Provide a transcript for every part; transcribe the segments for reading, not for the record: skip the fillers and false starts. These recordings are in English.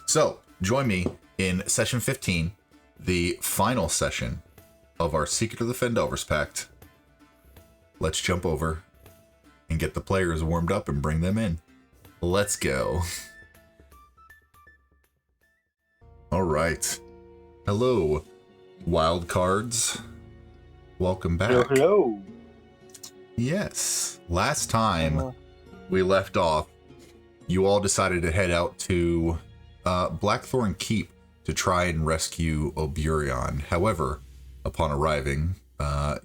So, join me in session 15, the final session of our Secret of the Phandelver's Pact. Let's jump over and get the players warmed up and bring them in. Let's go. All right. Hello, Wildcards. Welcome back. Hello. Yes. Last time we left off, you all decided to head out to Blackthorn Keep to try and rescue Oburion. However, upon arriving,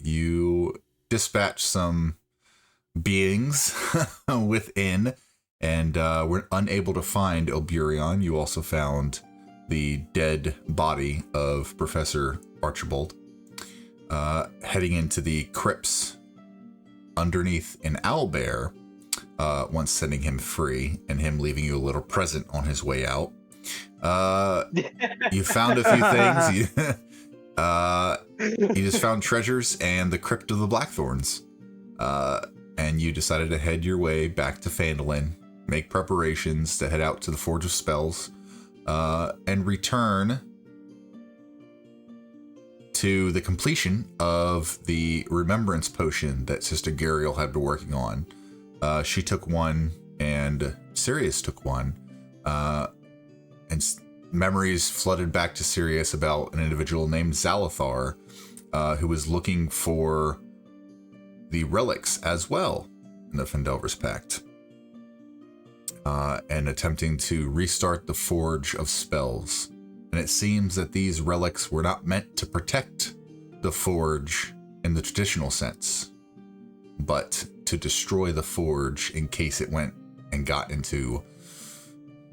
you dispatched some beings within and were unable to find Oburion. You also found the dead body of Professor Archibald. Heading into the crypts underneath an owlbear, once setting him free and him leaving you a little present on his way out. You found a few things. You just found treasures and the crypt of the Blackthorns. And you decided to head your way back to Phandalin, make preparations to head out to the Forge of Spells, and return to the completion of the remembrance potion that Sister Gariel had been working on. She took one, and Sirius took one, and memories flooded back to Sirius about an individual named Xalathar, who was looking for the relics as well in the Phandelver's Pact, and attempting to restart the Forge of Spells. And it seems that these relics were not meant to protect the Forge in the traditional sense, but to destroy the Forge in case it went and got into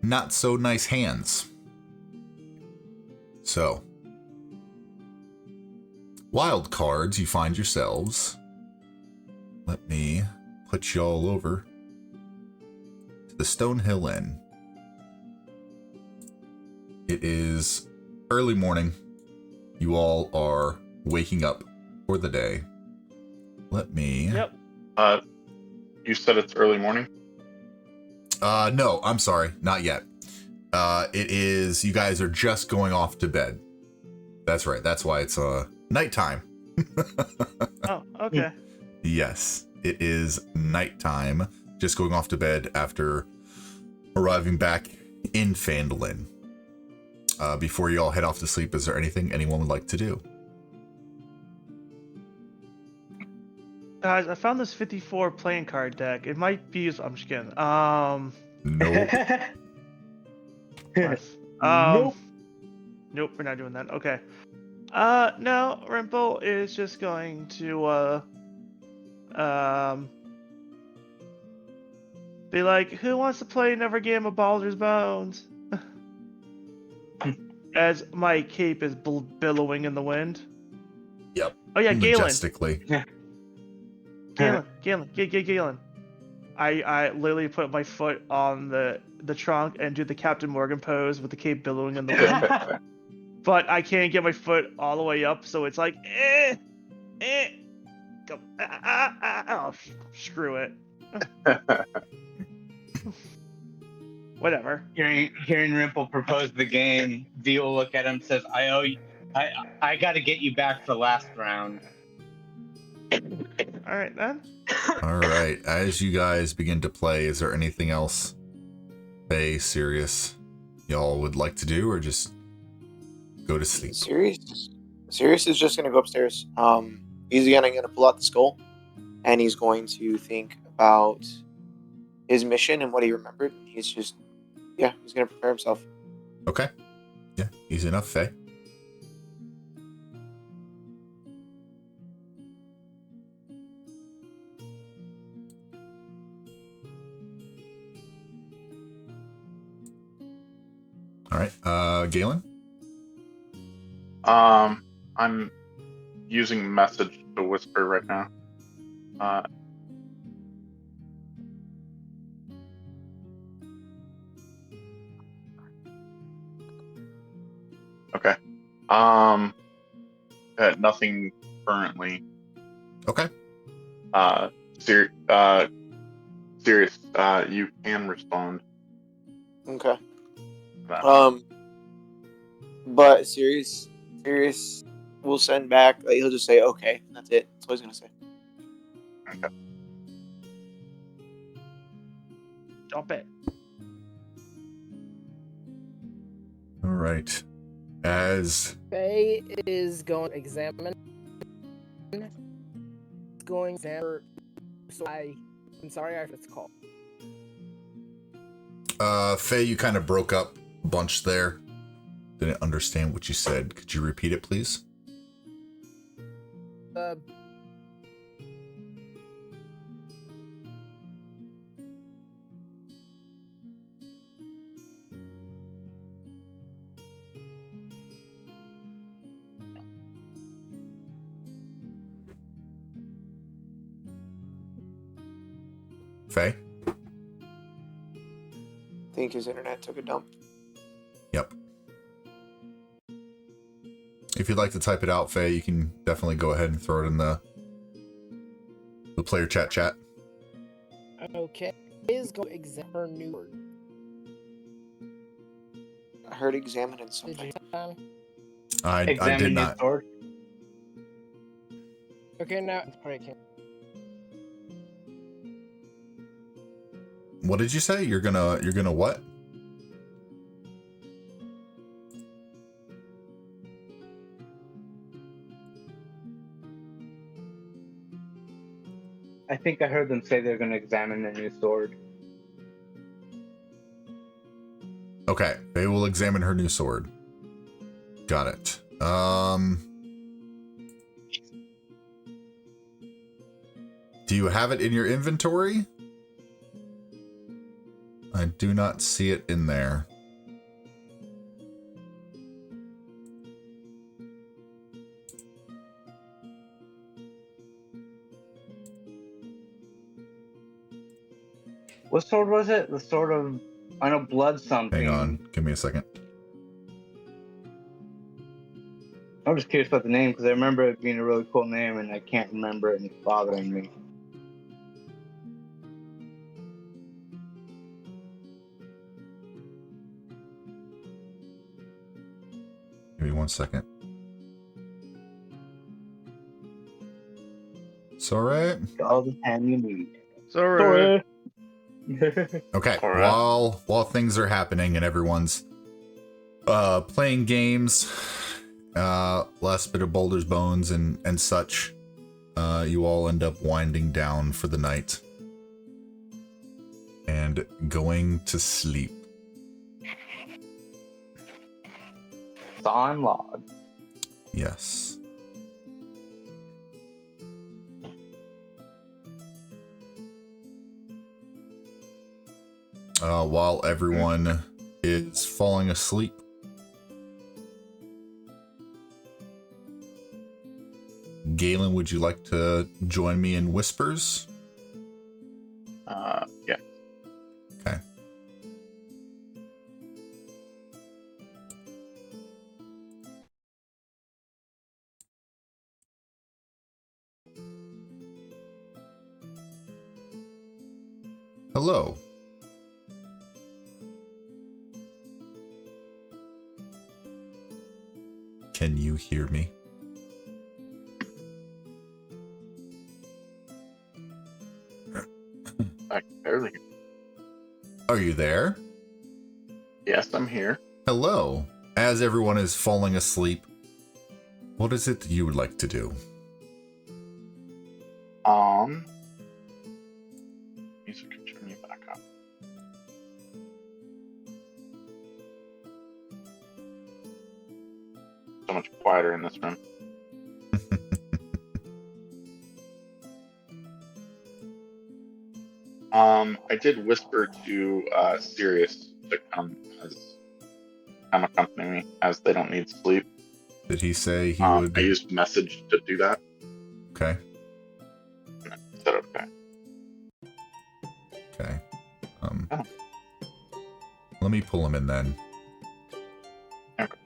not so nice hands. So, wild cards, you find yourselves. Let me put y'all over to the Stonehill Inn. It is early morning. You all are waking up for the day. Let me... Yep. You said it's early morning? No, I'm sorry. Not yet. It is... You guys are just going off to bed. That's right. That's why it's nighttime. Oh, okay. Yes, it is nighttime. Just going off to bed after arriving back in Phandalin. Before you all head off to sleep, is there anything anyone would like to do? Guys, I found this 54 playing card deck. It might be useful. I'm just kidding. Nope. Nope. Nope, we're not doing that. Okay. No, Rimple is just going to, be like, who wants to play another game of Baldur's Bones? As my cape is billowing in the wind. Yep. Oh yeah, Galen. Majestically. Galen. I literally put my foot on the trunk and do the Captain Morgan pose with the cape billowing in the wind. But I can't get my foot all the way up, so it's like, go, oh, screw it. Whatever. Hearing Rimple propose the game, V will look at him and says, I owe you, I got to get you back for last round. All right, then. All right. As you guys begin to play, is there anything else, Faye, Sirius, y'all would like to do, or just go to sleep? Sirius is just going to go upstairs. He's going to pull out the skull, and he's going to think about his mission and what he remembered. He's going to prepare himself. Okay. Yeah, easy enough, Faye. All right, Galen? I'm using message to whisper right now. Okay. Nothing currently. Okay. Sirius, you can respond. Okay. That. But Sirius will send back. Like, he'll just say, "Okay," that's it. That's what he's gonna say. Okay. Stop it. All right. As Faye is going to examine. Going to examine. So I'm sorry, I forgot it's called. Faye, you kind of broke up a bunch there. Didn't understand what you said. Could you repeat it, please? Faye? I think his internet took a dump. Yep. If you'd like to type it out, Faye, you can definitely go ahead and throw it in the player chat. Okay. Is going to examine her new word. I heard examining Did something. you Tom? I Examine did your not. sword. Okay, now it's probably can't. What did you say? You're gonna what? I think I heard them say they're going to examine the new sword. Okay, they will examine her new sword. Got it. Do you have it in your inventory? I do not see it in there. What sword was it? The sword of, I know, blood something. Hang on, give me a second. I'm just curious about the name because I remember it being a really cool name and I can't remember it and it's bothering me. Give me 1 second. It's alright. All the time you need. Sorry. Okay, All right. while things are happening and everyone's playing games, last bit of Boulder's Bones and such, you all end up winding down for the night and going to sleep. Sawn log. Yes. While everyone is falling asleep, Galen, would you like to join me in Whispers? Yeah. Okay. Hello. Can you hear me? I can barely. Are you there? Yes, I'm here. Hello. As everyone is falling asleep, what is it you would like to do? Music can turn you back up. So much quieter in this room. I did whisper to Sirius to come accompany me as they don't need sleep. Did he say he would? I used message to do that. Okay. Is that okay? Okay. Oh. Let me pull him in then. Okay.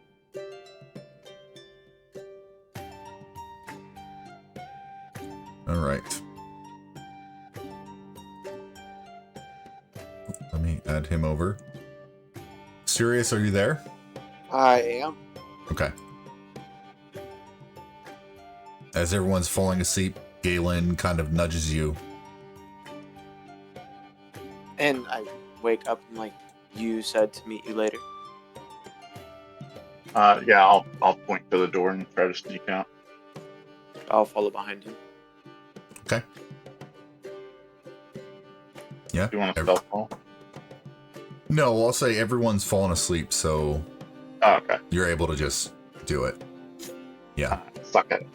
All right. add him over. Sirius, are you there? I am. Okay. As everyone's falling asleep, Galen kind of nudges you. And I wake up and like, you said to meet you later. Yeah, I'll point to the door and try to sneak out. I'll follow behind him. Okay. Yeah. Do you want a stealth roll? No, I'll say everyone's fallen asleep, so Oh, okay. you're able to just do it. Yeah. Suck it.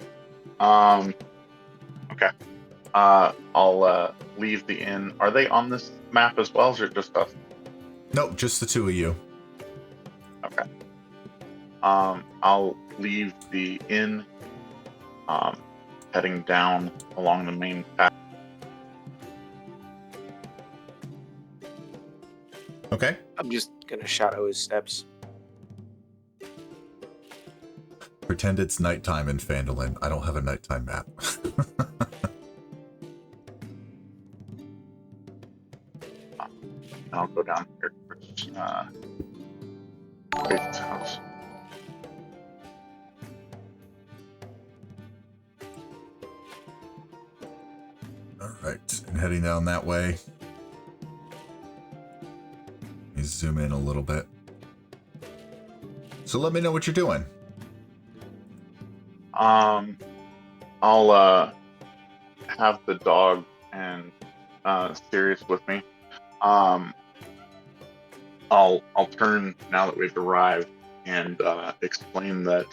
Okay. I'll leave the inn. Are they on this map as well, or is it just us? Nope, just the two of you. Okay. I'll leave the inn, heading down along the main path. Okay. I'm just gonna shadow his steps. Pretend it's nighttime in Phandalin. I don't have a nighttime map. I'll go down here towards Faith's house. All right, and heading down that way. Let me zoom in a little bit. So let me know what you're doing. I'll have the dog and Sirius with me. I'll turn now that we've arrived and explain that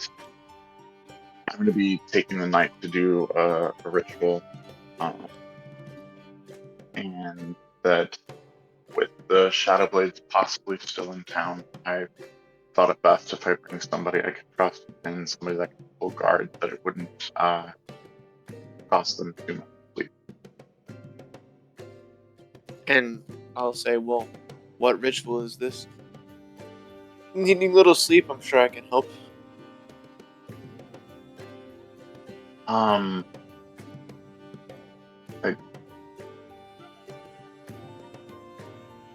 I'm going to be taking the night to do a ritual, and that with the Shadowblades possibly still in town, I thought it best if I bring somebody I could trust and somebody that could pull guard, that it wouldn't cost them too much sleep. And I'll say, well, what ritual is this? Needing little sleep, I'm sure I can help.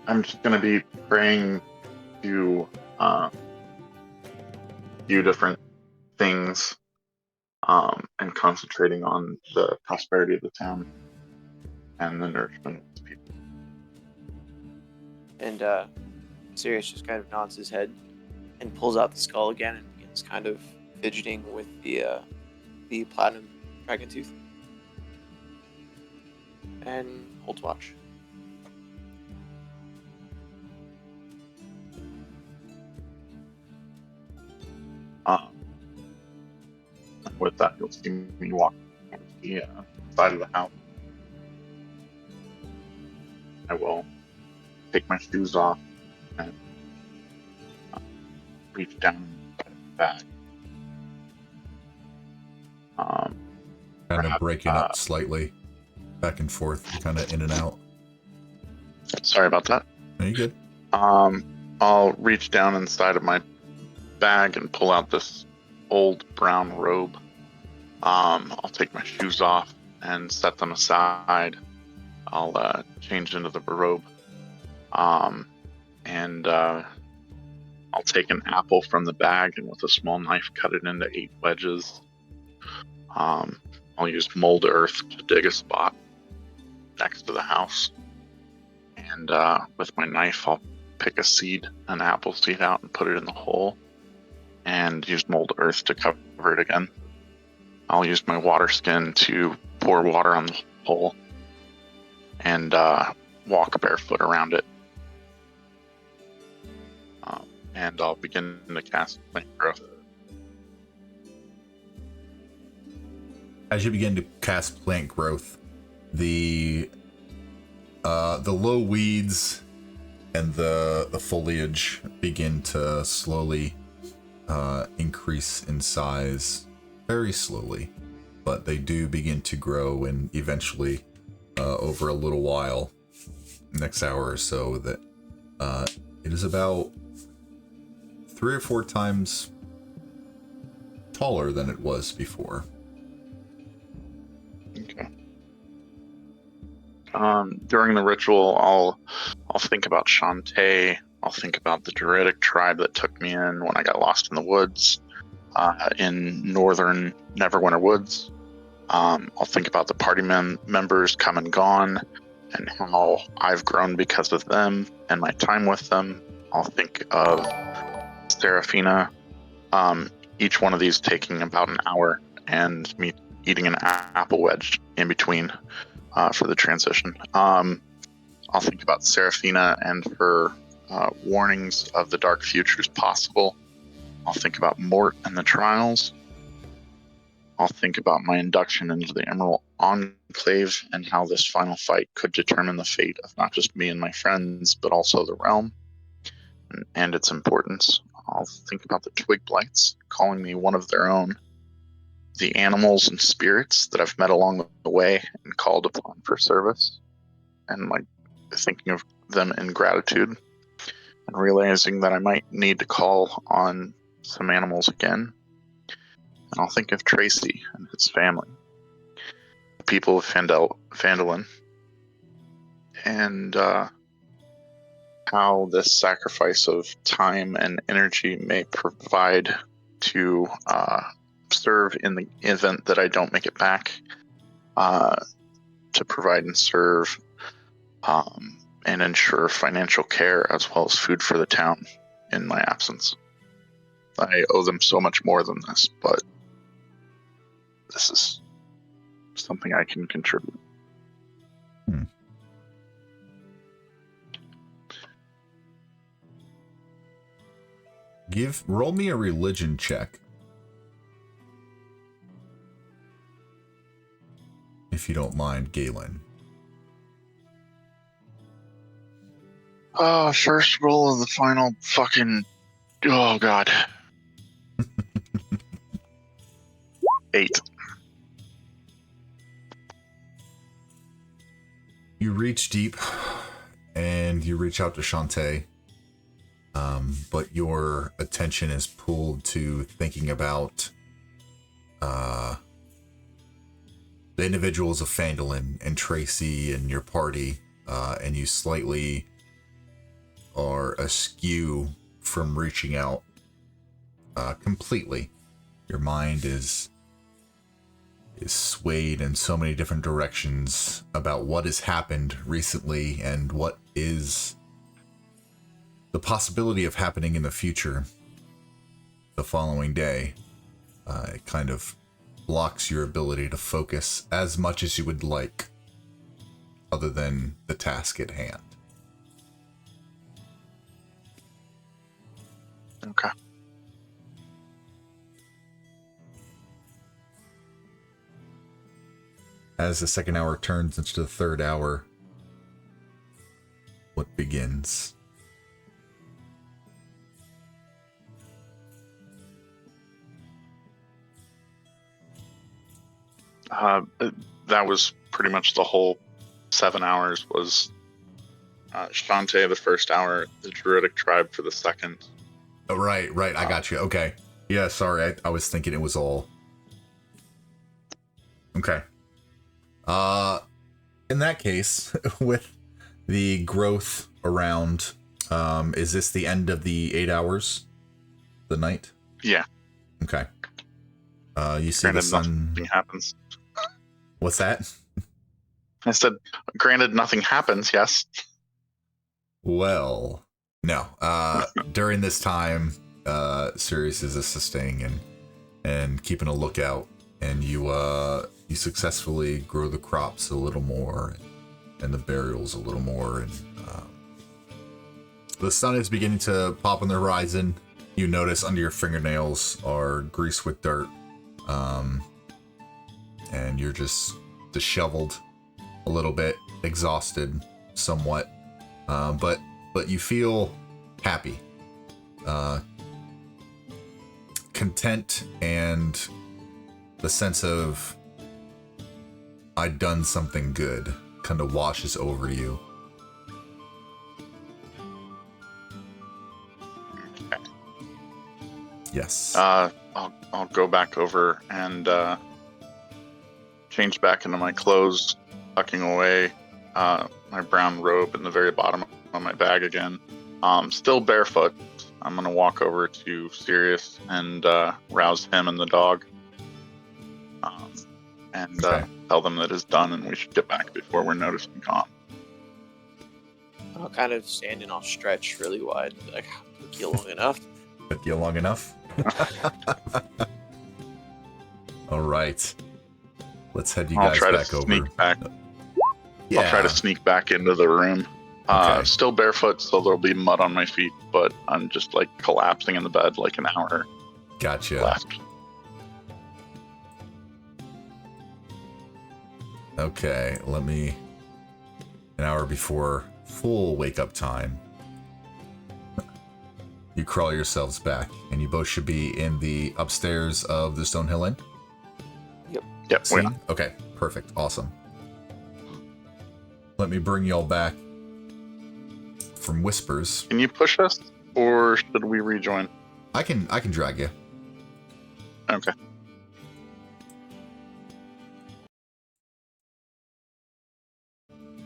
I'm just gonna be praying to few different things, and concentrating on the prosperity of the town and the nourishment of its people. And Sirius just kind of nods his head and pulls out the skull again and begins kind of fidgeting with the platinum dragon tooth. And holds watch. With that, you'll see me walk towards the side of the house. I will take my shoes off and reach down inside the bag. Kind of Perhaps, breaking up slightly. Back and forth, kind of in and out. Sorry about that. Are you good? I'll reach down inside of my bag and pull out this old brown robe. I'll take my shoes off and set them aside. I'll change into the robe. And I'll take an apple from the bag and with a small knife cut it into 8 wedges. I'll use mold earth to dig a spot next to the house. And with my knife, I'll pick a seed, an apple seed out and put it in the hole. And use mold earth to cover it again. I'll use my water skin to pour water on the hole and walk barefoot around it. And I'll begin to cast plant growth. As you begin to cast plant growth, the low weeds and the foliage begin to slowly increase in size, very slowly, but they do begin to grow, and eventually, over a little while, next hour or so, that it is about 3 or 4 times taller than it was before. Okay. During the ritual, I'll think about Shantae. I'll think about the Druidic tribe that took me in when I got lost in the woods in northern Neverwinter Woods. I'll think about the party members come and gone and how I've grown because of them and my time with them. I'll think of Seraphina. Each one of these taking about an hour and me eating an apple wedge in between for the transition. I'll think about Seraphina and her warnings of the dark futures possible. I'll think about Mort and the trials. I'll think about my induction into the Emerald Enclave and how this final fight could determine the fate of not just me and my friends, but also the realm and its importance. I'll think about the Twig Blights calling me one of their own, the animals and spirits that I've met along the way and called upon for service, and like thinking of them in gratitude and realizing that I might need to call on some animals again. And I'll think of Tracy and his family, the people of Phandalin, and how this sacrifice of time and energy may provide to serve in the event that I don't make it back, to provide and serve and ensure financial care as well as food for the town in my absence. I owe them so much more than this, but this is something I can contribute. Roll me a religion check. If you don't mind, Galen. First roll of the final fucking... Oh, God. 8. You reach deep, and you reach out to Shantae, but your attention is pulled to thinking about the individuals of Phandalin and Tracy and your party, and you slightly are askew from reaching out completely. Your mind is swayed in so many different directions about what has happened recently and what is the possibility of happening in the future the following day. It kind of blocks your ability to focus as much as you would like, other than the task at hand. Okay. As the second hour turns into the third hour, what begins? That was pretty much the whole 7 hours was Shantae the first hour, the Druidic tribe for the second. Oh, right. I got you. Okay. Yeah, sorry. I was thinking it was all... Okay. In that case, with the growth around, is this the end of the 8 hours? The night? Yeah. Okay. You see Granted, the sun... nothing happens. What's that? I said, granted, nothing happens, yes. Well, no. During this time, Sirius is assisting and keeping a lookout, and you successfully grow the crops a little more, and the burials a little more, and the sun is beginning to pop on the horizon. You notice under your fingernails are greased with dirt, and you're just disheveled a little bit, exhausted somewhat, but you feel happy, content, and the sense of I'd done something good kind of washes over you. Okay. Yes. I'll go back over and change back into my clothes, tucking away my brown robe in the very bottom on my bag again. Still barefoot. I'm gonna walk over to Sirius and rouse him and the dog. And tell them that it's done and we should get back before we're noticed and gone. I'll kind of stand and I'll stretch really wide. Like, took you long enough. Took you long enough? All right. Let's head you guys back over. Sneak back. Yeah. I'll try to sneak back into the room. Okay. Still barefoot, so there'll be mud on my feet, but I'm just like collapsing in the bed like an hour Gotcha. left. Okay, an hour before full wake up time. You crawl yourselves back, and you both should be in the upstairs of the Stonehill Inn. Yep, we are. Okay, perfect, awesome. Let me bring y'all back from Whispers. Can you push us, or should we rejoin? I can drag you. Okay.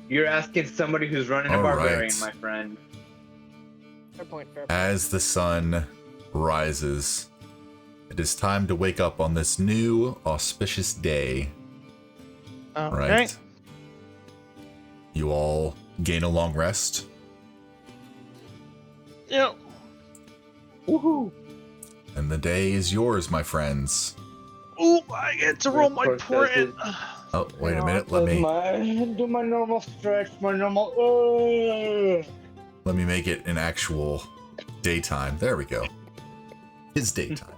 You're asking somebody who's running a All barbarian, right. my friend. Fair point. As the sun rises, it is time to wake up on this new auspicious day. Okay. Right? You all gain a long rest. Yep. Woohoo! And the day is yours, my friends. Ooh, I get to roll my Of course, print. Oh, wait a minute. Let me do my normal stretch, my normal. let me make it an actual daytime. There we go. It's daytime.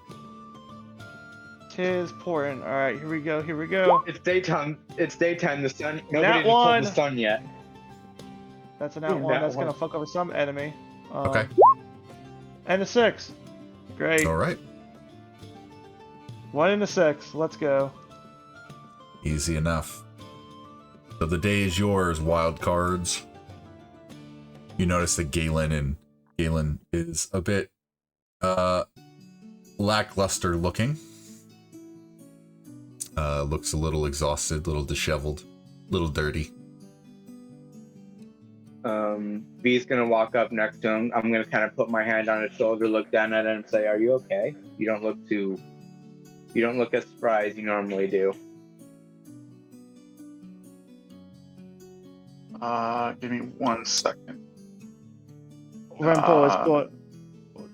Tis pouring. All right, here we go. Here we go. It's daytime. It's daytime. The sun. Nat Nobody has one. pulled the sun yet. That's an out Ooh, one. that That's one. gonna fuck over some enemy. Okay. And a 6. Great. All right. 1 and a 6. Let's go. Easy enough. So the day is yours, Wildcards. You notice that Galen is a bit lackluster looking. Looks a little exhausted, a little disheveled, a little dirty. V's gonna walk up next to him. I'm gonna kind of put my hand on his shoulder, look down at him, and say, "Are you okay? You don't look as surprised you normally do." Give me 1 second.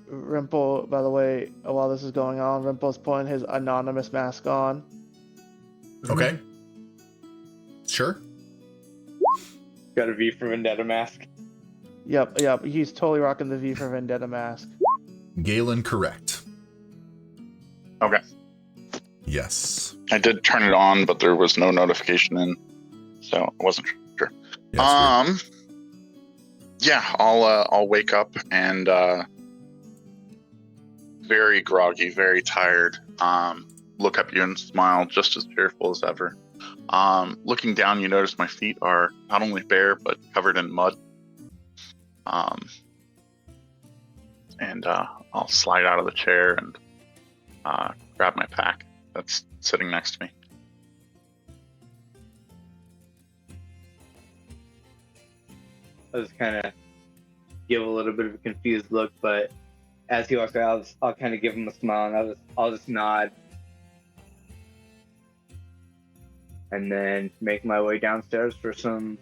Rimple, by the way, while this is going on, Rimple's putting his anonymous mask on. Okay. Sure. Got a V for Vendetta mask. Yep. He's totally rocking the V for Vendetta mask. Galen, correct. Okay. Yes. I did turn it on, but there was no notification in, so I wasn't sure. Yes, Yeah, I'll wake up and very groggy, very tired. Look up at you and smile, just as cheerful as ever. Looking down, you notice my feet are not only bare but covered in mud. And I'll slide out of the chair and grab my pack that's sitting next to me. I'll just kind of give a little bit of a confused look, but as he walks out, I'll kind of give him a smile and I'll just nod, and then make my way downstairs for some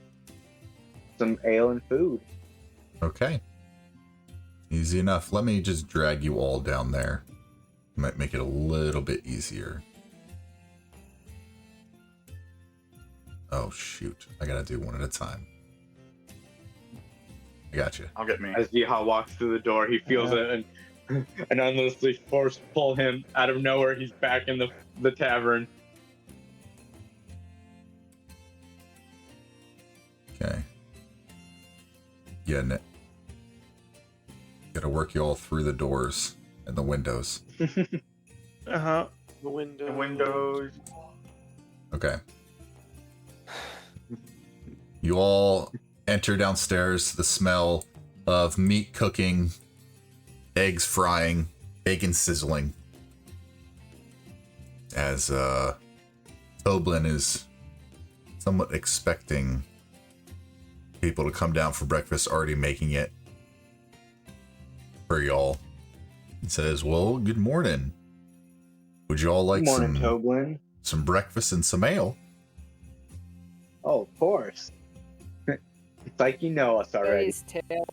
ale and food. Okay. Easy enough. Let me just drag you all down there. Might make it a little bit easier. Oh, shoot. I gotta do one at a time. I got you. I'll get me. As Yeehaw walks through the door, he feels it and unlessly force pull him out of nowhere. He's back in the tavern. Okay. Yeah, gotta work you all through the doors and the windows. Uh-huh. The window. Windows. Okay. You all enter downstairs to the smell of meat cooking, eggs frying, bacon sizzling. As Toblin is somewhat expecting people to come down for breakfast, already making it for y'all. It says, well, good morning. Would you all like Good morning, Toblin. some breakfast and some ale? Oh, of course. It's like you know us already. Faye's tail,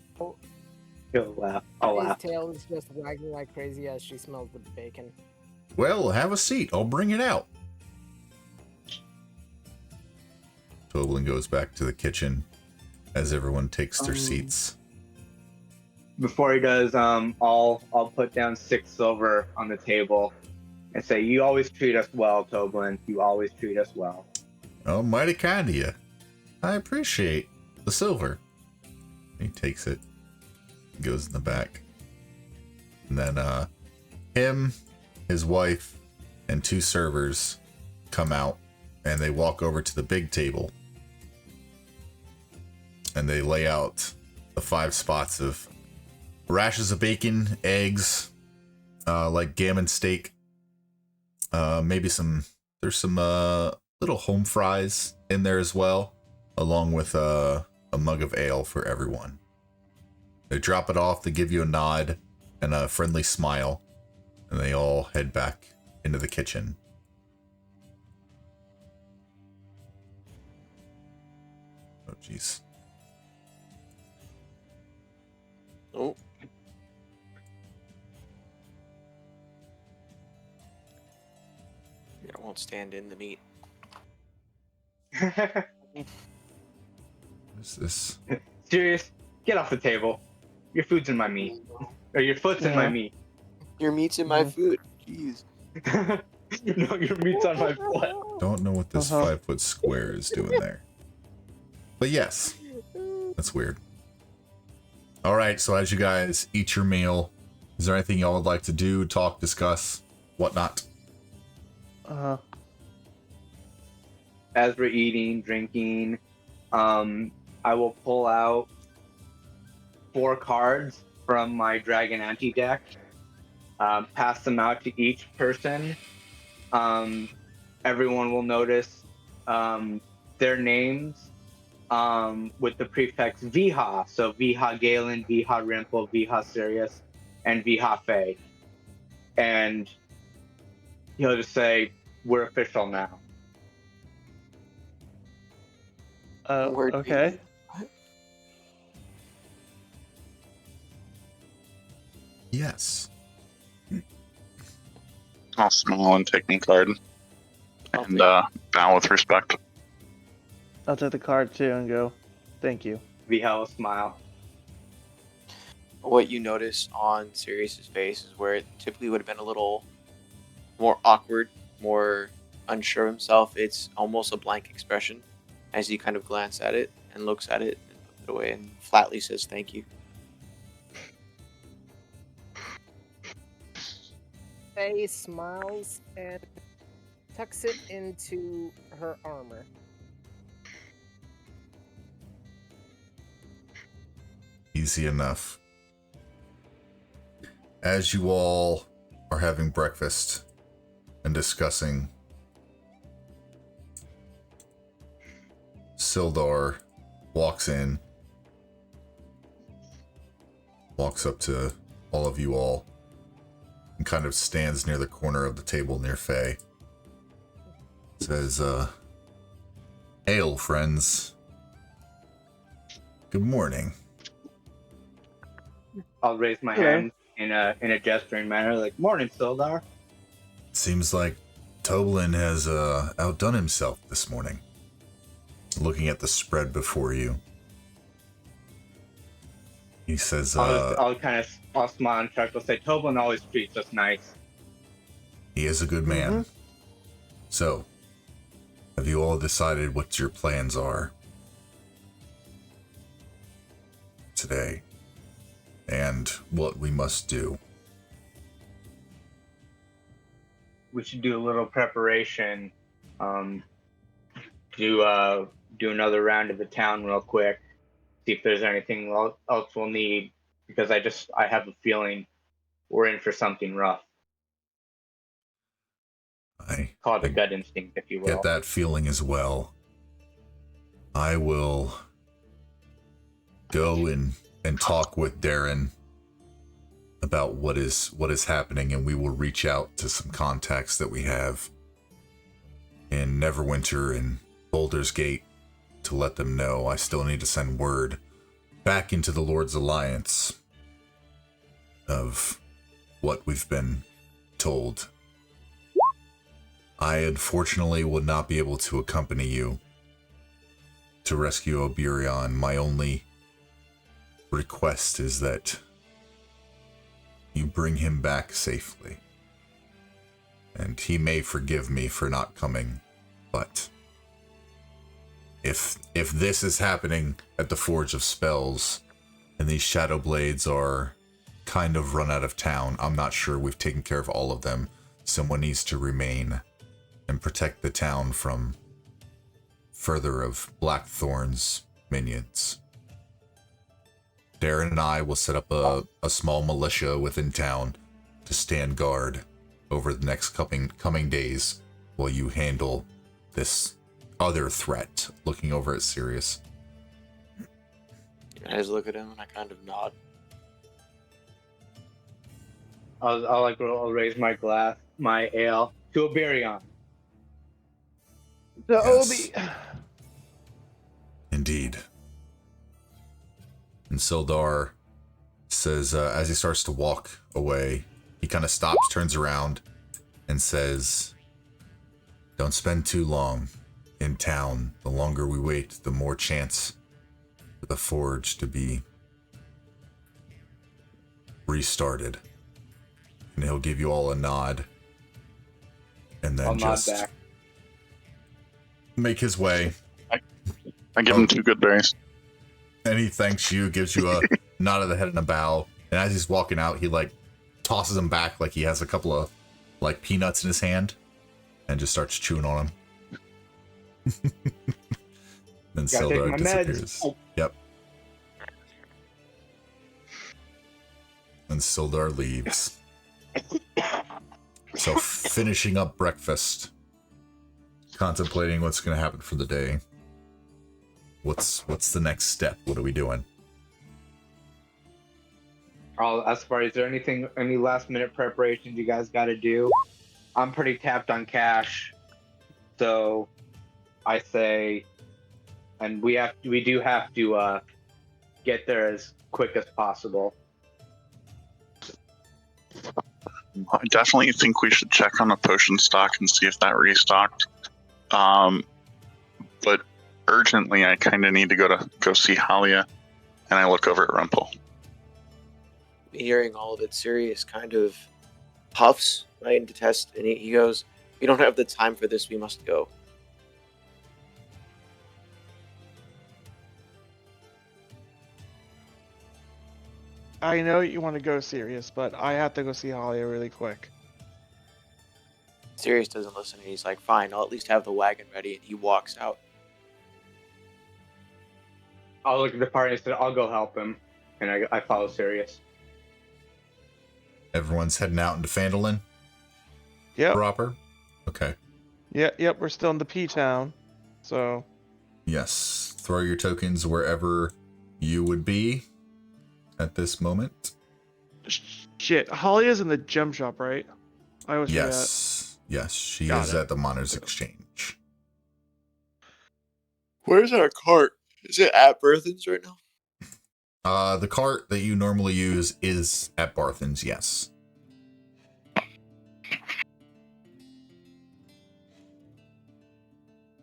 He'll laugh. I'll Faye's laugh. tail is just wagging like crazy as she smells the bacon. Well, have a seat. I'll bring it out. Toblin goes back to the kitchen as everyone takes their seats. Before he does, I'll put down 6 silver on the table and say, "You always treat us well, Toblin. You always treat us well." Oh, mighty kind of you. I appreciate the silver. He takes it, goes in the back. And then him, his wife, and 2 servers come out, and they walk over to the big table. And they lay out the 5 spots of rashers of bacon, eggs, like gammon steak, maybe there's some little home fries in there as well, along with a mug of ale for everyone. They drop it off, they give you a nod and a friendly smile, and they all head back into the kitchen. Oh, jeez. Oh. Yeah, I won't stand in the meat. What is this? Serious? Get off the table. Your food's in my meat. Or your foot's in my meat. Your meat's in my food. Jeez. No, your meat's on my foot. Don't know what this 5-foot square is doing there. But yes, that's weird. All right, so as you guys eat your meal, is there anything y'all would like to do, talk, discuss, whatnot? As we're eating, drinking, I will pull out 4 cards from my Dragon Ante deck, pass them out to each person. Everyone will notice their names with the prefix Viha. So Viha Galen, Viha Rimple, Viha Sirius, and Viha Faye. And he'll just say, "We're official now." Okay. Yes. I'll smile and take my card and bow with respect. I'll take the card too and go, thank you. Viha will smile. What you notice on Sirius's face is where it typically would have been a little more awkward, more unsure of himself. It's almost a blank expression as he kind of glances at it and looks at it and puts it away and flatly says thank you. Faye smiles and tucks it into her armor. Easy enough. As you all are having breakfast and discussing, Sildar walks in, walks up to all of you all, and kind of stands near the corner of the table near Faye. Says, "Hail, friends. Good morning." I'll raise my hand in a gesturing manner, like, "Morning, Sildar." Seems like Toblin has outdone himself this morning. Looking at the spread before you, he says, I'll smile and chuckle, say, "Toblin always treats us nice." he is a good man. So, have you all decided what your plans are today and what we must do? We should do a little preparation. Do another round of the town real quick. See if there's anything else we'll need, because I have a feeling we're in for something rough. I Call it a gut instinct, if you will. get that feeling as well. I will go and talk with Darren about what is happening, and we will reach out to some contacts that we have in Neverwinter and Baldur's Gate to let them know. I still need to send word back into the Lord's Alliance of what we've been told. I unfortunately will not be able to accompany you to rescue Oberion. My only request is that you bring him back safely. And he may forgive me for not coming, but if this is happening at the Forge of Spells and these Shadow Blades are kind of run out of town, I'm not sure we've taken care of all of them. Someone needs to remain and protect the town from further of Blackthorn's minions. Darren and I will set up a small militia within town to stand guard over the next coming days while you handle this other threat. Looking over at Sirius. I just look at him and I kind of nod. I'll raise my glass, my ale, to Oberion. The Yes. Obi. Indeed. And Sildar says, as he starts to walk away, he kind of stops, turns around, and says, "Don't spend too long in town. The longer we wait, the more chance for the forge to be restarted." And he'll give you all a nod. And then I'll just nod back. make his way. I give him 2 good berries. And he thanks you, gives you a nod of the head and a bow. And as he's walking out, he like tosses them back like he has a couple of like peanuts in his hand and just starts chewing on them. Then Gotta take Sildar my disappears. meds. Yep. And Sildar leaves. So finishing up breakfast, contemplating what's going to happen for the day. What's the next step? What are we doing? As far as any last minute preparations you guys got to do, I'm pretty tapped on cash, so I say, and we do have to get there as quick as possible. I definitely think we should check on the potion stock and see if that restocked. But urgently, I kind of need to go see Halia, and I look over at Rumple. Hearing all of it, Sirius kind of huffs, right, and detests, and he goes, "We don't have the time for this, we must go." I know you want to go serious, but I have to go see Halia really quick. Sirius doesn't listen, and he's like, "Fine, I'll at least have the wagon ready," and he walks out. I'll look at the party and say, I'll go help him, and I follow Sirius. Everyone's heading out into Phandalin Yep. proper? Okay. Yep, we're still in the P-Town. So, Yes. Throw your tokens wherever you would be at this moment. shit, Halia's in the gem shop, right? I always forget. Yes, she Got is it. at the Miners Exchange. Where's our cart? Is it at Berthan's right now? The cart that you normally use is at Barthen's, yes.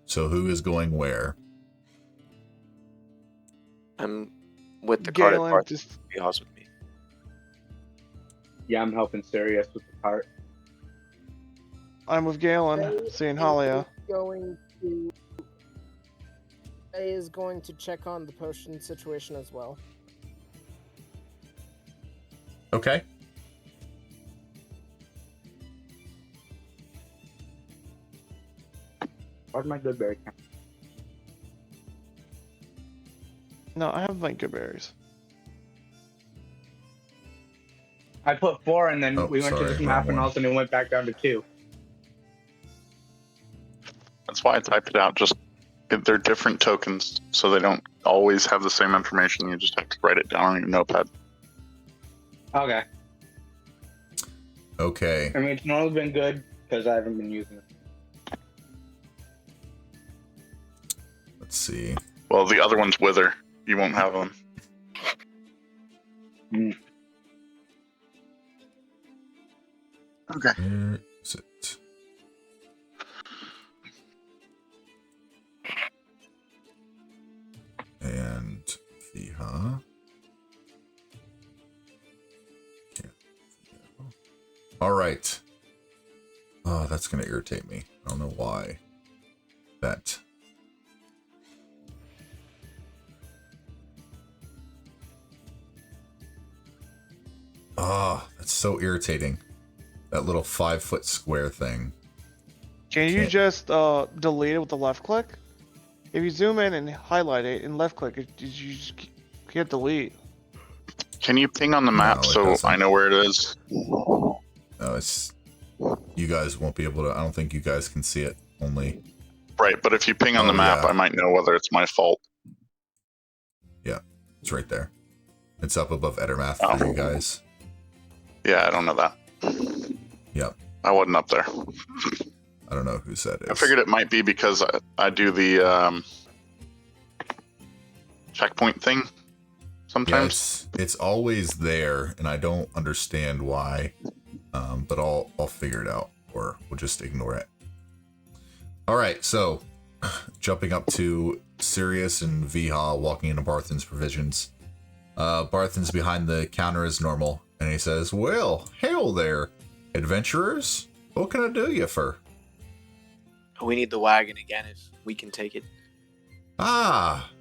So who is going where? I'm with the cart at Galen, Barthan's. just Be honest with me. Yeah, I'm helping Sirius with the cart. I'm with Galen, seeing Halia. Faye is going to check on the potion situation as well. Okay. Where's my good berry count? No, I have my good berries. I put 4, and then Oh, we went sorry, to this wrong map, and one. all of a sudden it went back down to 2. That's why I typed it out. Just they're different tokens, so they don't always have the same information. You just have to write it down on your notepad. Okay. Okay. I mean, it's normally been good because I haven't been using it. Let's see. Well, the other one's Wither. You won't have them. Okay. Where is it? And Viha. Yeah. All right. Oh, that's going to irritate me. I don't know why. That. Oh, that's so irritating. That little 5-foot square thing. Can you just delete it with the left click? If you zoom in and highlight it and left click, you just can't delete. Can you ping on the map No, it so doesn't. I know where it is? No, it's. You guys won't be able to. I don't think you guys can see it. Only. Right, but if you ping on the map, yeah. I might know whether it's my fault. Yeah, it's right there. It's up above Edermath for you guys. Yeah, I don't know that. Yep. I wasn't up there. I don't know whose that is. I figured it might be because I do the checkpoint thing sometimes. Yeah, it's always there, and I don't understand why. But I'll figure it out, or we'll just ignore it. All right, so jumping up to Sirius and Viha walking into Barthen's provisions. Barthen's behind the counter as normal, and he says, "Well, hail there, adventurers. What can I do you for?" We need the wagon again if we can take it. Ah,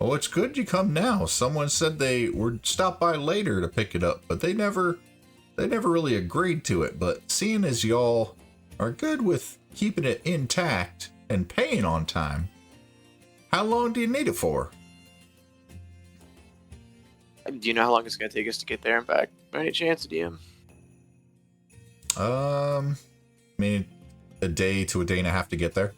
well, it's good you come now. Someone said they would stop by later to pick it up, but they never really agreed to it. But seeing as y'all are good with keeping it intact and paying on time, how long do you need it for? Do you know how long it's going to take us to get there and back? By any chance, DM? I mean, a day to a day and a half to get there.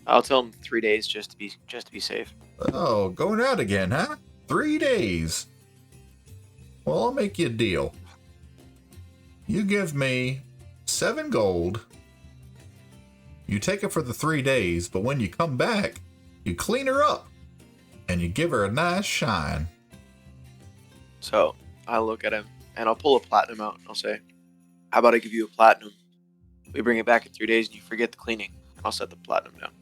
I'll tell them 3 days just to be safe. Oh, going out again, huh? 3 days. Well, I'll make you a deal. You give me 7 gold. You take it for the 3 days, but when you come back, you clean her up and you give her a nice shine. So I'll look at him and I'll pull a platinum out and I'll say, "How about I give you a platinum? We bring it back in 3 days and you forget the cleaning. I'll set the platinum down."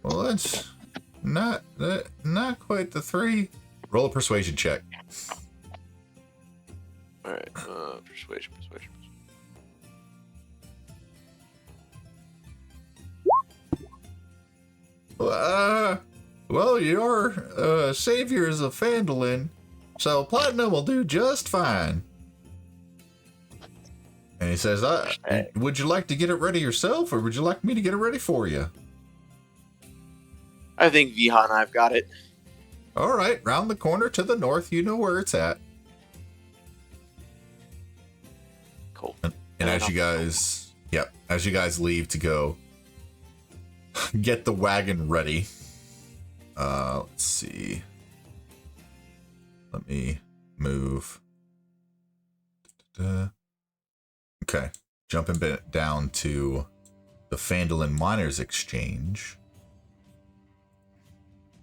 Well, that's not quite the 3. Roll a persuasion check. All right, persuasion. Well, you're saviors of Phandalin, so platinum will do just fine. And he says, would you like to get it ready yourself, or would you like me to get it ready for you? I think Viha and I've got it. All right, round the corner to the north, you know where it's at. Cool. And as you guys leave to go get the wagon ready. Let's see. Let me move. Okay, jumping down to the Phandalin Miners Exchange.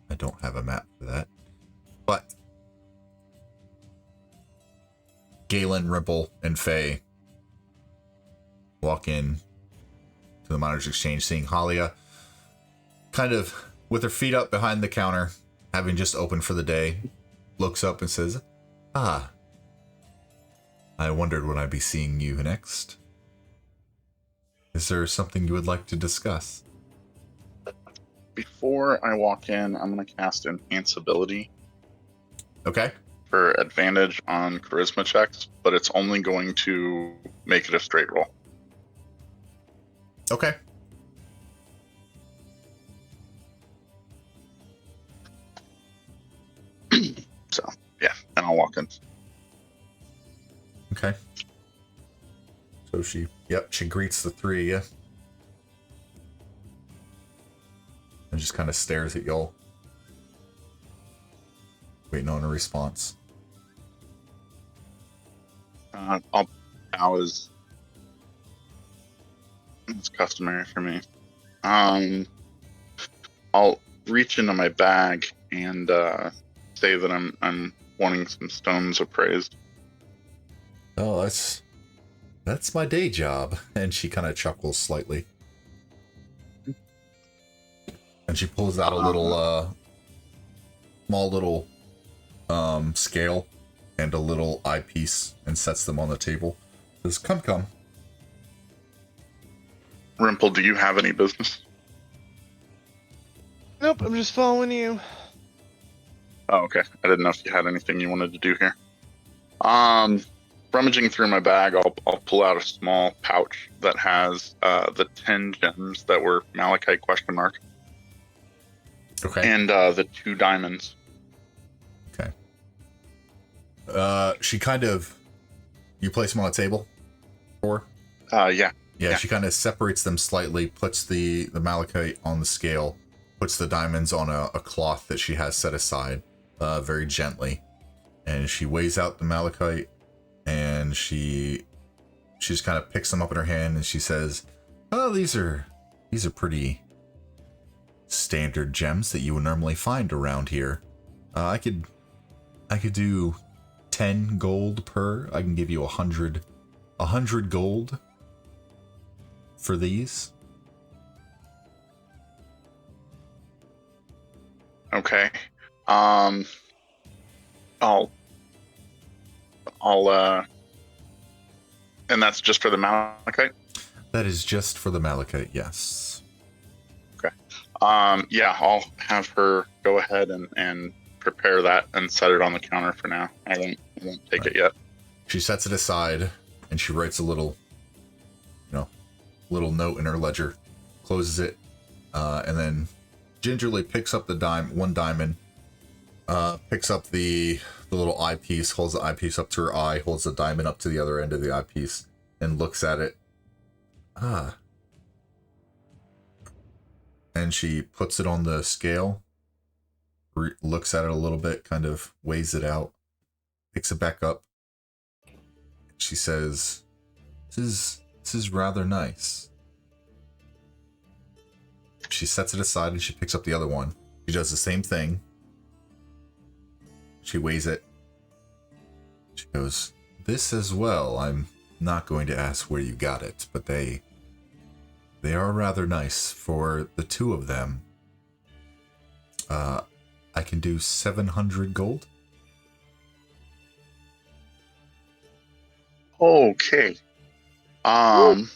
I don't have a map for that, but Galen, Rimple, and Faye walk in to the Miners Exchange, seeing Halia kind of with her feet up behind the counter, having just opened for the day, looks up and says, "Ah, I wondered when I'd be seeing you next. Is there something you would like to discuss?" Before I walk in, I'm going to cast Enhance Ability Okay. for advantage on charisma checks, but it's only going to make it a straight roll. Okay. So, yeah, and I'll walk in. Okay. So she greets the 3 of you. and just kind of stares at y'all, waiting on a response. I'll bow as it's customary for me. I'll reach into my bag and say that I'm wanting some stones appraised. Oh, that's my day job. And she kind of chuckles slightly. And she pulls out a little, small little, scale and a little eyepiece and sets them on the table. Says, come. Rimple, do you have any business? Nope, I'm just following you. Oh, okay. I didn't know if you had anything you wanted to do here. Rummaging through my bag, I'll pull out a small pouch that has the 10 gems that were Malachite ? Okay. And the 2 diamonds. Okay. She kind of, you place them on a table for? Yeah. Yeah, she kind of separates them slightly, puts the malachite on the scale, puts the diamonds on a cloth that she has set aside very gently. And she weighs out the malachite, and she just kind of picks them up in her hand, and she says, oh, these are pretty standard gems that you would normally find around here. I could do 10 gold per. I can give you 100 gold for these. Okay. I'll and that's just for the malachite? That is just for the malachite, yes. Okay. Yeah, I'll have her go ahead and prepare that and set it on the counter for now. I won't take it yet. She sets it aside and she writes a little note in her ledger, closes it, and then gingerly picks up one diamond, picks up the little eyepiece, holds the eyepiece up to her eye, holds the diamond up to the other end of the eyepiece, and looks at it. And she puts it on the scale, looks at it a little bit, kind of weighs it out, picks it back up. She says, This is rather nice. She sets it aside and she picks up the other one. She does the same thing. She weighs it. She goes, this as well. I'm not going to ask where you got it, but they are rather nice. For the 2 of them, I can do 700 gold. Okay. And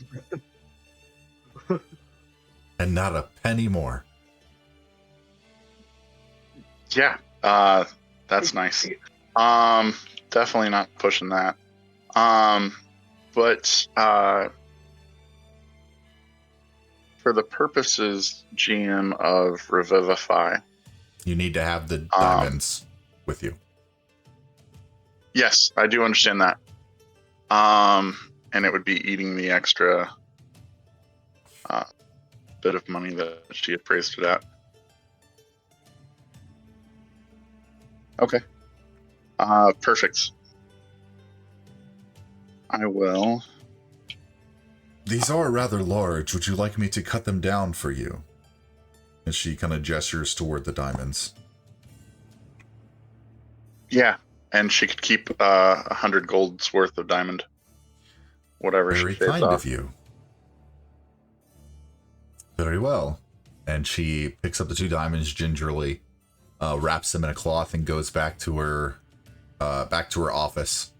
not a penny more. Yeah, that's nice. Definitely not pushing that. But for the purposes, GM, of Revivify, You need to have the diamonds with you. Yes, I do understand that. And it would be eating the extra bit of money that she appraised it at. Okay. Perfect. I will. These are rather large. Would you like me to cut them down for you? And she kind of gestures toward the diamonds. Yeah, and she could keep 100 gold's worth of diamond. Whatever Very she shaves kind off. of you. Very well. And she picks up the 2 diamonds gingerly, wraps them in a cloth, and goes back to her office,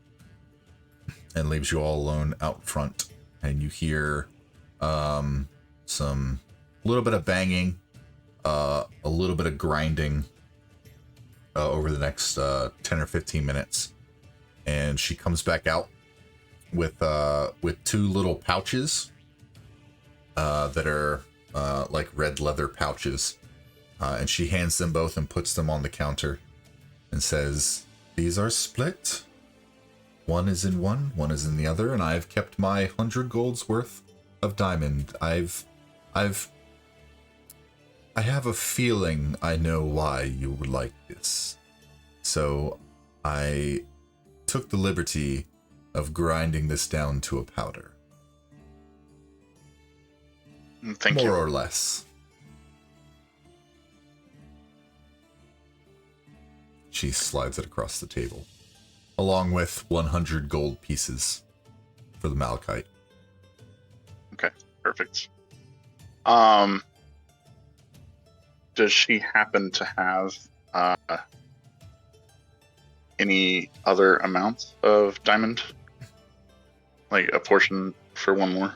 and leaves you all alone out front. And you hear some little bit of banging, a little bit of grinding over the next 10 or 15 minutes. And she comes back out with 2 little pouches that are like red leather pouches. And she hands them both and puts them on the counter and says, these are split. One is in one is in the other, and I've kept my 100 gold's worth of diamond. I've I have a feeling I know why you would like this. So I took the liberty of grinding this down to a powder. Thank More you. or less. She slides it across the table, along with 100 gold pieces for the malachite. Okay, perfect. Does she happen to have any other amounts of diamond? Like a portion for one more?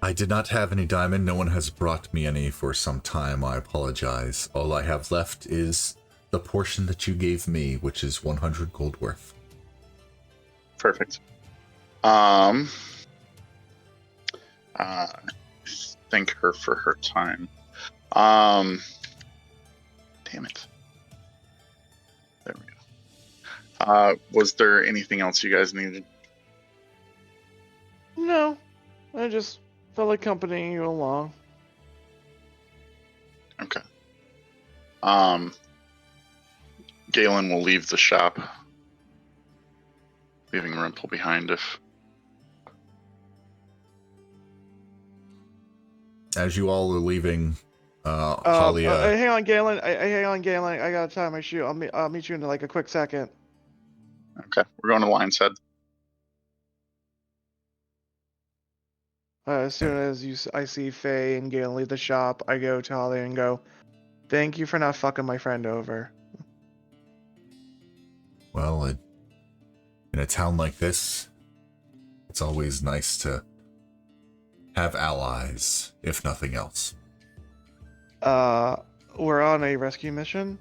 I did not have any diamond. No one has brought me any for some time. I apologize. All I have left is the portion that you gave me, which is 100 gold worth. Perfect. Thank her for her time. Damn it. There we go. Was there anything else you guys needed? No, I just felt like accompanying you along. Okay. Galen will leave the shop, leaving Rimple behind if... As you all are leaving, Halia... hang on, Galen. Hang on, Galen. I gotta tie my shoe. I'll meet you in like a quick second. Okay, we're going to Lion's Head. As soon as I see Faye and Galen leave the shop, I go to Holly and go, "Thank you for not fucking my friend over." Well, in a town like this, it's always nice to have allies, if nothing else. We're on a rescue mission,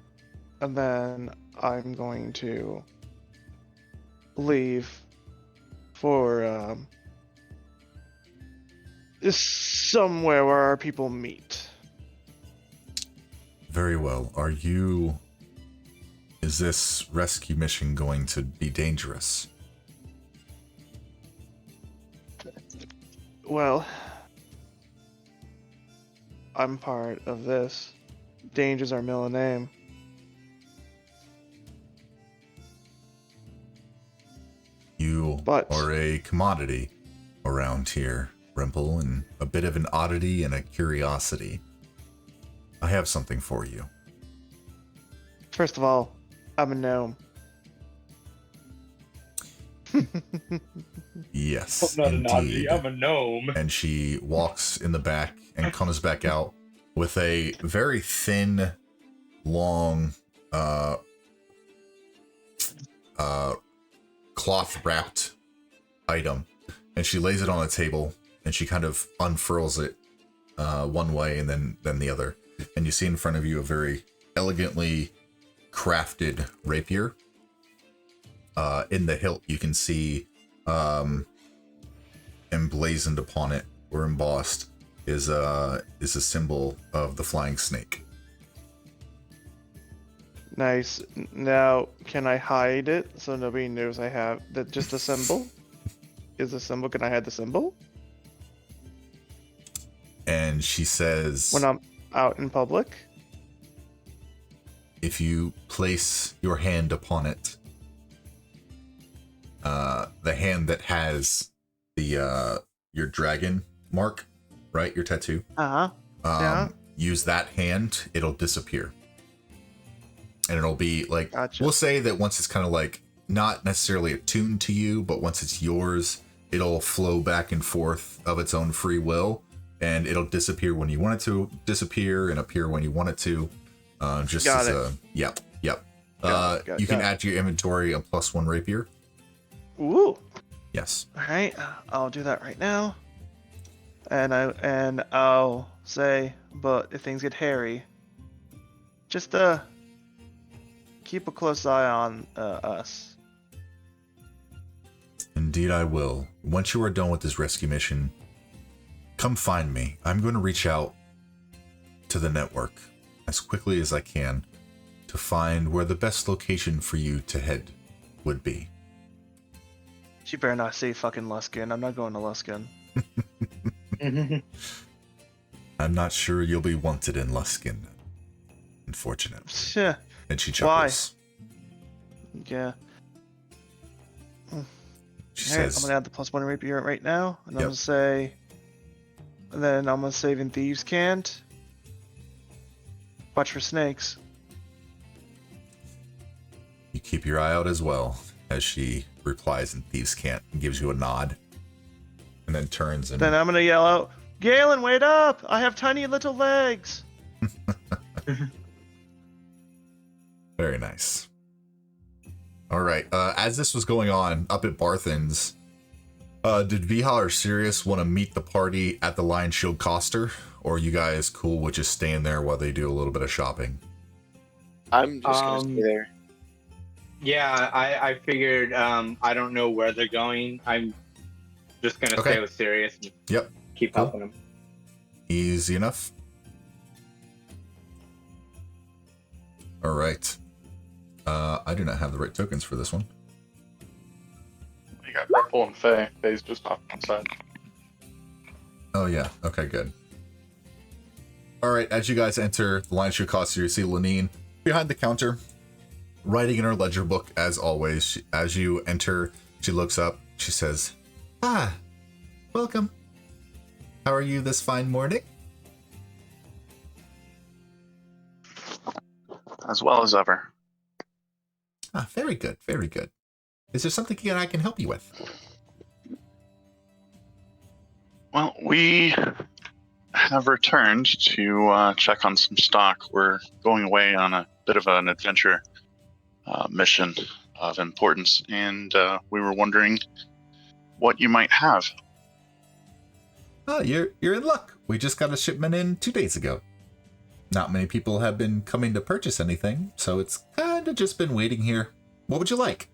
and then I'm going to leave for somewhere where our people meet. Very well. Is this rescue mission going to be dangerous? Well, I'm part of this. Danger's our middle name. You are a commodity around here, Rimple, and a bit of an oddity and a curiosity. I have something for you. First of all, I'm a gnome. Yes, I'm not indeed. an oddity, I'm a gnome. And she walks in the back and comes back out with a very thin, long, cloth-wrapped item. And she lays it on a table, and she kind of unfurls it one way and then the other. And you see in front of you a very elegantly crafted rapier. In the hilt, you can see emblazoned upon it or embossed is a symbol of the flying snake. Nice. Now, can I hide it so nobody knows I have that? Just a symbol? Is a symbol? Can I hide the symbol? And she says, when I'm out in public? If you place your hand upon it, the hand that has the your dragon mark, right? Your tattoo. Yeah. Use that hand, it'll disappear. And it'll be like, Gotcha. We'll say that once it's kind of like not necessarily attuned to you, but once it's yours, it'll flow back and forth of its own free will, and it'll disappear when you want it to disappear and appear when you want it to. Just Got as it. Yep. Got you can it. add to your inventory a +1 rapier. Ooh. Yes. All right. I'll do that right now. And I'll say, but if things get hairy, just keep a close eye on us. Indeed, I will. Once you are done with this rescue mission, come find me. I'm going to reach out to the network as quickly as I can to find where the best location for you to head would be. She better not say fucking Luskin. I'm not going to Luskin. I'm not sure you'll be wanted in Luskin. Unfortunately. Yeah. And she chuckles. Yeah. She Alright, says, I'm gonna add the +1 rapier right now, and I'm Yep. gonna say, and then I'm gonna save in Thieves' Cant. Watch for snakes. you keep your eye out as well, as she replies in Thieves' Cant and gives you a nod. And then turns and... Then I'm gonna yell out, Galen, wait up! I have tiny little legs! Very nice. Alright, as this was going on up at Barthen's, did Viha or Sirius want to meet the party at the Lion Shield Coster? Or are you guys cool with just staying there while they do a little bit of shopping? I'm just gonna stay there. Yeah, I figured. I don't know where they're going. I'm just gonna Okay. stay with Sirius and Yep. keep Cool. helping him. Easy enough. Alright. I do not have the right tokens for this one. You got Purple and Faye. Faye's just off one side. Oh yeah, okay, good. Alright, as you guys enter the Lion Shield Coster, you see Lenine behind the counter, writing in her ledger book as always. As you enter, she looks up, she says, "Ah, welcome. How are you this fine morning?" As well as ever. Ah, very good, very good. Is there something I can help you with? Well, we have returned to check on some stock. We're going away on a bit of an adventure mission of importance, and we were wondering what you might have. Oh, you're in luck. We just got a shipment in 2 days ago. Not many people have been coming to purchase anything, so it's kind of just been waiting here. What would you like?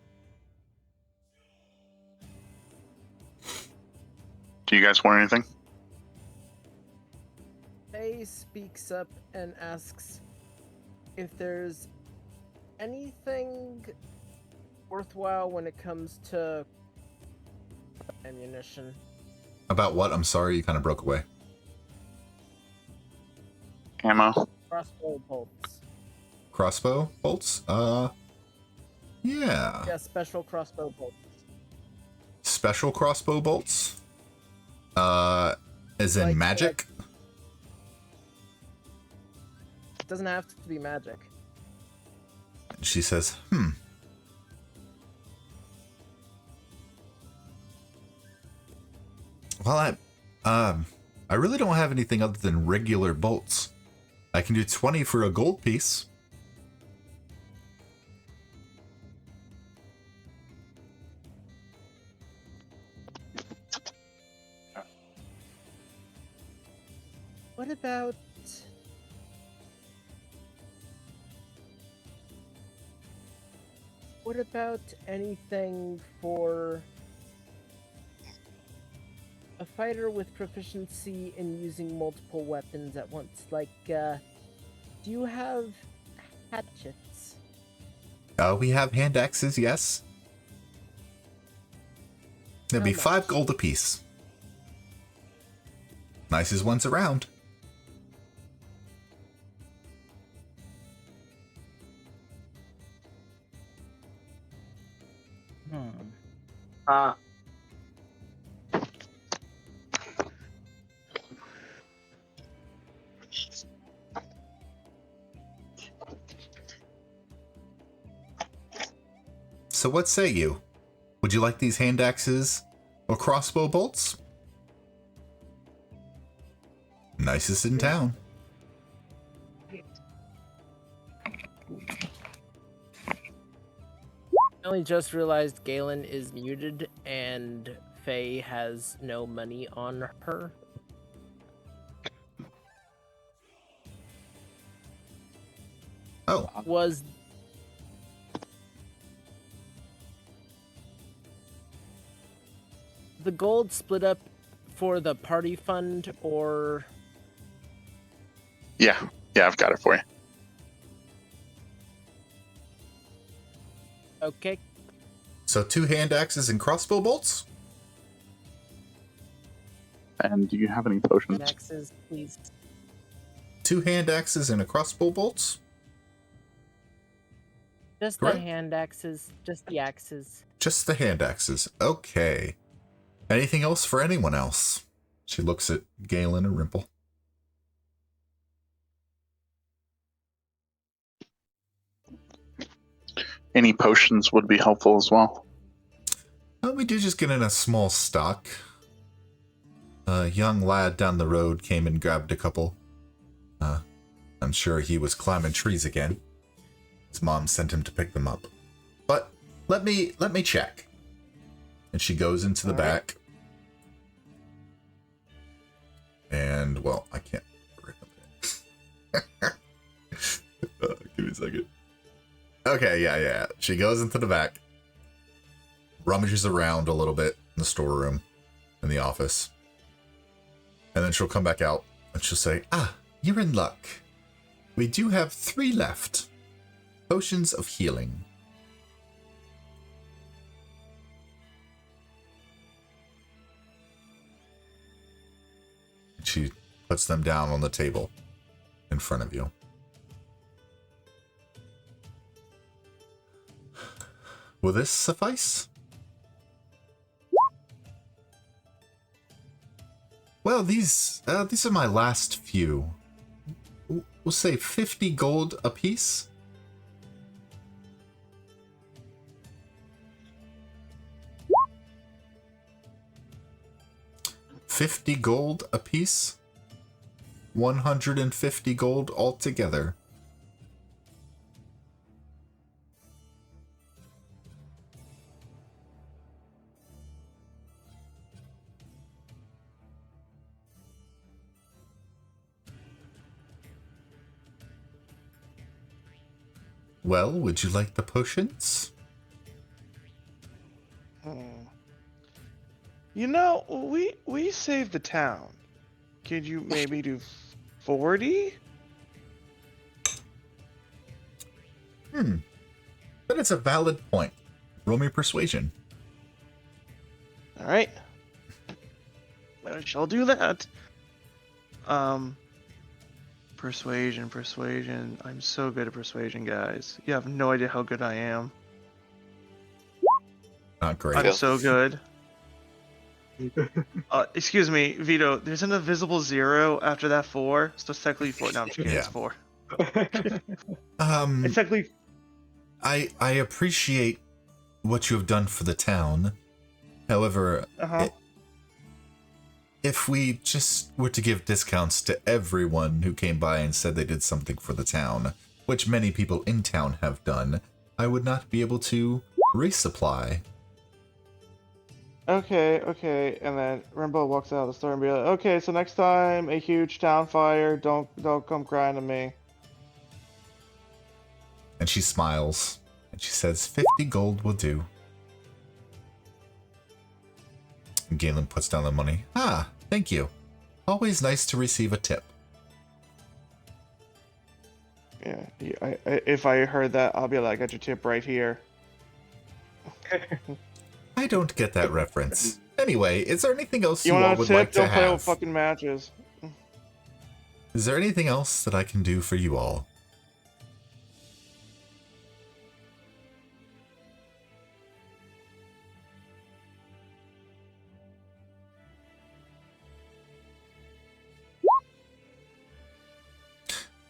Do you guys want anything? Faye speaks up and asks if there's anything worthwhile when it comes to ammunition. About what? I'm sorry, you kind of broke away. Ammo? Crossbow bolts. Crossbow bolts? Yeah. Yeah, special crossbow bolts. Special crossbow bolts? As in Like- magic? It doesn't have to be magic. She says, Well, I really don't have anything other than regular bolts. I can do 20 for a gold piece. What about... What about anything for a fighter with proficiency in using multiple weapons at once? Like, do you have hatchets? We have hand axes, yes. There'll be How 5 much? gold apiece. Nicest ones around. Uh, So what say you? Would you like these hand axes or crossbow bolts? Nicest in town. I only just realized Galen is muted and Faye has no money on her. Oh, Was the gold split up for the party fund or... Yeah, I've got it for you. Okay. so 2 hand axes and crossbow bolts? And do you have any potions? Axes, please. 2 hand axes and a crossbow bolt? Just Correct. the hand axes. Just the axes. Just the hand axes. Okay. Anything else for anyone else? She looks at Galen and Rimple. Any potions would be helpful as well. We did just get in a small stock. A young lad down the road came and grabbed a couple. I'm sure he was climbing trees again. His mom sent him to pick them up. But let me check. And she goes into the back. And, well, I can't. Give me a second. Okay, yeah. She goes into the back. Rummages around a little bit in the storeroom. In the office. And then she'll come back out. And she'll say, you're in luck. We do have 3 left. Potions of healing. She puts them down on the table in front of you. Will this suffice? Well, these are my last few. We'll say 50 gold apiece. $50 gold apiece. 150 gold altogether. Well, would you like the potions? You know, we saved the town. Could you maybe do 40? But it's a valid point. Roll me persuasion. All right. I shall do that. Persuasion. I'm so good at persuasion, guys. You have no idea how good I am. Not great. I'm so good. Excuse me, Vito. There's an invisible 0 after that 4, so it's technically 4. No, I'm just kidding. It's 4. It's technically. I appreciate what you have done for the town. However, if we just were to give discounts to everyone who came by and said they did something for the town, which many people in town have done, I would not be able to resupply. Okay. And then Rimbo walks out of the store and be like, okay, so next time a huge town fire, don't come crying to me. And she smiles, and she says, 50 gold will do. And Galen puts down the money. Thank you. Always nice to receive a tip. Yeah, if I heard that, I'll be like, I got your tip right here. I don't get that reference. Anyway, is there anything else You you all want a would tip? like to Don't play with have? fucking matches. Is there anything else that I can do for you all?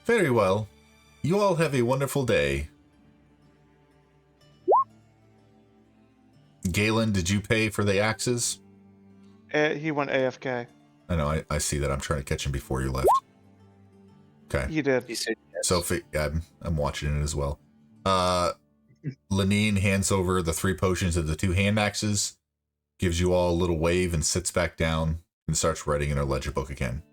Very well. You all have a wonderful day. Galen, did you pay for the axes? He went AFK. I know, I see that. I'm trying to catch him before you left. Okay. He did. He said yes. Sophie, I'm watching it as well. Lenine hands over the 3 potions of the 2 hand axes, gives you all a little wave and sits back down and starts writing in her ledger book again.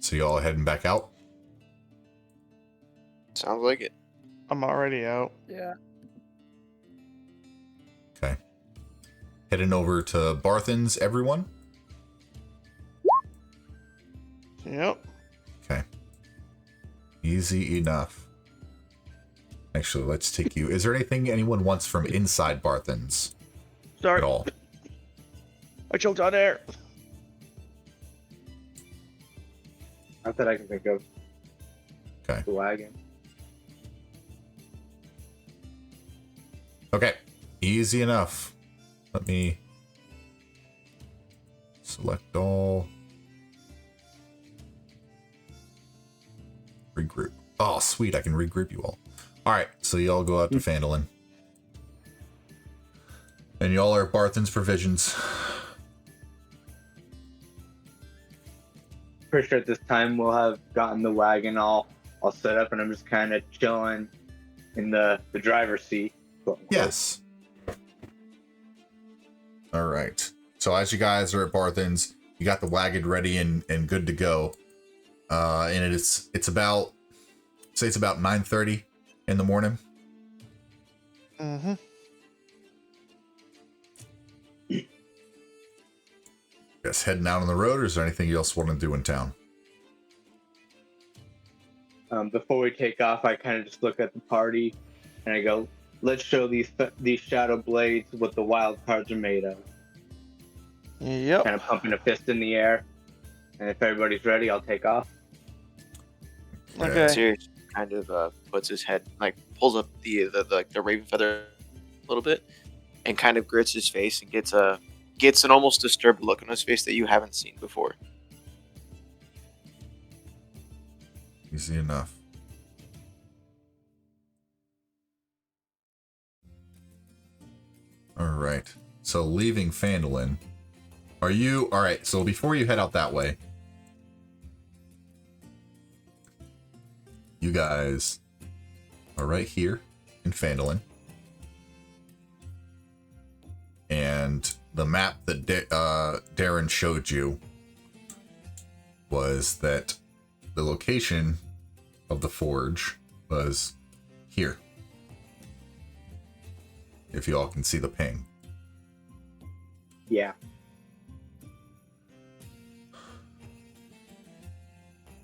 So you all heading back out? Sounds like it. I'm already out. Yeah. Okay. Heading over to Barthen's, everyone? Yep. Okay. Easy enough. Actually, let's take you. Is there anything anyone wants from inside Barthen's Sorry. at all? I choked on air. Not that I can think of. Okay. The wagon. Okay. Easy enough. Let me select all. Regroup. Oh, sweet. I can regroup you all. All right. So y'all go out to Phandalin. And y'all are at Barthen's Provisions. Pretty sure at this time we'll have gotten the wagon all set up, and I'm just kind of chilling in the driver's seat. Yes. All right. So as you guys are at Barthen's, you got the wagon ready and good to go. And it's about, say it's about 9:30 in the morning. Mm-hmm. Guess heading out on the road, or is there anything you else want to do in town? Before we take off, I kind of just look at the party and I go, "Let's show these shadow blades what the wild cards are made of." Yep. Kind of pumping a fist in the air, and if everybody's ready, I'll take off. Okay. Sirius kind of puts his head, like pulls up the raven feather a little bit, and kind of grits his face and gets an almost disturbed look on his face that you haven't seen before. Easy enough. All right. So leaving Phandalin, are you all right? So before you head out that way, you guys are right here in Phandalin, and the map that Darren showed you was that the location of the forge was here. If you all can see the ping. Yeah.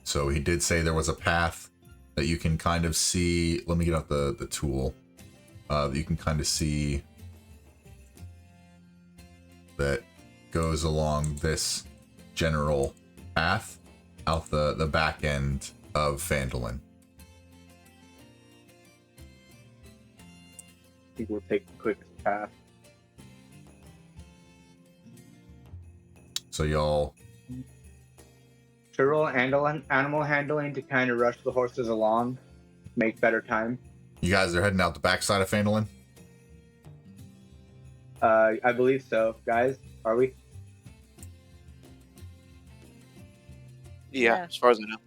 So he did say there was a path that you can kind of see. Let me get out the tool. You can kind of see that goes along this general path out the back end of Phandalin. I think we'll take the quickest path. So y'all, Should roll animal handling to kind of rush the horses along, make better time. you guys are heading out the backside of Phandalin? I believe so, guys. Are we? Yeah, as far as I know.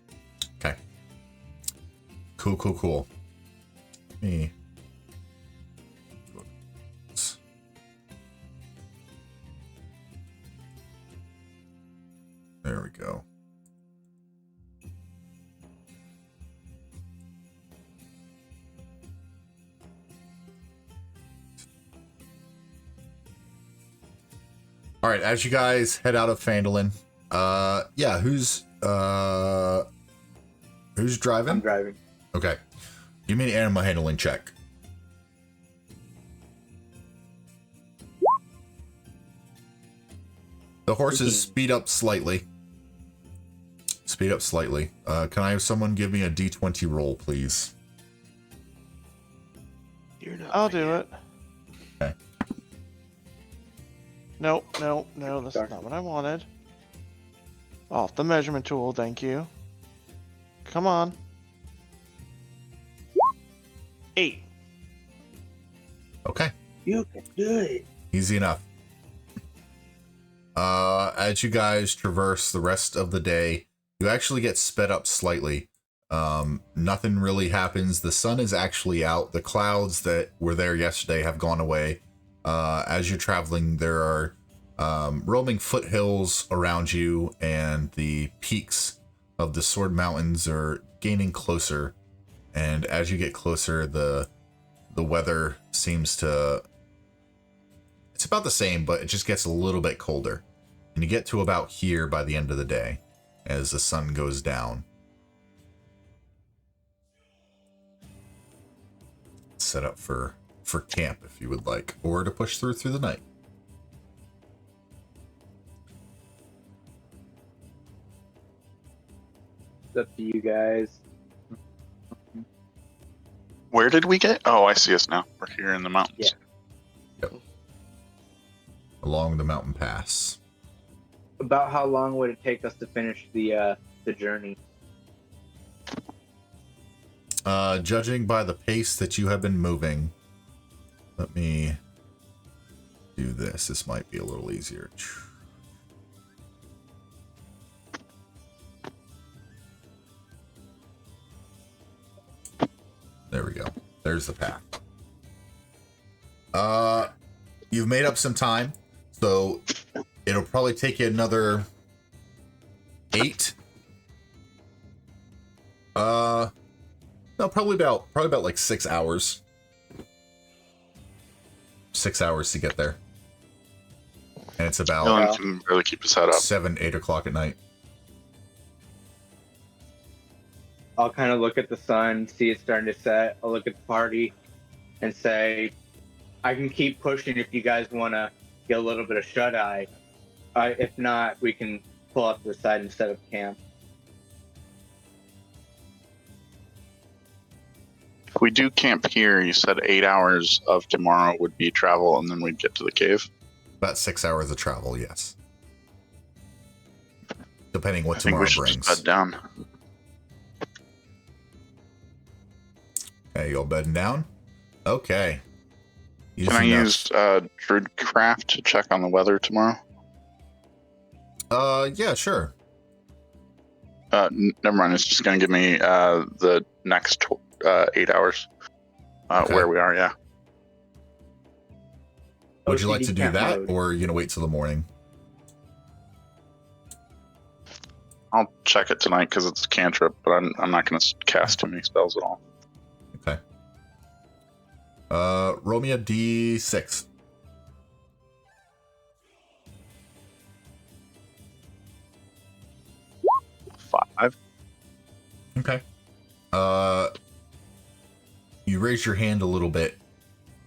Okay. Cool. Me. There we go. All right, as you guys head out of Phandalin, yeah, who's driving? I'm driving. Okay. Give me an animal handling check. The horses speed up slightly. Can I have someone give me a D20 roll, please? You're not. I'll do it. Okay. No, that's not what I wanted. Off the measurement tool, thank you. Come on. 8. Okay. You can do it. Easy enough. As you guys traverse the rest of the day, you actually get sped up slightly. Nothing really happens. The sun is actually out. The clouds that were there yesterday have gone away. As you're traveling, there are roaming foothills around you, and the peaks of the Sword Mountains are gaining closer. And as you get closer, the weather seems to... It's about the same, but it just gets a little bit colder. And you get to about here by the end of the day, as the sun goes down. Set up for camp if you would like, or to push through the night. It's up to you guys. Where did we get? Oh, I see us now. We're here in the mountains. Yeah. Along the mountain pass. About how long would it take us to finish the journey? Judging by the pace that you have been moving, let me do this. This might be a little easier. There we go. There's the path. You've made up some time, so it'll probably take you another 8. No, probably about like 6 hours. 6 hours to get there. And it's about Dylan can barely keep his head up. 7, 8 o'clock at night. I'll kind of look at the sun, see it starting to set. I'll look at the party and say, I can keep pushing if you guys want to get a little bit of shut-eye. If not, we can pull up to the side and set up camp. If we do camp here, you said 8 hours of tomorrow would be travel, and then we'd get to the cave. About 6 hours of travel, yes. Depending what I think tomorrow we should brings. just bed down. Okay, you all bedding down? Okay. Can I use Druidcraft to check on the weather tomorrow? Yeah, sure. Never mind. It's just going to give me the next 8 hours Okay. where we are, yeah. Would you like OCD to do camp that, mode. or are you going to wait till the morning? I'll check it tonight because it's a cantrip, but I'm not going to cast too many spells at all. Okay. Roll me a d6. 5. Okay. You raise your hand a little bit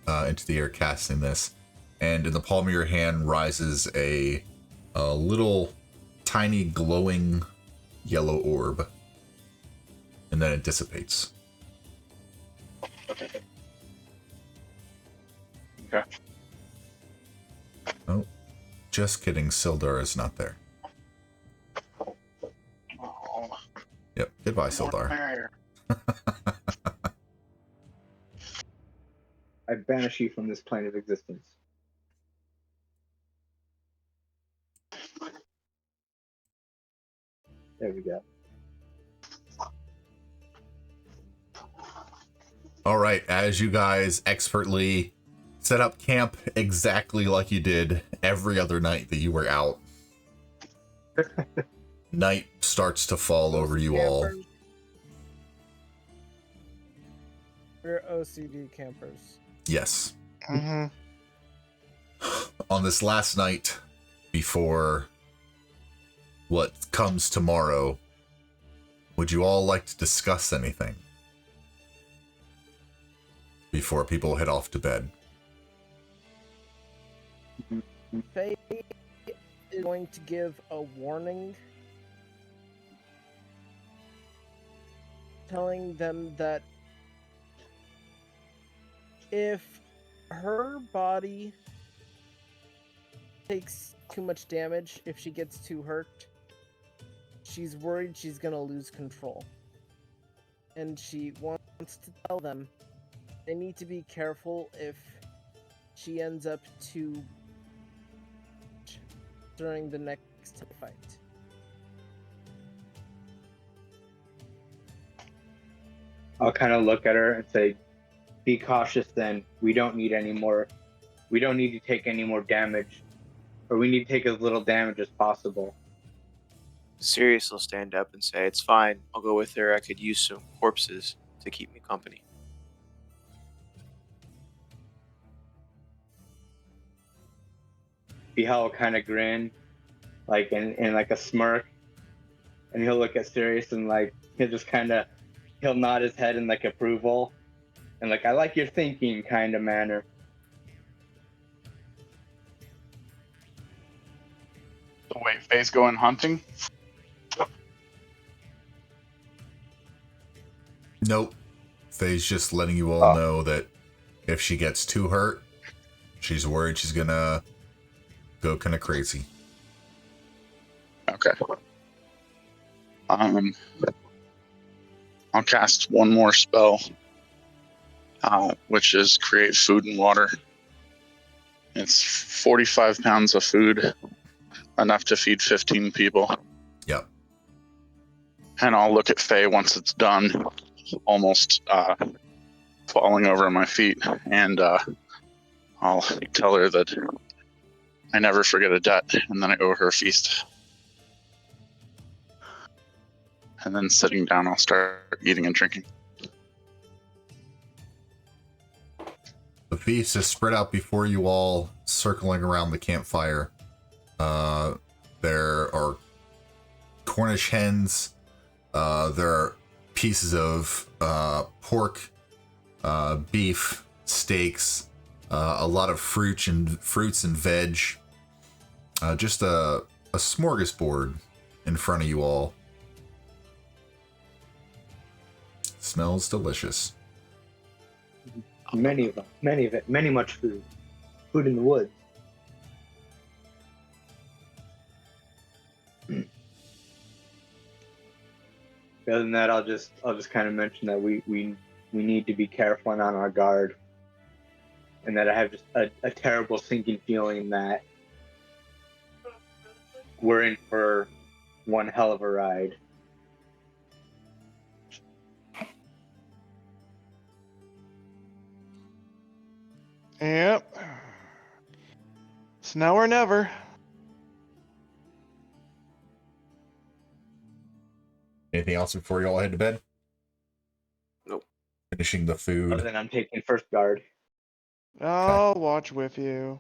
into the air casting this, and in the palm of your hand rises a little tiny glowing yellow orb, and then it dissipates. Okay. Oh, just kidding. Sildar is not there. Oh, Yep. Goodbye, Sildar. I banish you from this plane of existence. There we go. All right, as you guys expertly set up camp exactly like you did every other night that you were out, night starts to fall over you all. We're OCD campers. Yes. Mm-hmm. On this last night before what comes tomorrow, would you all like to discuss anything before people head off to bed? Faye is going to give a warning, telling them that if her body takes too much damage, if she gets too hurt, she's worried she's gonna lose control. And she wants to tell them they need to be careful if she ends up too during the next fight. I'll kind of look at her and say, be cautious then. We don't need any more. We don't need to take any more damage. Or we need to take as little damage as possible. Sirius will stand up and say, it's fine. I'll go with her. I could use some corpses to keep me company. Bihal will kind of grin, like in like a smirk. And he'll look at Sirius and like, he'll nod his head in like approval. And like, I like your thinking kind of manner. So wait, Faye's going hunting? Nope. Faye's just letting you all know that if she gets too hurt, she's worried she's gonna go kind of crazy. Okay. I'll cast one more spell, which is create food and water. It's 45 pounds of food, enough to feed 15 people. Yep. And I'll look at Faye once it's done, almost falling over my feet, and I'll tell her that I never forget a debt, and then I owe her a feast. And then sitting down, I'll start eating and drinking. The feast is spread out before you all, circling around the campfire. There are Cornish hens. There are pieces of pork, beef, steaks, a lot of fruits and veg. Just a smorgasbord in front of you all. Smells delicious. Many of it, much food. Food in the woods. Other than that, I'll just kind of mention that we need to be careful and on our guard, and that I have just a terrible sinking feeling that we're in for one hell of a ride. Yep. It's now or never. Anything else before you all head to bed? Nope. Finishing the food. Other than I'm taking first guard. I'll watch with you.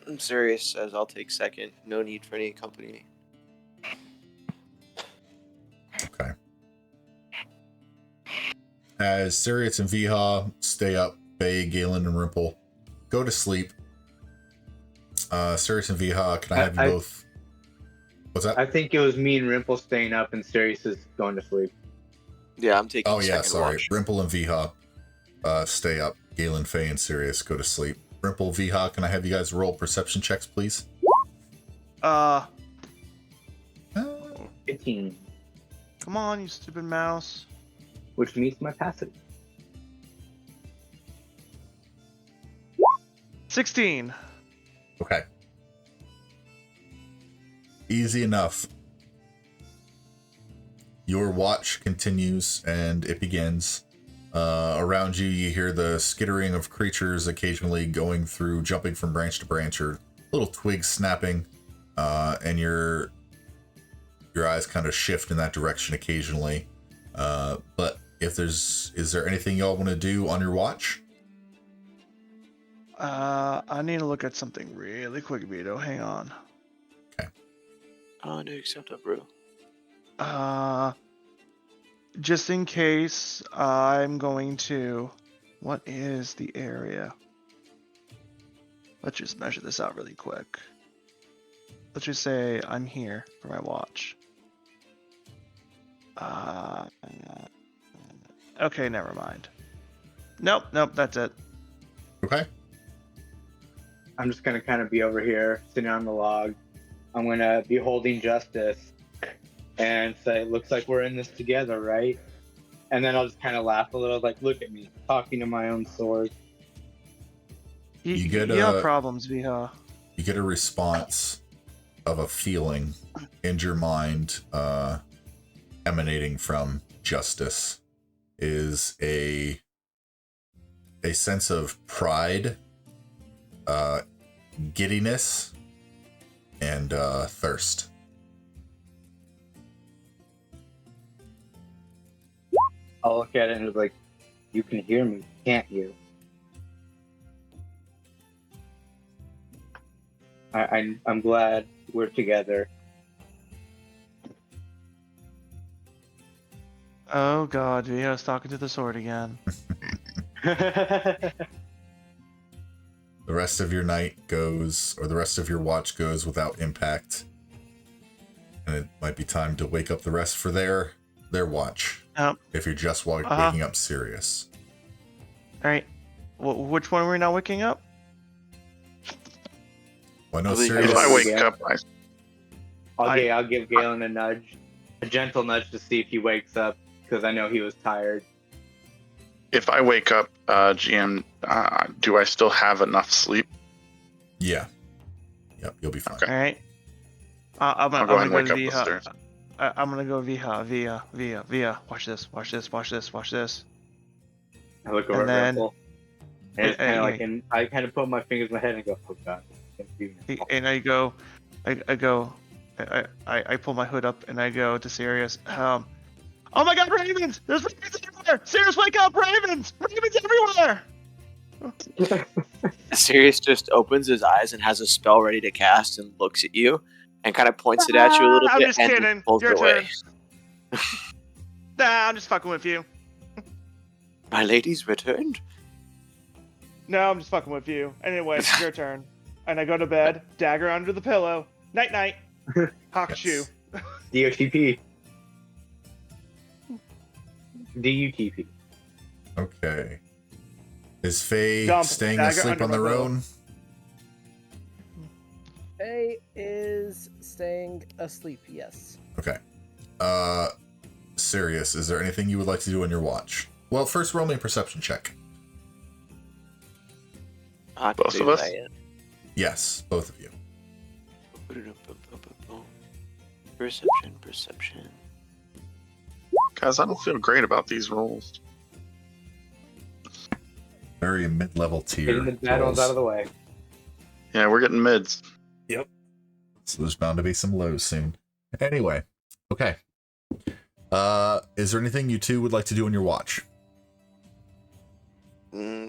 I'm serious, says I'll take second. No need for any company. Okay. As Sirius and Viha stay up, Faye, Galen, and Rimple go to sleep. Sirius and Viha, can I have you both? What's that? I think it was me and Rimple staying up, and Sirius is going to sleep. Yeah, I'm taking second watch. Rimple and Viha stay up. Galen, Faye, and Sirius go to sleep. Rimple, Viha, can I have you guys roll perception checks, please? 15, Come on, you stupid mouse. which meets my passive. 16. Okay. Easy enough. Your watch continues, and it begins. Around you, you hear the skittering of creatures occasionally going through, jumping from branch to branch, or little twigs snapping, and your eyes kind of shift in that direction occasionally. But is there anything y'all want to do on your watch? I need to look at something really quick, Vito. Hang on. Okay. Oh, no, accept that, bro. Just in case, I'm going to... What is the area? Let's just measure this out really quick. Let's just say I'm here for my watch. Okay, never mind. Nope, that's it. Okay. I'm just gonna kind of be over here, sitting on the log. I'm gonna be holding Justice and say, "Looks like we're in this together, right?" And then I'll just kind of laugh a little, like, "Look at me, talking to my own sword." You get you have problems, Viha. You get a response of a feeling in your mind, emanating from Justice, is a sense of pride, giddiness, and thirst. I'll look at it and it's like, "You can hear me, can't you?" I'm glad we're together. Oh god, Viha's talking to the sword again. The rest of your night goes, or the rest of your watch goes without impact. And it might be time to wake up the rest for their watch. if you're just Uh-huh. waking up Sirius. All right. Which one are we now waking up? Well, no, I believe Sirius. If I wake Yeah. up, I'll give Galen a nudge, a gentle nudge to see if he wakes up, because I know he was tired. if I wake up, GM, do I still have enough sleep? Yeah. Yep, you'll be fine. Okay. All right. I'm I'll gonna go ahead and wake to up the Viha. stairs. I'm gonna go Viha. Watch this. Watch this. Watch this. Watch this. I look over And at then- Ripple, and it's kind and- of like, and I kind of put my fingers in my head and go, "Oh God." And I go, I pull my hood up and I go to Sirius. Oh my God, ravens! There's ravens everywhere! Sirius, wake up! Ravens! Ravens everywhere! Sirius just opens his eyes and has a spell ready to cast and looks at you and kind of points it at you a little I'm bit just and kidding. pulls Your it away. turn. Nah, I'm just fucking with you. My lady's returned. No, I'm just fucking with you. Anyway, it's your turn. And I go to bed, dagger under the pillow. Night night. Hawk shoe. DOTP. DUTP. Okay. Is Faye Dump staying dagger asleep under on my their pillow. own? Faye is staying asleep, yes. Okay. Sirius, is there anything you would like to do on your watch? Well, first roll me a perception check. Both of us? Yes, both of you. Perception. Guys, I don't feel great about these rolls. Very mid-level tier. Getting the bad ones rolls. out of the way. Yeah, we're getting mids. So there's bound to be some lows soon. Anyway, okay. Is there anything you two would like to do on your watch?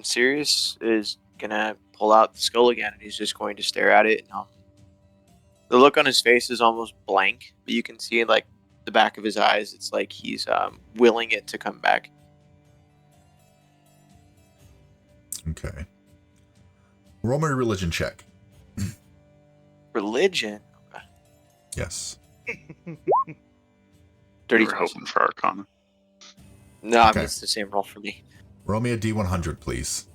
Sirius is gonna pull out the skull again, and he's just going to stare at it. The look on his face is almost blank, but you can see like the back of his eyes. It's like he's willing it to come back. Okay. Roll me a religion check. Religion. Yes. We 30. were hoping for Arcana. No, I Okay. mean, it's the same roll for me. Roll me a D100, please.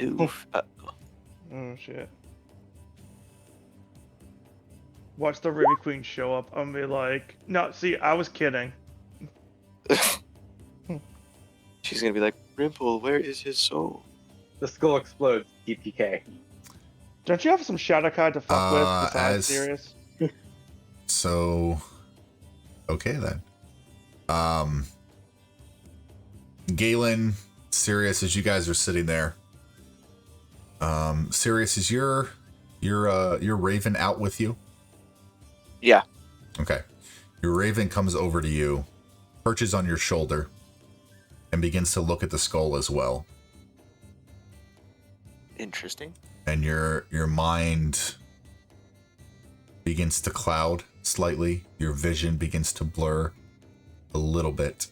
Oof. Oh shit. Watch the Ruby Queen show up. I'm gonna be like, no, see, I was kidding. She's gonna be like, Rimple, where is his soul? The skull explodes. DPK. Don't you have some Shadowkai to fuck with besides as- Sirius? So, okay then. Galen, Sirius, as you guys are sitting there, Sirius, is your raven out with you? Yeah. Okay. Your raven comes over to you, perches on your shoulder, and begins to look at the skull as well. Interesting. And your mind begins to cloud slightly. Your vision begins to blur a little bit.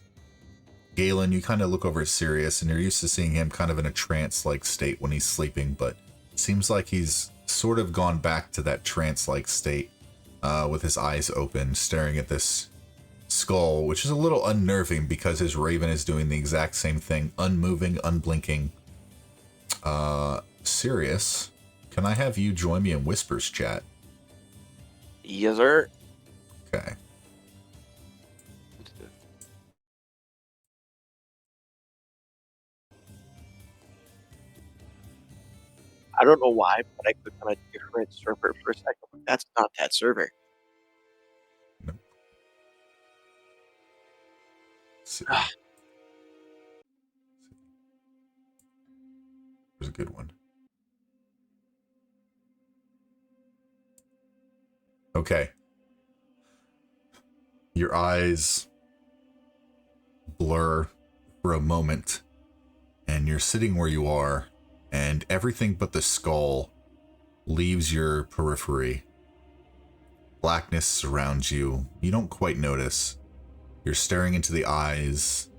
Galen, you kind of look over at Sirius, and you're used to seeing him kind of in a trance-like state when he's sleeping, but it seems like he's sort of gone back to that trance-like state with his eyes open, staring at this skull, which is a little unnerving because his raven is doing the exact same thing, unmoving, unblinking. Sirius, can I have you join me in Whispers chat? Yes, sir. Okay. I don't know why, but I clicked on a different server for a second. That's not that server. There's a good one. Okay. Your eyes blur for a moment, and you're sitting where you are, and everything but the skull leaves your periphery. Blackness surrounds you. You don't quite notice. You're staring into the eyes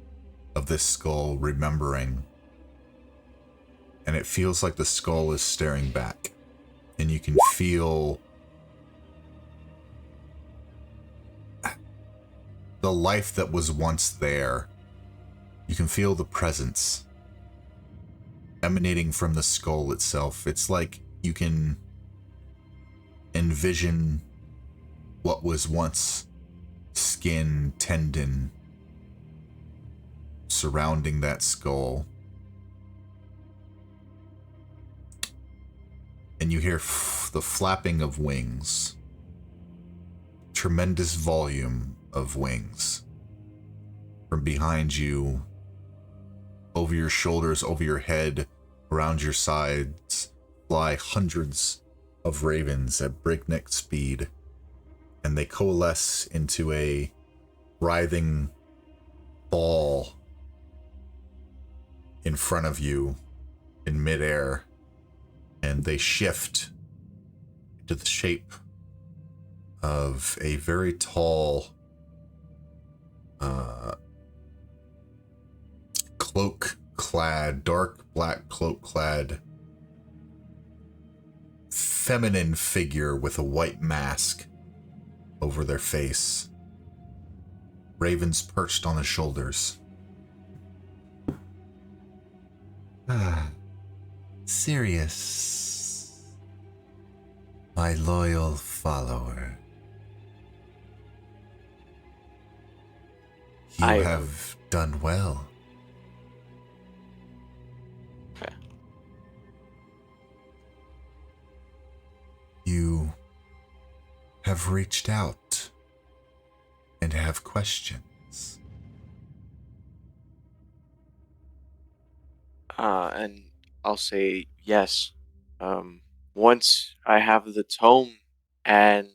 of this skull, remembering. And it feels like the skull is staring back. And you can feel the the life that was once there. You can feel the presence emanating from the skull itself. It's like you can envision what was once skin, tendon surrounding that skull. And you hear the flapping of wings. Tremendous volume of wings. From behind you, over your shoulders, over your head, around your sides, fly hundreds of ravens at breakneck speed. And they coalesce into a writhing ball in front of you in midair. And they shift to the shape of a very tall cloak-clad, dark black cloak-clad feminine figure with a white mask over their face. Ravens perched on the shoulders. Sirius, my loyal follower. You have done well. Okay. You have reached out and have questions. And I'll say yes. Once I have the tome and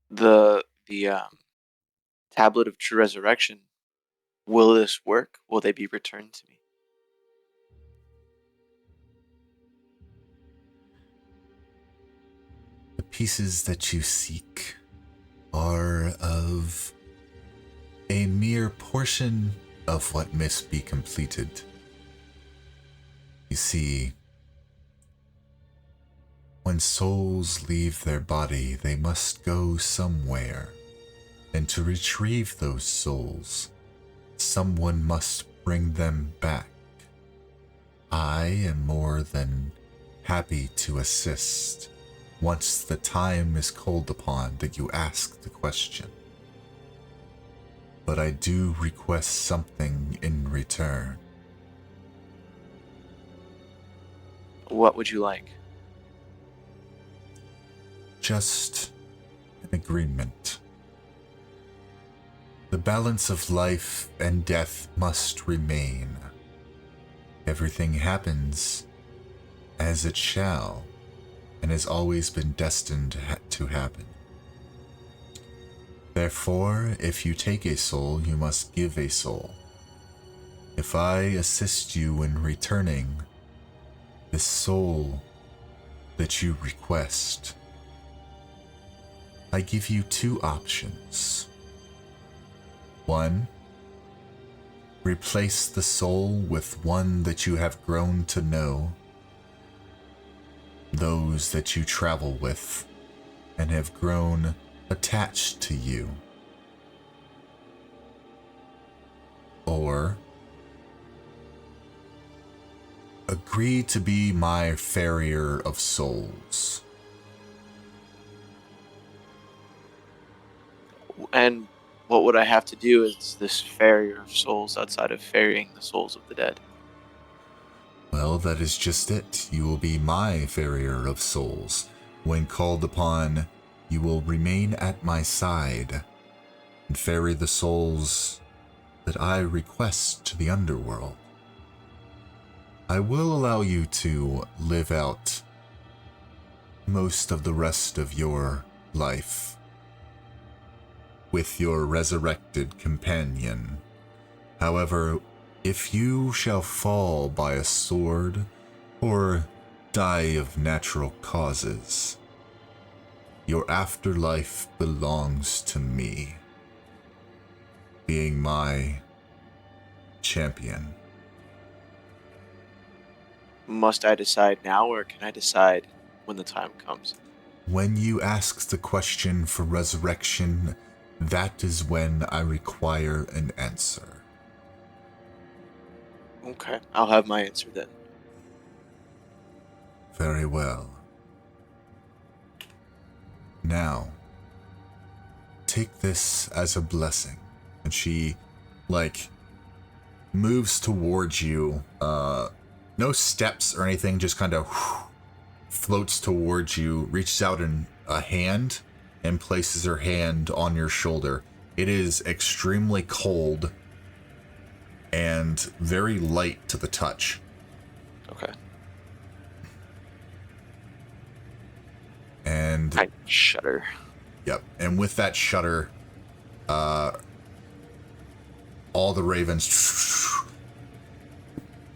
the tablet of true resurrection, will this work? Will they be returned to me? The pieces that you seek are of a mere portion of what must be completed. You see, when souls leave their body, they must go somewhere. And to retrieve those souls, someone must bring them back. I am more than happy to assist once the time is called upon that you ask the question. But I do request something in return. What would you like? Just an agreement. The balance of life and death must remain. Everything happens as it shall, and has always been destined to happen. Therefore, if you take a soul, you must give a soul. If I assist you in returning this soul that you request, I give you two options. One, replace the soul with one that you have grown to know, those that you travel with and have grown attached to you. Or, agree to be my farrier of souls. And what would I have to do as this farrier of souls outside of ferrying the souls of the dead? Well, that is just it. You will be my farrier of souls. When called upon, you will remain at my side and ferry the souls that I request to the underworld. I will allow you to live out most of the rest of your life with your resurrected companion. However, if you shall fall by a sword or die of natural causes, your afterlife belongs to me, being my champion. Must I decide now, or can I decide when the time comes? When you ask the question for resurrection, that is when I require an answer. Okay, I'll have my answer then. Very well. Now, take this as a blessing. And she, moves towards you. No steps or anything, just kind of floats towards you, reaches out in a hand, and places her hand on your shoulder. It is extremely cold and very light to the touch. Okay. And I shudder. yep, and with that shudder, all the ravens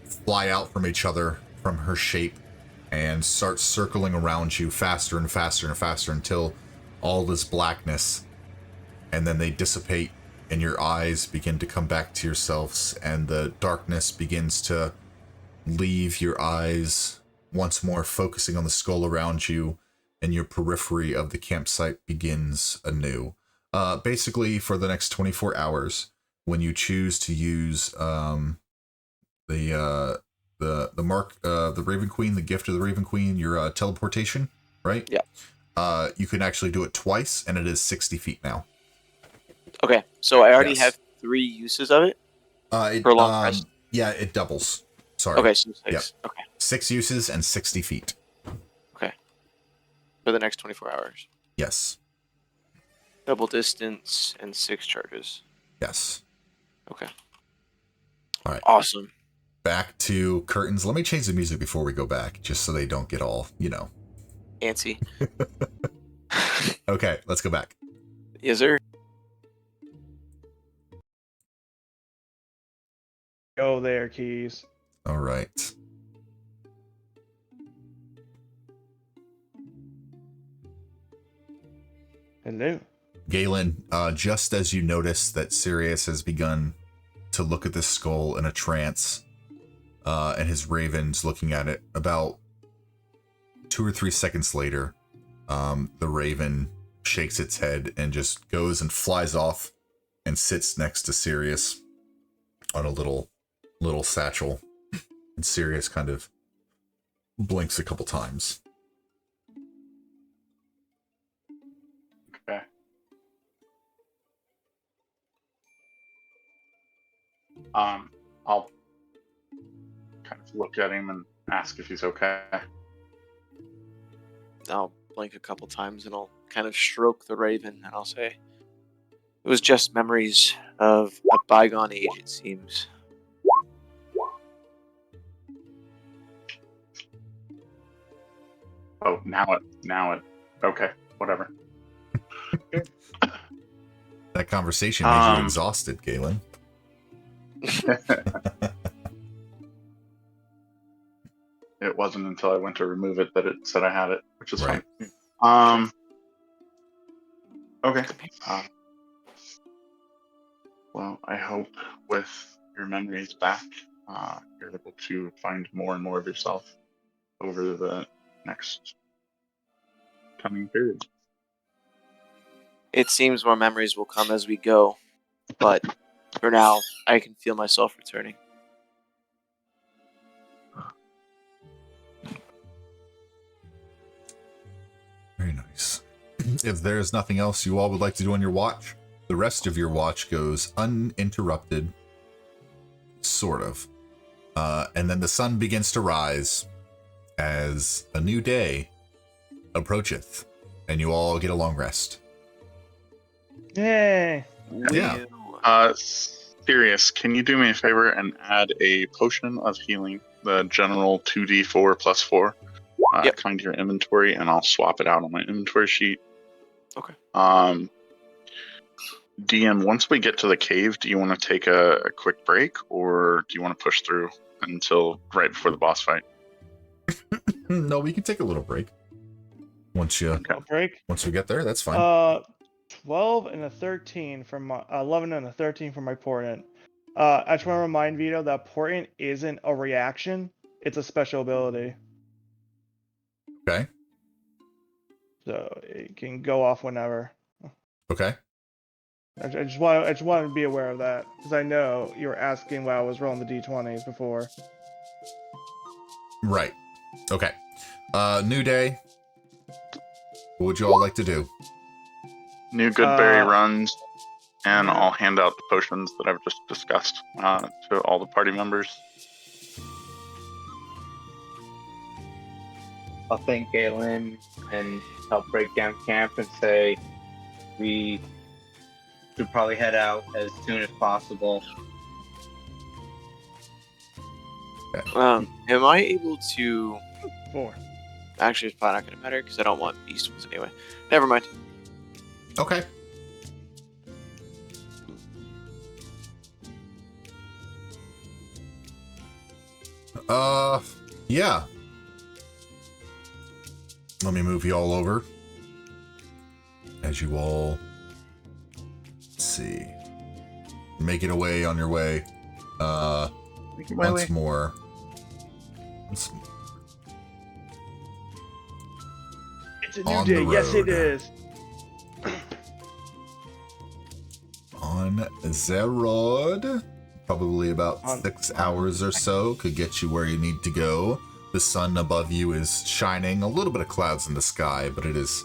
fly out from each other from her shape and start circling around you faster and faster and faster until all this blackness, and then they dissipate and your eyes begin to come back to yourselves and the darkness begins to leave your eyes once more, focusing on the skull around you, and your periphery of the campsite begins anew. Basically, for the next 24 hours, when you choose to use the mark, the Raven Queen, the gift of the Raven Queen, your teleportation, right? Yeah. You can actually do it twice, and it is 60 feet now. Okay, so I already Yes. have 3 uses of it for a long rest. Yeah, it doubles. Sorry. Okay, so 6. Yep. Okay, 6 uses and 60 feet. for the next 24 hours. Yes. Double distance and 6 charges. Yes. Okay. All right. Awesome. Back to curtains. Let me change the music before we go back, just so they don't get all, Antsy. Okay, let's go back. Yes, sir. Go there, Keys. All right. Hello. Galen, just as you notice that Sirius has begun to look at this skull in a trance, and his raven's looking at it, about 2 or 3 seconds later, the raven shakes its head and just goes and flies off and sits next to Sirius on a little satchel. And Sirius kind of blinks a couple times. Okay. I'll kind of look at him and ask if he's okay. I'll blink a couple times and I'll kind of stroke the raven and I'll say, it was just memories of a bygone age, it seems. Oh, now it. Okay, whatever. That conversation made you exhausted, Galen. It wasn't until I went to remove it that it said I had it, which is Right. fine. Okay. Well, I hope with your memories back, you're able to find more and more of yourself over the next coming period. It seems more memories will come as we go, but for now, I can feel myself returning. Very nice. If there's nothing else you all would like to do on your watch, the rest of your watch goes uninterrupted, sort of. And then the sun begins to rise as a new day approacheth, and you all get a long rest. Yay. Yeah. Sirius, can you do me a favor and add a potion of healing, the general 2d4 plus 4, Yep. kind to your inventory, and I'll swap it out on my inventory sheet. Okay. DM, once we get to the cave, do you want to take a quick break, or do you want to push through until right before the boss fight? No, we can take a little break. Once we get there, that's fine. 12 and a 13 from my 11 and a 13 from my portent. I just want to remind Vito that portent isn't a reaction; it's a special ability, Okay. so it can go off whenever. Okay. I just wanted to be aware of that because I know you were asking while I was rolling the d20s before. Right. Okay. New day. What would you all like to do? New Goodberry Uh, runs, and yeah. I'll hand out the potions that I've just discussed to all the party members. I'll thank Galen and help break down camp and say we should probably head out as soon as possible. Am I able to? 4. Actually, it's probably not going to matter because I don't want beast ones anyway. Never mind. Okay. Yeah. Let me move you all over. As you all, let's see, make it away on your way. Once more. It's a On new the day. Yes, it road. is. On the road. Probably about 6 hours or so could get you where you need to go. The sun above you is shining, a little bit of clouds in the sky, but it is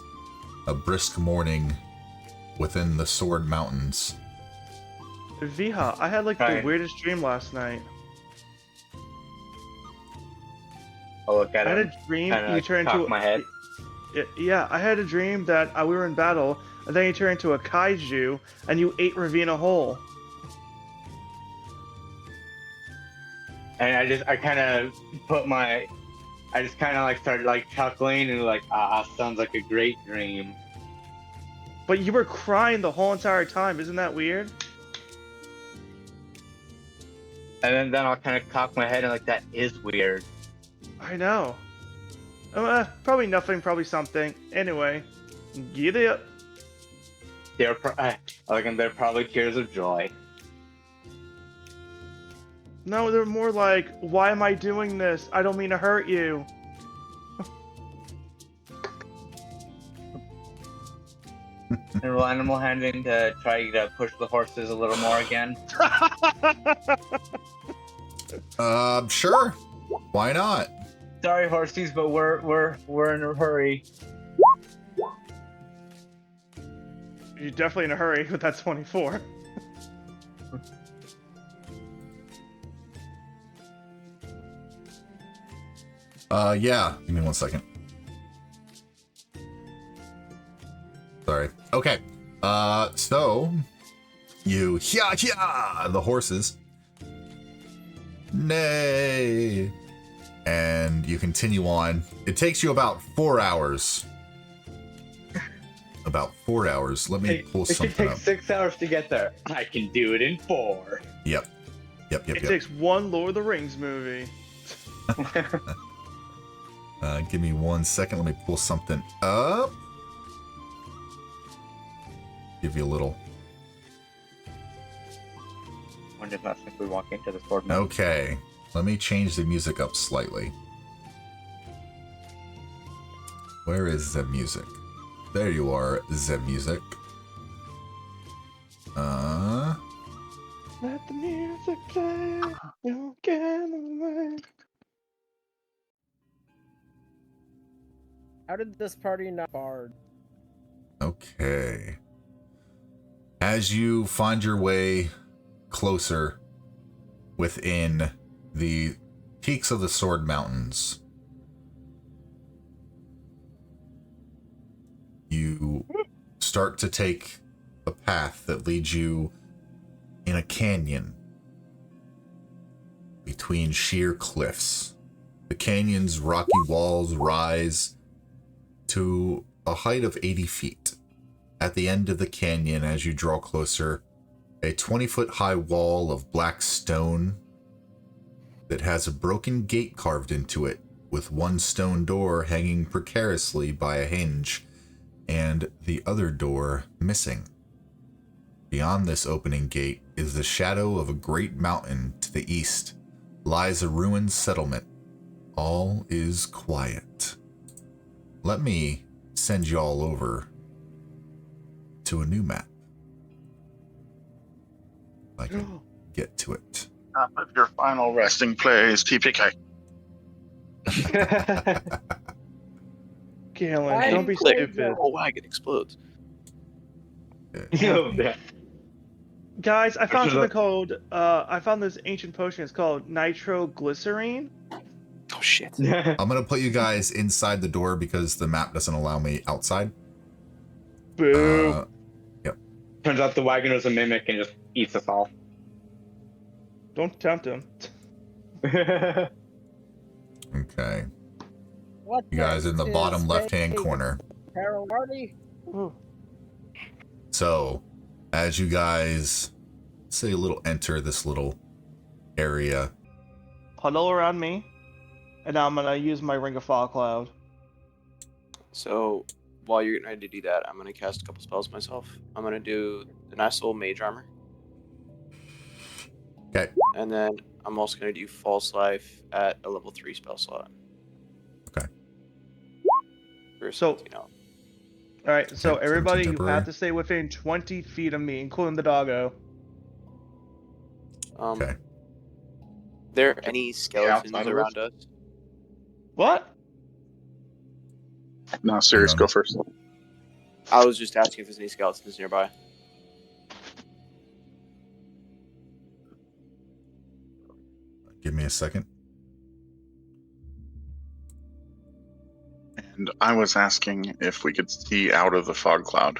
a brisk morning within the Sword Mountains. Viha, I had like the Right. weirdest dream last night. I'll look at I had him. a dream Kinda you turned cock into my head. Yeah, I had a dream that we were in battle, and then you turned into a kaiju, and you ate Ravina whole. And I kind of started like chuckling and like, sounds like a great dream. But you were crying the whole entire time. Isn't that weird? And then I'll kind of cock my head and like, that is weird. I know. Probably nothing, probably something. Anyway, giddy up. They're probably tears of joy. No, they're more like, why am I doing this? I don't mean to hurt you. And roll animal handling to try to push the horses a little more again. Sure. Why not? Sorry, horsies, but we're in a hurry. You're definitely in a hurry with that 24. Yeah. Give me 1 second. Sorry. Okay. So you the horses. Nay. And you continue on. It takes you about 4 hours. About 4 hours. Let me pull It could something take up. 6 hours to get there. I can do it in 4. Yep. It takes one Lord of the Rings movie. Give me 1 second. Let me pull something up. Give you a little. When does not simply walk into the sword mountain? Okay. Let me change the music up slightly. Where is the music? There you are, the music. Let the music play. You can away. How did this party not bard? Okay. As you find your way closer within the peaks of the Sword Mountains, you start to take a path that leads you in a canyon between sheer cliffs. The canyon's rocky walls rise to a height of 80 feet. At the end of the canyon, as you draw closer, a 20-foot high wall of black stone that has a broken gate carved into it, with one stone door hanging precariously by a hinge, and the other door missing. Beyond this opening gate is the shadow of a great mountain. To the east lies a ruined settlement. All is quiet. Let me send you all over to a new map. I can get to it. Top of your final resting place, TPK. Galen, Hey, don't be click. stupid. whole wagon explodes. Oh, damn. Guys, I found Actually, something called, I found this ancient potion. It's called nitroglycerine. Oh shit. I'm gonna put you guys inside the door because the map doesn't allow me outside. Boo. Turns out the wagon was a mimic and just eats us all. Don't tempt him. Okay. What You guys in the is bottom left-hand fake? corner. Carol Marty? Ooh. So, as you guys say a little enter this little area, Huddle around me. And now I'm going to use my Ring of Fog Cloud. So while you're getting ready to do that, I'm gonna cast a couple spells myself. I'm gonna do the nice little mage armor. Okay. And then I'm also gonna do false life at a level 3 spell slot. Okay. So- Alright, so Okay, everybody, you temporary. have to stay within 20 feet of me, including the doggo. Okay. There any skeletons outside of around us? What? No, serious, Hang on. go first. I was just asking if there's any skeletons nearby. Give me a second. And I was asking if we could see out of the fog cloud.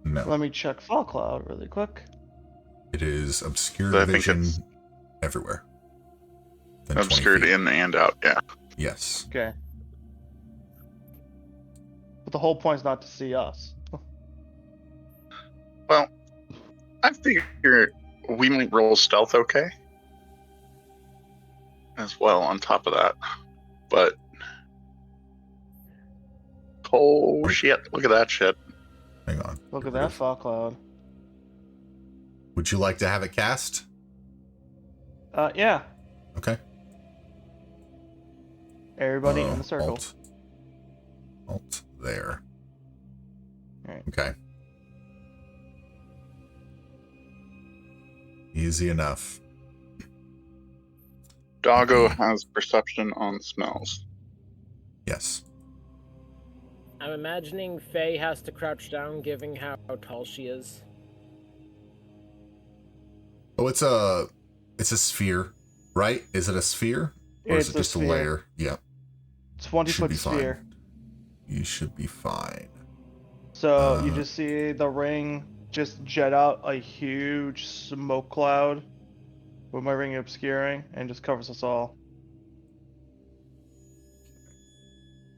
No. Let me check Fog Cloud really quick. It is obscured So I think vision it's everywhere. Then 20 obscured feet. in and out, yeah. Yes. Okay. But the whole point's not to see us. Well, I figure we might roll stealth okay. As well, on top of that. But oh shit, look at that shit. Hang on. Look Get at rid that of- Fog Cloud. Would you like to have it cast? Yeah. Okay. Everybody in the circle. Alt there. Alright. Okay. Easy enough. Doggo has perception on smells. Yes. I'm imagining Faye has to crouch down, given how tall she is. Oh, it's a sphere, right? Is it a sphere? Or is It's it just a sphere. layer? Yeah. 20 Should foot be fine. sphere. You should be fine. So you Uh, just see the ring just jet out a huge smoke cloud with my ring obscuring and just covers us all.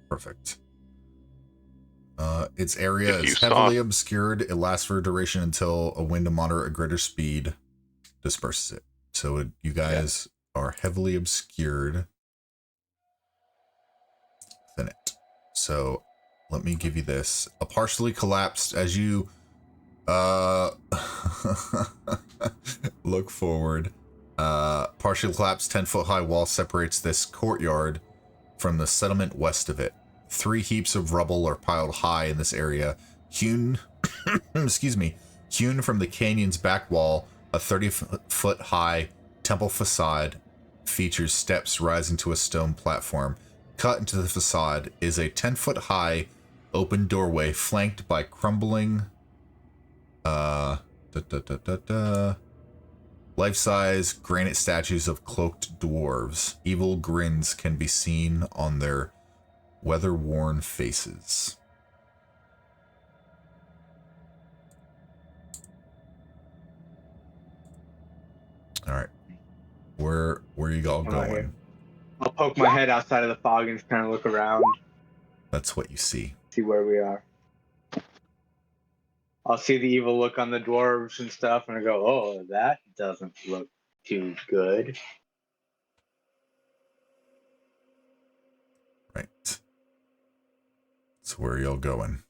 Perfect. Its area If you is saw- heavily obscured. It lasts for a duration until a wind of moderate or greater speed disperses it. So you guys are heavily obscured within it. So let me give you this. A partially collapsed as you look forward. Partially collapsed 10-foot high wall separates this courtyard from the settlement west of it. 3 heaps of rubble are piled high in this area, hewn hewn from the canyon's back wall. A 30-foot high temple facade features steps rising to a stone platform. Cut into the facade is a 10-foot high open doorway flanked by crumbling life-size granite statues of cloaked dwarves. Evil grins can be seen on their weather-worn faces. All right, where you all I'm out going? here. I'll poke my head outside of the fog and just kind of look around, That's what you see. see where we are. I'll see the evil look on the dwarves and stuff, and I go, "Oh, that doesn't look too good." Right. So where y'all going?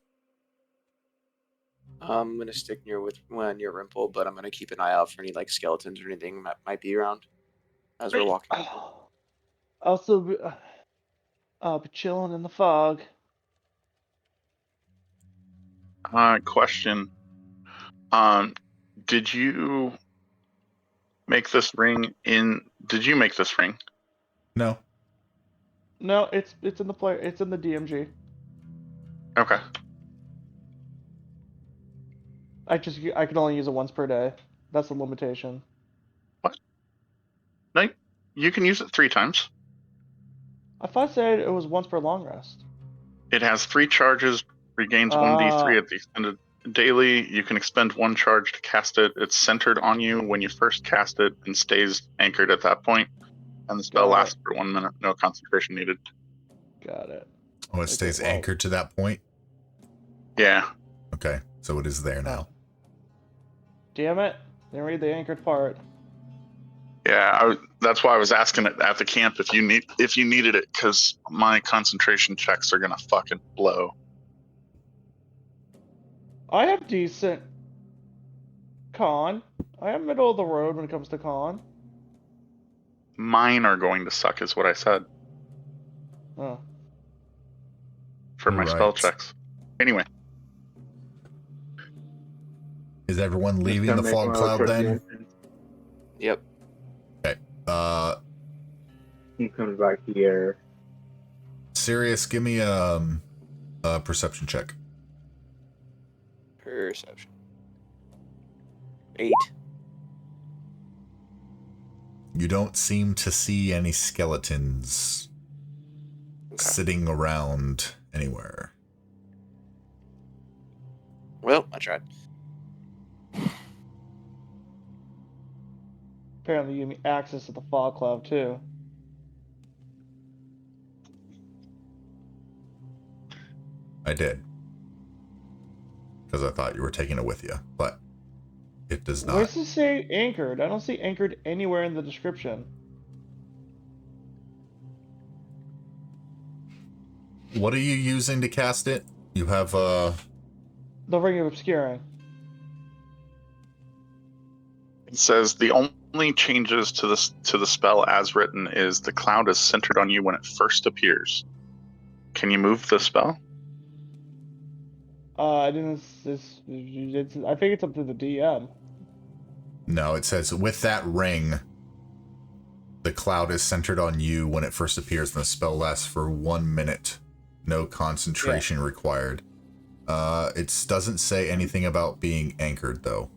I'm gonna stick near Rimple, but I'm gonna keep an eye out for any like skeletons or anything that might be around as we're walking. Also, I'll be chilling in the fog. Question. Did you make this ring in? Did you make this ring? No. No, it's in the player. It's in the DMG. Okay. I can only use it once per day. That's the limitation. What? No, you can use it 3 times. I thought I said it was once per long rest. It has 3 charges, regains 1d3 at the extended daily. You can expend 1 charge to cast it. It's centered on you when you first cast it and stays anchored at that point. And the spell lasts for 1 minute. No concentration needed. Got it. Oh, it stays anchored to that point? Yeah. Okay, so it is there now. Damn it! Didn't read the anchored part. Yeah, that's why I was asking it at the camp if you needed it, because my concentration checks are gonna fucking blow. I have decent con. I am middle of the road when it comes to con. Mine are going to suck, is what I said. Oh. For my spell checks. Anyway. Is everyone leaving the fog cloud then? Yep. Okay. He comes back here. Sirius, give me a perception check. Perception. 8. You don't seem to see any skeletons sitting around anywhere. Well, I tried. Apparently you give me access to the fog cloud too. I did. Because I thought you were taking it with you, but it does not. Where does it say anchored? I don't see anchored anywhere in the description. What are you using to cast it? You have The Ring of Obscuring. It says the only changes to the spell as written is the cloud is centered on you when it first appears. Can you move the spell? I didn't. I think it's up to the DM. No, it says with that ring, the cloud is centered on you when it first appears, and the spell lasts for 1 minute. No concentration required. It doesn't say anything about being anchored, though.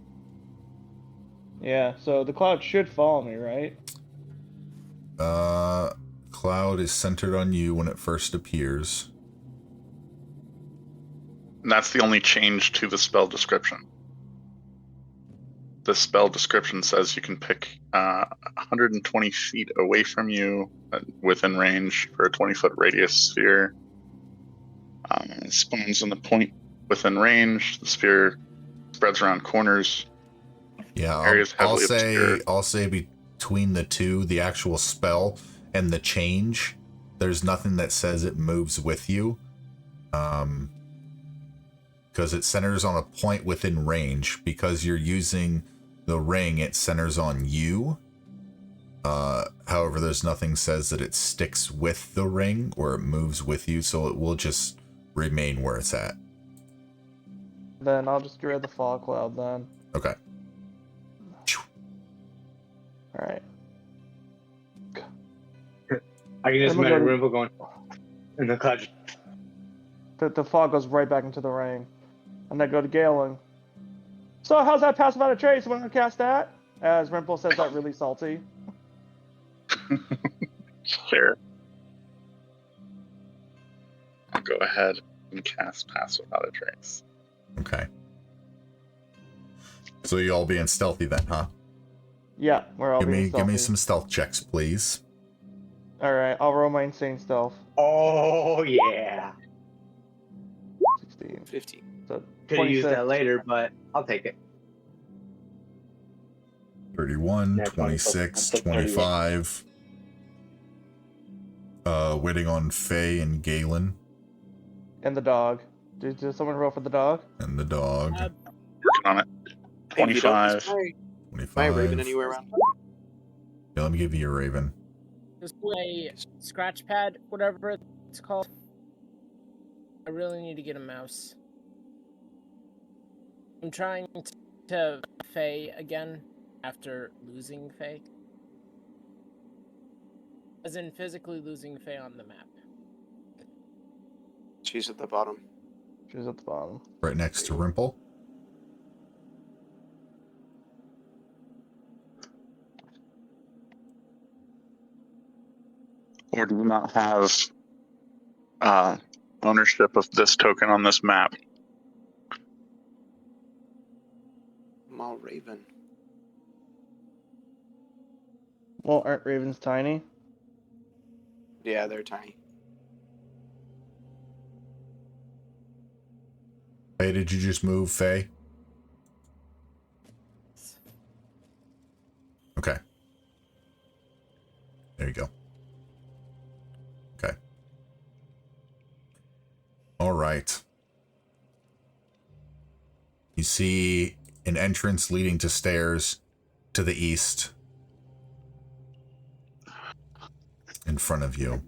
Yeah, so the cloud should follow me, right? Cloud is centered on you when it first appears. And that's the only change to the spell description. The spell description says you can pick 120 feet away from you within range for a 20-foot radius sphere. It spawns on the point within range. The sphere spreads around corners. Yeah, I'll say between the two, the actual spell and the change, there's nothing that says it moves with you. Because it centers on a point within range. Because you're using the ring, it centers on you. However, there's nothing says that it sticks with the ring or it moves with you, so it will just remain where it's at. Then I'll just get rid of the fog cloud then. Okay. Alright. I can just imagine Rimble going in the cloud. The fog goes right back into the ring. And then go to Galen. So how's that pass without a trace? When I cast that? As Rimple says that really salty. Sure. I'll go ahead and cast Pass Without a Trace. Okay. So you all being stealthy then, huh? Yeah, we're all being stealthy. Give me some stealth checks, please. Alright, I'll roll my insane stealth. Oh, yeah. 16. 15. So Could have used 26. that later, but I'll take it. 31, Yeah, 26, 26, 25. Waiting on Faye and Galen. And the dog. Did someone roll for the dog? And the dog. Working on it. Hey, you don't 25. display 25. my raven anywhere around. Yeah, let me give you your raven. Display scratch pad, whatever it's called. I really need to get a mouse. I'm trying to Faye again. after losing Faye? As in physically losing Faye on the map. She's at the bottom. She's at the bottom. Right next to Rimple. Or do you not have ownership of this token on this map? Maul Raven. Well, aren't ravens tiny? Yeah, they're tiny. Hey, did you just move, Faye? Okay. There you go. Okay. All right. You see an entrance leading to stairs to the east in front of you.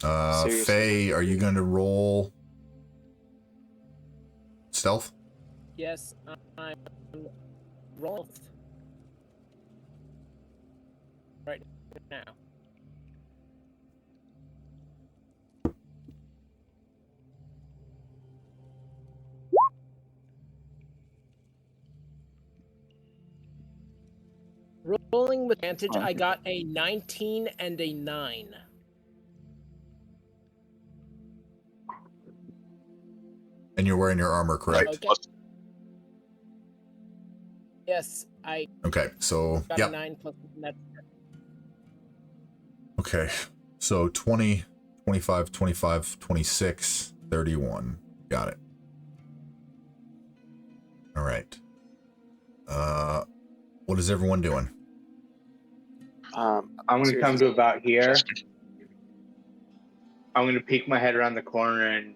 Seriously? Faye, are you going to roll stealth? Yes, I'm rolling right now. Rolling with advantage, I got a 19 and a 9. And you're wearing your armor, correct? Okay. Yes, I Okay, so, got yep. a 9 plus that. Okay, so 20, 25, 25, 26, 31. Got it. All right. What is everyone doing? I'm going to come to about here. I'm going to peek my head around the corner and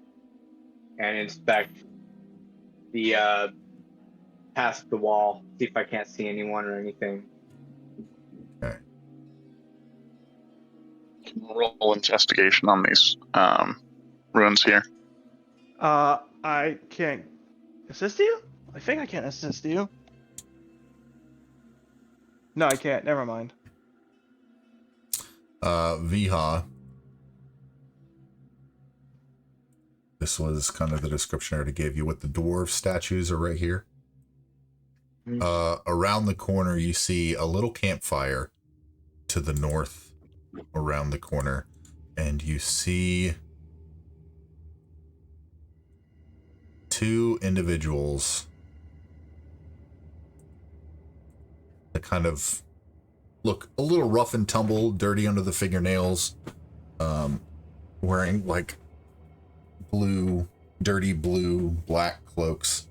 inspect the past the wall, see if I can't see anyone or anything. Okay. Can you roll investigation on these ruins here? I can't assist you? I think I can't assist you. No, I can't. Never mind. Viha. This was kind of the description I already gave you. What the dwarf statues are right here. Around the corner, you see a little campfire to the north around the corner. And you see two individuals that kind of look a little rough and tumble, dirty under the fingernails, wearing like dirty blue, black cloaks,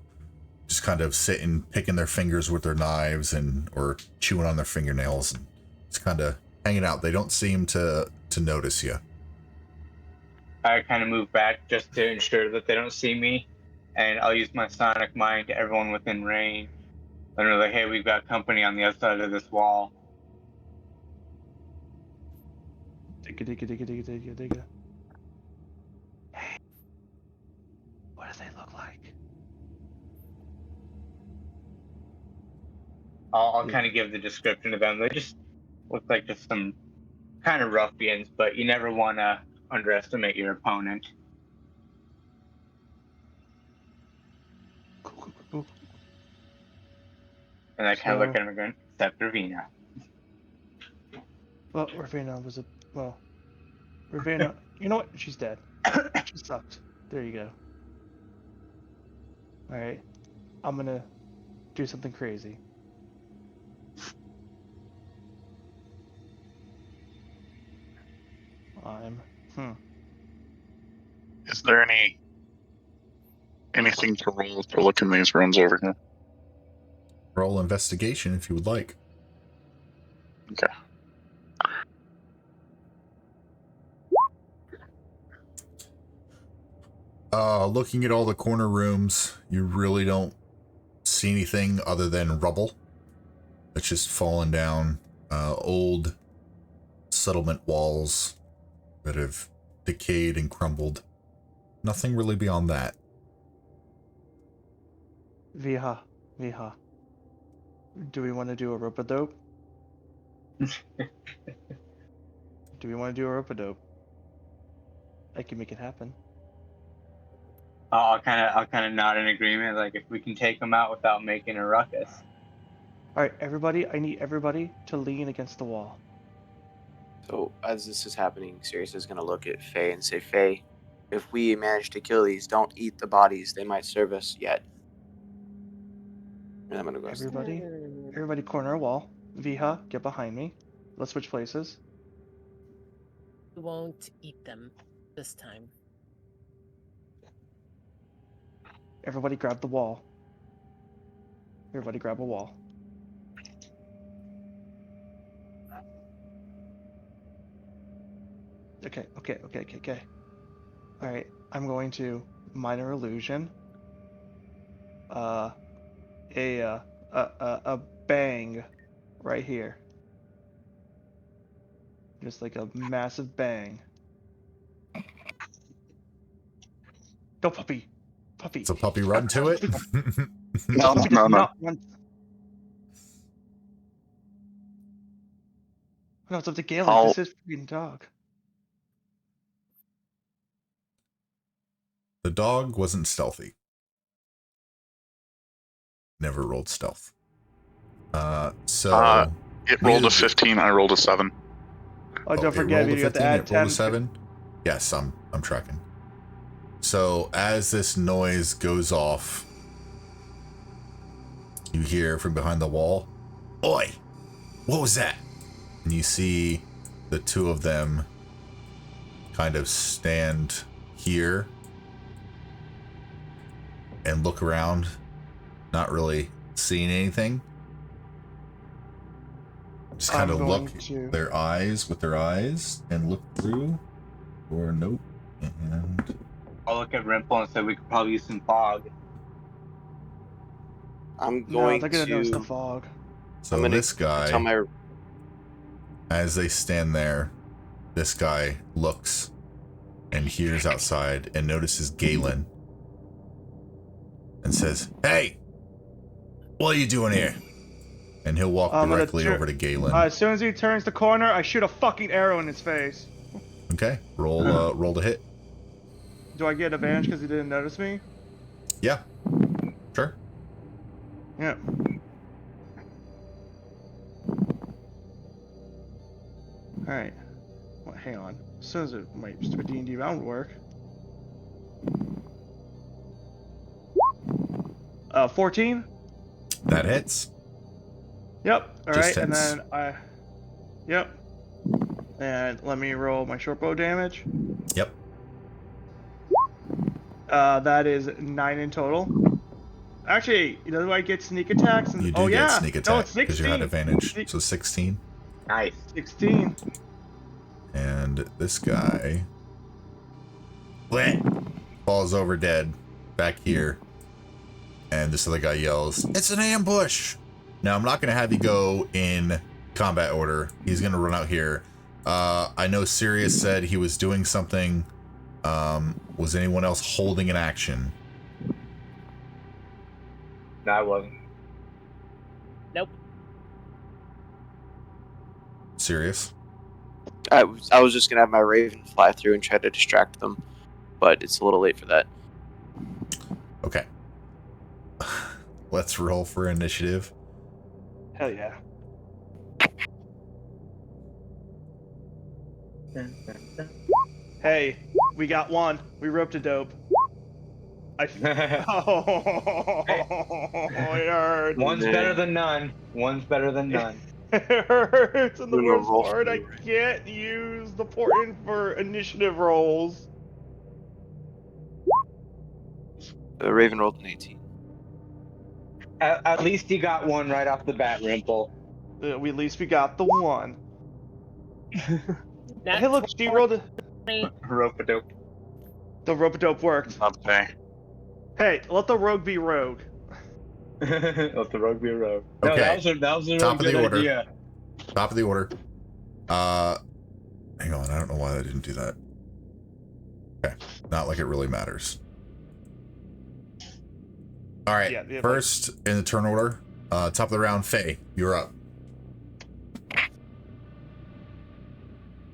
just kind of sitting, picking their fingers with their knives or chewing on their fingernails, and just kind of hanging out. They don't seem to notice you. I kind of move back just to ensure that they don't see me, and I'll use my sonic mind to everyone within range. And they're like, hey, we've got company on the other side of this wall. Digga. Hey, what do they look like? I'll kind of give the description to them. They just look like just some kind of ruffians, but you never want to underestimate your opponent. Cool. And I kind of look at him again, except Ravina. Well, Ravina was Ravina, you know what? She's dead. She sucked. There you go. Alright. I'm gonna do something crazy. Is there anything to roll for looking these ruins over here? Roll investigation if you would like. Okay. Looking at all the corner rooms, you really don't see anything other than rubble that's just fallen down. Old settlement walls that have decayed and crumbled. Nothing really beyond that. Viha. Do we want to do a rope-a-dope? Do we want to do a rope-a-dope? I can make it happen. I'll kind of nod in agreement. Like if we can take them out without making a ruckus. All right, everybody. I need everybody to lean against the wall. So as this is happening, Sirius is going to look at Faye and say, Faye, if we manage to kill these, don't eat the bodies. They might serve us yet. And I'm going to go. Everybody corner a wall. Viha, get behind me. Let's switch places. We won't eat them this time. Everybody grab the wall. Everybody grab a wall. Okay. All right, I'm going to minor illusion. A bang right here. Just like a massive bang. Go, puppy. Puppy. It's a puppy run to it. No, Puppy does no. not run. No, it's up to Galen. I'll- This is freaking dog. The dog wasn't stealthy. Never rolled stealth. So It rolled a 15. I rolled a 7. Oh, don't forget, rolled a you have to 15, add it rolled 10. a 7. Yes, I'm tracking. So as this noise goes off, you hear from behind the wall, "Oi! What was that?" And you see the two of them kind of stand here and look around, not really seeing anything. Just kind of look their eyes with their eyes and look through for a note. And I'll look at Rimple and say we could probably use some fog. I'm No, going they're gonna notice the to. fog. so I'm gonna this guy, Tell my. as they stand there, this guy looks and hears outside and notices Galen and says, "Hey, what are you doing here?" And he'll walk I'm gonna directly over to Galen. As soon as he turns the corner, I shoot a fucking arrow in his face. Okay, roll to hit. Do I get advantage because he didn't notice me? Yeah, sure. Yeah. Alright. Well, hang on. As soon as my stupid D&D round would work. 14? That hits. Yep. Just Alright, and hits. then Yep. And let me roll my short bow damage. Yep. That is 9 in total. Actually, you know, do I get sneak attacks? And, You do oh, get yeah. sneak No, attack it's because you had 16. advantage. So 16. Nice. 16. And this guy falls over dead back here. And this other guy yells, "It's an ambush!" Now, I'm not going to have you go in combat order. He's going to run out here. I know Sirius said he was doing something. Was anyone else holding an action? No, I wasn't. Nope. Sirius? I was just gonna have my Raven fly through and try to distract them, but it's a little late for that. Okay. Let's roll for initiative. Hell yeah. Hey, we got one. We roped a dope. It hurts. One's better than none. One's better than none. It hurts, and the I'm gonna worst roll part, for I you. can't use the portent for initiative rolls. The Raven rolled an 18. At least you got one right off the bat, Rimple. At least we got the one. Nat Hey, look, she rolled a... 20. Rope-a-dope. The rope-a-dope worked. Okay. Hey, let the rogue be rogue. Let the rogue be a rogue. No, Okay. that was a real Top of good the order. idea. Top of the order. Hang on. I don't know why I didn't do that. Okay. Not like it really matters. All right. Yeah, First in the turn order, Top of the round, Faye, you're up.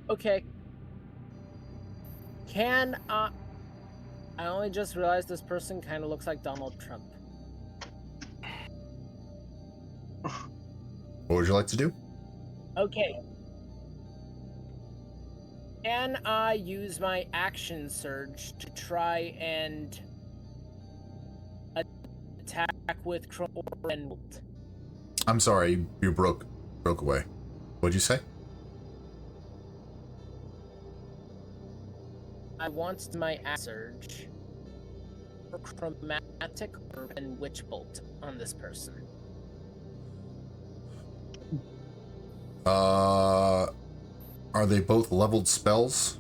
Okay. I only just realized this person kind of looks like Donald Trump. What would you like to do? Okay. Can I use my action surge to try and attack with Chrome and Bolt? I'm sorry, you broke away. What'd you say? I want my action surge for chromatic orb and witch bolt on this person. Are they both leveled spells?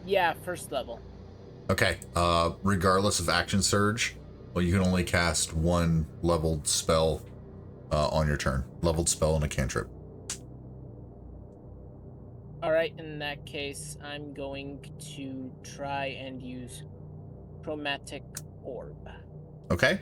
Yeah, first level. Okay. Regardless of action surge, well, you can only cast one leveled spell on your turn. Leveled spell and a cantrip. Alright, in that case, I'm going to try and use chromatic orb. Okay.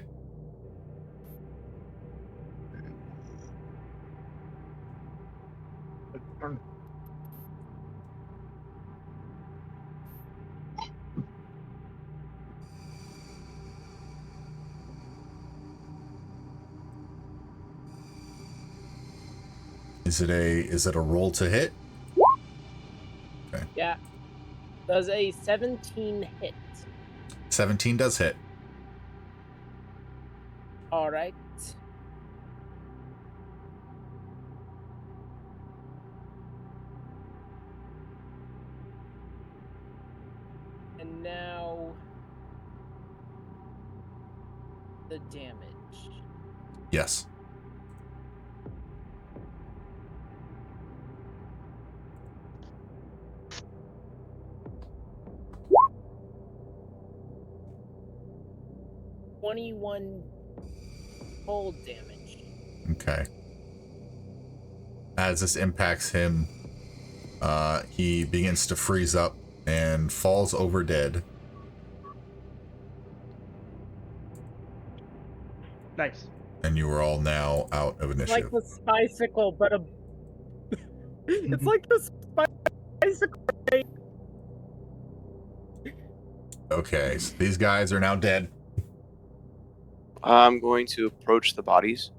Is it a roll to hit? Okay. Yeah. Does a 17 hit? 17 does hit. Alright. And now the damage. Yes. $21 cold damage. Okay. As this impacts him, he begins to freeze up and falls over dead. Nice. And you are all now out of It's like initiative. the bicycle, but a. It's like the bicycle. Okay, so these guys are now dead. I'm going to approach the bodies,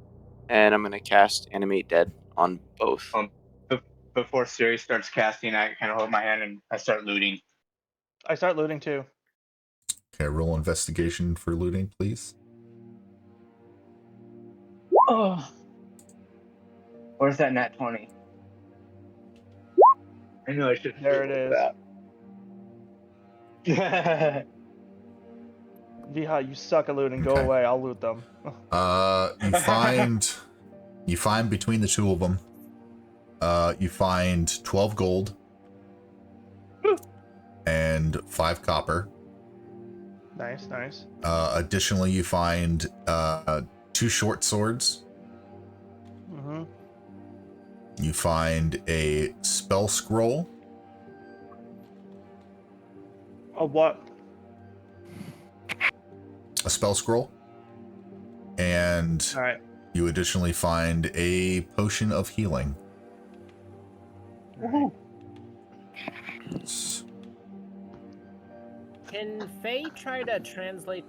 and I'm going to cast Animate Dead on both. Before Siri starts casting, I kind of hold my hand and I start looting. I start looting too. Okay, roll investigation for looting, please. Oh, where's that nat 20? I know I should. There it is. That. Viha, you suck at looting. Go Okay. away. I'll loot them. You find between the two of them, you find 12 gold and 5 copper. Nice, nice. Additionally, you find 2 short swords. Mm-hmm. You find a spell scroll. Oh, what? A spell scroll. And All right. you additionally find a potion of healing. Can Faye try to translate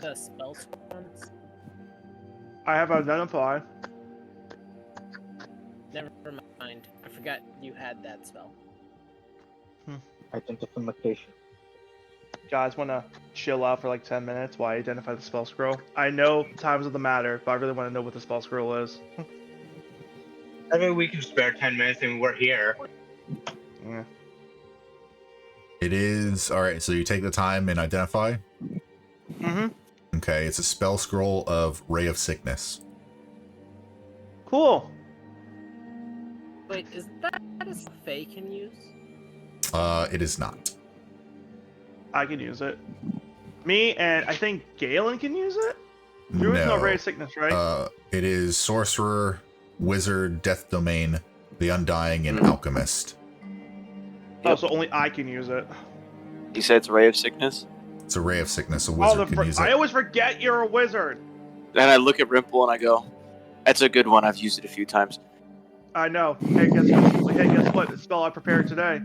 the spell scrolls? I have identified. Never mind. I forgot you had that spell. Identification. Guys, want to chill out for like 10 minutes while I identify the spell scroll? I know times of the matter, but I really want to know what the spell scroll is. I mean, we can spare 10 minutes and we're here. Yeah. It is... Alright, so you take the time and identify? Mm-hmm. Okay, it's a spell scroll of Ray of Sickness. Cool. Wait, is that a spell Faye can use? It is not. I can use it. Me and I think Galen can use it? There is no Ray of Sickness, right? It is Sorcerer, Wizard, Death Domain, the Undying, and Alchemist. Oh, so only I can use it. You said it's a Ray of Sickness? It's a ray of sickness. A wizard can use it. I always forget you're a wizard. Then I look at Rimple and I go, "That's a good one. I've used it a few times." I know. Hey, guess what? The spell I prepared today.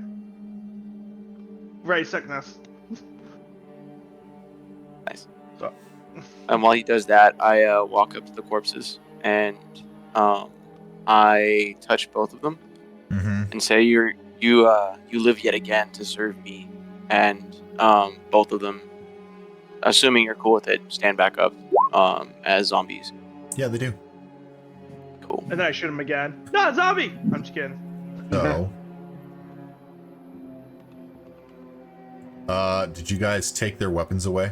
Ray sickness. Nice. So. And while he does that, I walk up to the corpses and I touch both of them and say, "You live yet again to serve me." And both of them, assuming you're cool with it, stand back up as zombies. Yeah, they do. Cool. And then I shoot him again. No, zombie! I'm just kidding. So, did you guys take their weapons away?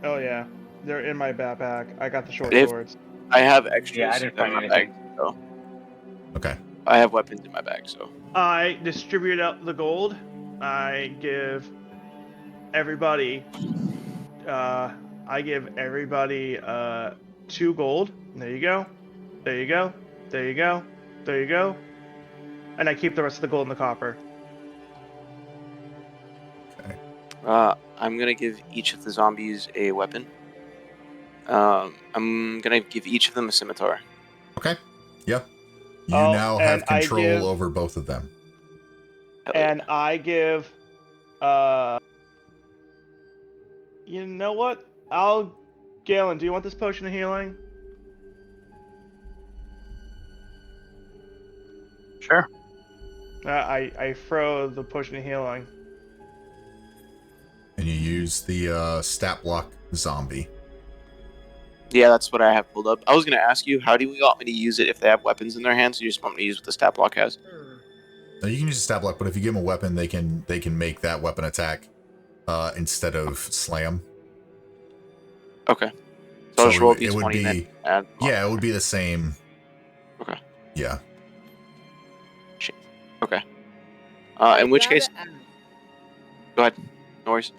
Oh yeah, they're in my backpack. I got the short If- swords. I have extras Yeah, I didn't in find my anything. bag, so Okay. I have weapons in my bag, so. I distribute out the gold. I give everybody. I give everybody 2 gold. There you go. There you go. There you go. There you go. And I keep the rest of the gold and the copper. I'm gonna give each of the zombies a weapon. I'm gonna give each of them a scimitar. Okay. Yeah. You Oh, now have and I control give- over both of them. Hell yeah. And I give. You know what? Galen, do you want this potion of healing? Sure. I throw the potion of healing. And you use the stat block zombie. Yeah, that's what I have pulled up. I was gonna ask you, how do you want me to use it if they have weapons in their hands? You just want me to use what the stat block has? Now, you can use a stat block, but if you give them a weapon, they can make that weapon attack instead of slam. Okay. So I'll just roll it these would 20 be then add yeah, it would be the same. Okay. Yeah. Okay. In which case, go ahead. No worries.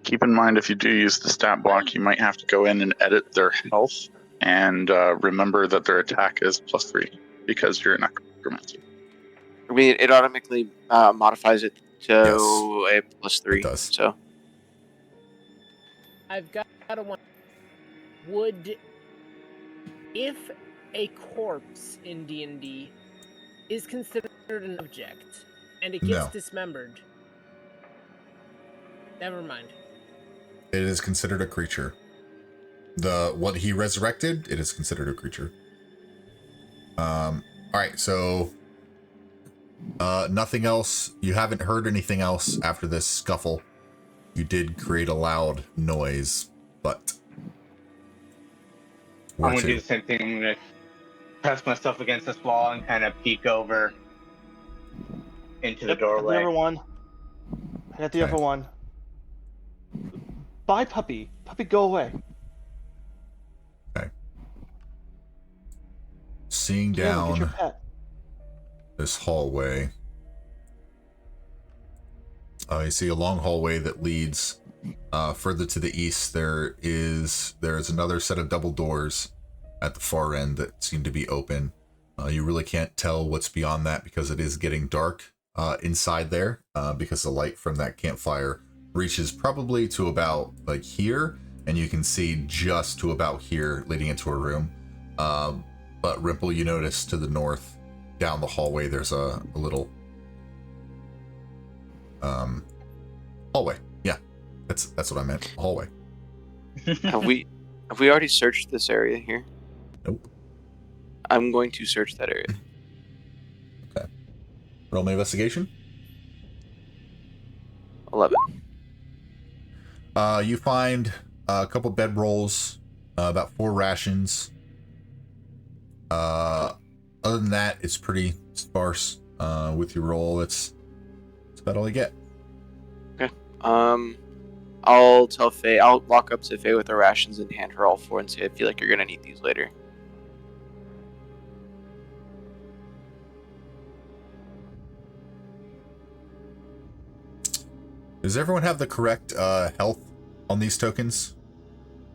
Keep in mind, if you do use the stat block, you might have to go in and edit their health, and remember that their attack is +3 because you're a necromancer. I mean, it automatically modifies it to a +3. It does. So I've got a one. If a corpse in D&D is considered an object and it gets No. dismembered, never mind. It is considered a creature. What he resurrected, it is considered a creature. All right, so nothing else. You haven't heard anything else after this scuffle. You did create a loud noise, but I'm gonna do the same thing. I'm gonna press myself against this wall and kind of peek over into the doorway. The other one. I got the Okay. other one. Bye, puppy. Puppy, go away. Seeing Galen, get your down pet. this hallway. You see a long hallway that leads further to the east. There is another set of double doors at the far end that seem to be open. You really can't tell what's beyond that because it is getting dark inside there because the light from that campfire reaches probably to about like here, and you can see just to about here leading into a room. But Rimple, you notice to the north down the hallway there's a little hallway. Yeah, that's what I meant. A hallway. have we already searched this area here? Nope. I'm going to search that area. Okay. Roll me investigation. 11. You find a couple bedrolls, about 4 rations. Other than that, it's pretty sparse. With your roll, that's about all you get. I'll tell Faye. I'll walk up to Faye with the rations and hand her all 4 and say, "I feel like you're gonna need these later." Does everyone have the correct health on these tokens?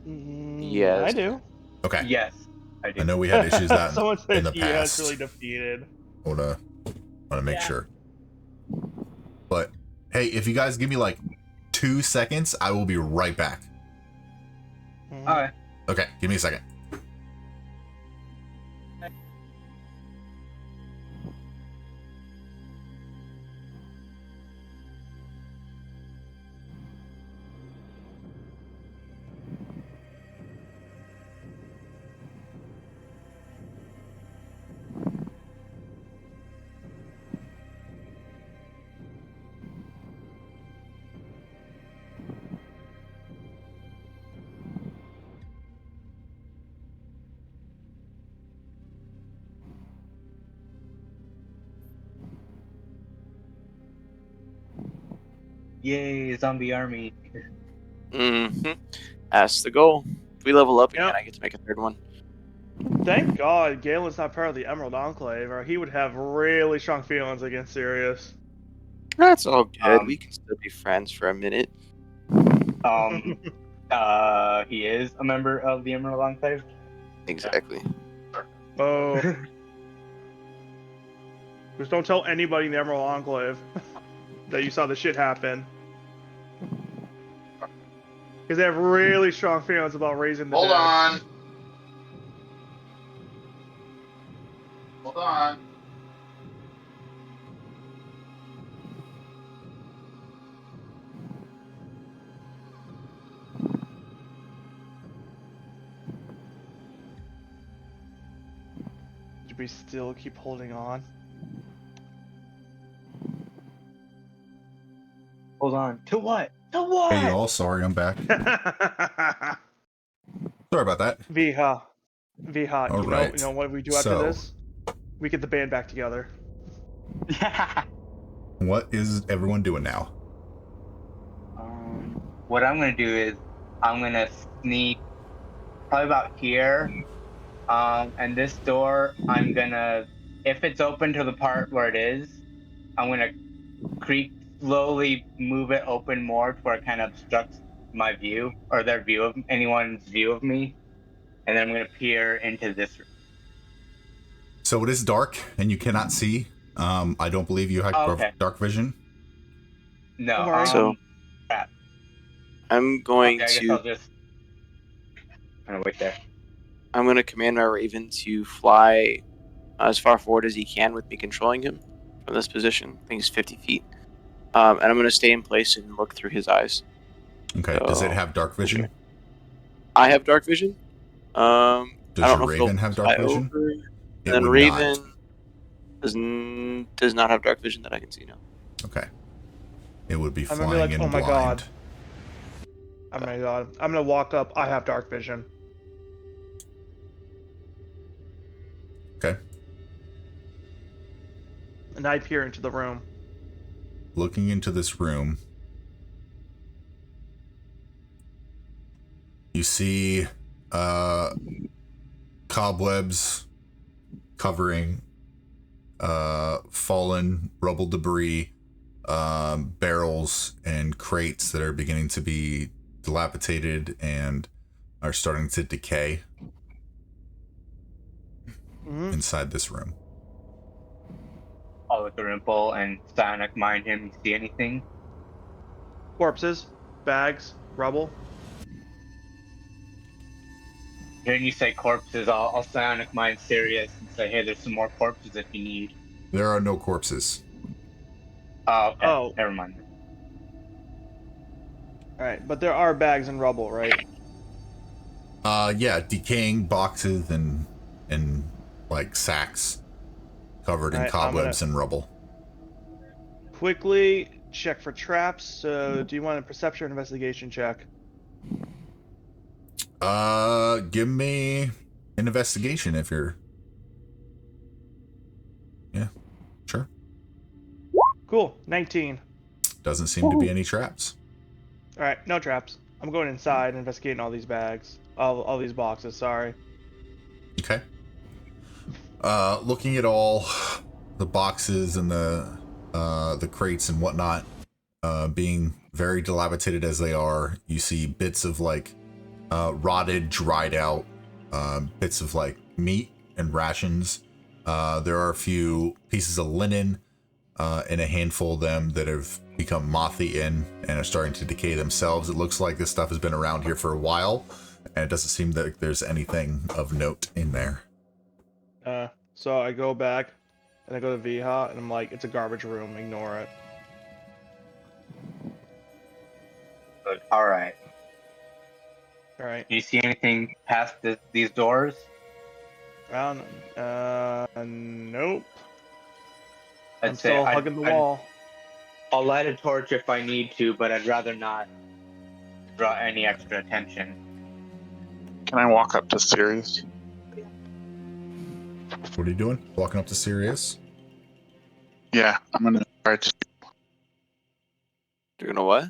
Yes. I do. Okay. Yes, I do. I know we had issues that Someone said in the yeah, it's past. really defeated. I wanna make Yeah. sure. But Hey, if you guys give me like 2 seconds, I will be right back. All right. Okay, give me a second. Yay, zombie army. That's the goal. If we level up again, Yep. I get to make a third one. Thank God Galen's not part of the Emerald Enclave, or he would have really strong feelings against Sirius. That's all good. Um, We can still be friends for a minute. He is a member of the Emerald Enclave. Exactly. Oh. Just don't tell anybody in the Emerald Enclave that you saw the shit happen. Because they have really strong feelings about raising the Hold dead. on. Hold on. Should we still keep holding on? Hold on. To what? To what? Hey y'all, sorry I'm back. Sorry about that. Viha. All you right. know what we do after So- this? We get the band back together. What is everyone doing now? What I'm gonna do is I'm gonna sneak probably about here. And this door, I'm gonna, if it's open to the part where it is, I'm gonna slowly move it open more to where it kind of obstructs my view or their view of anyone's view of me, and then I'm gonna peer into this room. So it is dark and you cannot see. I don't believe you have Okay. dark vision. No. Don't worry. So I'm going okay, I guess to I'll just. I'm gonna wait there. I'm going to command my Raven to fly as far forward as he can with me controlling him from this position. I think it's 50 feet. And I'm going to stay in place and look through his eyes. Okay. Does it have dark vision? Okay. I have dark vision. I Does don't your know if it'll Raven have dark fly vision? over. It And then would Raven not. does not have dark vision that I can see now. Okay. It would be I'm gonna flying be like, in oh my blind. god. Oh my god. I'm gonna walk up. I have dark vision. Okay. And I peer into the room. Looking into this room, you see cobwebs covering fallen rubble debris, barrels and crates that are beginning to be dilapidated and are starting to decay inside this room. I'll look at Rimple and Sonic mind him. You see anything? Corpses, bags, rubble. Hearing you say corpses, I'll Sonic mind Sirius and say, hey, there's some more corpses if you need. There are no corpses. Oh, okay. Oh. Never mind. Alright, but there are bags and rubble, right? Yeah, decaying boxes and like sacks covered in Alright, cobwebs and rubble. Quickly check for traps. So, do you want a perception or investigation check? Give me an investigation if you're. Yeah, sure. Cool, 19. Doesn't seem to be any traps. Alright, no traps. I'm going inside and investigating all these bags. All these boxes, sorry. Okay. Looking at all the boxes and the crates and whatnot, being very dilapidated as they are, you see bits of like rotted, dried out bits of like meat and rations. There are a few pieces of linen, and a handful of them that have become moth-eaten and are starting to decay themselves. It looks like this stuff has been around here for a while, and it doesn't seem that there's anything of note in there. So I go back, and I go to Viha, and I'm like, it's a garbage room, ignore it. Good. All right. Alright. Do you see anything past these doors? Nope. I'd I'm say still hugging the wall. I'll light a torch if I need to, but I'd rather not draw any extra attention. Can I walk up to Sirius? What are you doing? Walking up to Sirius? Yeah, I'm gonna try to. You're gonna what?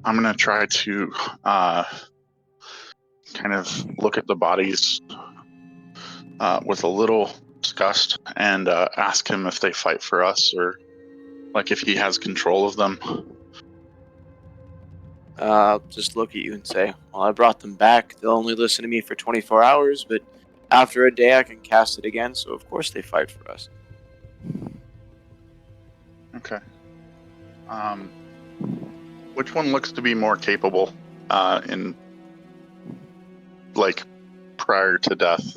I'm gonna try to kind of look at the bodies with a little disgust and ask him if they fight for us or like if he has control of them. I'll just look at you and say, well, I brought them back. They'll only listen to me for 24 hours, but after a day I can cast it again, so of course they fight for us. Okay. Which one looks to be more capable in like prior to death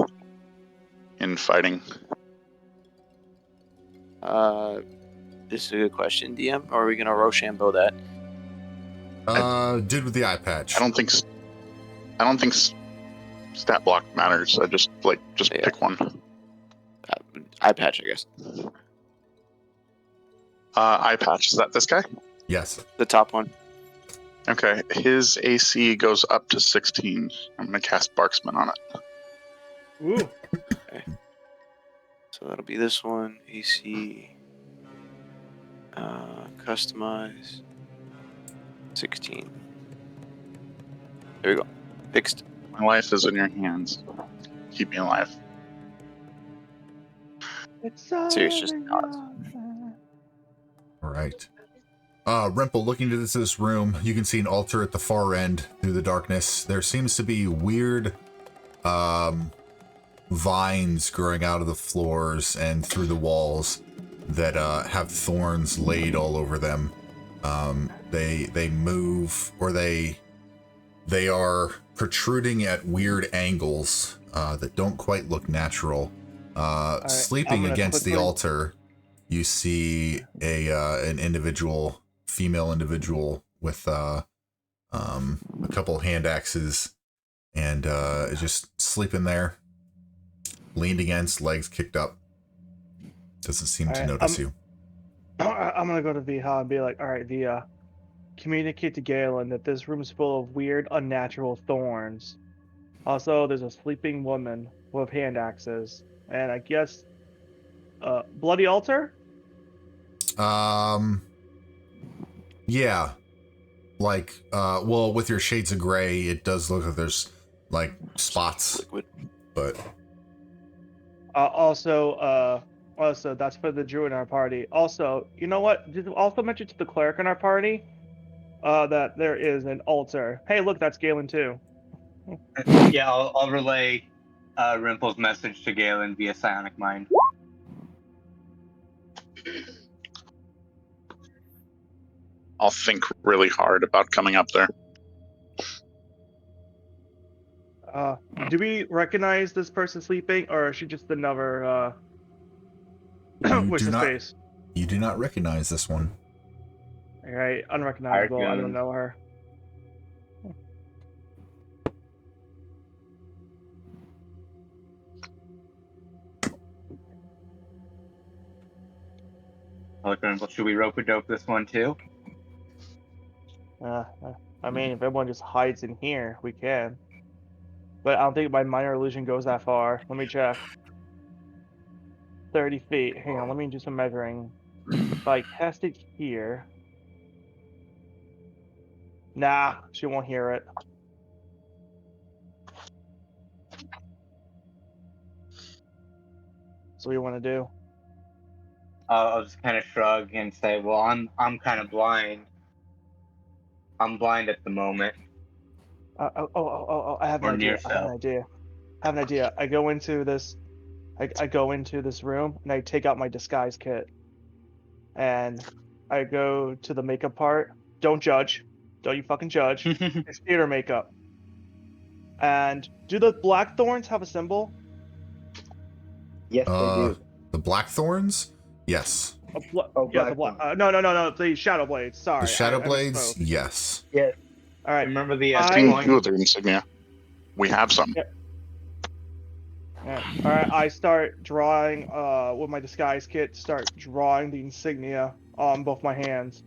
in fighting? This is a good question, DM. Or are we gonna Rochambeau that? Dude with the eye patch. I don't think stat block matters. I just pick one. Eye patch, I guess. Eye patch. Is that this guy? Yes. The top one. Okay. His AC goes up to 16. I'm gonna cast Barksman on it. Ooh. Okay. So that'll be this one. AC. Customize. 16. There we go. Fixed. My life is in your hands. Keep me alive. Serious, just not. All right. Rimple, looking into this room, you can see an altar at the far end through the darkness. There seems to be weird vines growing out of the floors and through the walls that have thorns laid all over them. They move, or they are protruding at weird angles that don't quite look natural. right, Sleeping against the quickly- altar, you see an individual, female individual with a couple hand axes, and just sleeping there, leaned against, legs kicked up. Doesn't seem to Alright, notice you. I'm gonna go to Viha and be like, alright, Via, communicate to Galen that this room is full of weird, unnatural thorns. Also, there's a sleeping woman with hand axes, and I guess, bloody altar? Yeah. Like, well, with your shades of gray, it does look like there's, like, spots, Liquid. but... Also, that's for the druid in our party. Also, you know what? Just also mention to the cleric in our party that there is an altar. Hey, look, that's Galen too. Yeah, I'll relay Rimple's message to Galen via Psionic Mind. I'll think really hard about coming up there. Do we recognize this person sleeping, or is she just another what's his face? You do not recognize this one. Alright, unrecognizable. I don't know her. Should we rope-a-dope this one too? I mean, if everyone just hides in here, we can. But I don't think my minor illusion goes that far. Let me check. 30 feet. Hang on, let me do some measuring. If I cast it here... Nah, she won't hear it. So what do you want to do? I'll just kind of shrug and say, "Well, I'm kind of blind. I'm blind at the moment." I have Or an idea. near I have an idea. I go into this I go into this room and I take out my disguise kit, and I go to the makeup part. Don't judge. Don't you fucking judge. It's theater makeup. And do the Blackthorns have a symbol? Yes, they do. The Blackthorns? Yes. Yeah, the no, the Shadow Blades. Sorry. The Shadow I Blades? misspoke. Yes. Yes. All right. Remember the Two of their insignia. We have some. Yeah. All right. I start drawing with my disguise kit. Start drawing the insignia on both my hands.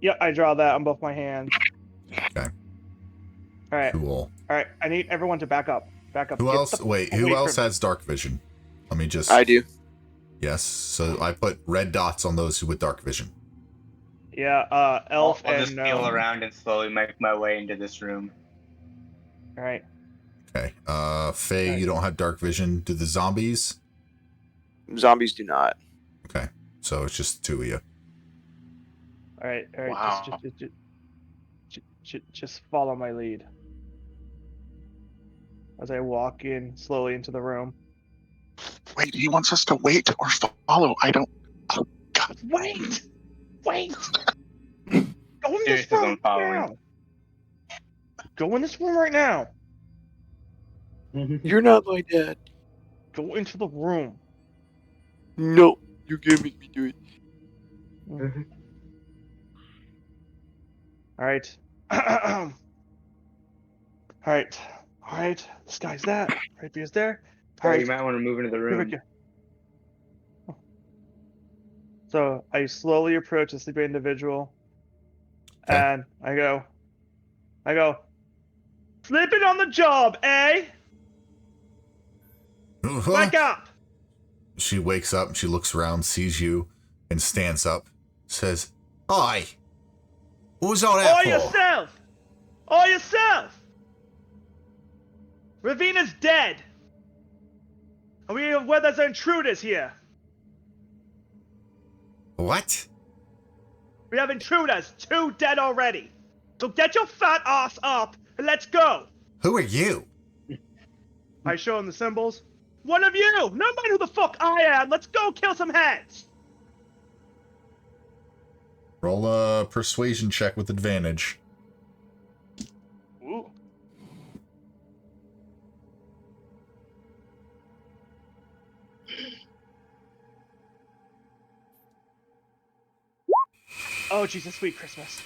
Yep, I draw that on both my hands. Okay. All right. Cool. All right. I need everyone to back up. Back up. Who Get else? the Wait, fuck who away else from me. has dark vision? Let me just. I do. Yes. So I put red dots on those with dark vision. Yeah. Elf I'll and just feel around and slowly make my way into this room. All right. Okay. Faye, you don't have dark vision. Do the zombies? Zombies do not. Okay. So it's just the two of you. All right. All right. Wow. Just follow my lead. As I walk in slowly into the room. Wait, he wants us to wait or follow. I don't. Oh, God. Wait! Wait! Go in this Serious, room I'm right following. now! Go in this room right now! You're not my dad. Go into the room. No, you can't make me do it. Alright. Alright. Alright. This guy's that. Rapier's there. So Alright. you might want to move into the room. So I slowly approach the sleeping individual, Okay. and I go, sleeping on the job, eh? Wake up! She wakes up and she looks around, sees you, and stands up. Says, "Hi. What was all that Or for?" yourself! Or yourself! Ravina's dead! And we have there's intruders here. What? We have intruders, 2 dead already. So get your fat ass up and let's go! Who are you? I show him the symbols. One of you! No matter who the fuck I am, let's go kill some heads! Roll a persuasion check with advantage. Ooh. Oh, Jesus, sweet Christmas.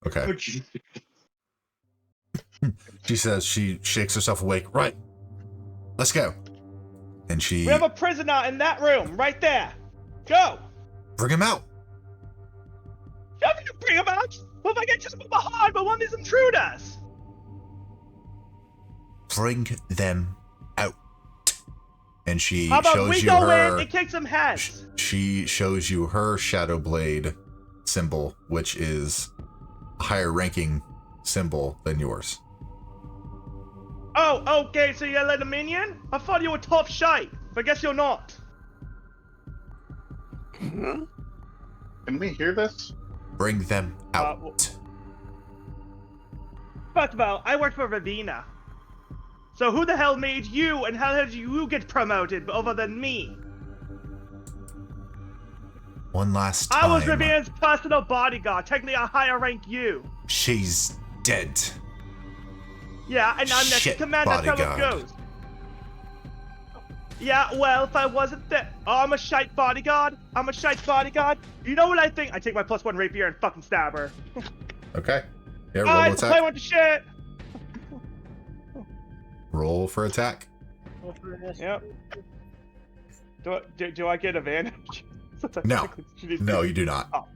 Okay. She says she shakes herself awake. Right. Let's go. And she We have a prisoner in that room, right there. Go! bring him out. How do you bring him out? What if I get just behind by one of these intruders? Bring them out. And she How about shows we you go her. in and kick some heads? She shows you her Shadow Blade symbol, which is a higher ranking symbol than yours. Oh, okay, so you're like a minion? I thought you were tough shite, but I guess you're not. Can we hear this? Bring them out. First of all, I work for Ravina. So who the hell made you, and how did you get promoted other than me? One last time. I was Ravina's personal bodyguard, technically I higher rank you. She's dead. Yeah, and I'm next Shit, command, that's how it bodyguard. goes. Yeah, well, if I wasn't there, I'm a shite bodyguard. I'm a shite bodyguard. You know what I think? I take my +1 rapier and fucking stab her. Okay. Yeah, roll Alright, attack. play with the shit. Roll for attack. Yep. Do I get advantage? Since I No. technically shouldn't No, do- you do not. Oh,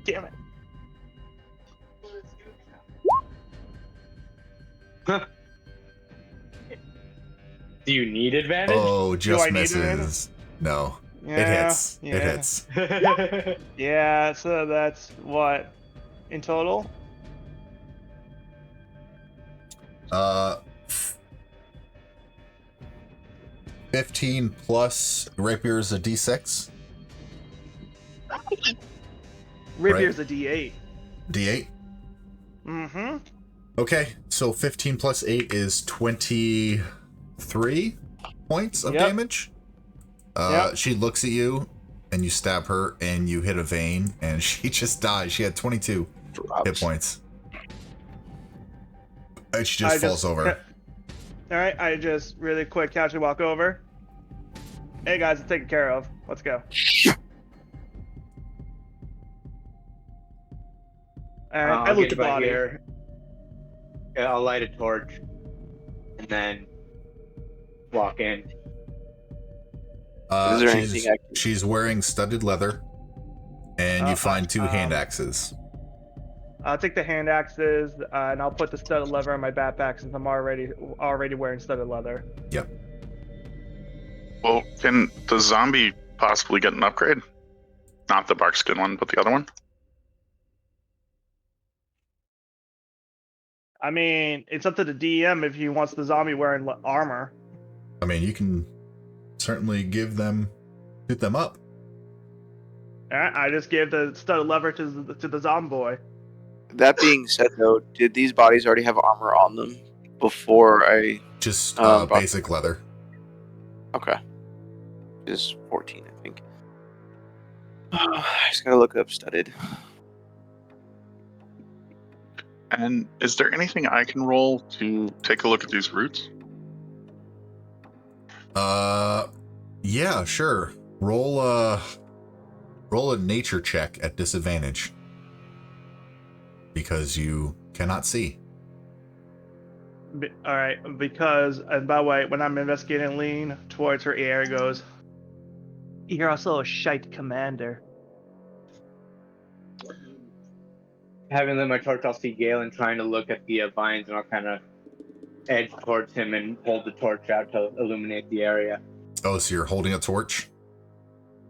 damn it. Do you need advantage? Oh, I just need misses. No. Yeah, It hits. Yeah. It hits. Yeah, so that's what in total? 15 plus rapier's a d6. Rapier's a D8. D8. Mm-hmm. Okay, so 15 plus 8 is 23 points of damage. She looks at you, and you stab her, and you hit a vein, and she just dies. She had 22 hit points. And she just falls over. Alright, I just really quick casually walk over. Hey guys, it's taken care of. Let's go. And I loot the body. Here. Yeah, I'll light a torch and then walk in. Is there anything she's wearing studded leather, and you find 2 hand axes. I'll take the hand axes, and I'll put the studded leather in my backpack since I'm already wearing studded leather. Yep. Well, can the zombie possibly get an upgrade? Not the barkskin one, but the other one? I mean, it's up to the DM if he wants the zombie wearing armor. I mean, you can certainly hit them up. Alright, I just gave the studded leather to the zombie boy. That being said, though, did these bodies already have armor on them before I... Just basic leather. Okay. Is 14, I think. I just gotta look up studded. And is there anything I can roll to take a look at these roots? Yeah, sure. Roll a nature check at disadvantage. Because you cannot see. Alright, because, and by the way, when I'm investigating, lean towards her ear, goes, "You're also a shite commander." Having lit my torch, I'll see Galen trying to look at the vines, and I'll kind of edge towards him and hold the torch out to illuminate the area. Oh, so you're holding a torch?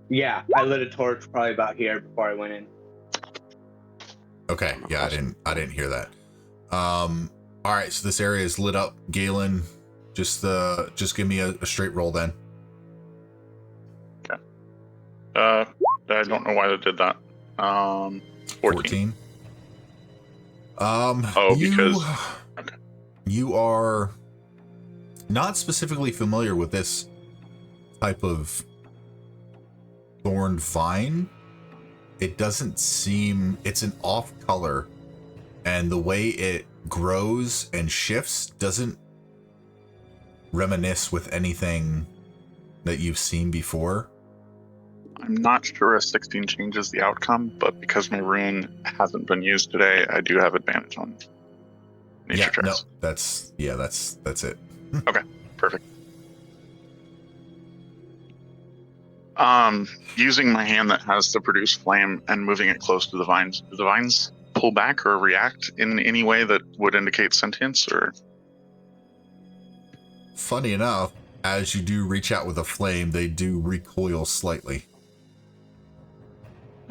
Yeah, I lit a torch probably about here before I went in. Okay, yeah, I didn't hear that. All right, so this area is lit up. Galen, just give me a straight roll then. Okay. I don't know why they did that. 14. Because okay. You are not specifically familiar with this type of thorned vine. It doesn't seem, it's an off color, and the way it grows and shifts doesn't reminisce with anything that you've seen before. I'm not sure a 16 changes the outcome, but because my rune hasn't been used today, I do have advantage on nature checks. No, that's it. Okay, perfect. Using my hand that has the produce flame and moving it close to the vines, do the vines pull back or react in any way that would indicate sentience? Or funny enough, as you do reach out with a flame, they do recoil slightly.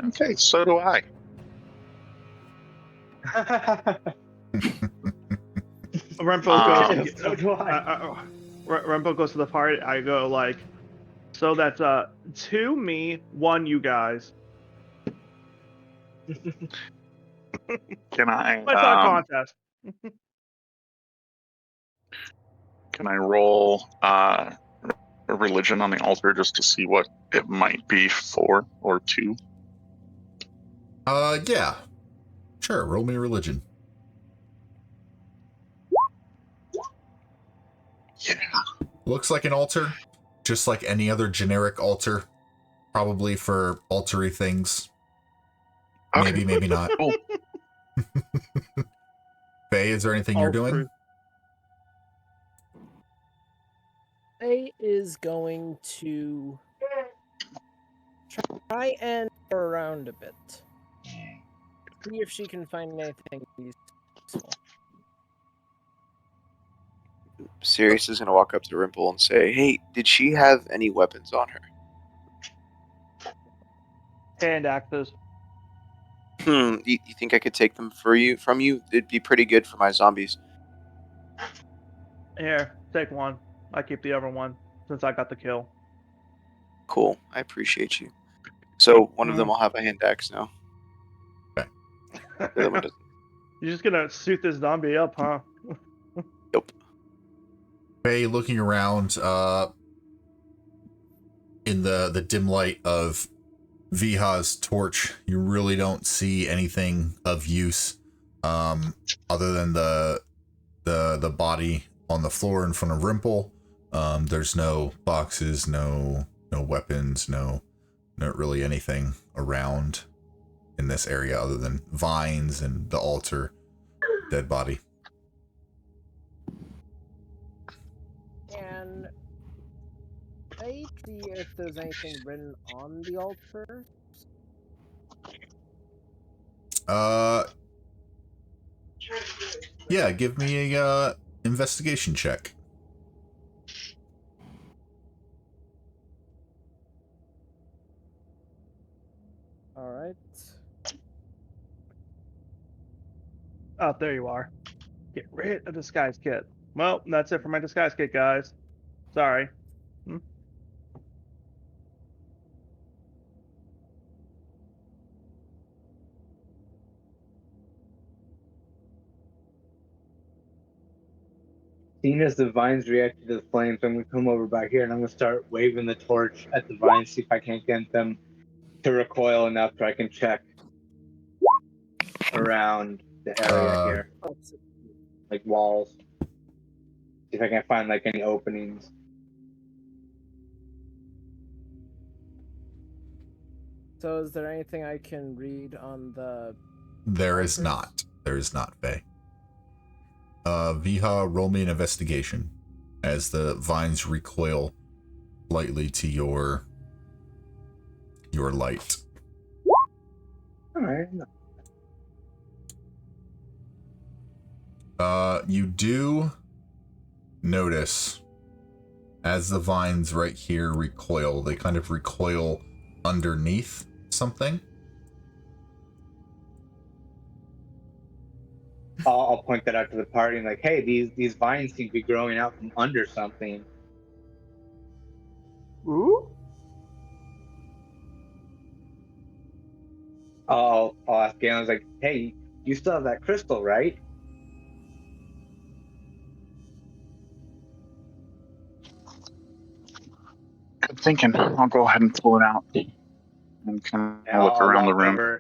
Okay, so do I. Rempo goes to the part. I go like, so that's 2 me, 1 you guys. Can I? It's our contest. Can I roll a religion on the altar just to see what it might be 4 or 2? Yeah. Sure, roll me a religion. Yeah. Looks like an altar, just like any other generic altar, probably for altar-y things. Okay. Maybe not. Cool. Faye, is there anything you're doing? Faye is going to try and go around a bit. See if she can find anything useful. Sirius is going to walk up to Rimple and say, "Hey, did she have any weapons on her?" Hand axes. You think I could take them from you? It'd be pretty good for my zombies. Here, take one. I keep the other one since I got the kill. Cool, I appreciate you. So one of them will have a hand axe now. Okay. The other one doesn't. You're just gonna suit this zombie up, huh? Nope. Faye, looking around, in the dim light of Viha's torch, you really don't see anything of use, other than the body on the floor in front of Rimple. There's no boxes, no weapons, not really anything around in this area other than vines and the altar, dead body. And I see if there's anything written on the altar. Yeah, give me a investigation check. All right. Oh, there you are. Get rid of disguise kit. Well, that's it for my disguise kit, guys. Sorry. Seeing as the vines react to the flames, I'm gonna come over back here and I'm gonna start waving the torch at the vines, see if I can't get them to recoil enough so I can check around the area here, like walls. See if I can find like any openings. So, is there anything I can read on the? There is not. There is not, Faye. Viha, roll me an investigation as the vines recoil slightly to your light. All right. You do notice as the vines right here recoil, they kind of recoil underneath something. I'll point that out to the party and like, hey, these vines seem to be growing out from under something. Ooh. I'll ask Galen, like, hey, you still have that crystal, right? Good thinking. I'll go ahead and pull it out and kind of look around the room.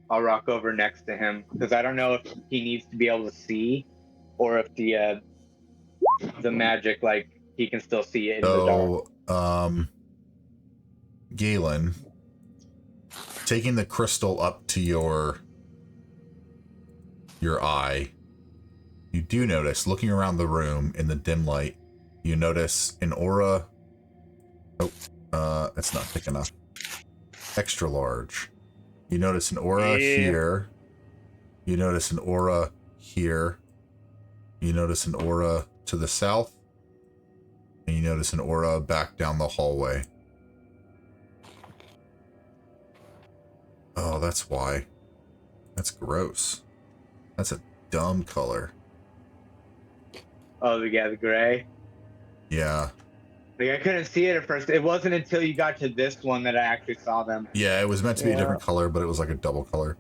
I'll rock over next to him because I don't know if he needs to be able to see or if the magic, like, he can still see it in the dark. Galen, taking the crystal up to your eye, you do notice, looking around the room in the dim light, you notice an aura. Oh, it's not thick enough. Extra large. You notice an aura here. You notice an aura here. You notice an aura to the south. And you notice an aura back down the hallway. Oh, that's why. That's gross. That's a dumb color. Oh, yeah, the gray? Yeah. Like, I couldn't see it at first. It wasn't until you got to this one that I actually saw them. Yeah, it was meant to be a different color, but it was like a double color.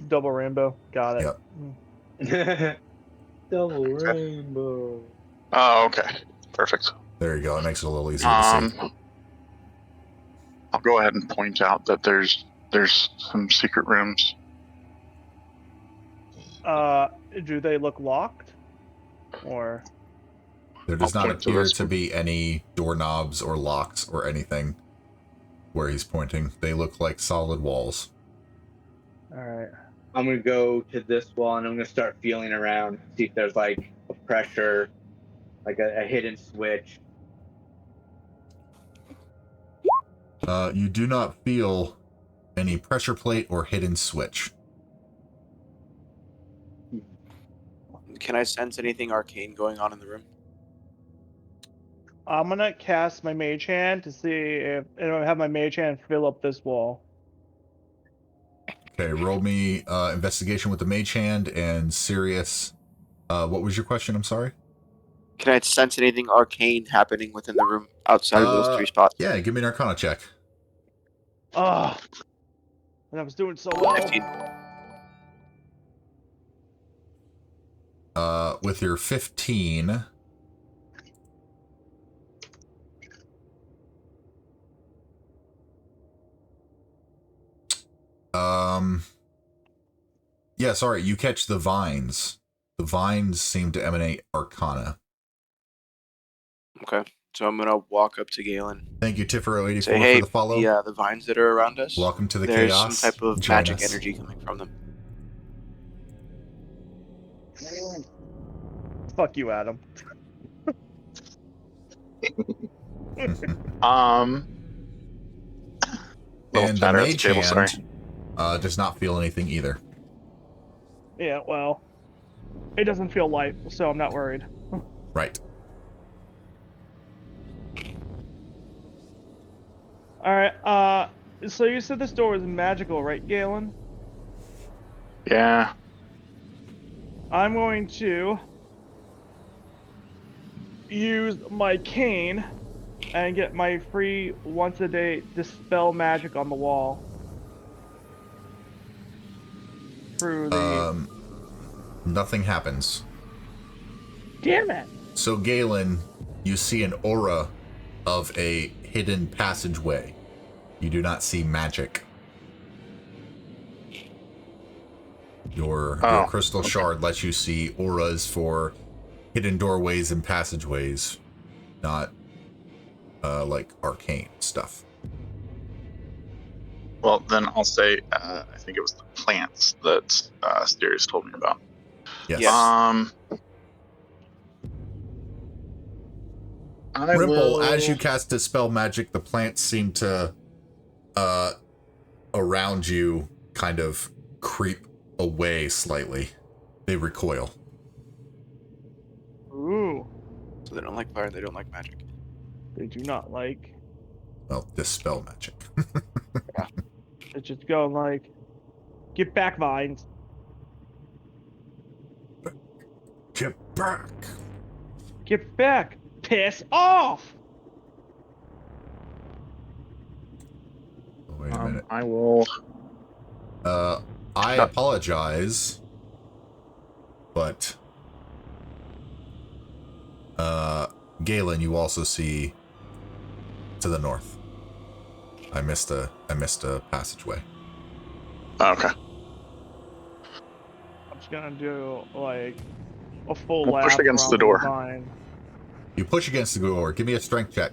Double rainbow. Got it. Yep. Double rainbow. Oh, okay. Perfect. There you go. It makes it a little easier to see. I'll go ahead and point out that there's some secret rooms. Do they look locked? Or there does not appear to be any doorknobs or locks or anything where he's pointing. They look like solid walls. Alright. I'm going to go to this wall and I'm going to start feeling around, see if there's like a pressure, like a hidden switch. You do not feel any pressure plate or hidden switch. Can I sense anything arcane going on in the room? I'm gonna cast my mage hand to see if I have my mage hand fill up this wall. Okay, roll me investigation with the mage hand and Sirius. What was your question? I'm sorry. Can I sense anything arcane happening within the room outside of those three spots? Yeah, give me an Arcana check. And I was doing so well. 15. With your 15, yeah, sorry, you catch the vines. The vines seem to emanate arcana. Okay. So I'm gonna walk up to Galen. Thank you, Tifero84, Say, hey, for the follow. the vines that are around us. Welcome to the there's chaos. some type of Join magic us. energy coming from them. Fuck you, Adam. And the chatter at the mage table, sorry. hand does not feel anything either. Yeah, well, it doesn't feel light, so I'm not worried. Right. Alright, so you said this door is magical, right, Galen? Yeah. I'm going to use my cane and get my free once-a-day dispel magic on the wall. Through the... Nothing happens. Damn it! So, Galen, you see an aura of a hidden passageway. You do not see magic. Your crystal shard lets you see auras for hidden doorways and passageways, not like arcane stuff. Well, then I'll say I think it was the plants that Asterius told me about. Yes. Rimple, as you cast Dispel Magic, the plants seem to, around you, kind of creep away slightly. They recoil. Ooh. So they don't like fire, they don't like magic. They do not like... Well, Dispel Magic. Yeah. It's just going like... Get back, vines. Get back! Get back! Piss off! Wait a minute. I will... I apologize, but Galen, you also see to the north. I missed a passageway. Okay. I'm just gonna do like a full We'll lap push against the around door. vine. You push against the door. Give me a strength check.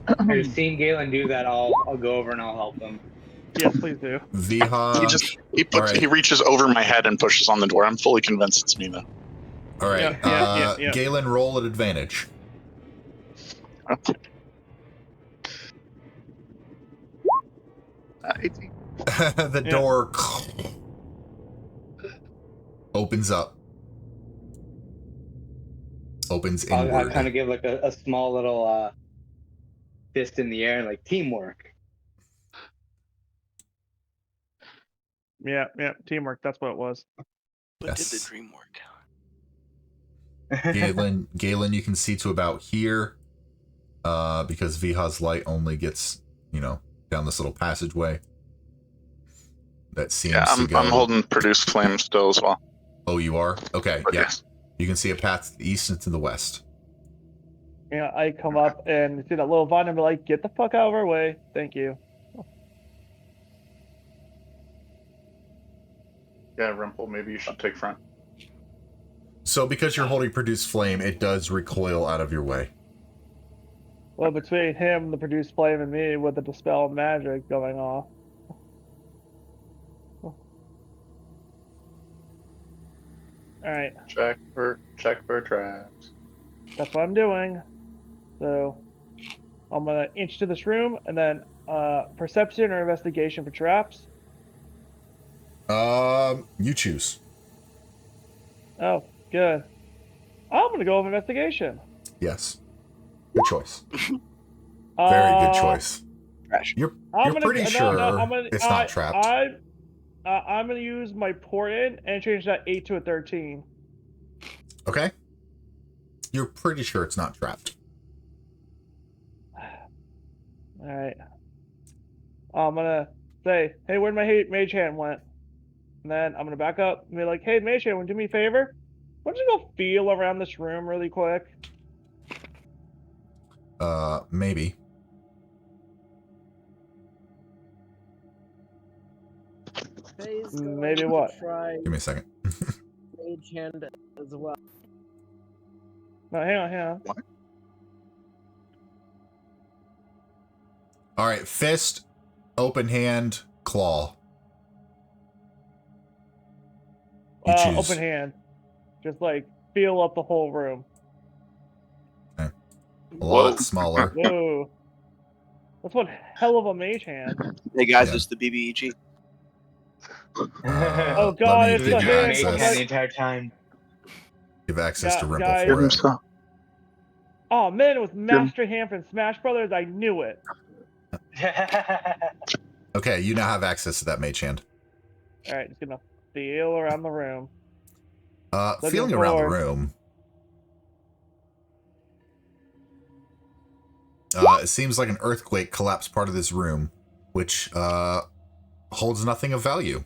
I've seen Galen do that. I'll go over and I'll help him. Yes, please do. Viha. He reaches over my head and pushes on the door. I'm fully convinced it's me though. All right. Yeah. Galen, roll at advantage. Okay. 18. The door opens up. Opens inward. I'll kind of give like a small little fist in the air, like teamwork. Yeah, teamwork. That's what it was. But did the dream work? Galen, you can see to about here, because Viha's light only gets, down this little passageway. That seems to go. I'm holding produce flame still as well. Oh, you are? Okay, But yeah. yes. You can see a path to the east and to the west. Yeah, I come up and see that little vine and be like, "Get the fuck out of our way, thank you." Yeah, Rimple, maybe you should take front. So because you're holding produce flame, it does recoil out of your way. Well, between him, the produced flame, and me with the dispel magic going off. Alright, Check for traps. that's what I'm doing. So, I'm gonna inch to this room, and then perception or investigation for traps. You choose. Oh, good. I'm gonna go with investigation. Yes. Good choice. Very good choice. You're pretty sure it's not trapped. I'm gonna use my portent and change that 8 to a 13. Okay. You're pretty sure it's not trapped. Alright. I'm gonna say, hey, where'd my mage hand went? And then I'm gonna back up and be like, "Hey, Mage Hand, want to do me a favor? Why don't you go feel around this room really quick?" Maybe. Faye's going Maybe to what? try Give me a second. Mage Hand as well. No, hang on. All right, fist, open hand, claw. You choose. Open hand. Just like feel up the whole room. Okay. A lot smaller. Whoa. That's one hell of a Mage Hand. Hey guys, Yeah. it's the BBEG. Oh, let God, me it's give the you hand. Mage Hand access. the entire time. Give access to Rimple guys. for it. So, Oh man, it was Master Hand from Smash Brothers. I knew it. Okay, you now have access to that mage hand. All right, just gonna feel around the room. Feeling around the room. It seems like an earthquake collapsed part of this room, which holds nothing of value.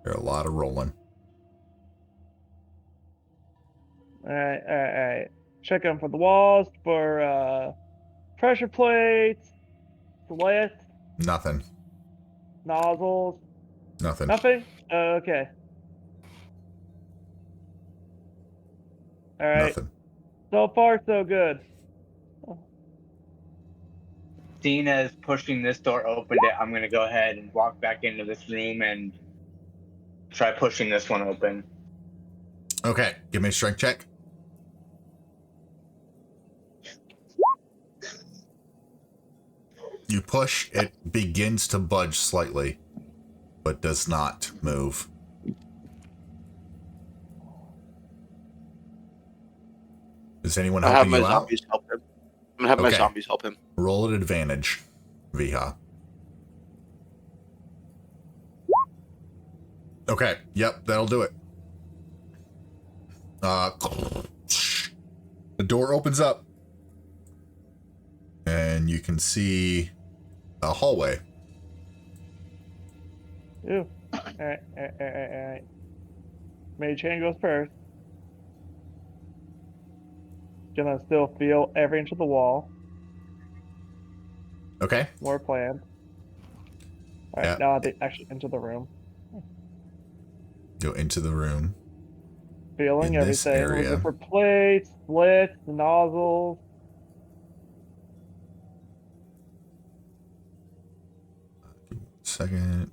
There are a lot of rolling. All right. Checking for the walls, for pressure plates, slits, Nothing. nozzles. Nothing. Nothing? Okay. All right. Nothing. So far, so good. Seeing as pushing this door opened it, I'm gonna go ahead and walk back into this room and try pushing this one open. Okay, give me a strength check. You push, it begins to budge slightly, but does not move. Is anyone I'll have helping my you out? zombies help him. I'm gonna have my Okay. zombies help him. Roll at advantage, Viha. Okay, yep, that'll do it. The door opens up, and you can see a hallway. Ooh. All right. Mage Hand goes first. Gonna still feel every inch of the wall. Okay. More planned. All right, Yeah. now they actually enter the room. Go into the room. Feeling In this everything. area. Looking for plates, slits, nozzles. Second.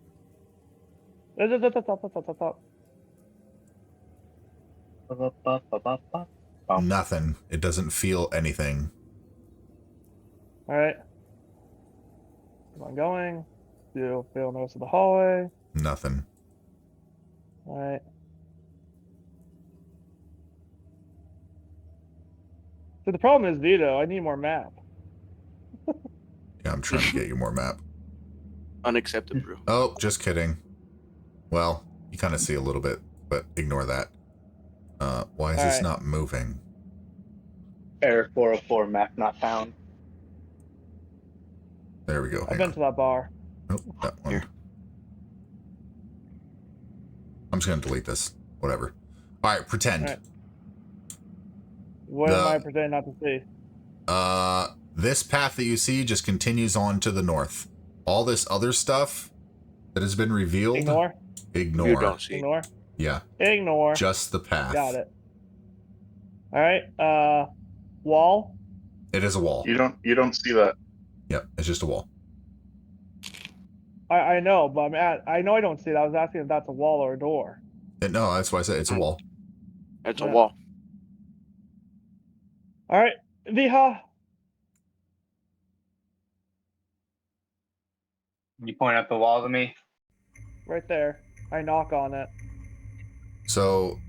Stop. Nothing. It doesn't feel anything. All right. Keep on going. Still feel the rest of the hallway. Nothing. All right. So the problem is Vito. I need more map. Yeah, I'm trying to get you more map. Unacceptable. Oh, just kidding. Well, you kind of see a little bit, but ignore that. Why is this not moving? Error 404, map not found. There we go. I've been to that bar. Nope, that one. Here. I'm just going to delete this. Whatever. All right, pretend. All right. What am I pretending not to see? This path that you see just continues on to the north. All this other stuff that has been revealed. Ignore? Ignore. You don't see. Ignore? Yeah. Ignore. Just the path. Got it. All right. Wall? It is a wall. you don't see that. Yep, it's just a wall. I know, but I know I don't see it. I was asking if that's a wall or a door. No, that's why I said it's a wall. It's a Yeah. wall. All right. Viha. You point out the wall to me? Right there. I knock on it. So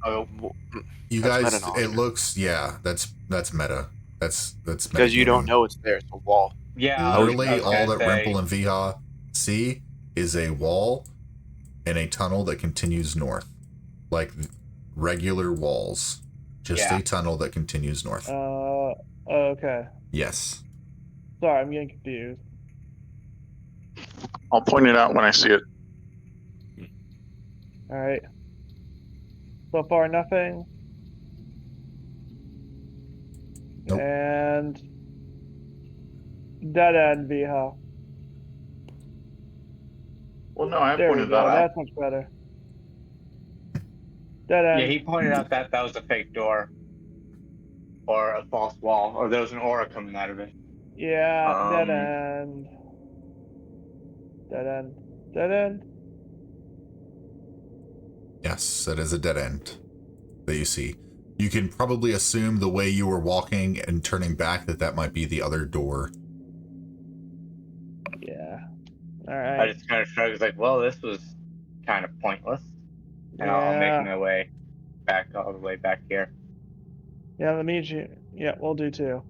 Oh, you That's guys, meta knowledge. it looks, yeah, that's meta. That's meta. Because you don't gaming. know it's there. It's a wall. yeah. Literally, I was all gonna that say, Rimple and Viha see is a wall and a tunnel that continues north. Like regular walls. Just Yeah. a tunnel that continues north. Okay. Yes. Sorry, I'm getting confused. I'll point it out when I see it. All right. So far, nothing. Nope. And dead end, Viha. Well, no, I There we pointed go. that out. That's much better. Dead end. Yeah, he pointed out that was a fake door. Or a false wall. Or there was an aura coming out of it. Yeah, dead end. Dead end. Dead end. Yes, that is a dead end that you see. You can probably assume the way you were walking and turning back that might be the other door. Yeah. All I right. just kind of shrugged, like, well, this was kind of pointless. And I'll make my way back all the way back here. Yeah, let me. Yeah, we'll do too.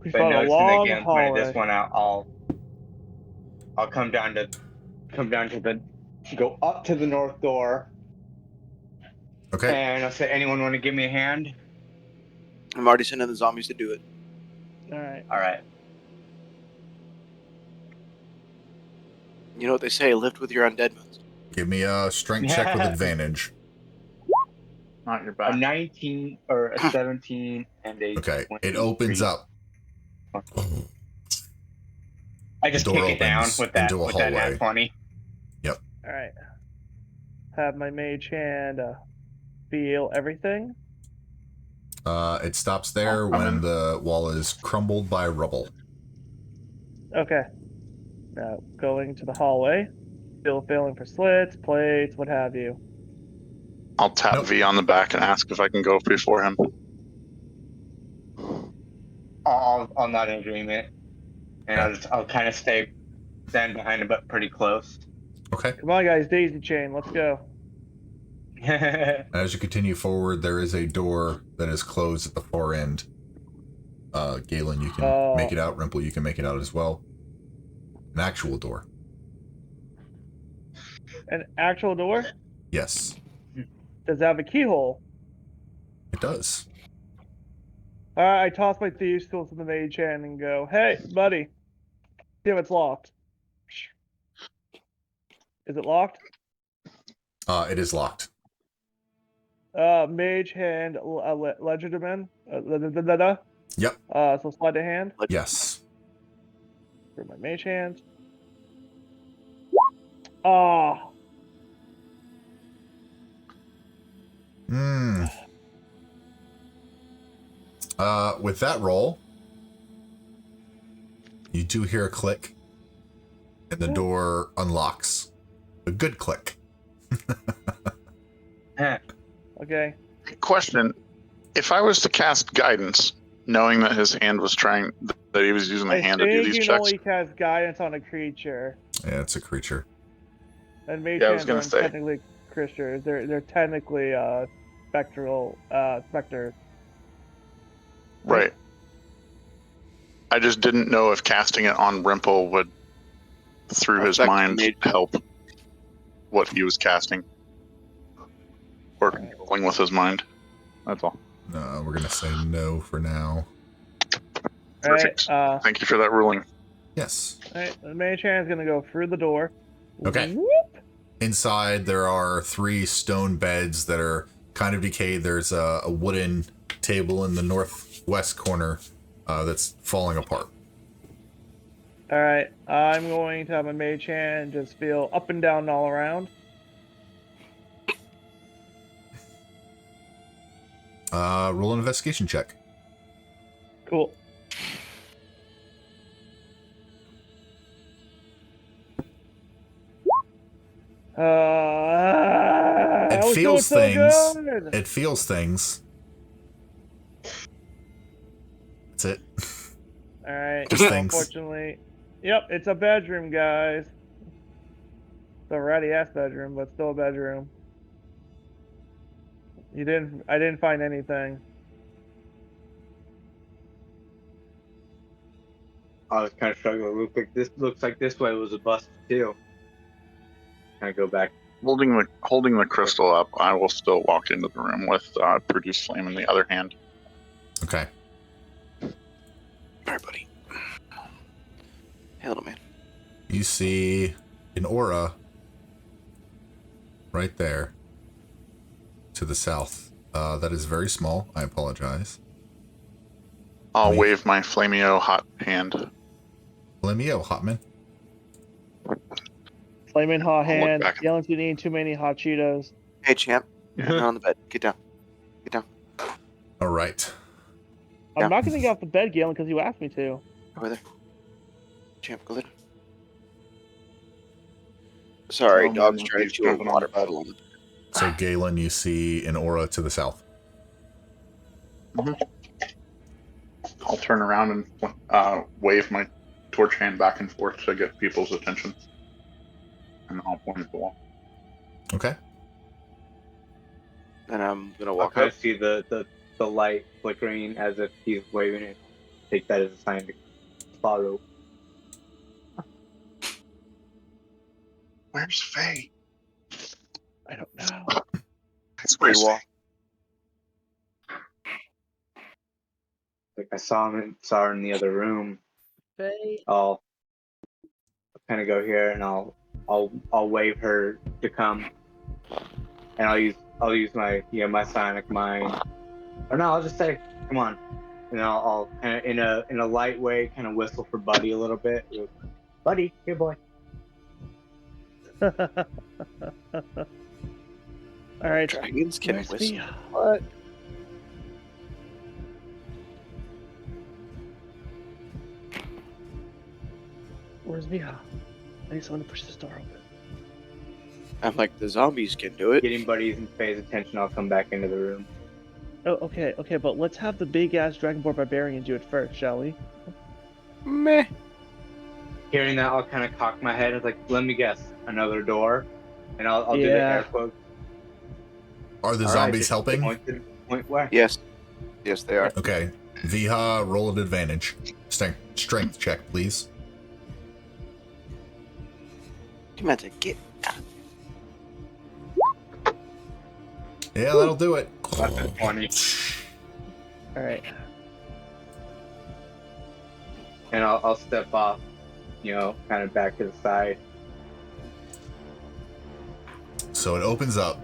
We But found a noticing long again, pointing hallway. this one out, I'll come down to go up to the north door. Okay. And I'll say, anyone want to give me a hand? I'm already sending the zombies to do it. All right. All right. You know what they say, lift with your undead ones. Give me a strength check with advantage. Not your back. A 19 or a 17 and a Okay, 23. it opens up. I just The kick door it down opens with that into a with that hallway. nat 20. Yep. All right. Have my mage hand feel everything. It stops there when the wall is crumbled by rubble. Okay. Now going to the hallway. Still feeling for slits, plates, what have you. I'll tap Nope. V on the back and ask if I can go before him. I'll nod in agreement, and I'll kind of stand behind him, but pretty close. Okay. Come on, guys, daisy chain, let's go. As you continue forward, there is a door that is closed at the far end. Galen, you can make it out. Rimple, you can make it out as well. An actual door. An actual door? Yes, Does it have a keyhole? it does. I toss my thieves tools to the mage hand and go, hey, buddy, see if it's locked. Is it locked? It is locked. Mage hand, legerdman. Yep. So slide to hand Yes. for my mage hand. Ah. With that roll, you do hear a click, and the door unlocks. A good click. Okay. Question: if I was to cast guidance, knowing that his hand was that he was using the hand to do these you checks, only cast guidance on a creature. Yeah, it's a creature. And mage Yeah, I was hands gonna aren't say. technically creatures. They're technically spectral specters. right? I just didn't know if casting it on Rimple would, through his Affect mind, mage. help what he was casting, or controlling with his mind. That's all. No, we're gonna say no for now. Perfect. Alright, Thank you for that ruling. Yes. alright, the mage hand's gonna go through the door. Okay. Whoop. Inside, there are 3 stone beds that are kind of decayed. There's a wooden table in the northwest corner that's falling apart. Alright, I'm going to have my mage hand just feel up and down all around. Roll an investigation check. Cool. It was feels doing so things. good. It feels things. That's it. Alright, Just things. unfortunately. Yep, it's a bedroom, guys. It's a ratty ass bedroom, but still a bedroom. I didn't find anything. I was kind of struggling. Looks like this way was a bust too. Kind of go back. Holding the crystal up, I will still walk into the room with produce flame in the other hand. Okay. Alright, buddy. Hey, little man. you see an aura right there to the south. That is very small. I apologize. I'll wave my Flameo hot hand. Flameo, Hotman. Flaming hot I'll look hand. back. Yelling you need too many hot Cheetos. Hey, champ. You're on the bed. Get down. Get down. All right. I'm Yeah. not gonna get off the bed, Galen, because you asked me to. Over there. Champ, go there. Sorry, Oh, dog's no, trying to he's chew a jumping on water the bed. bottle. So, Galen, you see an aura to the south. I'll turn around and wave my torch hand back and forth to get people's attention. And I'll point at the wall. Okay. And I'm going to walk I up. see the light flickering as if he's waving it. Take that as a sign to follow. Where's Faye? I don't know. Where's wall. Faye? Like I saw her in the other room. Faye, I'll kind of go here and I'll wave her to come, and I'll use my my sonic mind, or no, I'll just say come on, and I'll kind of in a light way kind of whistle for Buddy a little bit. Buddy, here boy. All right. Dragons can Where's whistle. the- What? Where's Mia? I need someone to push this door open. I'm like, the zombies can do it. Getting Buddy's and Faye's attention, I'll come back into the room. Oh, okay, but let's have the big ass Dragonborn barbarian do it first, shall we? Meh. Hearing that, I'll kind of cock my head and like, let me guess, another door, and I'll do the Yeah. air quotes. Are the All right, zombies just helping? Point where? Yes. Yes, they are. Okay. Viha, roll an advantage. Strength check, please. Come on, get. Yeah, that'll do it. That's a 20. All right. And I'll step off, kind of back to the side. So it opens up.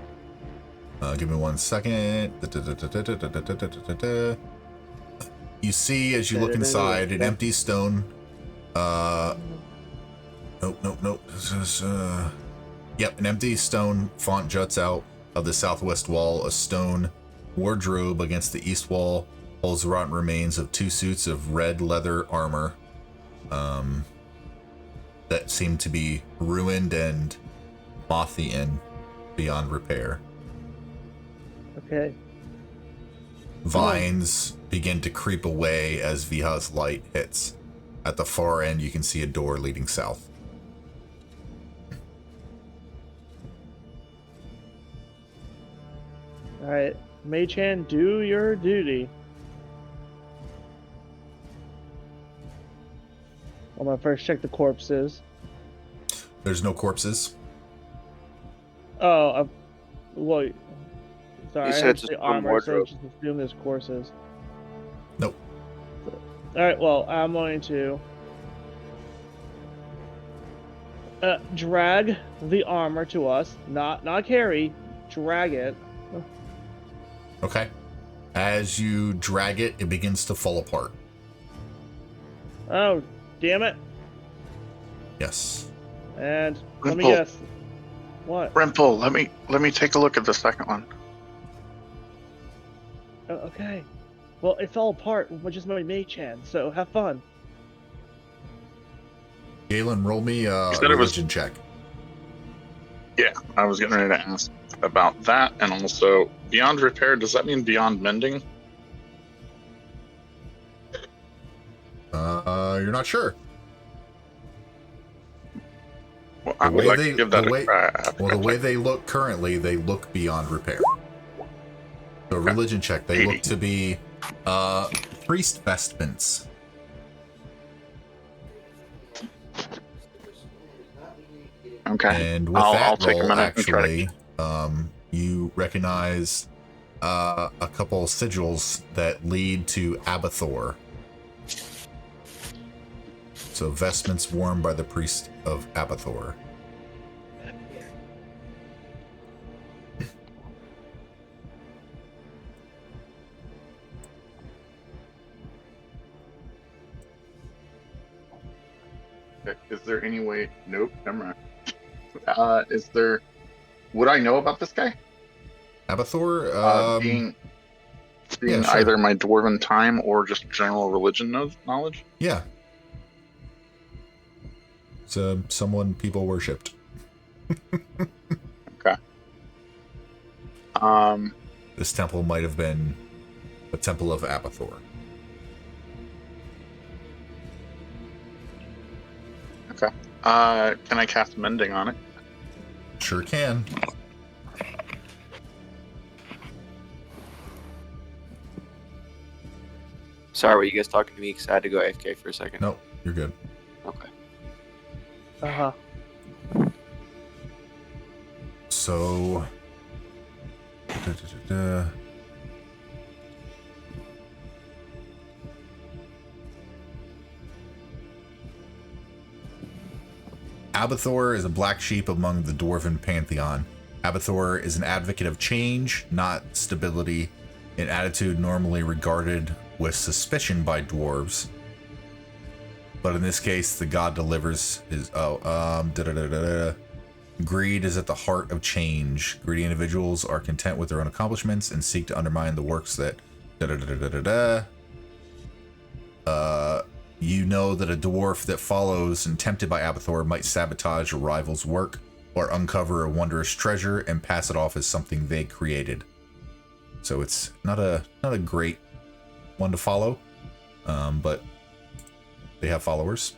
Give me 1 second. You see, as you look inside, an empty stone. Nope. Yep, an empty stone font juts out of the southwest wall. A stone wardrobe against the east wall holds the rotten remains of 2 suits of red leather armor that seem to be ruined and moth-eaten beyond repair. Okay. Vines begin to creep away as Viha's light hits. At the far end, you can see a door leading south. All right, Mei-chan, do your duty. I'm gonna first check the corpses. There's no corpses. Oh, well, sorry. You I said heard it's a the stone armor, so wardrobe. just assume there's courses. Nope. All right, well, I'm going to drag the armor to us, not carry, drag it. Okay. As you drag it, it begins to fall apart. Oh, damn it! Yes. And let me Rimple. guess. What? Rimple, let me take a look at the second one. Okay. Well, it fell apart with just my Mei-chan, so have fun. Galen, roll me a said it was- religion check. Yeah, I was getting ready to ask about that, and also beyond repair. Does that mean beyond mending? You're not sure. Well, I The would way like they- to give that the a way- try. Well, the way they look currently, they look beyond repair. So religion check. They look to be priest vestments. Okay. And with I'll that take a roll, minute and try to actually, you recognize a couple sigils that lead to Abathor. So vestments worn by the priest of Abathor. Is there any way? Nope, never mind. Is there? Would I know about this guy? Abathor? Being yeah, sure. either my dwarven time or just general religion knowledge? Yeah. It's someone people worshipped. Okay. This temple might have been a temple of Abathor. Okay. Can I cast mending on it? Sure can. Sorry, were you guys talking to me? Because I had to go AFK for a second. Nope, you're good. Okay. Uh-huh. So... Abathor is a black sheep among the dwarven pantheon. Abathor is an advocate of change, not stability, an attitude normally regarded with suspicion by dwarves. But in this case, the god delivers his... Greed is at the heart of change. Greedy individuals are content with their own accomplishments and seek to undermine the works that... You know that a dwarf that follows and tempted by Abathor might sabotage a rival's work or uncover a wondrous treasure and pass it off as something they created. So it's not a great one to follow, but they have followers.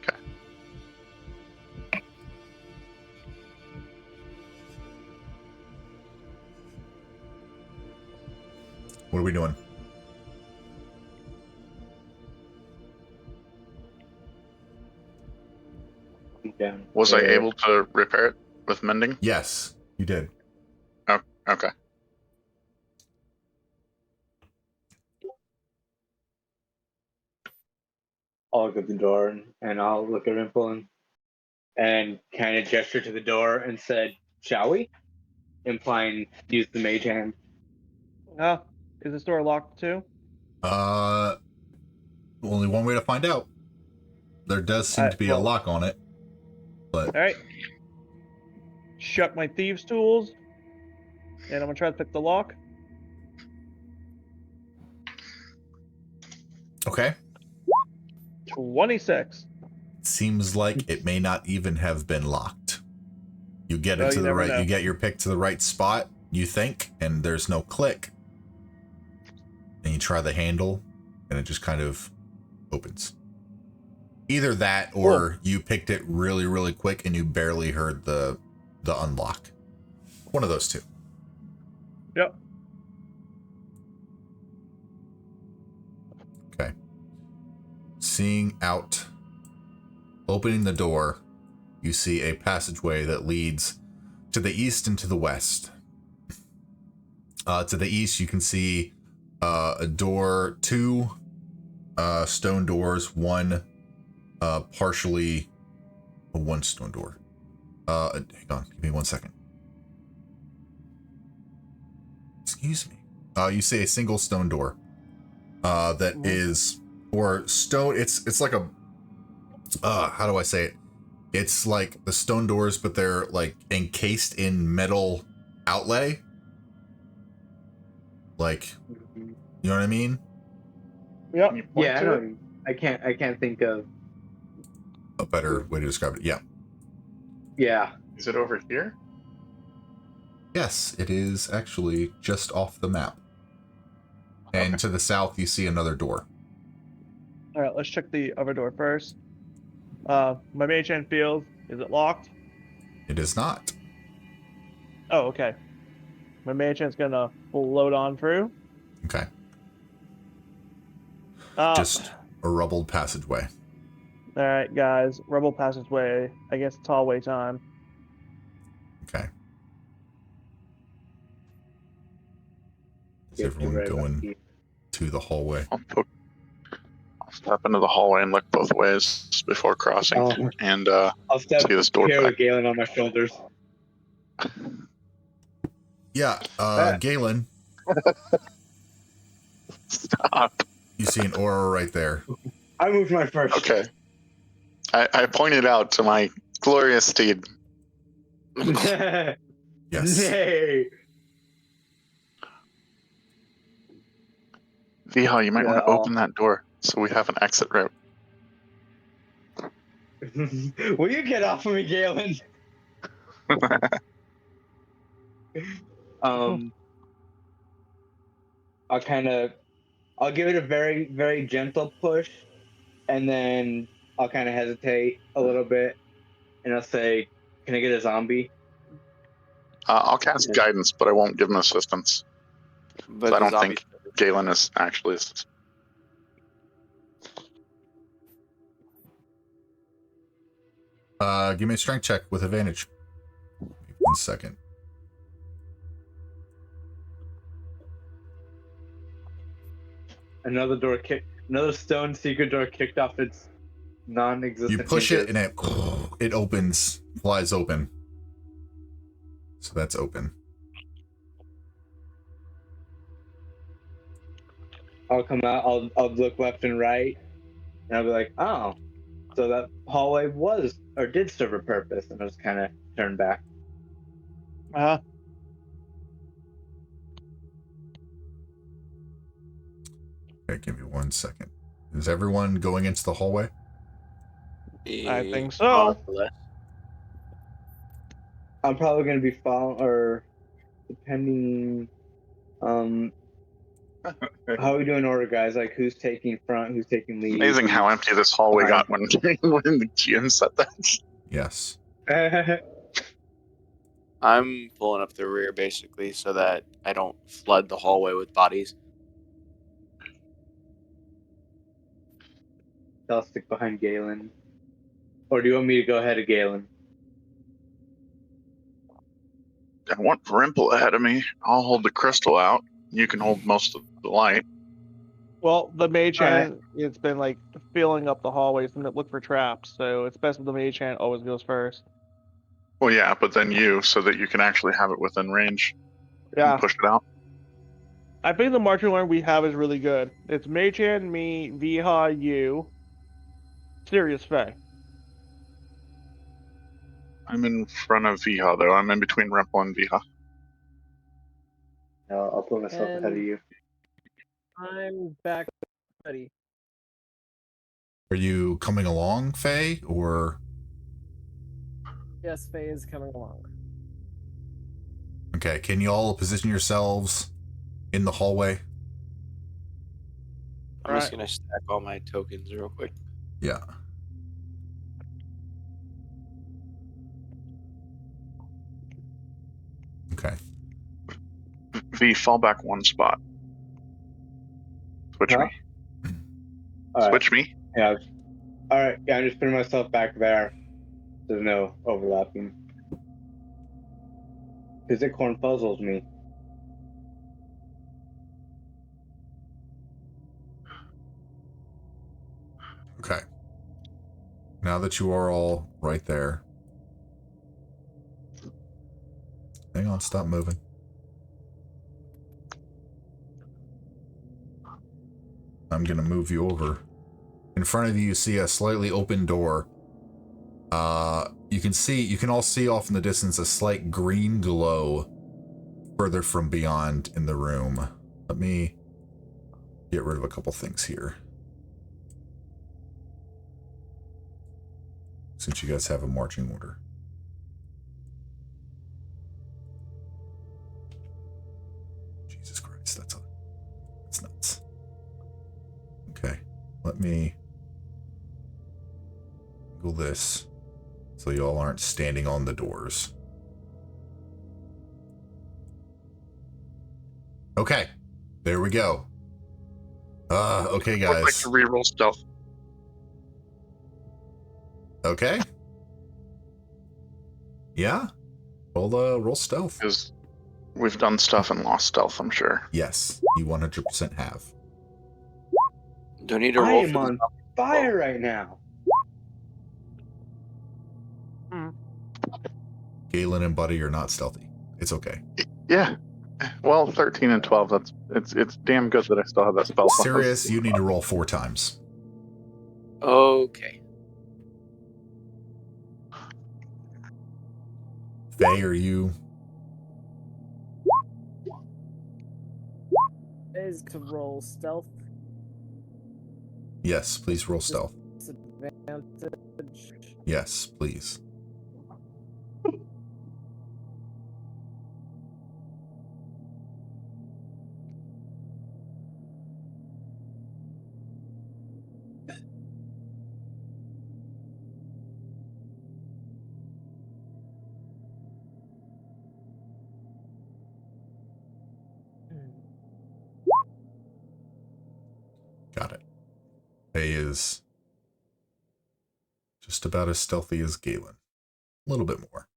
Okay. What are we doing? Down. Was I able to repair it with mending? Yes, you did. Oh, okay. I'll look at the door and I'll look at Rimple and kind of gesture to the door and said, "Shall we?" Implying use the mage hand. Is this door locked too? Only one way to find out. There does seem to be a lock on it, but... Alright. Shuck my thieves' tools, and I'm gonna try to pick the lock. Okay. 26. Seems like it may not even have been locked. You get it to the right, you get your pick to the right spot, you think, and there's no click. And you try the handle, and it just kind of opens. Either that, or you picked it really, really quick, and you barely heard the unlock. One of those two. Yep. Okay. Seeing out, opening the door, you see a passageway that leads to the east and to the west. To the east, you can see a door, two stone doors, one partially, one stone door. Hang on, give me 1 second. Excuse me. You see a single stone door that is, or stone. It's like a. How do I say it? It's like the stone doors, but they're like encased in metal outlay. Like, you know what I mean? Yep. Yeah, I know. I can't think of a better way to describe it. Yeah. Yeah. Is it over here? Yes, it is actually just off the map. And to the south, you see another door. All right, let's check the other door first. My mage hand field, is it locked? It is not. Oh, okay. My mage hand's gonna float on through. Okay. Just a rubbled passageway. All right, guys. Rebel passageway. I guess it's hallway time. Okay. Is everyone going to the hallway. I'll step into the hallway and look both ways before crossing, and I'll step see this door here back. with Galen on my shoulders. Yeah, Galen, Stop. you see an aura right there. I moved my first. Okay. I pointed out to my glorious steed. Yes. Nay. Viha, you might want to Yeah. open that door so we have an exit route. Will you get off of me, Galen? I'll give it a very, very gentle push, and then I'll kind of hesitate a little bit, and I'll say, "Can I get a zombie?" I'll cast guidance, but I won't give him assistance. But So I the don't zombie- think Galen is actually assistant. Give me a strength check with advantage. 1 second. Another door kicked. Another stone secret door kicked off its non-existent. You push it hinges. and it opens, flies open. So that's open. I'll come out. I'll look left and right, and I'll be like, "Oh, so that hallway was or did serve a purpose," and I'll just kind of turn back. Okay, give me 1 second. Is everyone going into the hallway? I think so. More or less. I'm probably gonna be following, or depending. How are we doing order, guys? Like, who's taking front? Who's taking lead? Amazing how empty this hallway got behind. when the GM said that. Yes. I'm pulling up the rear basically so that I don't flood the hallway with bodies. I'll stick behind Galen. Or do you want me to go ahead of Galen? I want Rimple ahead of me. I'll hold the crystal out. You can hold most of the light. Well, the mage All right. hand, it's been like filling up the hallways and look for traps, so it's best if the mage hand always goes first. Well, yeah, but then you, so that you can actually have it within range. Yeah, And push it out. I think the marching order we have is really good. It's mage hand, me, Viha, you, Sirius Faye. I'm in front of Viha, though. I'm in between Rimple and Viha. I'll put myself ahead of And- you. I'm back ready. Are you coming along, Faye, or? Yes, Faye is coming along. Okay, can you all position yourselves in the hallway? I'm just Alright. gonna stack all my tokens real quick. Yeah. Okay. V, fall back one spot. Switch Huh? me. All right. Switch me. Yeah. All right. Yeah, I'm just putting myself back there. There's no overlapping. Because it corn puzzles me. Okay. Now that you are all right there. Hang on, stop moving. I'm gonna move you over. In front of you, you see a slightly open door. You can all see off in the distance a slight green glow further from beyond in the room. Let me get rid of a couple things here. Since you guys have a marching order. Jesus Christ, that's nuts. Okay, let me go this so you all aren't standing on the doors. Okay, there we go. Okay, I'd like guys. to reroll stealth. Okay. Yeah. Roll stealth. Because we've done stuff and lost stealth, I'm sure. Yes, you 100% have. Do I need to I roll am for on fire right now. Galen and Buddy are not stealthy. It's okay. Yeah. Well, 13 and 12. It's damn good that I still have that spell slot. Sirius, you need to roll 4 times. Okay. Faye, are you? Is to roll stealth Yes, please roll stealth. disadvantage. Yes, please. Got it. Faye is just about as stealthy as Galen. A little bit more.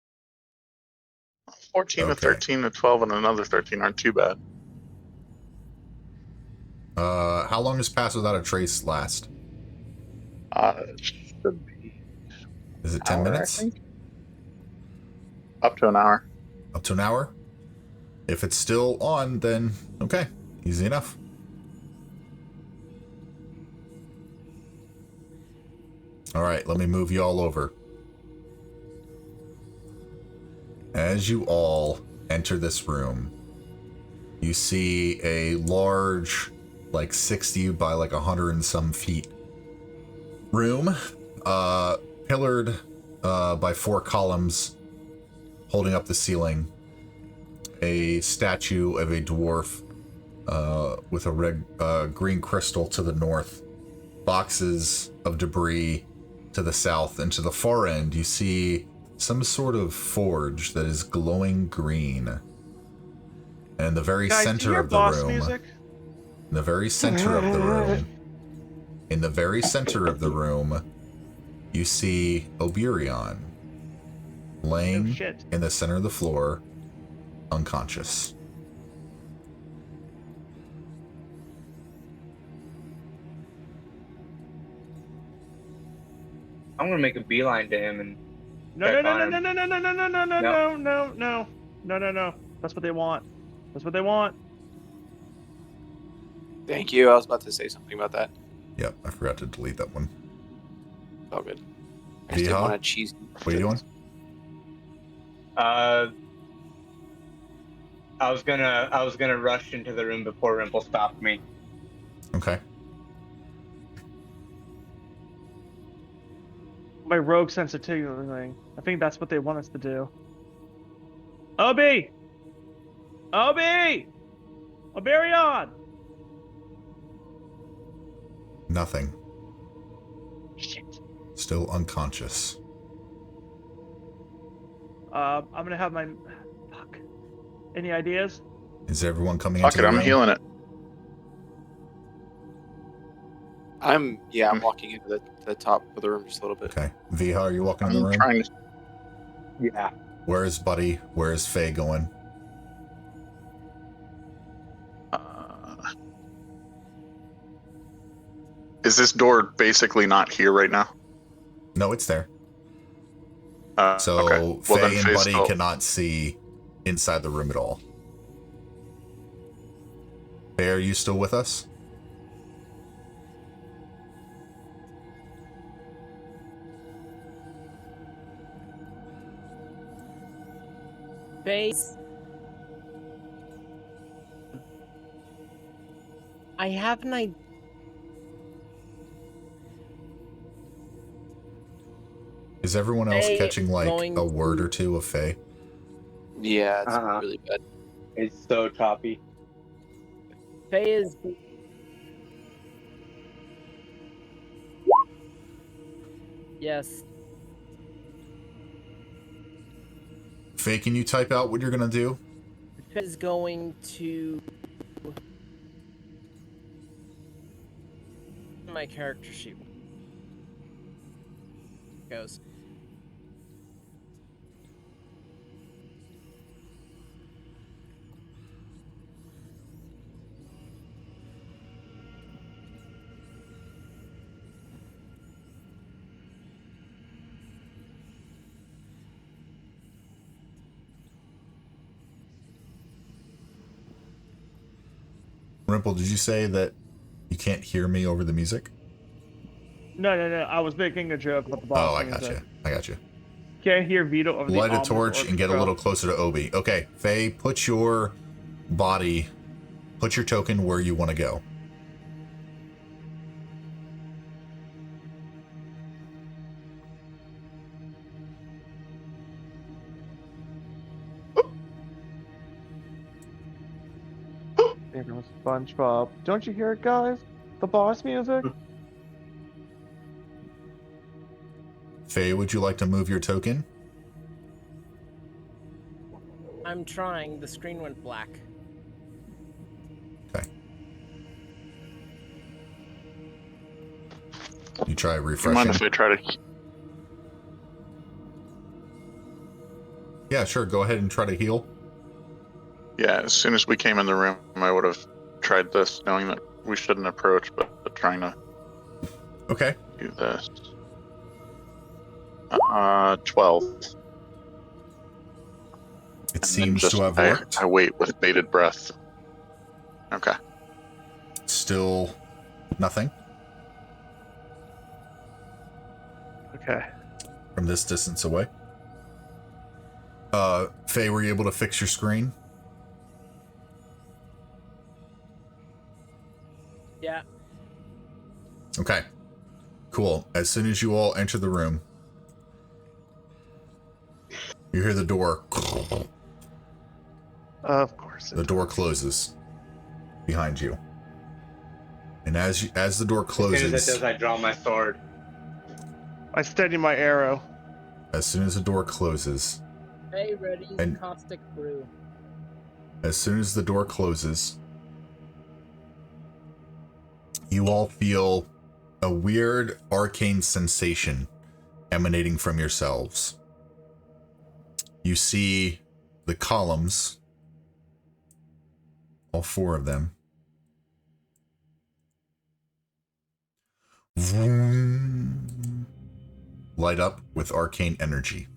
14 to Okay. 13 to 12 and another 13 aren't too bad. How long does Pass Without a Trace last? Should be Is it 10 hour, minutes? I think. Up to an hour. Up to an hour? If it's still on, then okay. Easy enough. Alright, let me move you all over. As you all enter this room, you see a large, like 60 by like 100 and some feet room, pillared by 4 columns holding up the ceiling. A statue of a dwarf with a red, green crystal to the north. Boxes of debris to the south, and to the far end you see some sort of forge that is glowing green. And in the very Guys, do you center hear of the boss room, music? in the very center of the room, in the very center of the room, you see Oberion laying Oh, shit. in the center of the floor, unconscious. I'm gonna make a beeline to him and No, check no, on no, him. no, no, no, no, no, no, no, No. no, no, no, no, no. That's what they want. That's what they want. Thank you. I was about to say something about that. Yep, I forgot to delete that one. Oh, good. I just didn't Viha? want to cheese. What are you doing? I was gonna rush into the room before Rimple stopped me. Okay. My rogue sensitivity thing. I think that's what they want us to do. Obi! Obi! Oberion! Nothing. Shit. Still unconscious. I'm gonna have my... Fuck. Any ideas? Is everyone coming Fuck into it, the I'm room? healing it. I'm walking into the top of the room just a little bit. Okay. Viha, are you walking in the I'm room? trying to. Yeah. Where's Buddy? Where's Faye going? Is this door basically not here right now? No, it's there. So Okay. Well, Faye then and Faye's Buddy still- cannot see inside the room at all. Faye, are you still with us? Face. I have an idea. Is everyone else Faye catching like going a word to- or two of Faye? Yeah, it's Uh-huh. really bad. It's so choppy. Faye is. Yes. Faye, can you type out what you're gonna do? Faye is going to. My character sheet goes. Rimple, did you say that you can't hear me over the music? No. I was making a joke about the boss. Oh, I got you. Can't hear Vito over the Light a ominous torch and get a orchestra. little closer to Obi. Okay, Faye, put your token where you want to go. There goes SpongeBob. Don't you hear it, guys? The boss music? Faye, would you like to move your token? I'm trying. The screen went black. Okay. You try Do you refreshing. mind if I try to? Yeah, sure. Go ahead and try to heal. Yeah, as soon as we came in the room, I would have tried this, knowing that we shouldn't approach, but trying to Okay. do this. 12. It And seems then to have I worked. wait with bated breath. Okay. Still nothing Okay. from this distance away. Faye, were you able to fix your screen? Yeah. Okay. Cool. As soon as you all enter the room, you hear the door. Of course. The door closes behind you. And as the door As soon as it closes, does, I draw my sword. I steady my arrow. as soon as the door closes, Hey, ready. And- Caustic brew. as soon as the door closes, you all feel a weird arcane sensation emanating from yourselves. You see the columns, all 4 of them, vroom, light up with arcane energy.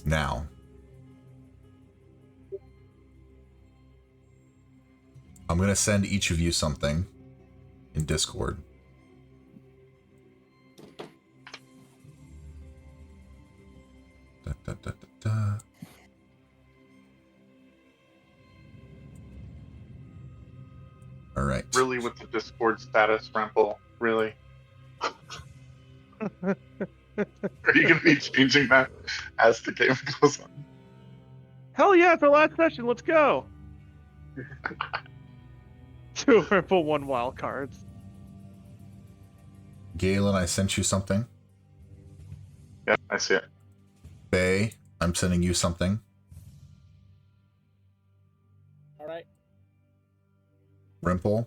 Now, I'm going to send each of you something in Discord. Da, da, da, da, da. All right. Really, with the Discord status, Rample? Really? Are you going to be changing that as the game goes on? Hell yeah, it's our last session. Let's go. 2 Ripple, 1 Wildcards. Galen, I sent you something. Yeah, I see it. Faye, I'm sending you something. All right. Rimple,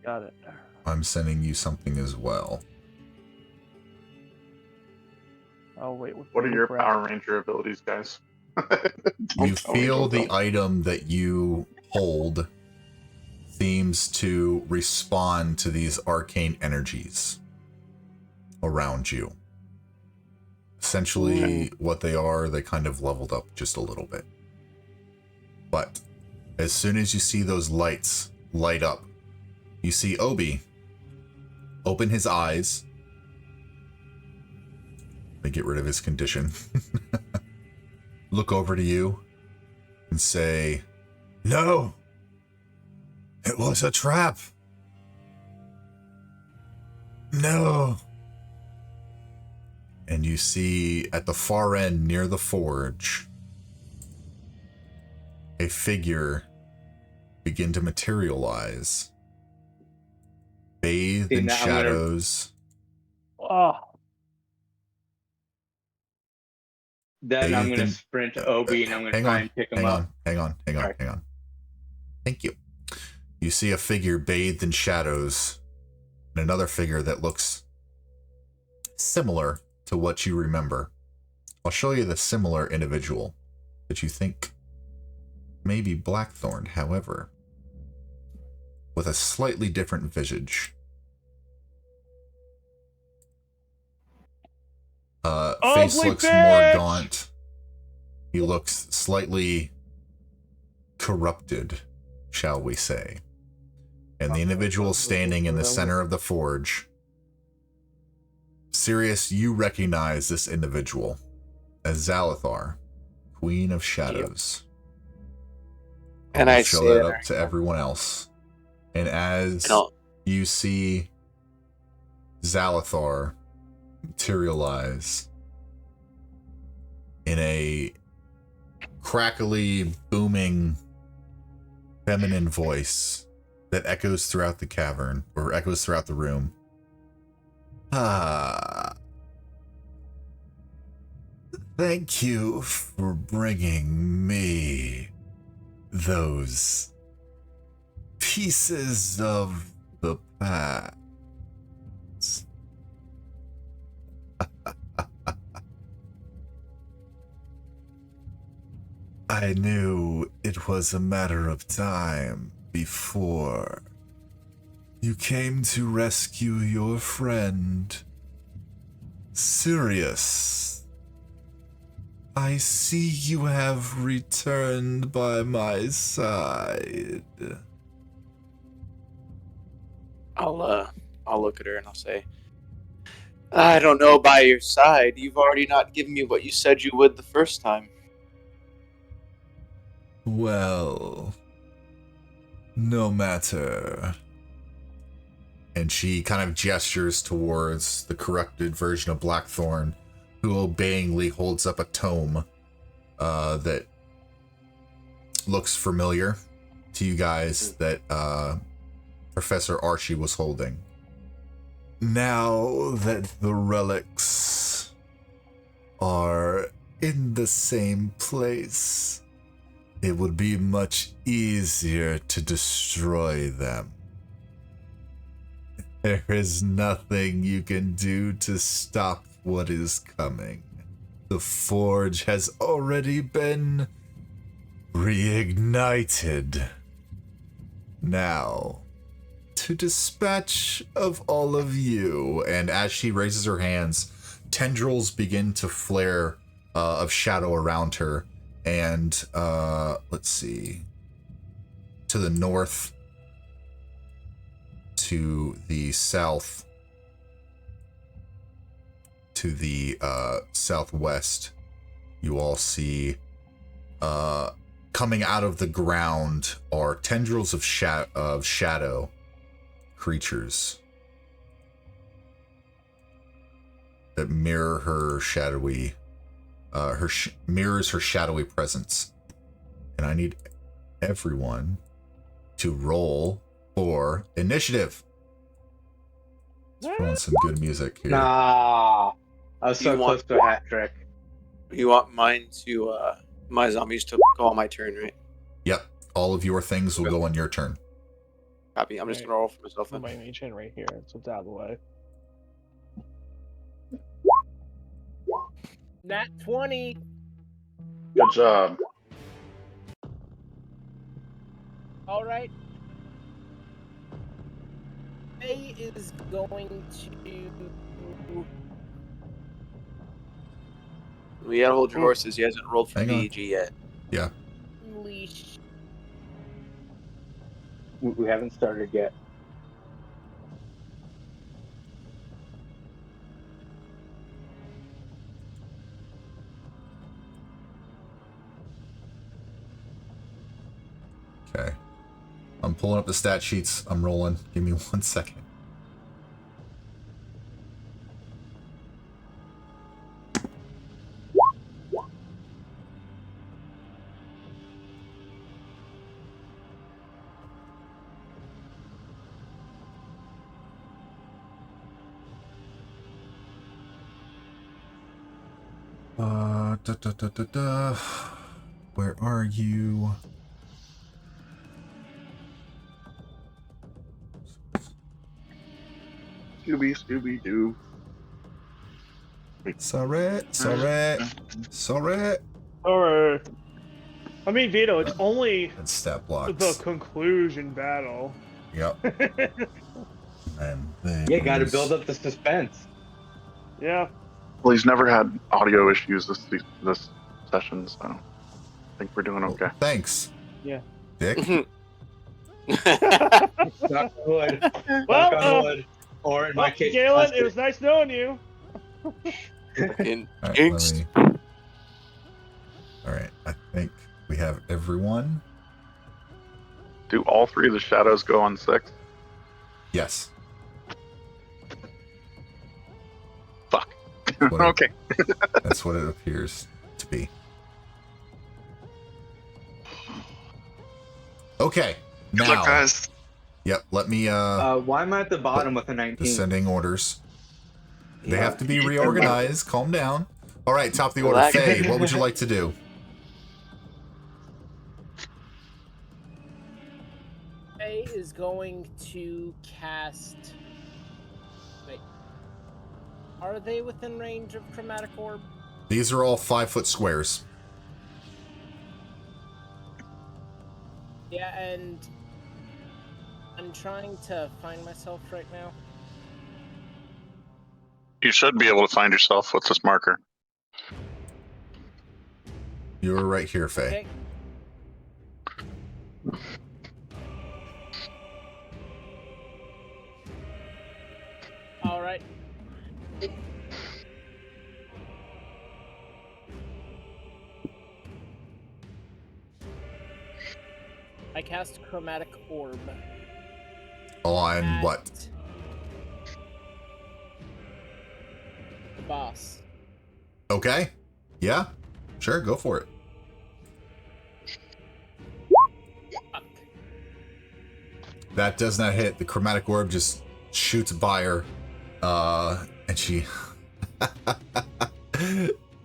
Got it. I'm sending you something as well. Oh wait. What are your Power Ranger abilities, guys? You feel the item that you hold seems to respond to these arcane energies around you. Essentially, what they are, they kind of leveled up just a little bit. But as soon as you see those lights light up, you see Obi open his eyes. Let me get rid of his condition. Look over to you and say, "No, it was a trap. No." And you see at the far end near the forge, a figure begin to materialize, bathed in that, I'm gonna- shadows. Oh, Then I'm Bathed gonna in- sprint to Obi and I'm gonna try and pick him up. Hang on. Sorry. Thank you. You see a figure bathed in shadows, and another figure that looks similar to what you remember. I'll show you the similar individual that you think may be Blackthorn, however, with a slightly different visage. Face Ugly looks more bitch! gaunt. He looks slightly corrupted, shall we say. And the individual standing in the center of the forge, Sirius, you recognize this individual as Xalathar, Queen of Shadows. And I'll I show say that that up to everyone else. And as you see Xalathar materialize in a crackly, booming, feminine voice that echoes throughout the cavern, or echoes throughout the room. Thank you for bringing me those pieces of the Pact. I knew it was a matter of time before you came to rescue your friend, Sirius. I see you have returned by my side. I'll look at her and I'll say, I don't know by your side. You've already not given me what you said you would the first time. Well, no matter. And she kind of gestures towards the corrupted version of Blackthorn, who obeyingly holds up a tome that looks familiar to you guys, that Professor Archie was holding. Now that the relics are in the same place, it would be much easier to destroy them. There is nothing you can do to stop what is coming. The forge has already been reignited. Now, to dispatch of all of you. And as she raises her hands, tendrils begin to flare of shadow around her. And let's see, to the north, to the south, to the southwest, you all see coming out of the ground are tendrils of shadow creatures that mirror her shadowy mirrors her shadowy presence. And I need everyone to roll for initiative. Let's throw on some good music here. Nah, I was so close to a hat trick. You want mine to, my zombies to go on my turn, right? Yep. All of your things will go on your turn. Copy. I'm just going to roll for myself. Put my mage hand right here, so it's out of the way. Nat 20. Good job. All right. Faye is going to. We gotta hold your horses. He hasn't rolled for Hang on. BEG yet. Yeah. Unleash. We haven't started yet. Okay. I'm pulling up the stat sheets. I'm rolling. Give me 1 second. Where are you? Scooby-Doo. Sorry. Or, I mean, Vito, it's only And stat blocks. the conclusion battle. Yep. And then Yeah, gotta build up the suspense. Yeah. Well, he's never had audio issues this session, so I think we're doing okay. Thanks. Yeah. Dick. Knock on wood. Well, Knock on wood. Or in my case, Galen, it was nice knowing you. Fucking All right, jinxed. all right, I think we have everyone. Do all three of the shadows go on 6? Yes. Fuck. What Okay. That's what it appears to be. Okay. Good Now. luck, guys. Yep. Let me. why am I at the bottom with a 19? Descending orders. They Yeah. have to be reorganized. Calm down. All right. Top of the order. Relax. Faye, what would you like to do? Faye is going to cast. Wait. Are they within range of chromatic orb? These are all 5-foot squares. Yeah, and I'm trying to find myself right now. You should be able to find yourself with this marker. You're right here, Faye. Okay. All right. I cast chromatic orb. On at what? The boss. Okay. Yeah. Sure. Go for it. Fuck. That does not hit. The chromatic orb just shoots by her. And she.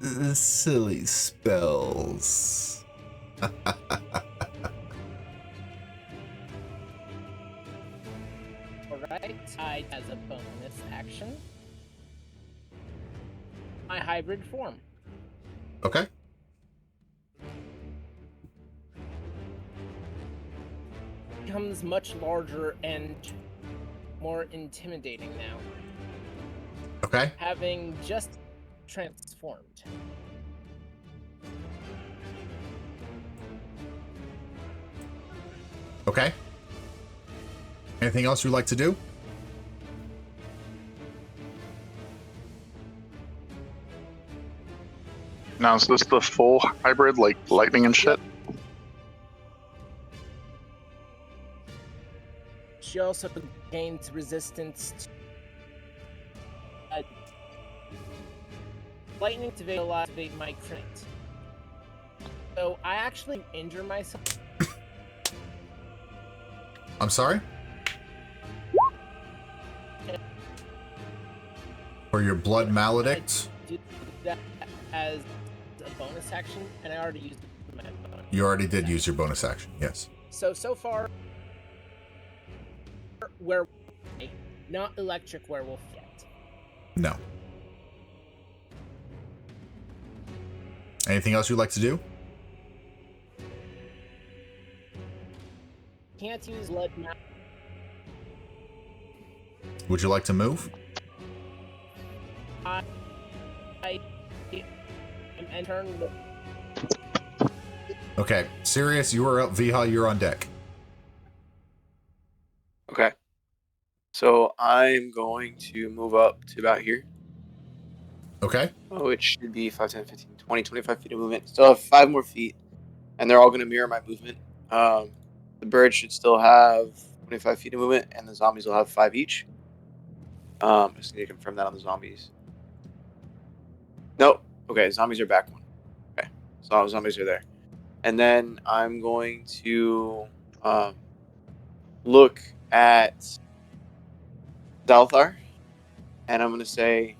The silly spells. Alright, I as a bonus action. My hybrid form. Okay. Becomes much larger and more intimidating now, Okay. having just transformed. Okay. Anything else you'd like to do? Now, is this the full hybrid, like lightning and shit? She also gains resistance to lightning to activate my crit. So I actually injure myself. I'm sorry? For your blood maledict? Do that as a bonus action, and I already used my bonus. You already did use your bonus action, yes. So far, werewolf, not electric werewolf yet. No. Anything else you'd like to do? Can't use lead now. Would you like to move? I am entering the. Okay. Sirius, you are up. Viha, you're on deck. Okay. So I'm going to move up to about here, Okay. which should be 5, 10, 15, 20, 25 feet of movement. Still have 5 more feet, and they're all going to mirror my movement. The bird should still have 25 feet of movement, and the zombies will have 5 each. Just need to confirm that on the zombies. Nope. Okay, zombies are back 1. Okay, so zombies are there. And then I'm going to look at Xalathar, and I'm going to say,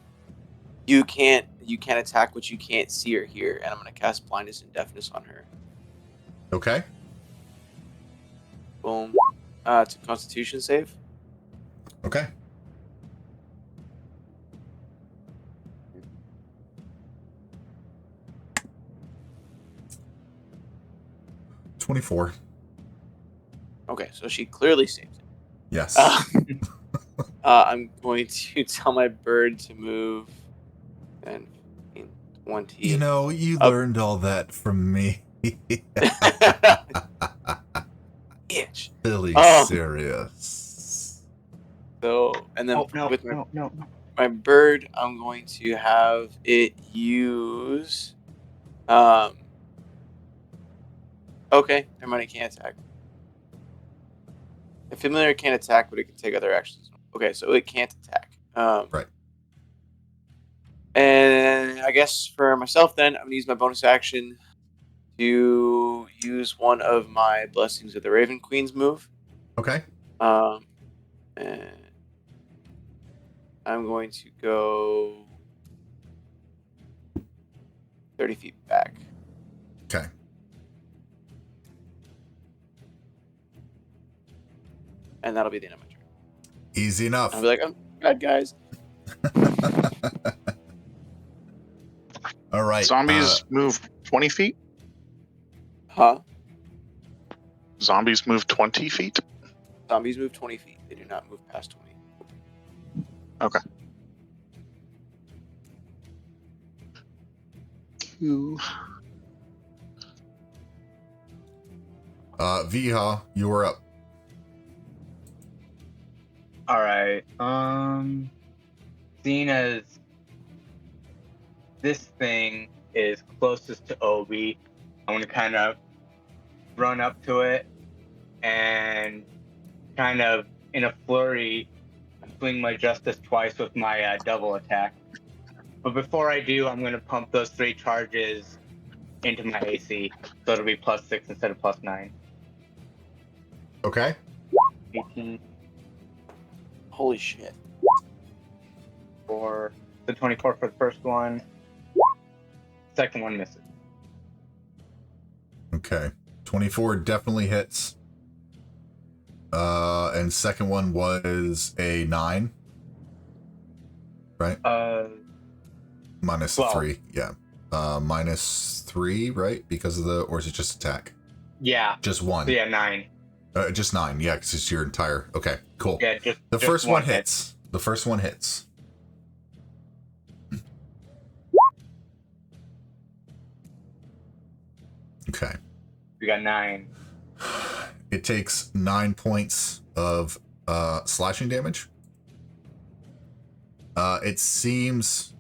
you can't attack what you can't see or hear, and I'm going to cast blindness and deafness on her. Okay. Boom. It's a Constitution save. Okay. $24. Okay, so she clearly saved it. Yes. I'm going to tell my bird to move. 10, 15, 20. You know, you Up. learned all that from me. Billy Oh. serious. So, and then Oh no, with my, no. my bird, I'm going to have it use. Okay, never mind. It can't attack. A familiar can't attack, but it can take other actions. Okay, so it can't attack. Right. And I guess for myself, then I'm gonna use my bonus action to use one of my Blessings of the Raven Queen's move. Okay. And I'm going to go 30 feet back. Okay. And that'll be the end of my turn. Easy enough. I'll be like, oh, God, guys. All right. Zombies move 20 feet? Huh? Zombies move 20 feet? Zombies move 20 feet. They do not move past 20. Okay. Viha, you are up. All right. Seeing as this thing is closest to Obi, I'm gonna kind of run up to it and kind of in a flurry swing my justice twice with my double attack. But before I do, I'm gonna pump those 3 charges into my AC, so it'll be +6 instead of +9. Okay. 18 Holy shit. for the 24 for the first one. Second one misses. Okay. 24 definitely hits. And second one was a 9. Right? Minus 12. 3. Yeah. Minus 3, right? Because of or is it just attack? Yeah. Just 1. So yeah, 9. Just 9. Yeah, because it's your entire. Okay, cool. Yeah, just The just first one hit. hits. The first one hits. Okay. We got 9. It takes 9 points of slashing damage. It seems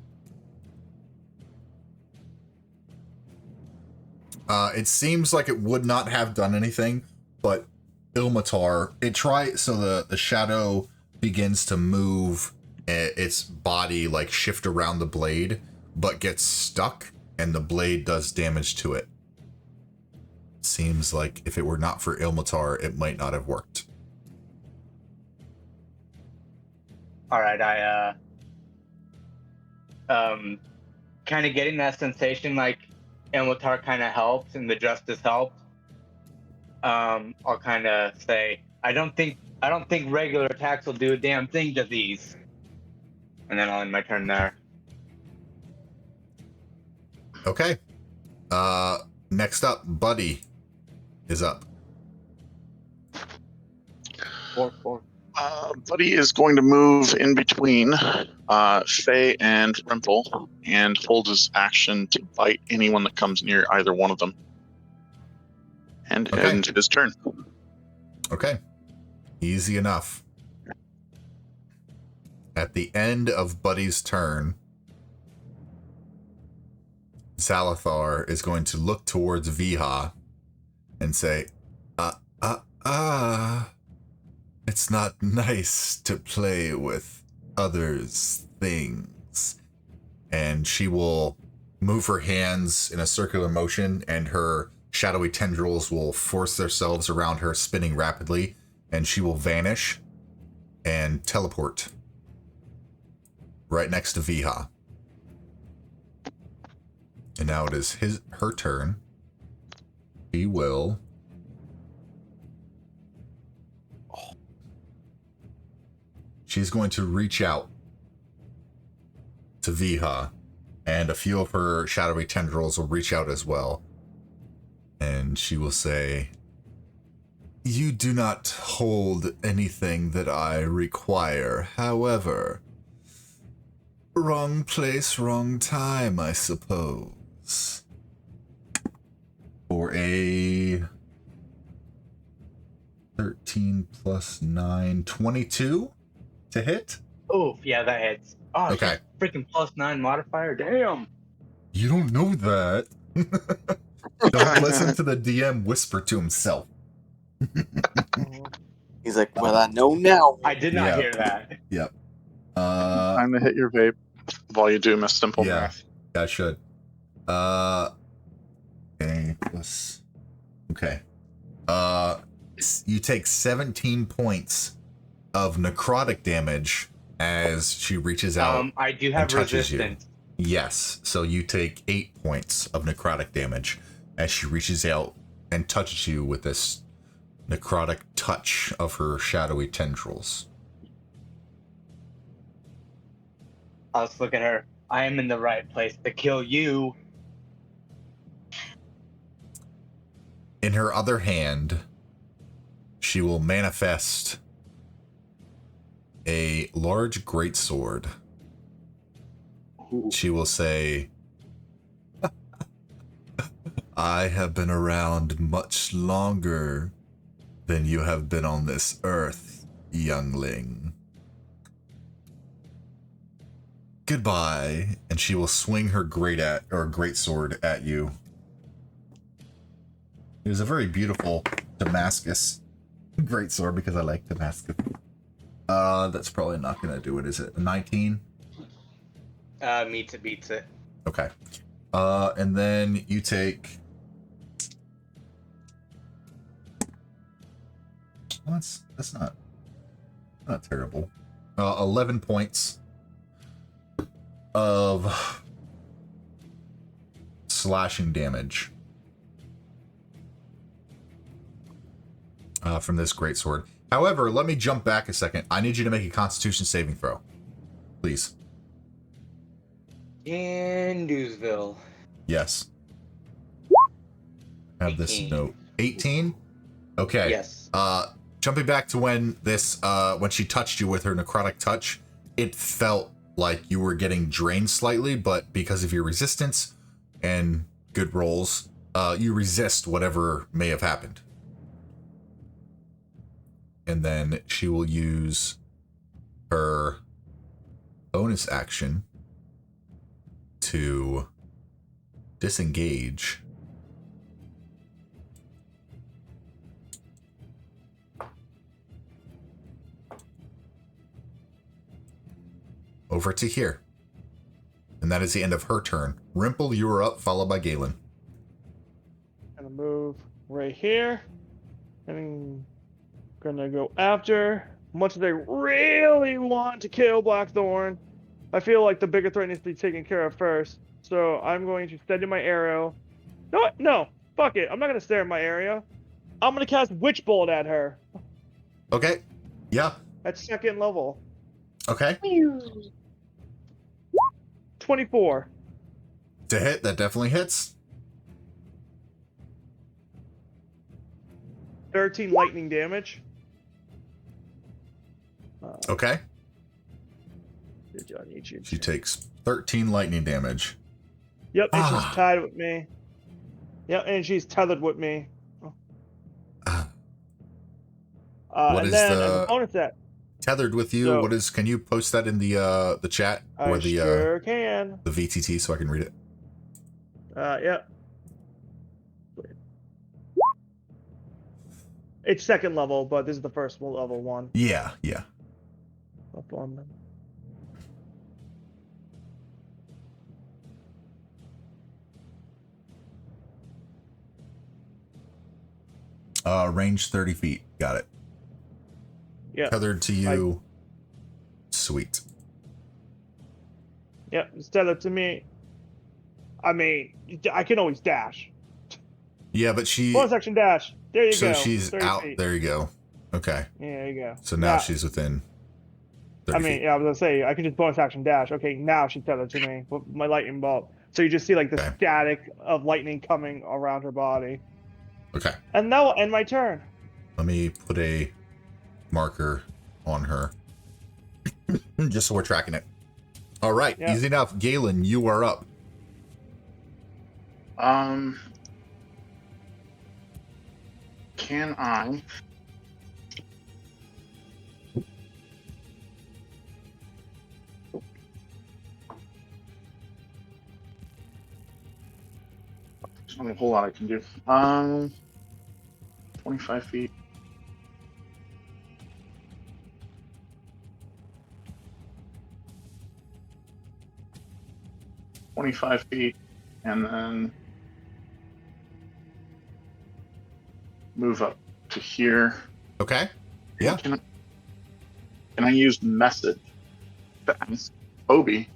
like it would not have done anything, but Ilmatar, so the shadow begins to move its body, like shift around the blade, but gets stuck, and the blade does damage to it. Seems like if it were not for Ilmatar, it might not have worked. All right, I kind of getting that sensation like Ilmatar kind of helps and the justice helped. I'll kind of say I don't think regular attacks will do a damn thing to these, and then I'll end my turn there. Okay. Next up, Buddy is up. 4. Buddy is going to move in between Faye and Rimple and hold his action to bite anyone that comes near either one of them. And Okay. end his turn. Okay. Easy enough. At the end of Buddy's turn, Xalathar is going to look towards Viha and say, it's not nice to play with others' things. And she will move her hands in a circular motion, and her shadowy tendrils will force themselves around her, spinning rapidly, and she will vanish and teleport right next to Viha. And now it is her turn. She will... She's going to reach out to Viha, and a few of her shadowy tendrils will reach out as well. And she will say, "You do not hold anything that I require. However, wrong place, wrong time, I suppose." For a 13 plus 9, 22 to hit. Oof, yeah, that hits. Oh, Okay. freaking +9 modifier. Damn. You don't know that. Don't listen to the DM whisper to himself. He's like, well, I know now. I did not hear that. Yep. Time to hit your vape while you do my simple math. I should. Okay, plus. Okay. You take 17 points of necrotic damage as she reaches out. I do have resistance. Yes, so you take 8 points of necrotic damage as she reaches out and touches you with this necrotic touch of her shadowy tendrils. I'll just look at her. I am in the right place to kill you. In her other hand, she will manifest a large greatsword. She will say, I have been around much longer than you have been on this earth, youngling. Goodbye. And she will swing her greatsword at you. It was a very beautiful Damascus greatsword because I like Damascus. That's probably not gonna do it, is it? A 19? Meets it, beats it. Okay. And then you take. Well, that's not terrible. 11 points of slashing damage from this greatsword. However, let me jump back a second. I need you to make a Constitution saving throw, please. In Newsville. Yes. I have 18. this note. 18? Okay. Yes. Jumping back to when she touched you with her necrotic touch, it felt like you were getting drained slightly, but because of your resistance and good rolls, you resist whatever may have happened. And then she will use her bonus action to disengage. Over to here. And that is the end of her turn. Rimple, you are up, followed by Galen. Gonna move right here. And gonna go after. Much as they really want to kill Blackthorn, I feel like the bigger threat needs to be taken care of first. So I'm going to send in my arrow. No, fuck it. I'm not gonna stare at my area. I'm gonna cast Witch Bolt at her. Okay. Yeah. At second level. Okay. 24. To hit, that definitely hits. 13 lightning damage. Okay. On YouTube. She takes 13 lightning damage. Yep, and she's tied with me. Yep, and she's tethered with me. What and is then the as a bonus set. tethered with you? So, Can you post that in the chat or the sure can. the VTT so I can read it? Yep. It's second level, but this is the first level one. Yeah. Up on them. Range 30 feet. Got it. Yeah. Tethered to you. Sweet. Yep, it's tethered to me. I mean, I can always dash. Yeah, but she. Bonus action dash. There you So go. she's out. Feet. There you go. Okay. Yeah, there you go. So now she's within 30 feet. Yeah, I was gonna say I can just bonus action dash. Okay, now she's tethered to me with my lightning bolt. So you just see like the static of lightning coming around her body. Okay. And that will end my turn. Let me put a marker on her. Just so we're tracking it. All right, easy enough. Galen, you are up. Can I not a whole lot I can do. 25 feet. And then move up to here. Okay. Yeah. Can I use message to ask Obi,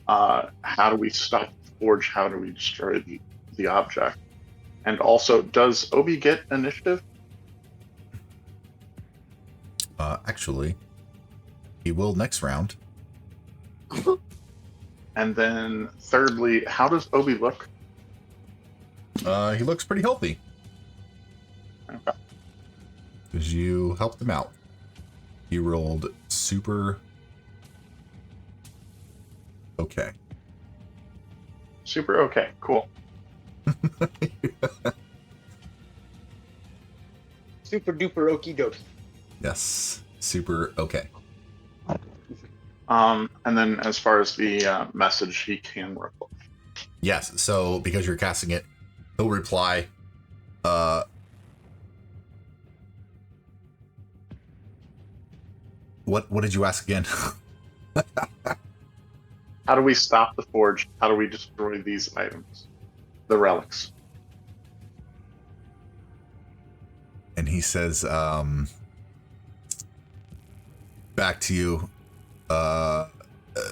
how do we stop the forge? How do we destroy the object? And also, does Obi get initiative? Actually, he will next round. And then thirdly, how does Obi look? He looks pretty healthy. Okay. Because you helped him out. He rolled super okay. Super okay. Cool. Super duper okie dokie. Yes. Super okay. And then as far as the message, he can reply. Yes. So because you're casting it, he'll reply. What did you ask again? How do we stop the forge? How do we destroy these items? The relics. And he says, back to you,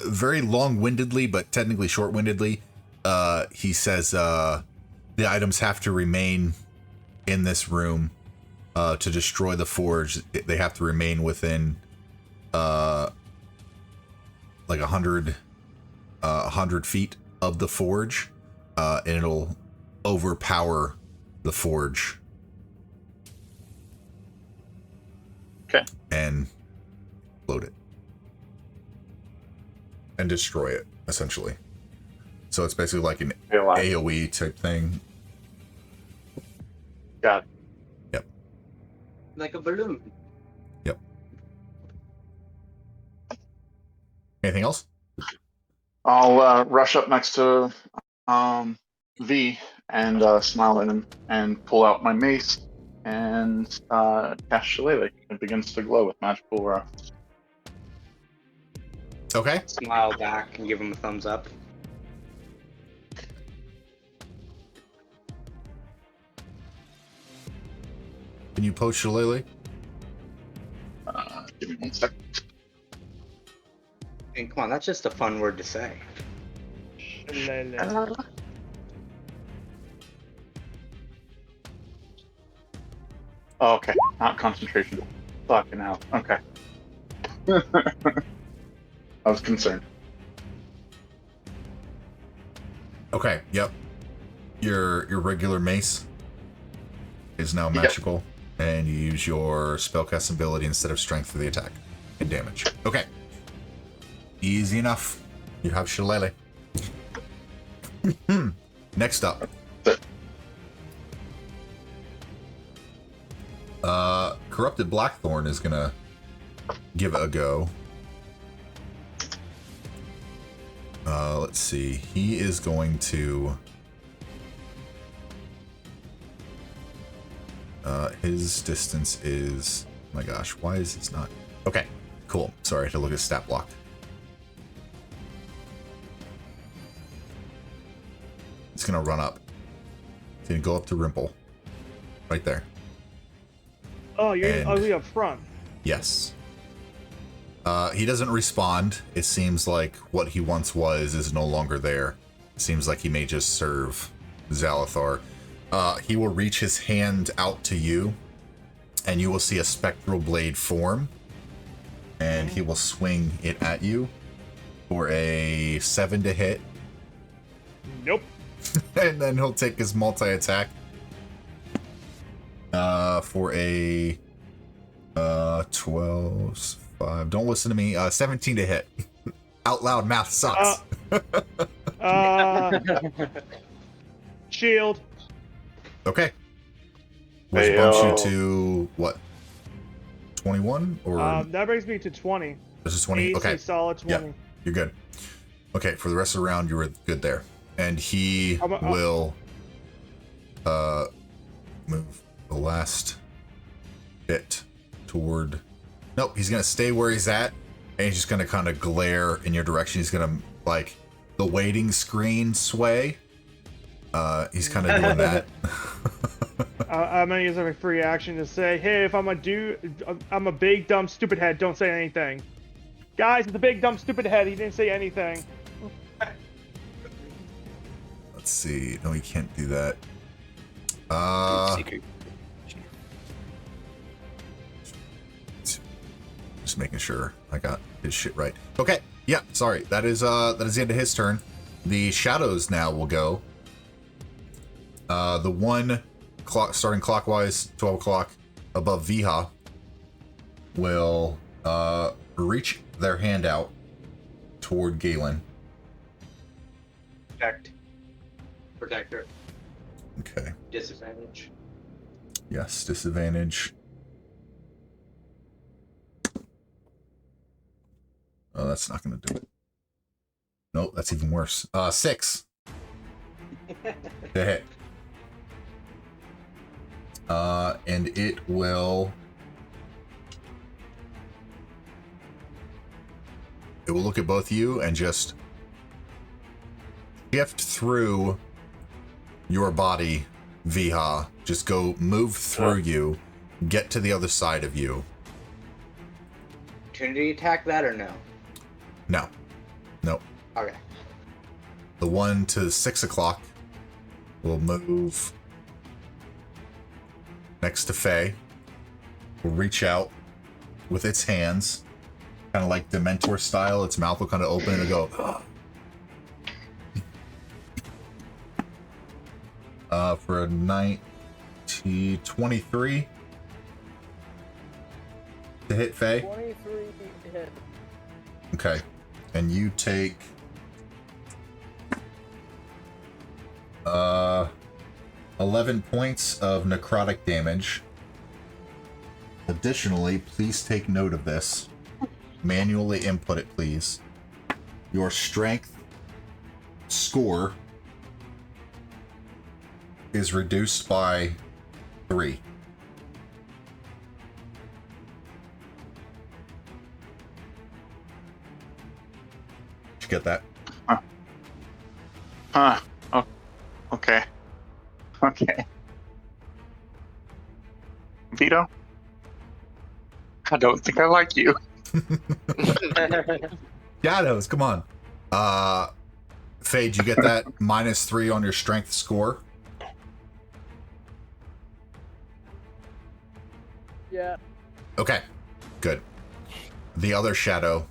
very long-windedly, but technically short-windedly, he says, the items have to remain in this room, to destroy the forge. They have to remain within, like 100 feet of the forge, and it'll overpower the forge. Okay. And load it. And destroy it, essentially. So it's basically like an AoE type thing. Got it. Yep. Like a balloon. Yep. Anything else? I'll rush up next to V and smile at him and pull out my mace and cast Shillelagh. It begins to glow with magical aura. Okay. Smile back and give him a thumbs up. Can you post Shillelagh? Give me 1 second. And come on, that's just a fun word to say. Oh, okay, not concentration. Fucking hell. Okay. I was concerned. Okay, yep. Your regular mace is now magical, and you use your spellcast ability instead of strength for the attack and damage. Okay. Easy enough. You have Shillelagh. Next up. Corrupted Blackthorn is gonna give it a go. Let's see. He is going to... his distance is... oh my gosh, why is this not... okay, cool. Sorry, I had to look at stat block. It's gonna run up. It's gonna go up to Rimple. Right there. Oh, you're And- ugly up front. Yes. He doesn't respond. It seems like what he once was is no longer there. It seems like he may just serve Xalathar. He will reach his hand out to you, and you will see a spectral blade form, and he will swing it at you for a 7 to hit, Nope. and then he'll take his multi-attack for a 12, 5, don't listen to me, 17 to hit. Out loud math sucks. Shield. Okay. Which Hey, bumps you to what? 21 or That brings me to 20. this is 20? AC Okay, solid 20. Yeah. you're good. Okay, for the rest of the round, you were good there. And he I'm a- will move the last bit toward. Nope, he's gonna stay where he's at, and he's just gonna kind of glare in your direction. He's gonna like the waiting screen sway. He's kind of doing that. I'm gonna use a free action to say, hey, if I'm a big dumb stupid head, don't say anything. Guys, it's a big dumb stupid head. He didn't say anything. Let's see. No, he can't do that. Secret. Just making sure I got his shit right. Okay. Yeah. Sorry. That is the end of his turn. The shadows now will go. The one clock starting clockwise, 12 o'clock above Viha will reach their hand out toward Galen. Protector. Okay. Disadvantage. Yes, disadvantage. Oh, that's not going to do it. Nope, that's even worse. 6. To hit. And it will look at both of you and just shift through your body, Viha. Just go move through you, get to the other side of you. Opportunity attack that or no? No. Nope. Okay. The one to 6 o'clock will move next to Faye. Will reach out with its hands, kind of like Dementor style. Its mouth will kind of open and go. For a 23 to hit Faye. 23 to hit. Okay, and you take 11 points of necrotic damage. Additionally, please take note of this. Manually input it, please. Your strength score is reduced by 3. Did you get that? Oh, okay. Okay. Vito? I don't think I like you. Shadows, come on. Faye, did you get that? -3 on your strength score? Yeah. Okay, good. The other shadow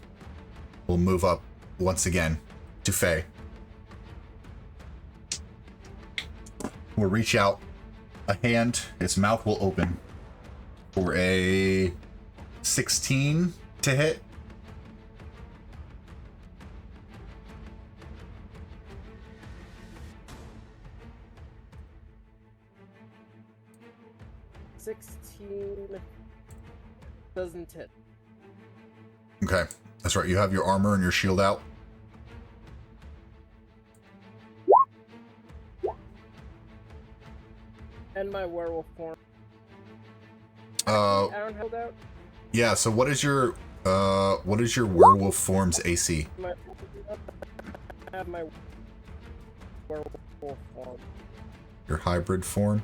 will move up once again to Faye. We'll reach out a hand. Its mouth will open for a 16 to hit. Doesn't hit. Okay, that's right. You have your armor and your shield out. And my werewolf form. Uh, held out. Yeah. So what is your werewolf form's AC? I have my werewolf form. Your hybrid form?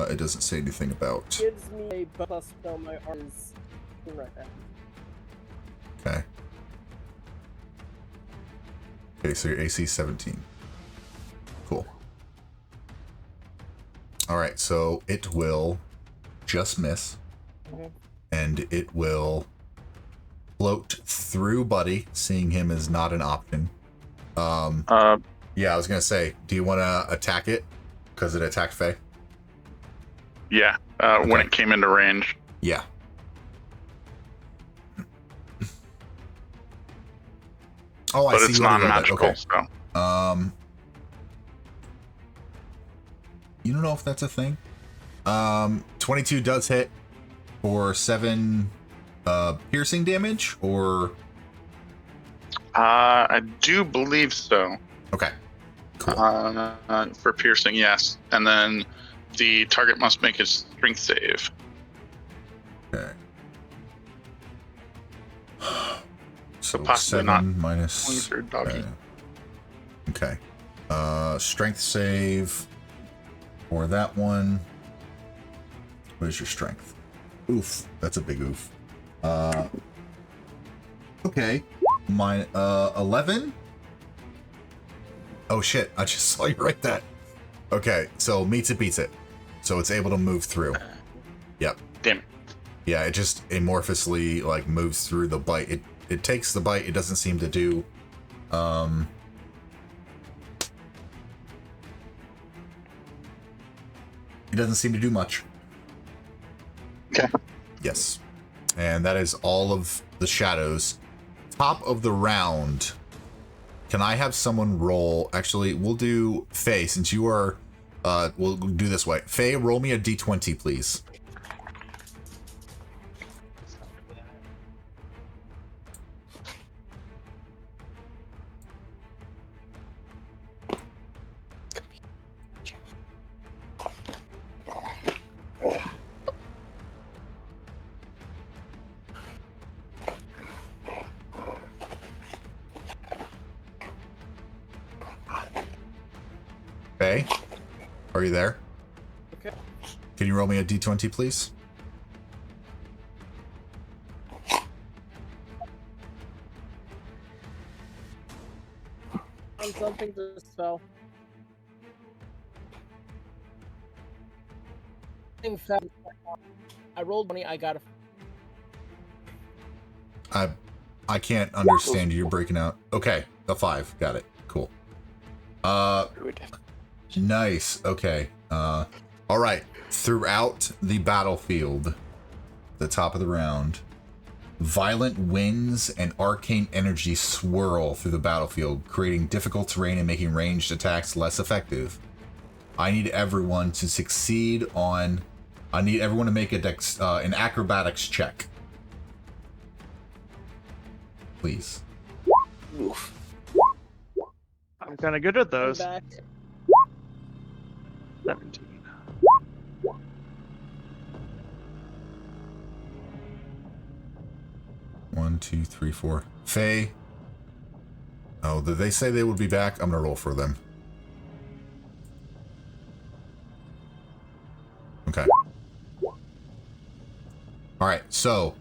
It doesn't say anything about. Gives me a plus spell. My arm is right now. Okay. Okay, so your AC 17. Cool. Alright, so it will just miss. Mm-hmm. And it will float through Buddy, seeing him as not an option. Yeah, I was gonna say, do you want to attack it? Because it attacked Faye? Yeah, Okay. when it came into range. Yeah. Oh, I But see. it's what you not got there. magical, Okay. so. You don't know if that's a thing. 22 does hit for 7 piercing damage, or I do believe so. okay, Cool. For piercing, yes. And then the target must make a strength save. Okay. So possibly 7 not minus. points or doggy. Okay. Strength save for that one. What is your strength? Oof. That's a big oof. Okay. My 11. Oh shit! I just saw you write that. Okay, so meets it beats it. So it's able to move through. Yep. Damn it. Yeah, it just amorphously like moves through the bite. It takes the bite. It doesn't seem to do. It doesn't seem to do much. Okay. Yes. And that is all of the shadows. Top of the round. Can I have someone roll? Actually, we'll do Faye, since you are, we'll do this way. Faye, roll me a d20, please. Faye, are you there? Okay. Can you roll me a d20, please? On something to spell. I rolled money. I got a. I can't understand you. You're breaking out. Okay, a 5. Got it. Cool. Nice. Okay. All right. Throughout the battlefield, the top of the round, violent winds and arcane energy swirl through the battlefield, creating difficult terrain and making ranged attacks less effective. I need everyone to succeed on. I need everyone to make an acrobatics check. Please. Oof. I'm kind of good at those. Back. 17. One, 2, 3, 4. Faye. Oh, did they say they would be back? I'm gonna roll for them. Okay. Alright, so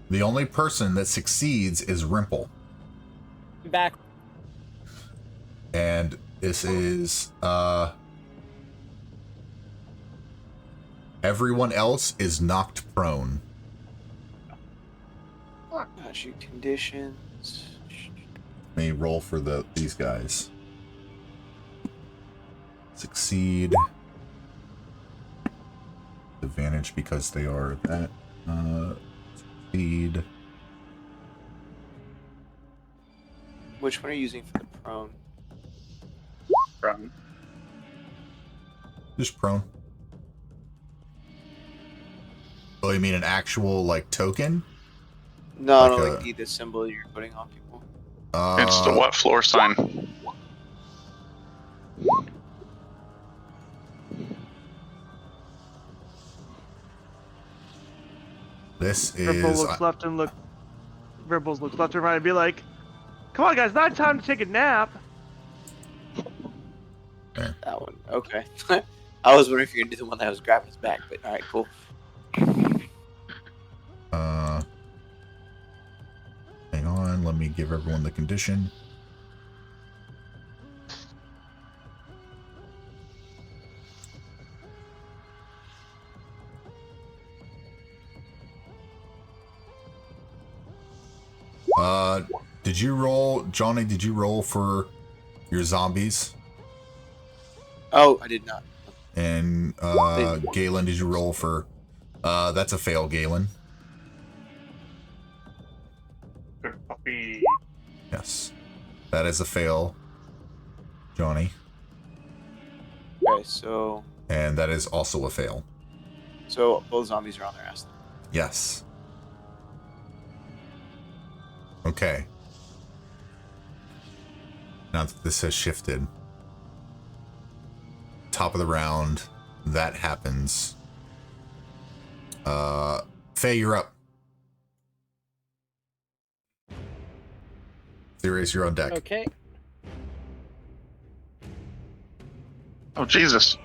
the only person that succeeds is Rimple. Back. And this is everyone else is knocked prone. Magic conditions. Let me roll for these guys. Succeed. Advantage because they are that. Succeed. Which one are you using for the prone? Just prone. Oh, you mean an actual like token? No, Like no, a- like the symbol you're putting on people. It's the what floor sign? This Ripple is looks left and look. Ripples looks left and right and be like, "Come on, guys, not time to take a nap." That one. Okay. I was wondering if you're gonna do the one that was grabbing his back, but alright, cool. hang on, let me give everyone the condition. Did you roll, Johnny, did you roll for your zombies? Oh, I did not. And Galen, did you roll for that's a fail, Galen. Good puppy. Yes. That is a fail, Johnny. Okay, so And that is also a fail. both zombies are on their ass then. Yes. Okay. Now that this has shifted. top of the round, that happens. Faye, you're up. Sirius, you're on deck. Okay. Oh, Jesus.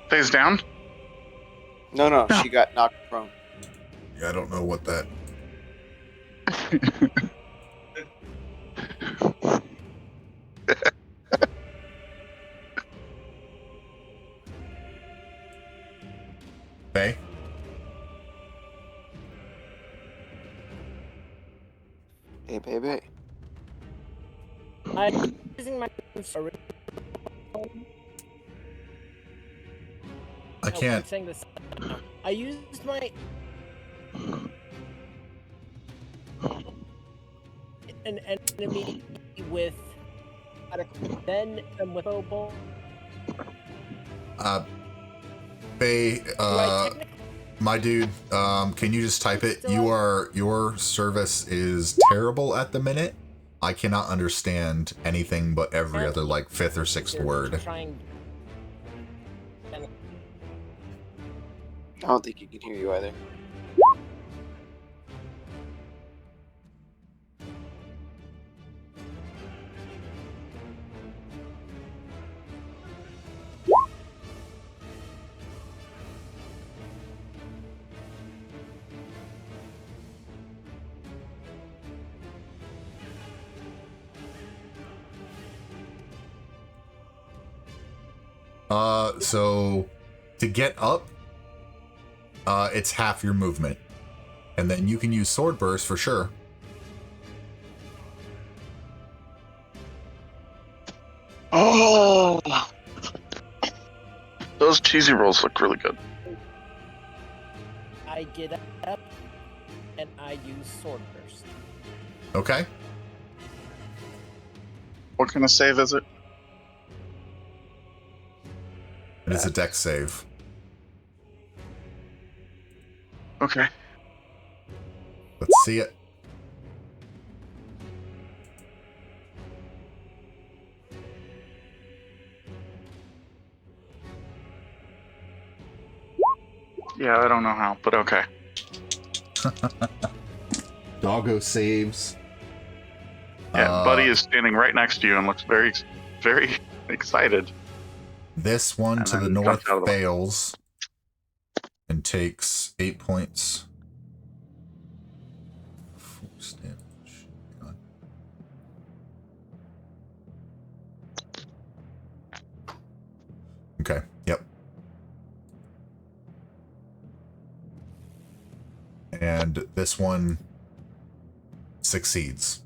Face down? No, she got knocked prone. Yeah, I don't know what that... Faye? Hey, baby. I'm using my. I can't... I'm saying this. I used my. An enemy with. Then with Obol. Faye, my dude, can you just type it? Your service is terrible at the minute. I cannot understand anything but every other, like, fifth or sixth word. I don't think he can hear you either. So to get up, it's half your movement. And then you can use sword burst for sure. Oh! Those cheesy rolls look really good. I get up and I use sword burst. Okay. What kind of save is it? It is a dex save. Okay. Let's see it. Yeah, I don't know how, but okay. Doggo saves. Yeah, Buddy is standing right next to you and looks very, very excited. This one And to the then north jumps out of the way. fails and takes 8 points. Force damage. Hang on. Okay, yep. And this one succeeds.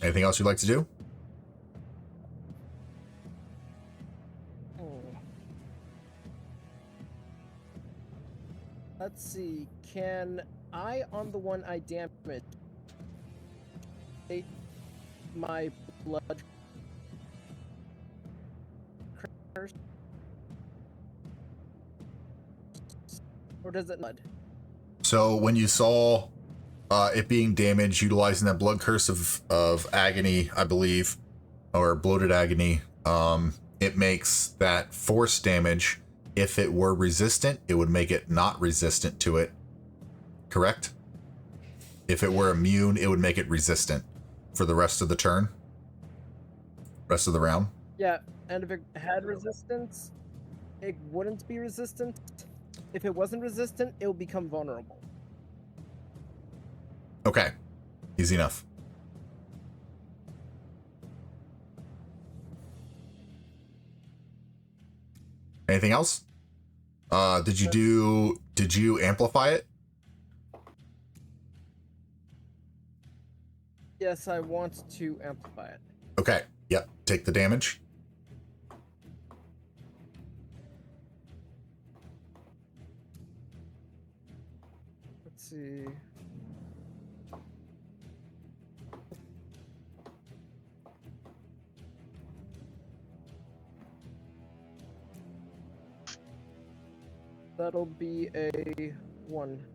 Anything else you'd like to do? Let's see. Can I, on the one I damaged, take my blood curse? Or does it mud? So when you saw it being damaged, utilizing that blood curse of agony, I believe, or bloated agony, it makes that force damage. If it were resistant, it would make it not resistant to it. Correct? If it were immune, it would make it resistant for the rest of the turn. Rest of the round. Yeah, and if it had resistance, it wouldn't be resistant. If it wasn't resistant, it would become vulnerable. Okay. Easy enough. Anything else? Did you amplify it? Yes, I want to amplify it. Okay. Yep. Take the damage. Let's see. That'll be a 1.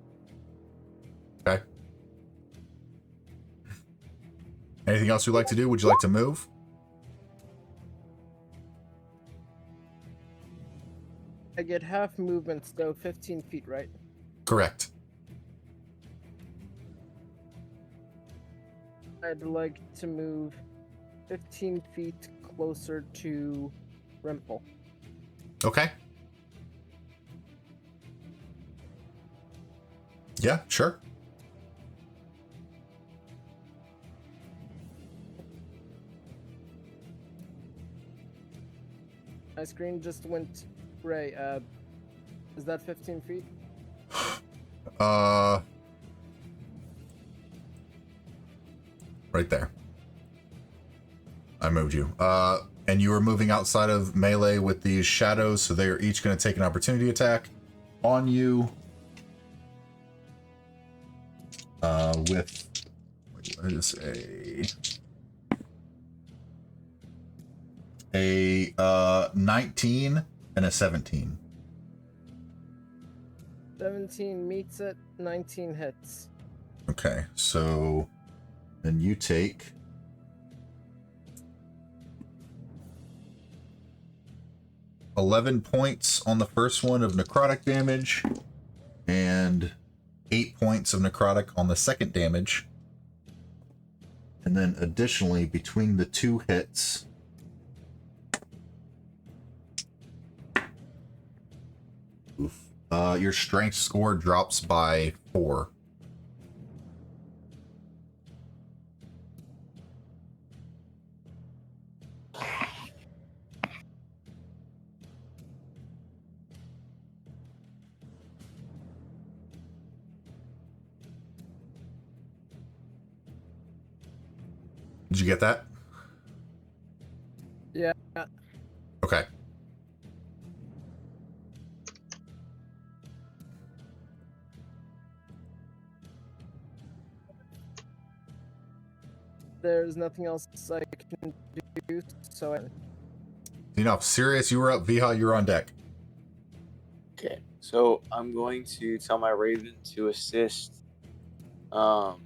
Okay. Anything else you'd like to do? Would you like to move? I get half movement, so 15 feet, right? Correct. I'd like to move 15 feet closer to Rimple. Okay. Yeah, sure. My screen just went gray. Is that 15 feet? Right there. I moved you. And you were moving outside of melee with these shadows, so they are each going to take an opportunity attack on you. With what is a 19 and a 17. 17 meets it, 19 hits. Okay, so then you take 11 points on the first one of necrotic damage and 8 points of necrotic on the second damage. And then additionally, between the two hits, your strength score drops by 4. Did you get that? Yeah. Okay. There's nothing else I can do, so You know, Sirius, you were up. Viha, you're on deck. Okay, so I'm going to tell my Raven to assist. Let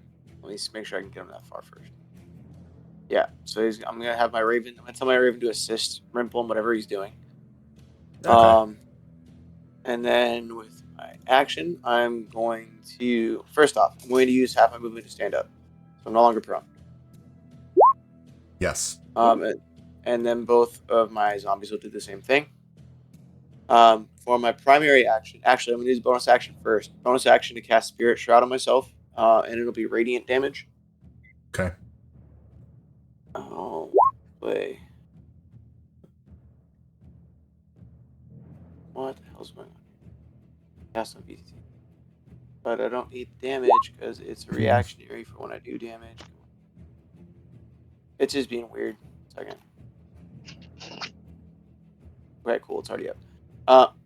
me make sure I can get him that far first. Yeah, so I'm gonna have my Raven. I'm gonna tell my Raven to assist Rimple in whatever he's doing. Okay. And then with my action, I'm going to first off, I'm going to use half my movement to stand up, so I'm no longer prone. Yes. And then both of my zombies will do the same thing. For my primary action, actually, I'm going to use bonus action first. Bonus action to cast Spirit Shroud on myself, and it'll be radiant damage. Okay. Oh, play. What the hell's going on? Cast on VT. But I don't need damage because it's reactionary for when I do damage. It's just being weird. Second. Okay, cool. It's already up.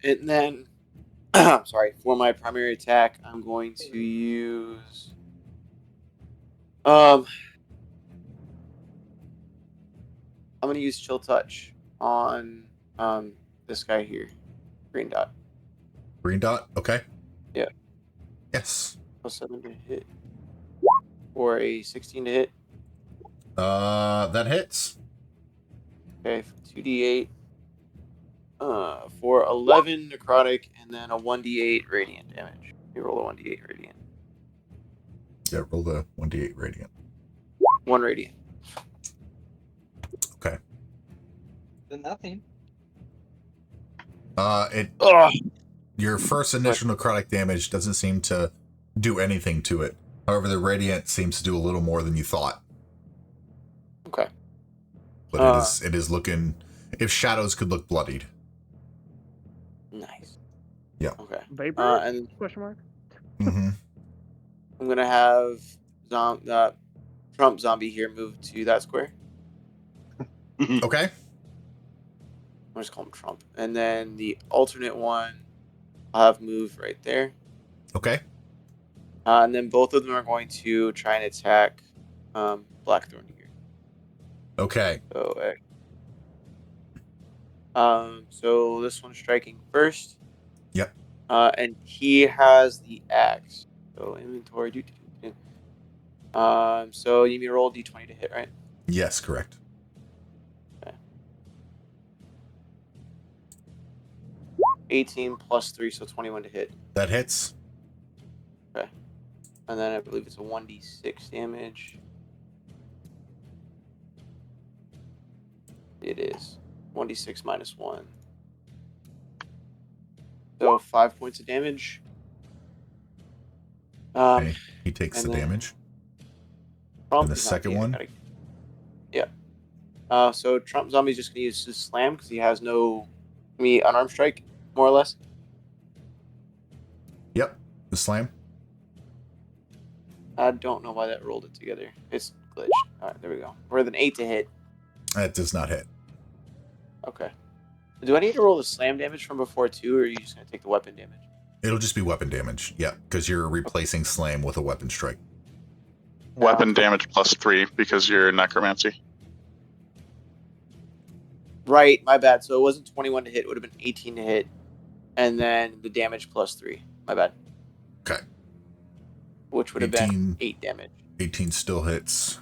And then, sorry, for my primary attack, I'm going to use. I'm going to use Chill Touch on this guy here, Green Dot. Green dot. Okay. Yeah. Yes. +7 to hit. Or a 16 to hit. That hits. Okay, 2d8. For 11 necrotic and then a 1d8 radiant damage. You roll a 1d8 radiant. Yeah, roll the 1d8 radiant. 1 radiant. Okay. Then nothing. Your first initial necrotic damage doesn't seem to do anything to it. However, the radiant seems to do a little more than you thought. Okay. But it is looking. If shadows could look bloodied. Nice. Yeah. Okay. Vapor? And Question mark. Mm-hmm. I'm gonna have Trump zombie here move to that square. Okay. I'll just call him Trump. And then the alternate one, I'll have move right there. Okay. And then both of them are going to try and attack Blackthorn here. Okay. So this one's striking first. Yep. And he has the axe. So inventory. So you need me to roll d20 to hit, right? Yes, correct. Okay. 18 plus 3, so 21 to hit. That hits. Okay. And then I believe it's a 1d6 damage. It is 1d6 minus 1. So 5 points of damage. Okay. He takes and the then damage. Trump And the is not second dead. one? Yeah. So Trump Zombie's just gonna use his slam because he has no unarmed strike, more or less. Yep. The slam. I don't know why that rolled it together. It's glitched. Alright, there we go. With an 8 to hit. That does not hit. Okay. Do I need to roll the slam damage from before too, or are you just gonna take the weapon damage? It'll just be weapon damage. Yeah, because you're replacing slam with a weapon strike. Weapon damage plus 3 because you're necromancy. Right, my bad. So it wasn't 21 to hit, it would have been 18 to hit. And then the damage plus 3. My bad. Okay. Which would have 18. been 8 damage. 18 still hits.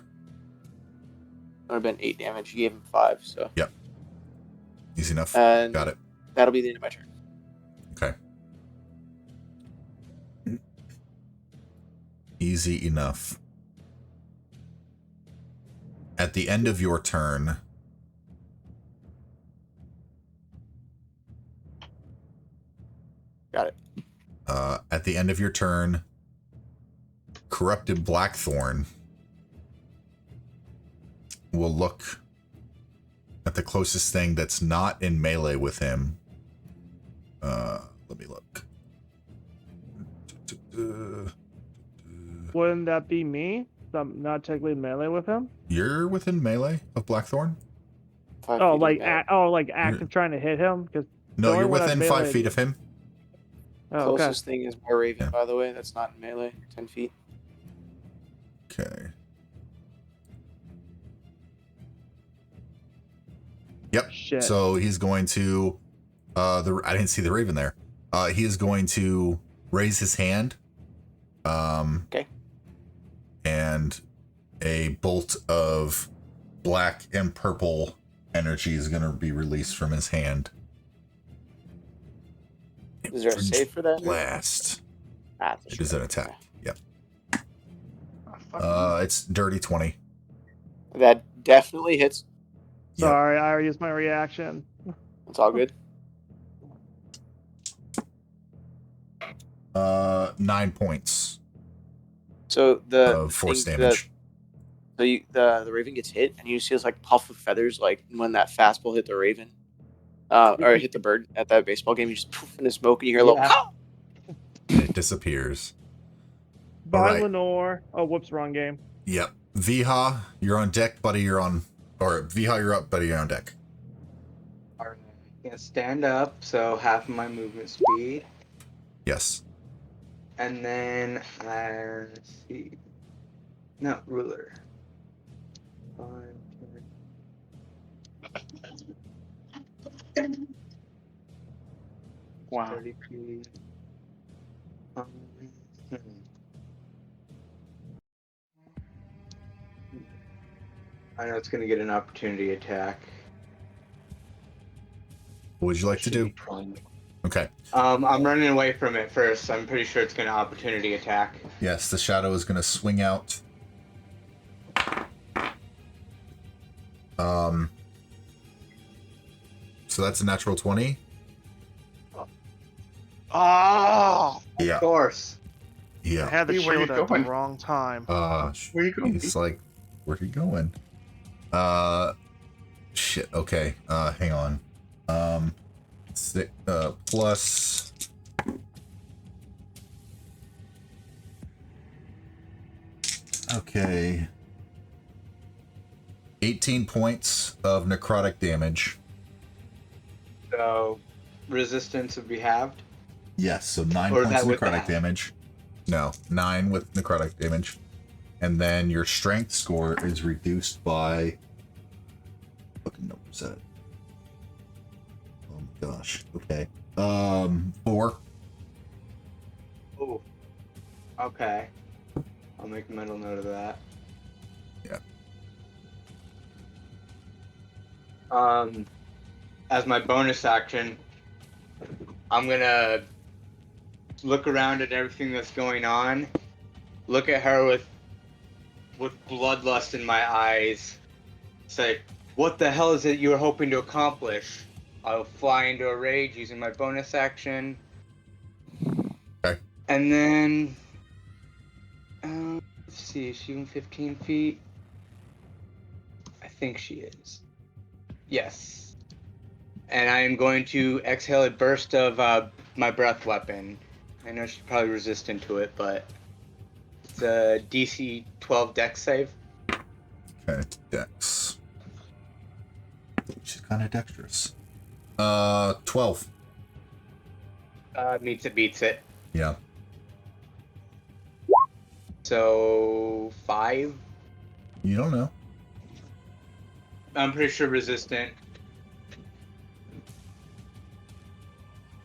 Would have been 8 damage. You gave him 5, so. Yep. Easy enough. And Got it. that'll be the end of my turn. Okay. Easy enough. At the end of your turn, Got it. At the end of your turn, corrupted Blackthorn will look at the closest thing that's not in melee with him. Let me look. Wouldn't that be me? I'm not technically in melee with him. You're within melee of Blackthorn? 5 Oh, feet like of melee. active trying to hit him because No, The you're only one within I've 5 meleeed- feet of him. oh, okay. Closest thing is more Raven, Yeah. by the way. That's not in melee. 10 feet. Okay. Yep. Shit. So he's going to I didn't see the raven there. He is going to raise his hand. Okay. And a bolt of black and purple energy is going to be released from his hand. Is there a Fringe save for that? Blast. That's It is an attack. Yep. Oh, It's dirty 20. That definitely hits. Yep. Sorry, I already used my reaction. It's all good. 9 points So the of force thing damage. the Raven gets hit, and you see this like puff of feathers, like when that fastball hit the Raven, or hit the bird at that baseball game. You just poof into smoke, and you hear a little. Yeah. "Ah!" It disappears. Bye, Alright. Lenore. Oh, whoops, wrong game. Yep. Viha, you're on deck, buddy. You're on. Or Viha, you're up, buddy. You're on deck. Alright, gonna stand up, so half of my movement speed, Yes. and then let's see. No, ruler. 5, 10, Wow. 30 feet. I know it's gonna get an opportunity attack. What would you like to Should do? be fun. Okay. I'm running away from it first. I'm pretty sure it's gonna opportunity attack. Yes, the shadow is going to swing out. So that's a natural 20. Oh, Yeah. Of course. I Yeah. had the Where you shield at the going? wrong time. where you going? He's like, where are you going? Shit. Okay. Hang on. Plus. Okay. 18 points of necrotic damage. So resistance would be halved. Yes, so 9 Or is points that of with necrotic that? damage. No, 9 with necrotic damage. And then your strength score is reduced by. Fucking numbers that. Oh my gosh. Okay. 4. Oh. Okay. I'll make a mental note of that. Yeah. As my bonus action, I'm gonna look around at everything that's going on, look at her with bloodlust in my eyes, say, "What the hell is it you were hoping to accomplish?" I'll fly into a rage using my bonus action. Okay. And then, let's see, is she in 15 feet? I think she is. Yes. And I am going to exhale a burst of my breath weapon. I know she's probably resistant to it, but it's a DC 12 dex save. Okay, dex. She's kind of dexterous. 12. Meets it, beats it. Yeah. So 5. You don't know. I'm pretty sure resistant.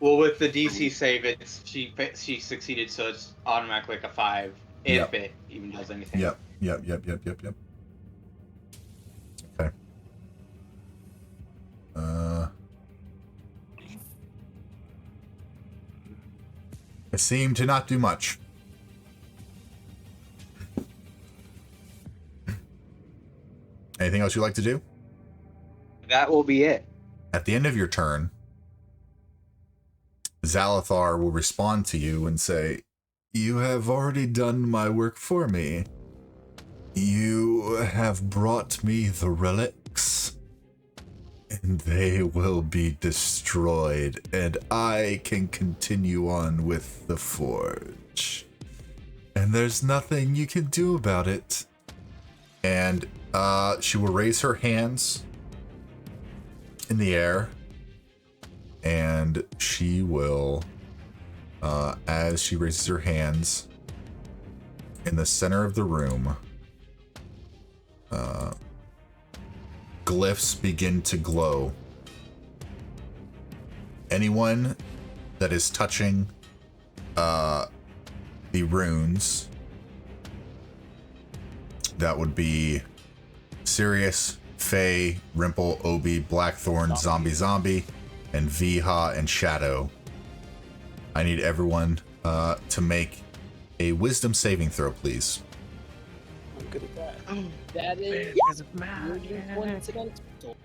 Well, with the DC save, it's she succeeded, so it's automatically like a 5 if it even does anything. Yep. Okay. I seem to not do much. Anything else you'd like to do? That will be it. At the end of your turn, Xalathar will respond to you and say, "You have already done my work for me. You have brought me the relics, and they will be destroyed, and I can continue on with the forge. And there's nothing you can do about it." And she will raise her hands in the air, and she will, as she raises her hands, in the center of the room, glyphs begin to glow. Anyone that is touching the runes, that would be Sirius, Faye, Rimple, Obi, Blackthorn, Zombie, and Viha and Shadow. I need everyone to make a wisdom saving throw, please. I'm good at that. That is Because of math. weirdly coincidental.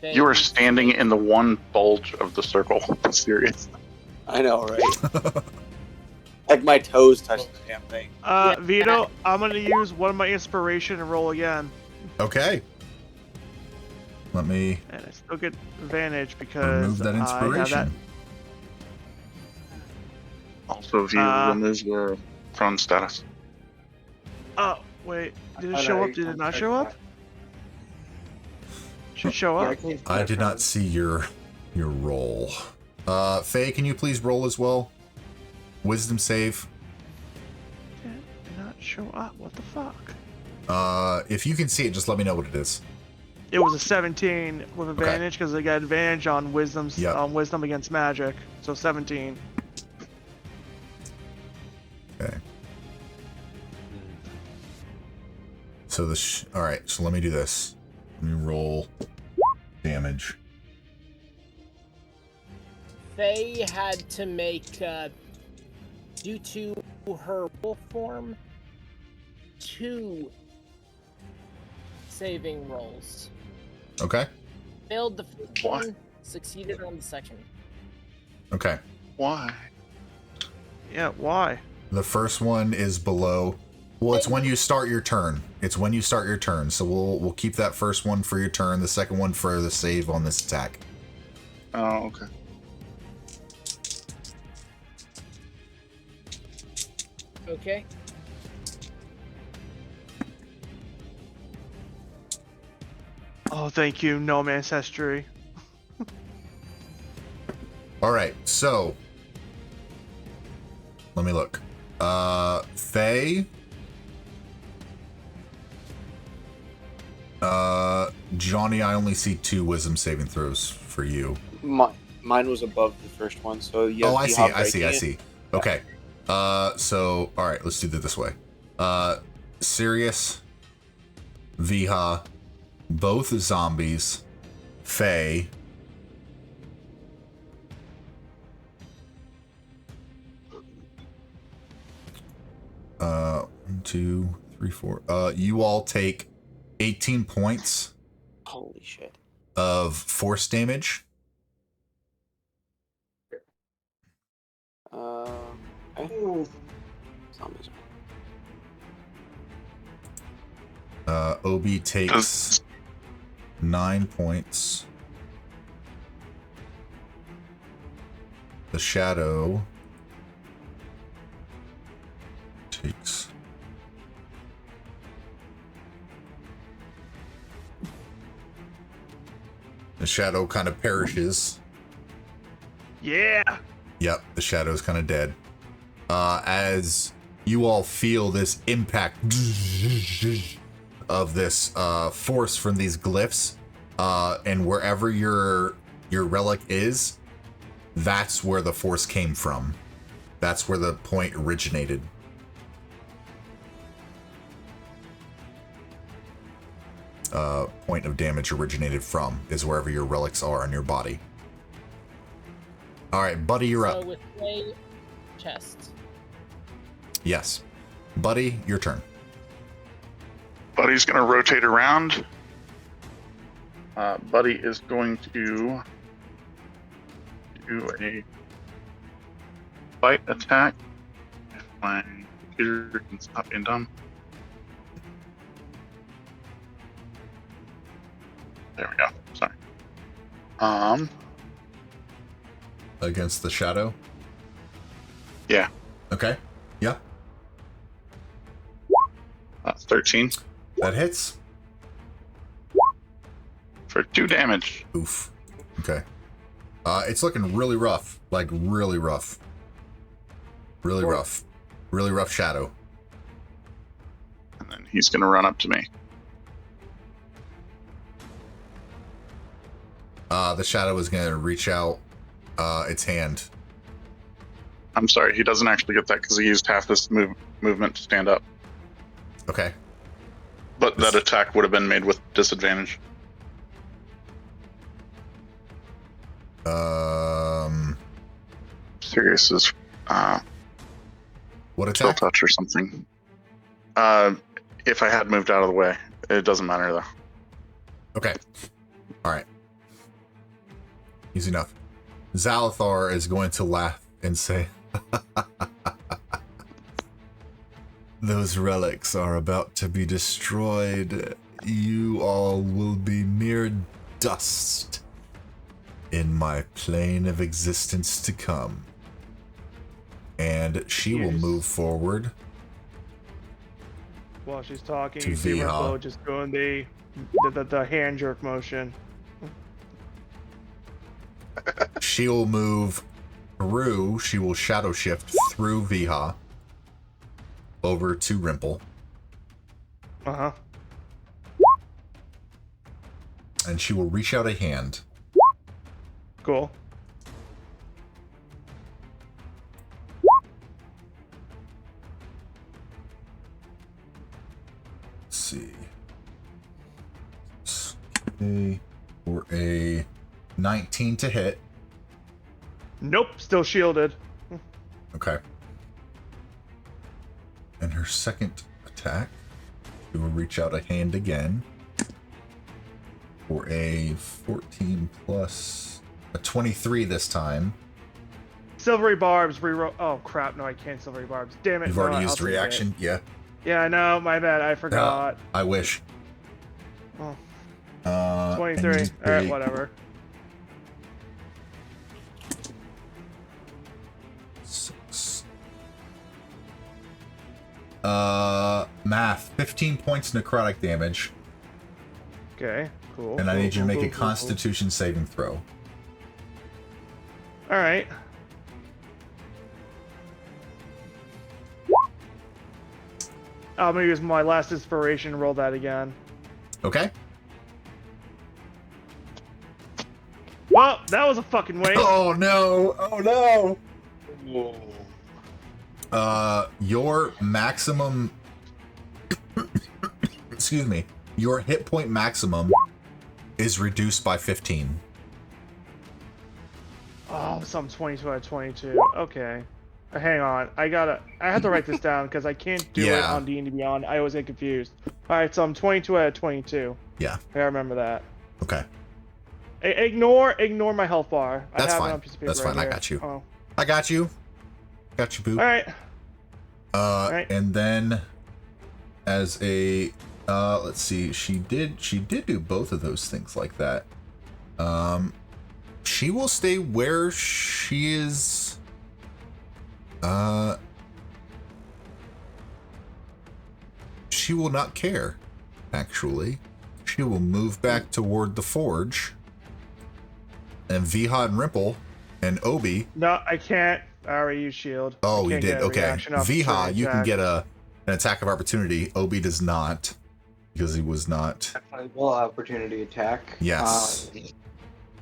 You are standing in the one bulge of the circle. Serious. I know, right? Like my toes touch the damn thing. Vito, I'm gonna use one of my inspiration and roll again. Okay. Let me And I still get advantage because remove that I have that. inspiration. Also, if you remove your prone status. Oh, wait. Did it show up? Did it not show up? Should show up. I did not see your roll. Faye, can you please roll as well? Wisdom save. Did not show up. What the fuck? If you can see it, just let me know what it is. It was a 17 with advantage because I got advantage on wisdom against magic. So 17. Okay. So all right. So let me do this. Let me roll damage. Faye had to make, due to her wolf form, 2 saving rolls. Okay. Failed the first one, succeeded on the second. Okay. Why? Yeah, why? The first one is below. Well, it's when you start your turn. It's when you start your turn. So we'll keep that first one for your turn. The second one for the save on this attack. Oh, okay. Okay. Oh, thank you. No ancestry. All right. So let me look. Faye. Johnny, I only see 2 wisdom saving throws for you. Mine was above the first one, so yeah. Oh, I see. Okay. So, all right, let's do it this way. Sirius, Viha, both zombies, Faye, 2, 3, 4. You all take 18 points Holy shit. of force damage. Okay. Zombies. Obi takes 9 points. The shadow takes the shadow kind of perishes. Yeah. Yep, the shadow's kind of dead. As you all feel this impact of this force from these glyphs, and wherever your relic is, that's where the force came from. That's where the point originated. Point of damage originated from is wherever your relics are in your body. All right, Buddy, you're up. So with Ray, chest. Yes. Buddy, your turn. Buddy's going to rotate around. Buddy is going to do a fight attack. If my computer can stop being dumb. There we go. Sorry. Against the shadow? Yeah. Okay. Yeah. That's 13 That hits. for 2 damage. Oof. Okay. It's looking really rough. Like, really rough. Really rough. Really rough shadow. And then he's going to run up to me. The shadow is going to reach out its hand. I'm sorry, he doesn't actually get that because he used half this movement to stand up. Okay. But that attack would have been made with disadvantage. Sirius is What still attack? touch or something. If I had moved out of the way, it doesn't matter though. Okay. All right. Easy enough. Xalathar is going to laugh and say, "Those relics are about to be destroyed. You all will be mere dust in my plane of existence to come." And she will Yes. move forward. While she's talking, To you see Viha. Rimpo just doing the hand jerk motion. She will move through, she will shadow shift through Viha over to Rimple. Uh-huh. And she will reach out a hand. Cool. Let's see. For a 19 to hit. Nope, still shielded. Okay. And her second attack, she will reach out a hand again for a 14 plus a 23 this time. Silvery barbs reroll. Oh crap! No, I can't silvery barbs. Damn it! You've no, already I'll used take it. reaction, yeah. Yeah, I know. My bad. I forgot. I wish. Oh, And 23. you just All right, take- whatever. 6. Math. 15 points necrotic damage, Okay, cool. and I cool, need you to cool, make cool, a cool, Constitution saving throw. cool. All right. I'm gonna use my last inspiration and roll that again. Okay. Well, that was a fucking waste. Oh no! Oh no! Your maximum. Excuse me. Your hit point maximum is reduced by 15. Oh, so I'm 22 out of 22. Okay. Hang on, I have to write this down because I can't do it Yeah. on D&D Beyond. I always get confused. All right, so I'm 22 out of 22. Yeah. I remember that. Okay. Ignore my health bar. That's I have fine. it on a piece of paper That's fine. right I here. got you. Oh. I got you. Got you, boo. All right. Right. And then as a let's see, she did do both of those things like that. She will stay where she is. She will not care, actually. She will move back toward the forge. And Viha and Rimple and Obi. No, I can't. I already used shield. Oh, you I can't did. get a Okay. reaction off Viha, certain you can attack. get an attack of opportunity. Obi does not, because he was not. Full opportunity attack. Yes.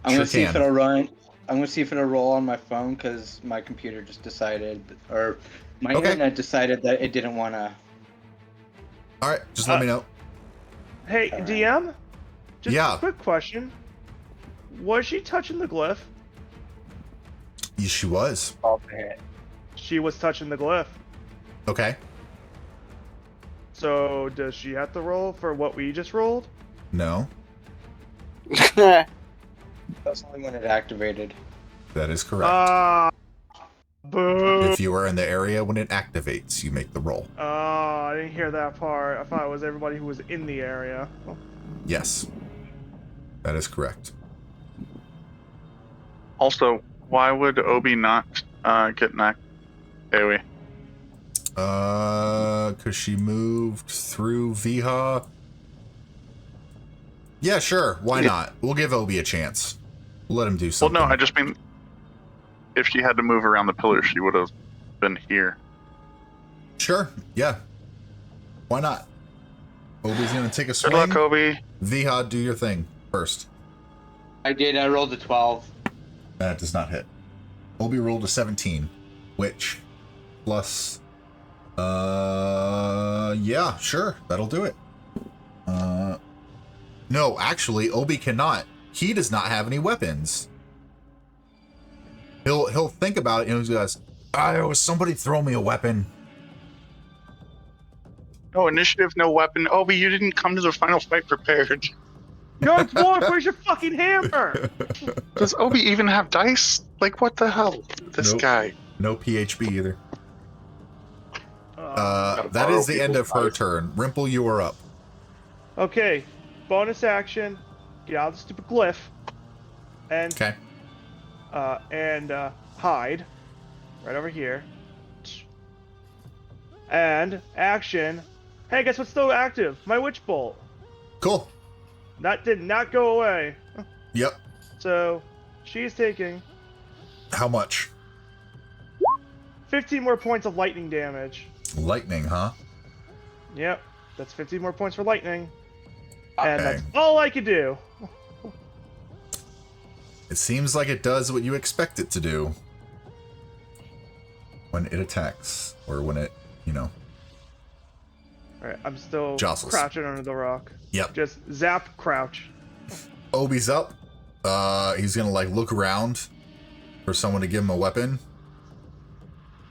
I'm Sure gonna see if can. it'll run. I'm gonna see if it'll roll on my phone because my computer just decided, or my Okay. internet decided that it didn't want to. All right, just let me know. Hey, All right. DM? Just Yeah. a quick question. Was she touching the glyph? Yes, she was. She was touching the glyph. Okay. So does she have to roll for what we just rolled? No, That's only when it activated. that is correct. Boo. If you are in the area when it activates, you make the roll. Oh, I didn't hear that part. I thought it was everybody who was in the area. Oh. Yes. That is correct. Also, why would Obi not get knocked? AoE. Cause she moved through Viha. Yeah, sure. Why not? We'll give Obi a chance. We'll let him do Well, something. no, I just mean if she had to move around the pillar, she would have been here. Sure. Yeah. Why not? Obi's gonna take a Good swing. luck, Obi. Viha, do your thing first. I did. I rolled a 12. That does not hit. Obi rolled a 17, which plus yeah, sure, that'll do it. No, actually, Obi cannot. He does not have any weapons. He'll think about it and he goes, there was somebody throw me a weapon. No initiative, no weapon. Obi, you didn't come to the final fight prepared. Yo, dwarf, where's your fucking hammer? Does Obi even have dice? Like, what the hell? This Nope. guy. No PHB either. Gotta That borrow is the end of people's her dice. turn. Rimple, you are up. Okay, bonus action. Get out of the stupid glyph. And Okay. hide. Right over here. And action. Hey, guess what's still active? My witch bolt. Cool. That did not go away. Yep. So, she's taking How much? 15 more points of lightning damage. Lightning, huh? Yep, that's 15 more points for lightning. And Okay. that's all I could do. It seems like it does what you expect it to do when it attacks, or when it, Alright, I'm still Jostles. crouching under the rock. Yep. Just zap, crouch. Obi's up. He's gonna look around for someone to give him a weapon,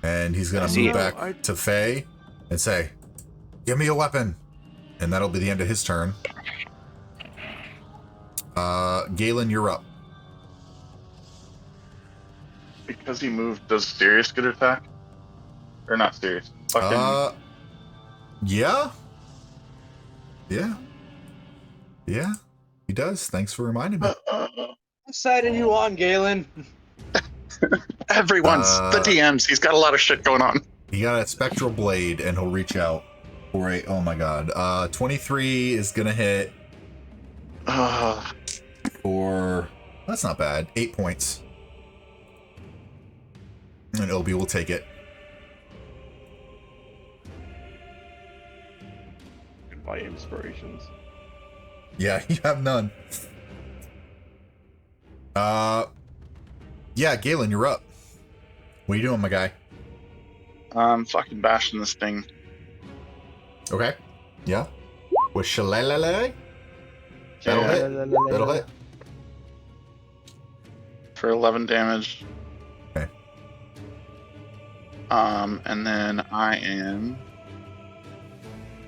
and he's gonna See move ya. back to Faye and say, "Give me a weapon," and that'll be the end of his turn. Galen, you're up. Because he moved, does Sirius get attack? Or not Sirius? Fucking. Yeah. Yeah, he does. Thanks for reminding me. What side are you on, Galen? Everyone's the DMs. He's got a lot of shit going on. He got a spectral blade, and he'll reach out for a. Oh my god. 23 is gonna hit for. That's not bad. 8 points. And Obi will take it. Goodbye, inspirations. Yeah, you have none. Yeah, Galen, you're up. What are you doing, my guy? I'm fucking bashing this thing. Okay. Yeah. With Shillelagh? That'll hit. That'll hit. For 11 damage. Okay. And then I am.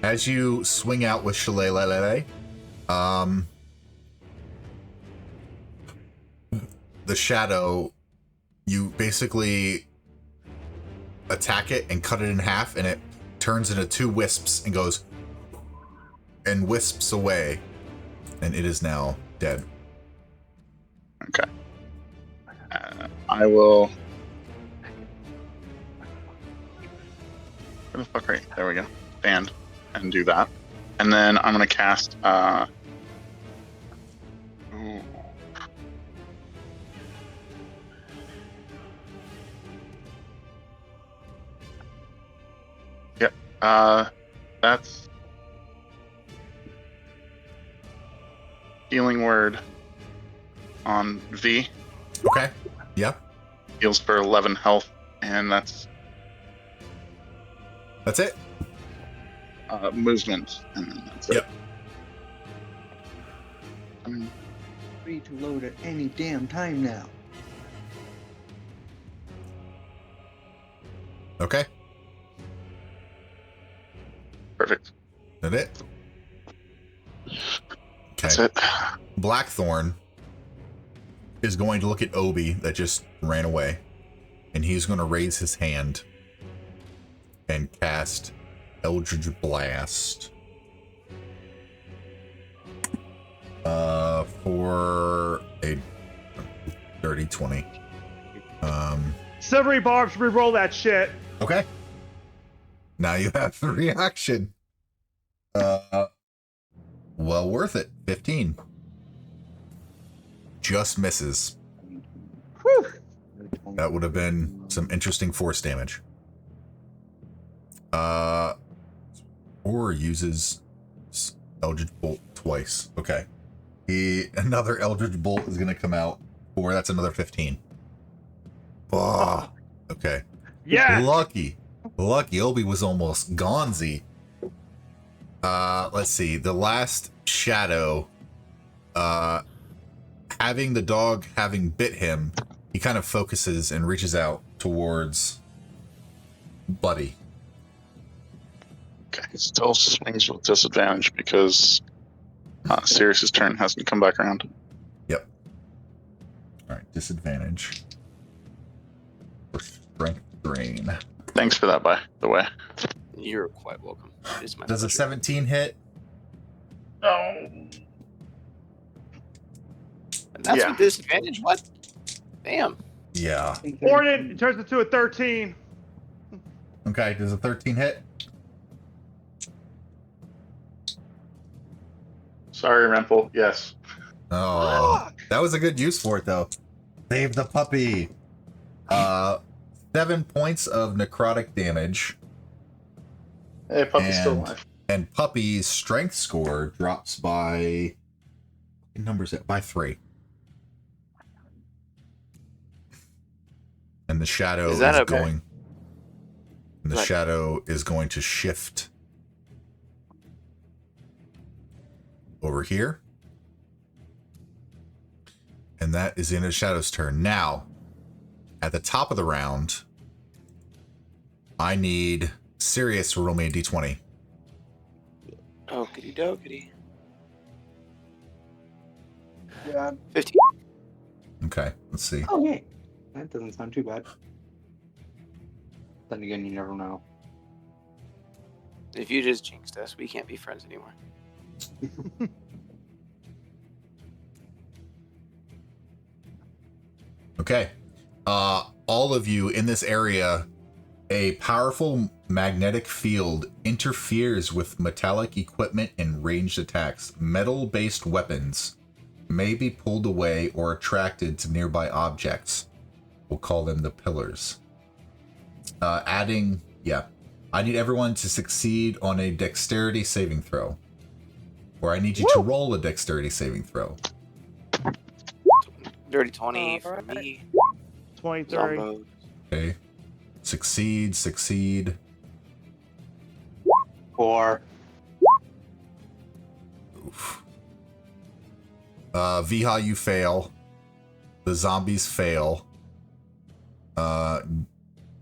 As you swing out with Shillelagh, the shadow, you basically attack it and cut it in half, and it turns into two wisps and goes and wisps away, and it is now dead. Okay. I will. Where the fuck are you? There we go. Stand and do that, and then I'm gonna cast. Yep. That's healing word on V. Okay. Yep. Heals for 11 health, and that's it. Movement, and then that's Yep. it. Free to load at any damn time now. Okay. Perfect. That it. Okay. That's it. Blackthorn is going to look at Obi that just ran away, and he's going to raise his hand and cast Eldritch Blast for a dirty 20. Silvery Barbs, re-roll that shit. Okay. Now you have the reaction. Well worth it. 15. Just misses. Whew. That would have been some interesting force damage. Or uses Eldritch Bolt twice. Okay. Another Eldritch Bolt is going to come out. Or that's another 15. Oh, okay. Yeah. Lucky. Obi was almost gonzy. Let's see. The last shadow, having the dog having bit him, he kind of focuses and reaches out towards Buddy. Okay. Still swings with disadvantage because Sirius's turn hasn't come back around. Yep. All right. Disadvantage. For strength drain. Thanks for that, by the way. You're quite welcome. It's my Does a pleasure. 17 hit? No. That's Yeah. with disadvantage? What? Damn. Yeah. Orden, it turns into a 13. Okay. Does a 13 hit? Sorry, Remple. Yes. Oh, that was a good use for it, though. Save the puppy. 7 points of necrotic damage. Hey, puppy's still alive. And puppy's strength score drops by... What number is it? By 3. And the shadow Is that is okay? going... And the Right. shadow is going to shift over here. And that is the end of the shadow's turn. Now, at the top of the round, I need Sirius to roll me a d20. Okey dokey. Yeah. 15. Okay, let's see. Oh, yeah. That doesn't sound too bad. Then again, you never know. If you just jinxed us, we can't be friends anymore. Okay. All of you in this area, a powerful magnetic field interferes with metallic equipment and ranged attacks. Metal-based weapons may be pulled away or attracted to nearby objects. We'll call them the pillars. I need everyone to succeed on a dexterity saving throw. Or I need you to roll a dexterity saving throw. Dirty 20 for Alright. me. 23. Zombo. Okay. Succeed. 4. Oof. Viha, you fail. The zombies fail.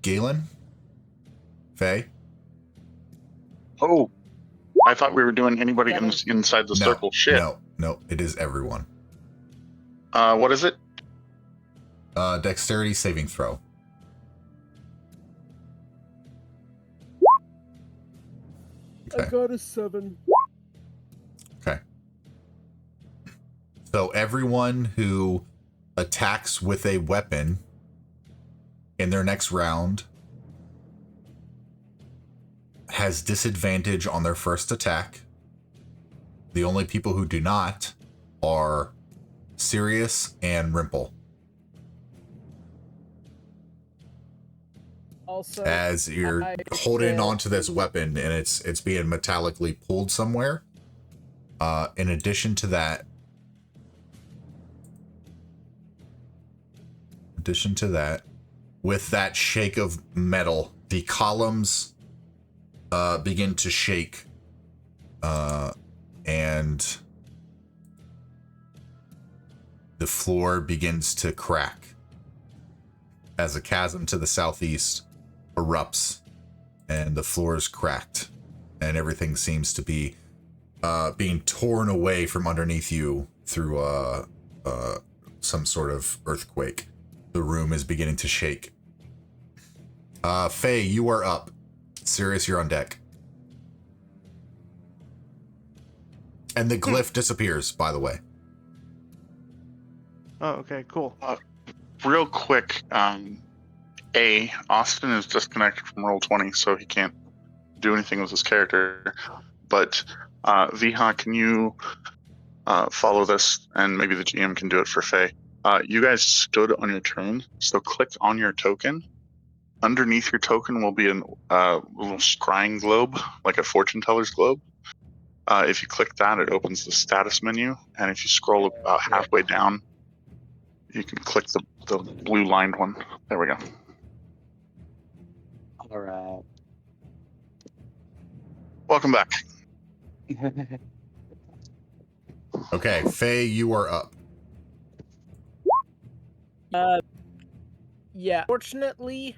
Galen, Faye? Oh, I thought we were doing anybody inside the circle. Shit. No, it is everyone. What is it? Dexterity saving throw. I got a 7. Okay. So everyone who attacks with a weapon in their next round has disadvantage on their first attack. The only people who do not are Sirius and Rimple. Also, As you're holding onto this weapon and it's being metallically pulled somewhere. In addition to that, with that shake of metal, the columns begin to shake, and the floor begins to crack as a chasm to the southeast erupts, and the floor is cracked, and everything seems to be being torn away from underneath you through some sort of earthquake. The room is beginning to shake. Faye, you are up. Sirius, you're on deck. And the glyph disappears, by the way. Oh, okay, cool. Real quick, Austin is disconnected from Roll20, so he can't do anything with his character. But Viha, can you follow this, and maybe the GM can do it for Faye? You guys stood on your turn, so click on your token. Underneath your token will be a little scrying globe, like a fortune teller's globe. If you click that, it opens the status menu, and if you scroll about halfway down, you can click the blue lined one. There we go. All right. Welcome back. Okay, Faye, you are up. Yeah. Fortunately,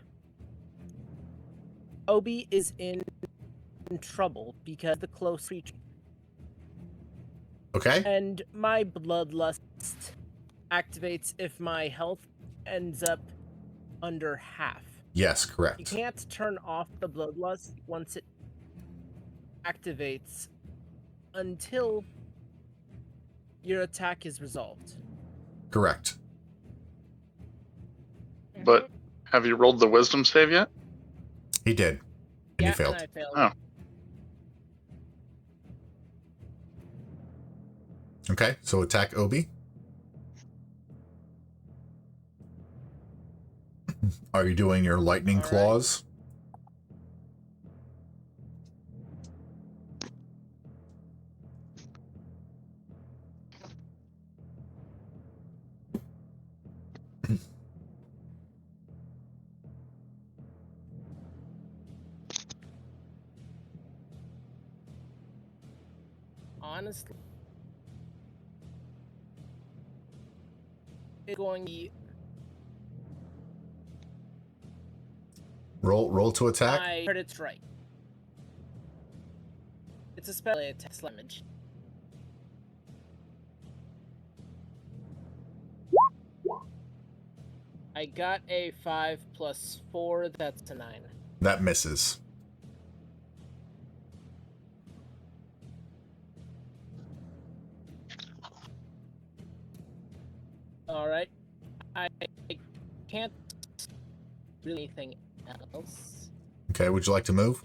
Obi is in trouble because the close reach. Okay. And my bloodlust activates if my health ends up under half. Yes, correct. You can't turn off the bloodlust once it activates until your attack is resolved. Correct. But have you rolled the wisdom save yet? He did. And Yeah, he failed. and I failed. Oh. Okay, so attack Obi. Are you doing your lightning claws? Honestly, it's going to Roll to attack. I heard it's right. It's a spell attack damage. I got a 5 plus 4, that's a 9. That misses. Alright. I can't do anything else. Okay, would you like to move?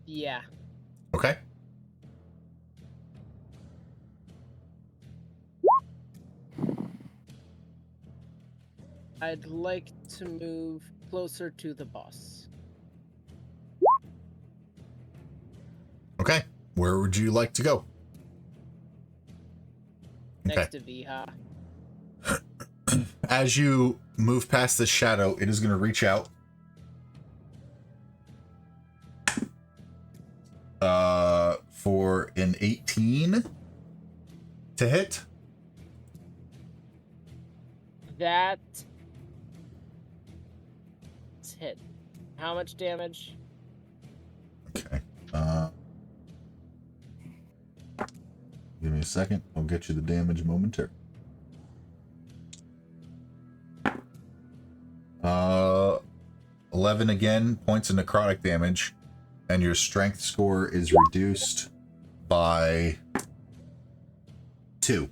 Yeah. Okay. I'd like to move closer to the boss. Okay. Where would you like to go? Next to Viha. As you move past the shadow, it is going to reach out. For an 18 to hit. That hit. How much damage? Okay. Give me a second. I'll get you the damage momentarily. 11 again, points of necrotic damage, and your strength score is reduced by 2.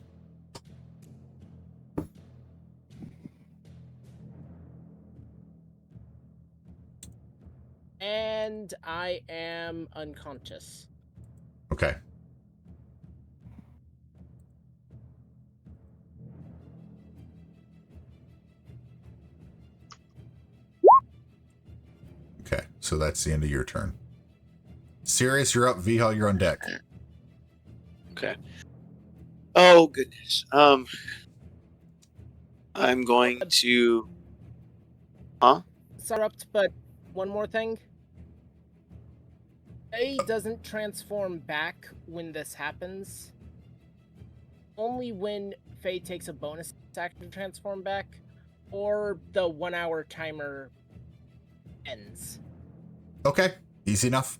And I am unconscious. Okay. Okay, so that's the end of your turn. Sirius, you're up. Vihal, you're on deck. Okay. Oh goodness. I'm going to. Interrupt, but one more thing. Faye doesn't transform back when this happens. Only when Faye takes a bonus action to transform back, or the 1 hour timer ends. Okay, easy enough.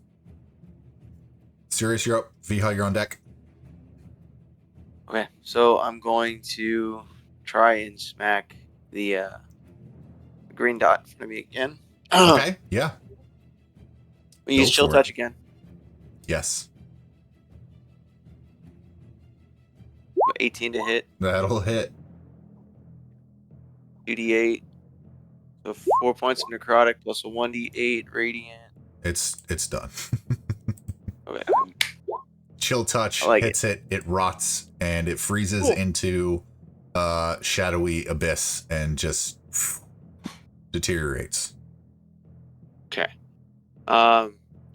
Sirius, you're up. Vihal, you're on deck. Okay, so I'm going to try and smack the green dot in front of me again. Okay, yeah. We use Go chill for touch it. again. Yes. 18 to hit. That'll hit. 2d8. So 4 points of necrotic plus a 1d8 radiant. It's done. Okay. Chill touch hits it. It rots and it freezes into shadowy abyss and just deteriorates. Okay.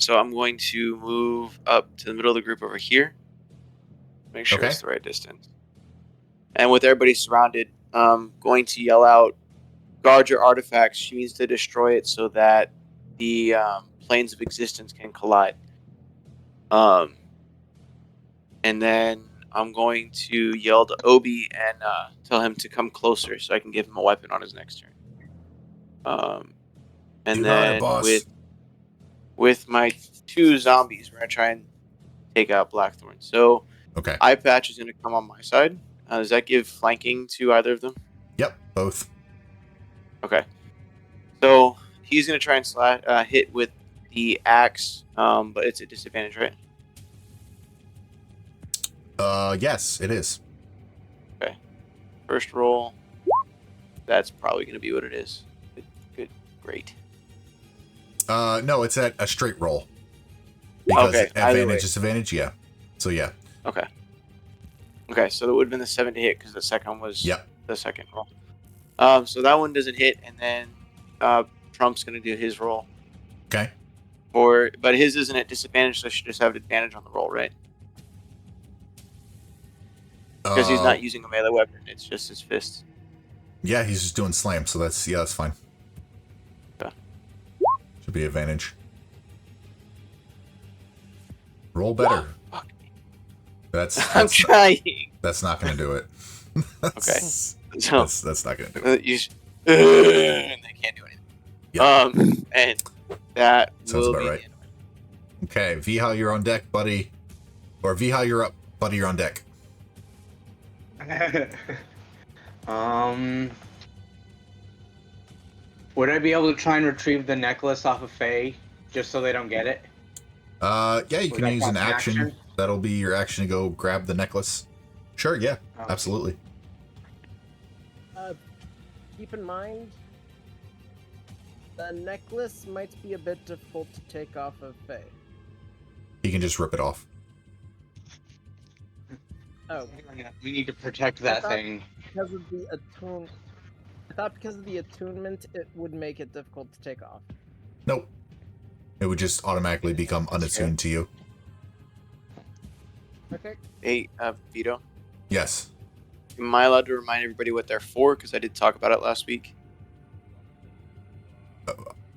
So I'm going to move up to the middle of the group over here. Make sure it's the right distance. And with everybody surrounded, going to yell out, guard your artifacts. She needs to destroy it so that the planes of existence can collide. And then I'm going to yell to Obi and tell him to come closer so I can give him a weapon on his next turn. And then with my 2 zombies, we're going to try and take out Blackthorn. So Eye Patch is going to come on my side. Does that give flanking to either of them? Yep, both. Okay. So he's going to try and hit with the axe, but it's a disadvantage, right? Yes, it is. Okay. First roll. That's probably going to be what it is. Good. Great. No, it's at a straight roll. Because advantage, disadvantage, yeah. So, yeah. Okay. Okay, so that would have been the 7 to hit because the second one was the second roll. So that one doesn't hit, and then Trump's going to do his roll. Okay. But his isn't at disadvantage, so I should just have advantage on the roll, right? Because he's not using a melee weapon, it's just his fist. Yeah, he's just doing slam, so that's fine. Okay. Should be advantage. Roll better. Oh, that's I'm trying. That's not going to do it. Okay. So, that's not going to do it. And they can't do anything. Yep. And that sounds will about be right. Okay, Vihal, you're on deck, buddy. Or Vihal, you're up, buddy. You're on deck. Would I be able to try and retrieve the necklace off of Faye, just so they don't get it? Yeah, you can use an action. That'll be your action to go grab the necklace. Sure, yeah, absolutely. Keep in mind, the necklace might be a bit difficult to take off of Faye. He can just rip it off. Oh, we need to protect that thing. Because of the attunement, I thought because of the attunement, it would make it difficult to take off. Nope. It would just automatically become unattuned to you. Okay. Hey, Vito. Yes. Am I allowed to remind everybody what they're for? Because I did talk about it last week.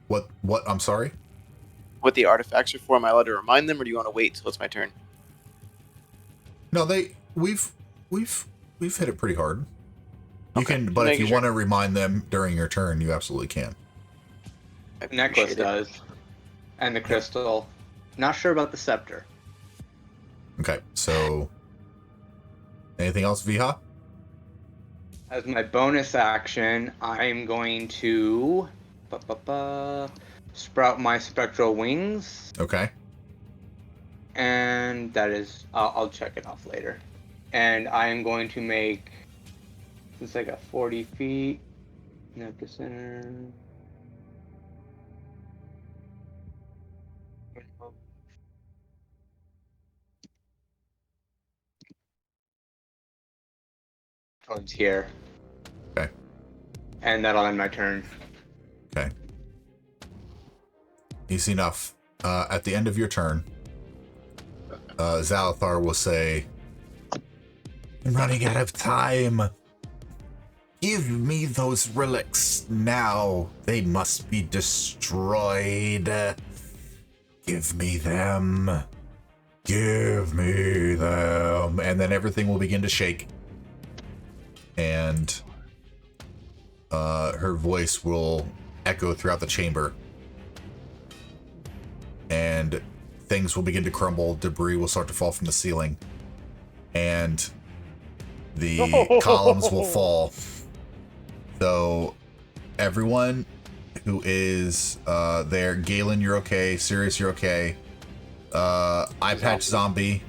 What? I'm sorry? What the artifacts are for? Am I allowed to remind them, or do you want to wait till it's my turn? No, we've hit it pretty hard. You Okay. can, but if you want to remind them during your turn, you absolutely can. The necklace appreciate it. does. And the crystal. Not sure about the scepter. Okay, so anything else, Viha? As my bonus action, I'm going to sprout my spectral wings. Okay. And that is, I'll check it off later. And I am going to make, since I got 40 feet, at the center. Towards here. Okay. And that'll end my turn. Okay. Easy enough. At the end of your turn, Xalathar will say, I'm running out of time. Give me those relics now. They must be destroyed. Give me them. Give me them. And then everything will begin to shake. And her voice will echo throughout the chamber. And things will begin to crumble. Debris will start to fall from the ceiling. And the columns will fall. So everyone who is there, Galen, you're okay. Sirius, you're okay. Eye Patch Zombie,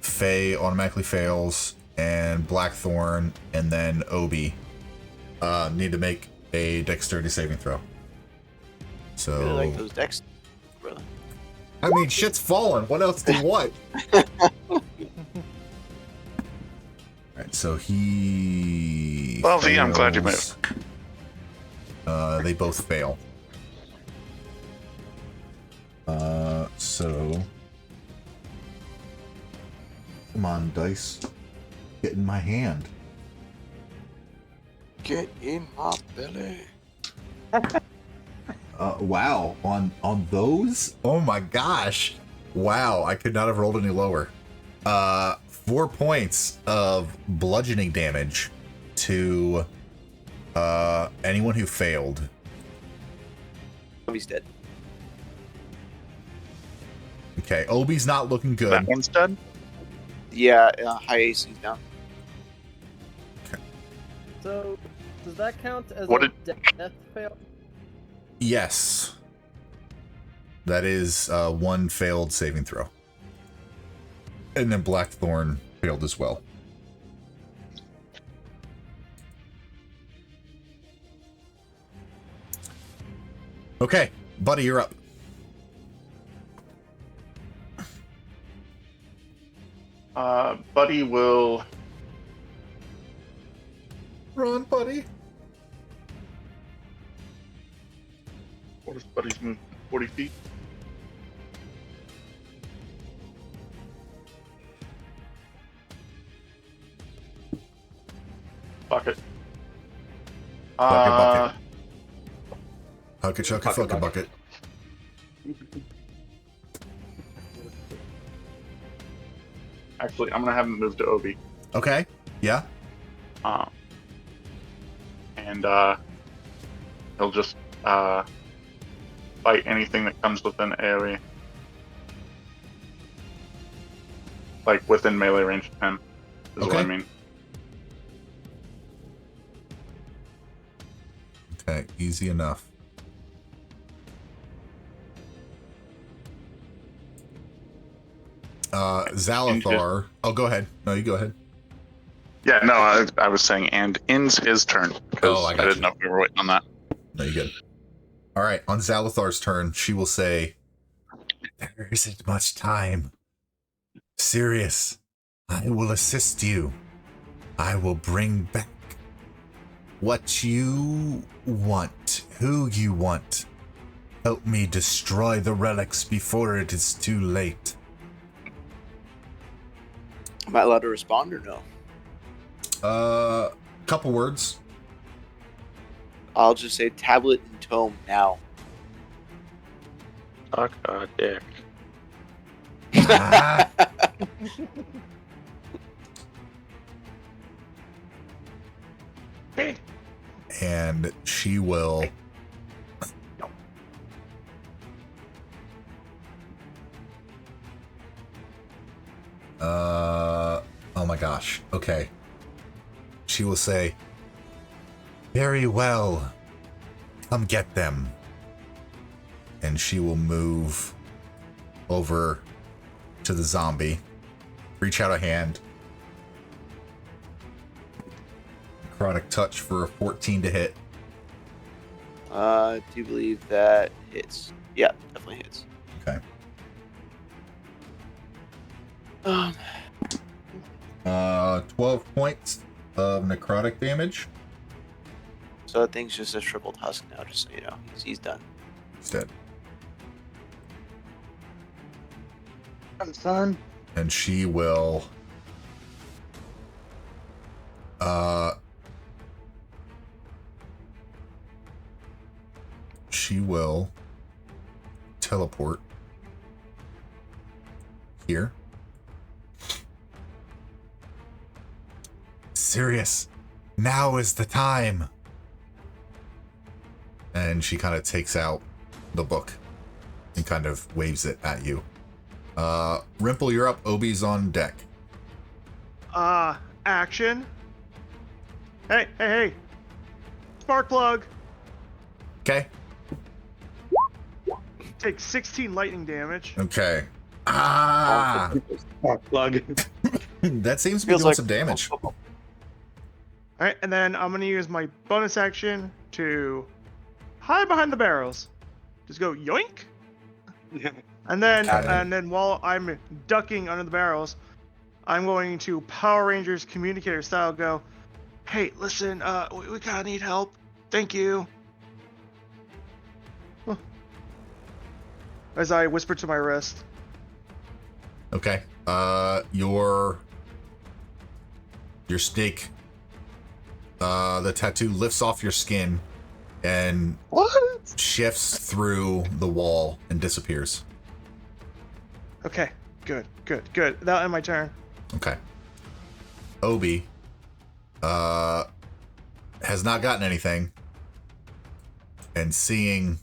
Faye automatically fails, and Blackthorn, and then Obi need to make a dexterity saving throw. So I really like those decks, brother. I mean, shit's fallen. What else do you want? Alright, so he... Well, V, I'm glad you fails. They both fail. So... Come on, dice. Get in my hand. Get in my belly. Wow. On those? Oh my gosh. Wow, I could not have rolled any lower. 4 points of bludgeoning damage to anyone who failed. He's dead. Okay, Obi's not looking good. That one's dead? Yeah, high AC's down. So, does that count as What a death fail? Yes. That is one failed saving throw. And then Blackthorn failed as well. Okay, buddy, you're up. Buddy will... Run, buddy. What is Buddy's move? 40 feet? Bucket. Bucket. Huck it, chuck it, fuck a bucket. Actually, I'm gonna have him move to Obi. Okay, yeah. And he'll just fight anything that comes within area. Like within melee range of him, is what I Okay. mean. Okay, easy enough. Xalathar. Oh, go ahead. No, you go ahead. Yeah, no, I was saying, and ends his turn, because Oh, I I got didn't you. know if we were waiting on that. No, you good. All right, on Xalathar's turn, she will say, there isn't much time. Sirius, I will assist you. I will bring back what you want, who you want. Help me destroy the relics before it is too late. Am I allowed to respond or no? Couple words. I'll just say tablet and tome now. Fuck a dick. Ah. And she will Oh my gosh. Okay. She will say, very well. Come get them. And she will move over to the zombie. Reach out a hand. Necrotic touch for a 14 to hit. I do believe that hits. Yeah, definitely hits. Okay. 12 points of necrotic damage. So that thing's just a shriveled husk now, just so you know. He's done. He's dead. Son. And she will teleport here. Sirius, now is the time. And she kind of takes out the book and kind of waves it at you. Rimple, you're up. Obi's on deck. Action. Hey. Spark plug. Okay. Take 16 lightning damage. Okay. Spark plug. That seems to be Feels doing like some damage. Alright, and then I'm gonna use my bonus action to hide behind the barrels. Just go yoink. And then Okay. and then while I'm ducking under the barrels, I'm going to Power Rangers communicator style go, hey, listen, we kinda need help. Thank you. As I whisper to my wrist. Okay. Your snake, the tattoo lifts off your skin and shifts through the wall and disappears. Okay, good. That'll end my turn. Okay. Obi has not gotten anything, and seeing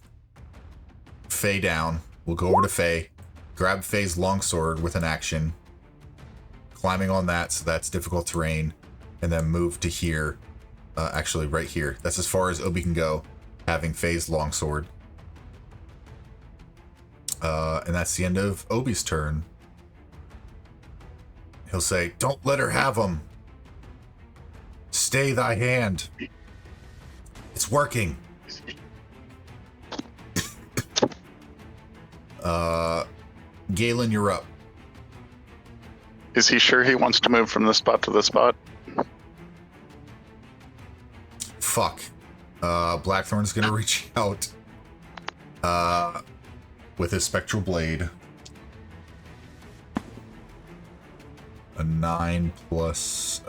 Faye down, we'll go over to Faye, grab Faye's longsword with an action, climbing on that, so that's difficult terrain, and then move to here. Actually, right here. That's as far as Obi can go, having Faye's longsword. And that's the end of Obi's turn. He'll say, don't let her have him. Stay thy hand. It's working. Galen, you're up. Is he sure he wants to move from this spot to this spot? Fuck. Blackthorn's gonna reach out with his spectral blade. A 9 plus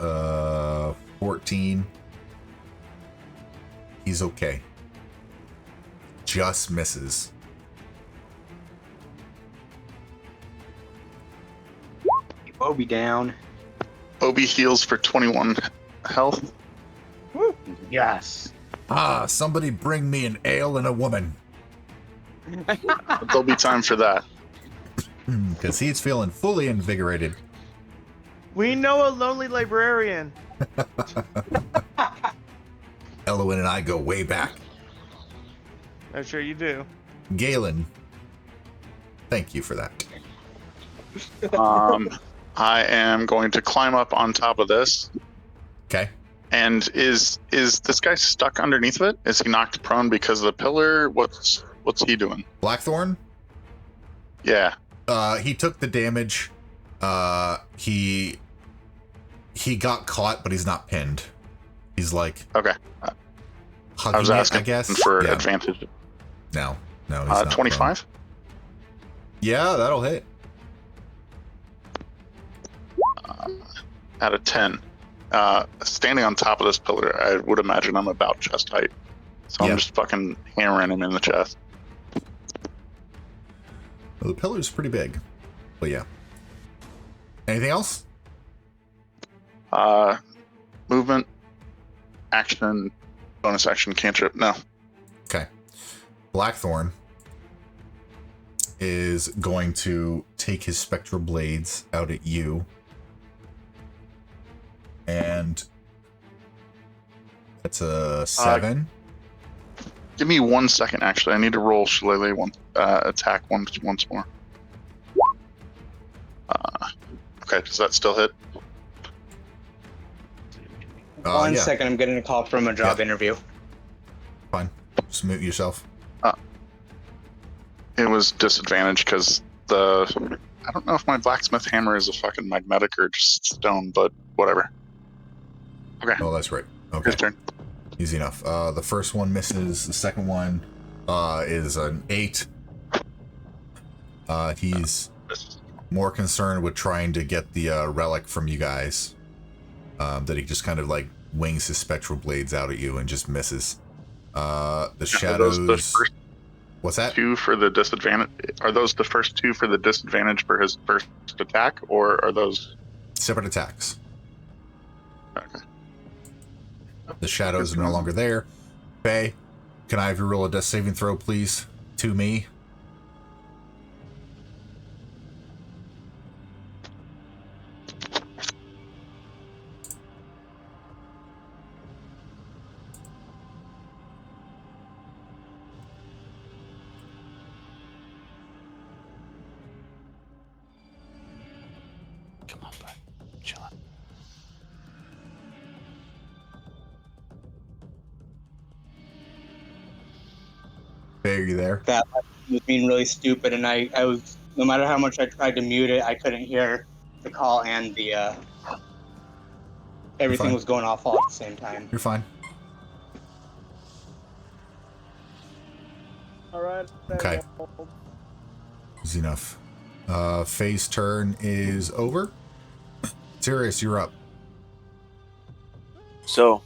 14. He's okay. Just misses. Keep Obi down. Obi heals for 21 health. Woo. Yes. Somebody bring me an ale and a woman. There'll be time for that. Because he's feeling fully invigorated. We know a lonely librarian. Elwyn and I go way back. I'm sure you do. Galen, thank you for that. I am going to climb up on top of this. Okay. And is this guy stuck underneath of it? Is he knocked prone because of the pillar? What's he doing? Blackthorn? Yeah. He took the damage. He got caught, but he's not pinned. He's like Okay. hugging I was asking it, I guess. for Yeah. advantage. No, he's not 25? prone. Yeah, that'll hit. Out of 10. Standing on top of this pillar, I would imagine I'm about chest height. So Yeah. I'm just fucking hammering him in the chest. Well, the pillar's pretty big. But yeah. Anything else? Movement, action, bonus action, cantrip. No. Okay. Blackthorn is going to take his spectral blades out at you And that's a 7. Give me 1 second, actually. I need to roll Shillelagh attack once more. Okay, does that still hit? One Yeah. second, I'm getting a call from a job interview. Fine. Just mute yourself. It was disadvantage because I don't know if my blacksmith hammer is a fucking magnetic or just stone, but whatever. Okay. Oh, that's right. Okay. His turn. Easy enough. The first one misses. The second one is an 8. He's more concerned with trying to get the relic from you guys. That he just kind of like wings his spectral blades out at you and just misses. The shadows. Are those the first What's that? 2 for the disadvantage? Are those the first 2 for the disadvantage for his first attack, or are those Separate attacks. okay? The shadows are no longer there. Faye, can I have you roll a death saving throw, please? To me. Come on, bud. Chill out. Faye, are you there? That was being really stupid, and I was, no matter how much I tried to mute it, I couldn't hear the call and the everything fine. was going off all at the same time. You're fine. Alright. Okay. Easy enough. Faye's turn is over. Sirius, you're up. So,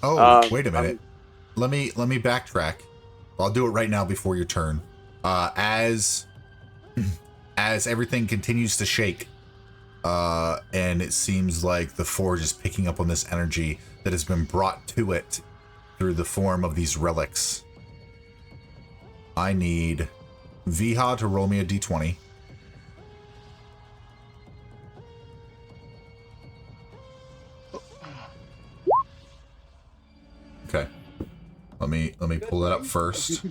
Oh, wait a minute. Let me backtrack. I'll do it right now before your turn. As everything continues to shake, and it seems like the forge is picking up on this energy that has been brought to it through the form of these relics. I need Viha to roll me a d20. Okay. Let me pull that up first.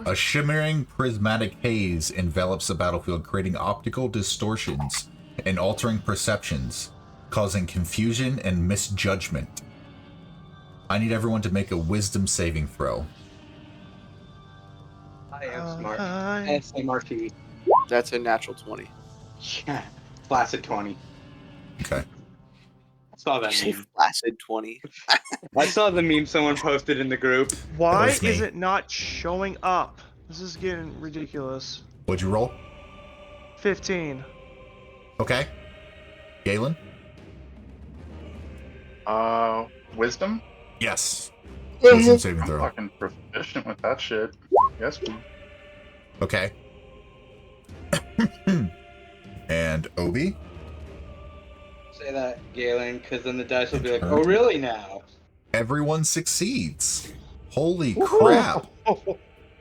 A shimmering prismatic haze envelops the battlefield, creating optical distortions and altering perceptions, causing confusion and misjudgment. I need everyone to make a wisdom saving throw. I am smart. SMRT. that's a natural 20. Yeah, flaccid 20. Okay. I saw that You say meme. flaccid 20? I saw the meme someone posted in the group. Why was me. is it not showing up? This is getting ridiculous. What'd you roll? 15. Okay. Galen? Wisdom? Yes. Wisdom saving I'm throw. fucking proficient with that shit. Yes, please. Okay. And Obi? Say that, Galen, because then the dice will be like, oh, really now? Everyone succeeds. Holy crap.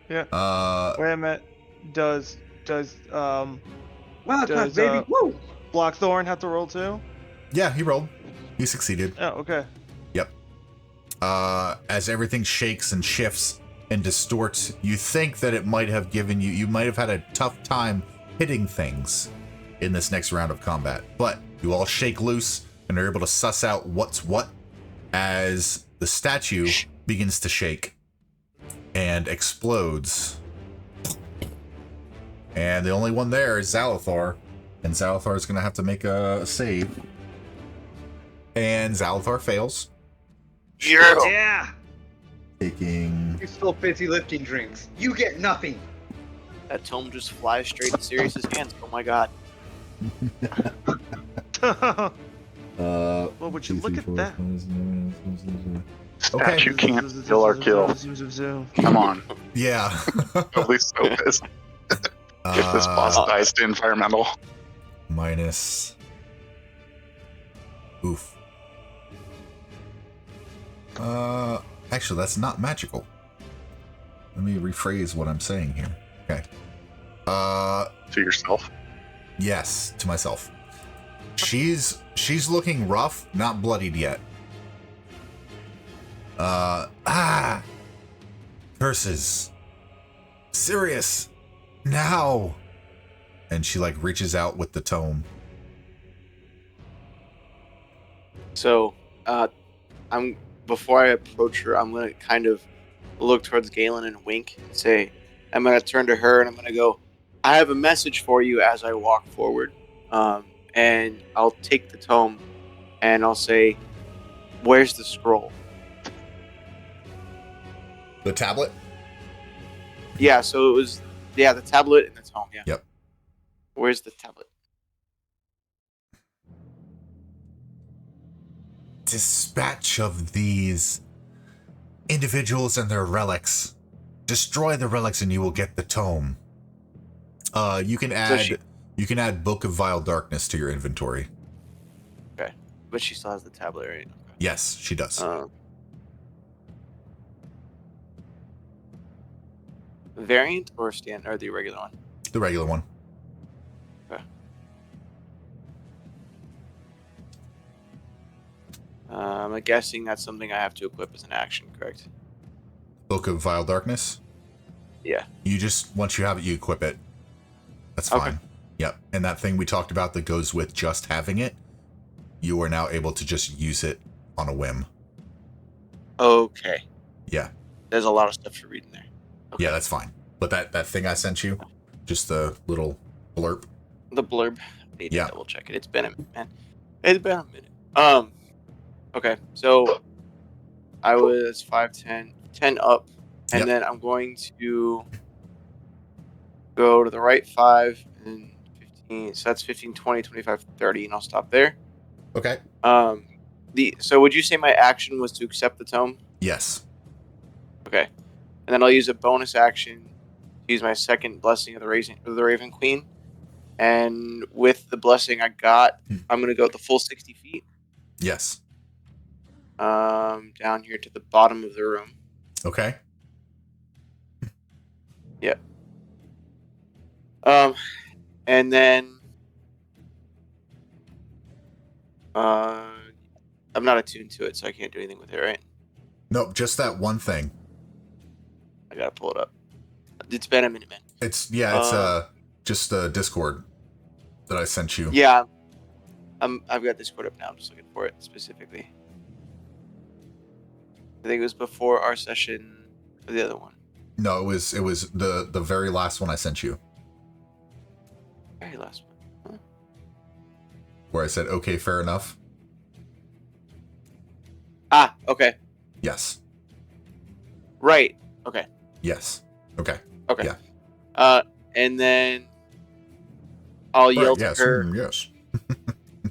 Yeah. Wait a minute. Does Wildcards, Does, baby. Woo! Blackthorn have to roll too? Yeah, he rolled. He succeeded. Oh, okay. Yep. As everything shakes and shifts and distorts, you think that it might have given you, you might have had a tough time hitting things in this next round of combat. But you all shake loose and are able to suss out what's what as the statue begins to shake and explodes. And the only one there is Xalathar. And Xalathar is going to have to make a save. And Xalathar fails. Yeah. Taking... You're still busy lifting drinks. You get nothing. That tome just flies straight in Sirius's hands. Oh my god. Well, would you look at that? Okay. You can't kill our kill. Come on. Yeah. At least so pissed. If this boss dies to environmental. Minus... Oof. Actually, that's not magical. Let me rephrase what I'm saying here. Okay. To yourself? Yes, to myself. She's looking rough, not bloodied yet. Curses. Sirius, now. And she like reaches out with the tome. So, before I approach her, I'm gonna kind of look towards Galen and wink and say, I'm gonna turn to her and I'm gonna go, I have a message for you as I walk forward. And I'll take the tome and I'll say, where's the scroll? The tablet? Yeah, so it was, the tablet and the tome, yeah. Yep. Where's the tablet? Dispatch of these individuals and their relics. Destroy the relics and you will get the tome. You can add Book of Vile Darkness to your inventory. Okay, but she still has the tablet, right? Okay. Yes, she does. Variant or the regular one? The regular one. Okay. I'm guessing that's something I have to equip as an action, correct? Book of Vile Darkness? Yeah. You just, once you have it, you equip it. That's fine. Okay. Yep. And that thing we talked about that goes with just having it, you are now able to just use it on a whim. Okay. Yeah. There's a lot of stuff to read in there. Okay. Yeah, that's fine. But that thing I sent you, just the little blurb. The blurb. I need to Yeah. double check it. It's been a minute, man. It's been a minute. Okay, so I was 5'10", 10 up, and Yep. then I'm going to go to the right 5 and 15. So that's 15, 20, 25, 30, and I'll stop there. Okay. So would you say my action was to accept the tome? Yes. Okay. And then I'll use a bonus action to use my second blessing of the Raven Queen. And with the blessing I got, I'm going to go the full 60 feet. Yes. Down here to the bottom of the room. Okay. Yep. And then I'm not attuned to it, so I can't do anything with it, right? Nope, just that one thing. I gotta pull it up. It's been a minute, man. It's just the Discord that I sent you. Yeah. I've got Discord up now. I'm just looking for it specifically. I think it was before our session or the other one. No, it was the very last one I sent you. Very last one. Huh? Where I said, okay, fair enough. Ah, okay. Yes. Right. Okay. Yes. Okay. Okay. Yeah. And then I'll yell yes. to her. Yes.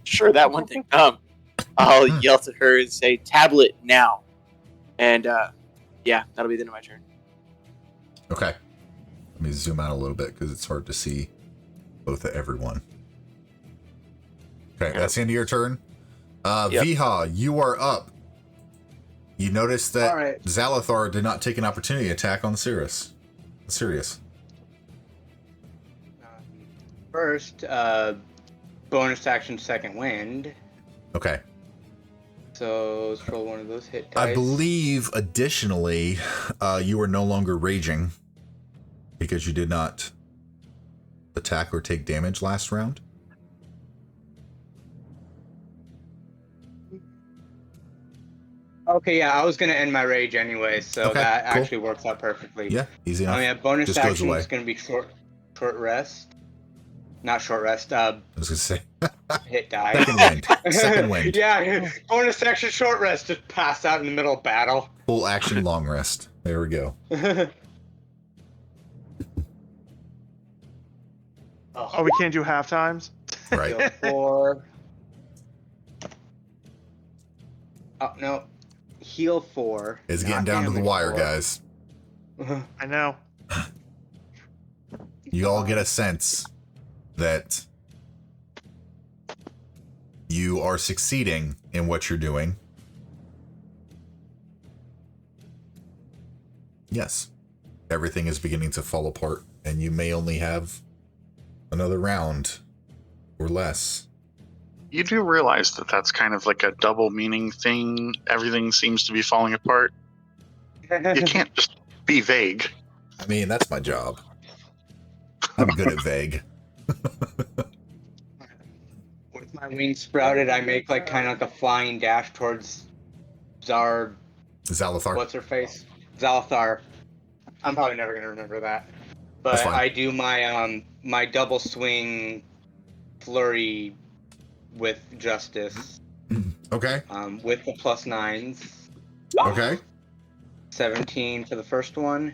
Sure, that one thing. I'll yell to her and say, "Tablet now," and yeah, that'll be the end of my turn. Okay. Let me zoom out a little bit because it's hard to see both of everyone. Okay, that's the end of your turn. Yep. Viha, you are up. You notice that All right. Xalathar did not take an opportunity attack on Sirius. First, bonus action, second wind. Okay. So let's roll one of those hit dice. I believe, additionally, you are no longer raging because you did not attack or take damage last round. Okay, yeah, I was gonna end my rage anyway, so Okay, that cool. actually works out perfectly. Yeah, easy enough. Oh yeah, bonus Just goes action away. is gonna be short rest. Not short rest. I was gonna say Hit die. second wind. Second wind. Yeah, bonus action, short rest. Just pass out in the middle of battle. Full action long rest. There we go. Oh, we can't do half times? Right. Heal 4. Oh no, heal 4. It's not getting down to the damage wire, 4. guys. I know. You all get a sense that you are succeeding in what you're doing. Yes. Everything is beginning to fall apart and you may only have another round or less. You do realize that that's kind of like a double meaning thing. Everything seems to be falling apart. You can't just be vague. I mean, that's my job. I'm good at vague. With my wings sprouted, I make like kind of like a flying dash towards Xalathar. What's her face? Xalathar. I'm probably never gonna remember that. But That's fine. I do my my double swing flurry with justice. Okay. With the +9s. Okay. 17 for the first one.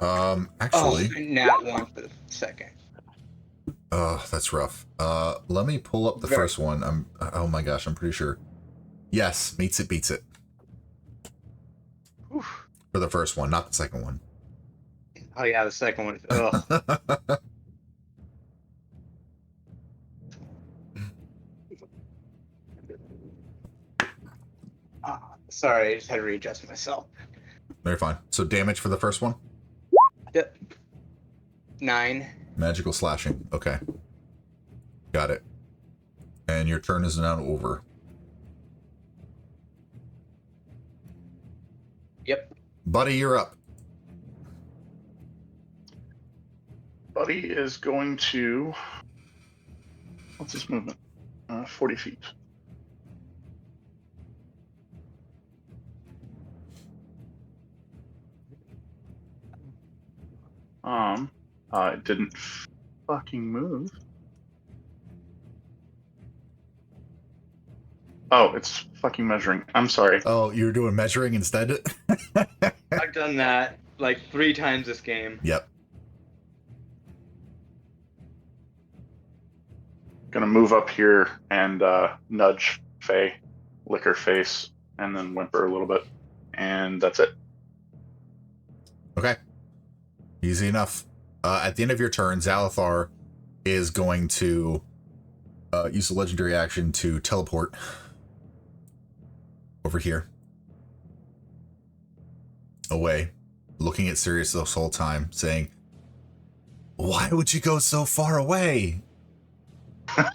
Actually. Nat 1 for the second. Oh, that's rough. Let me pull up the first one. Oh my gosh, I'm pretty sure. Yes, meets it, beats it. Oof. For the first one, not the second one. Oh yeah, the second one. Ugh. Sorry, I just had to readjust myself. Very fine. So damage for the first one? Yep. 9. Magical slashing. Okay. Got it. And your turn is now over. Yep. Buddy, you're up. Buddy is going to... What's his movement? 40 feet. It didn't fucking move. Oh, it's fucking measuring. I'm sorry. Oh, you're doing measuring instead? I've done that like 3 times this game. Yep. Gonna move up here and nudge Faye, lick her face, and then whimper a little bit. And that's it. Okay. Easy enough. At the end of your turn, Xalathar is going to use the legendary action to teleport over here. Away. Looking at Sirius this whole time, saying, "Why would you go so far away?"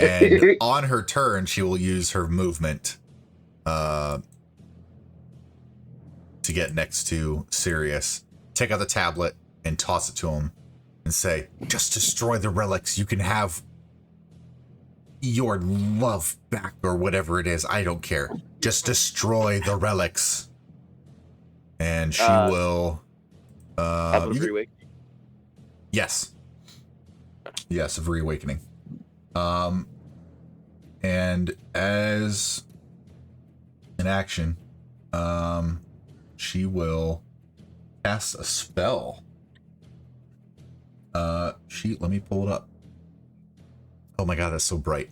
And on her turn, she will use her movement to get next to Sirius. Take out the tablet and toss it to him and say, "Just destroy the relics. You can have your love back," or whatever it is. I don't care. Just destroy the relics. And she will... Tablet of Reawakening? Yes. Yes, of Reawakening. And as an action, she will cast a spell. Let me pull it up. Oh my god, that's so bright.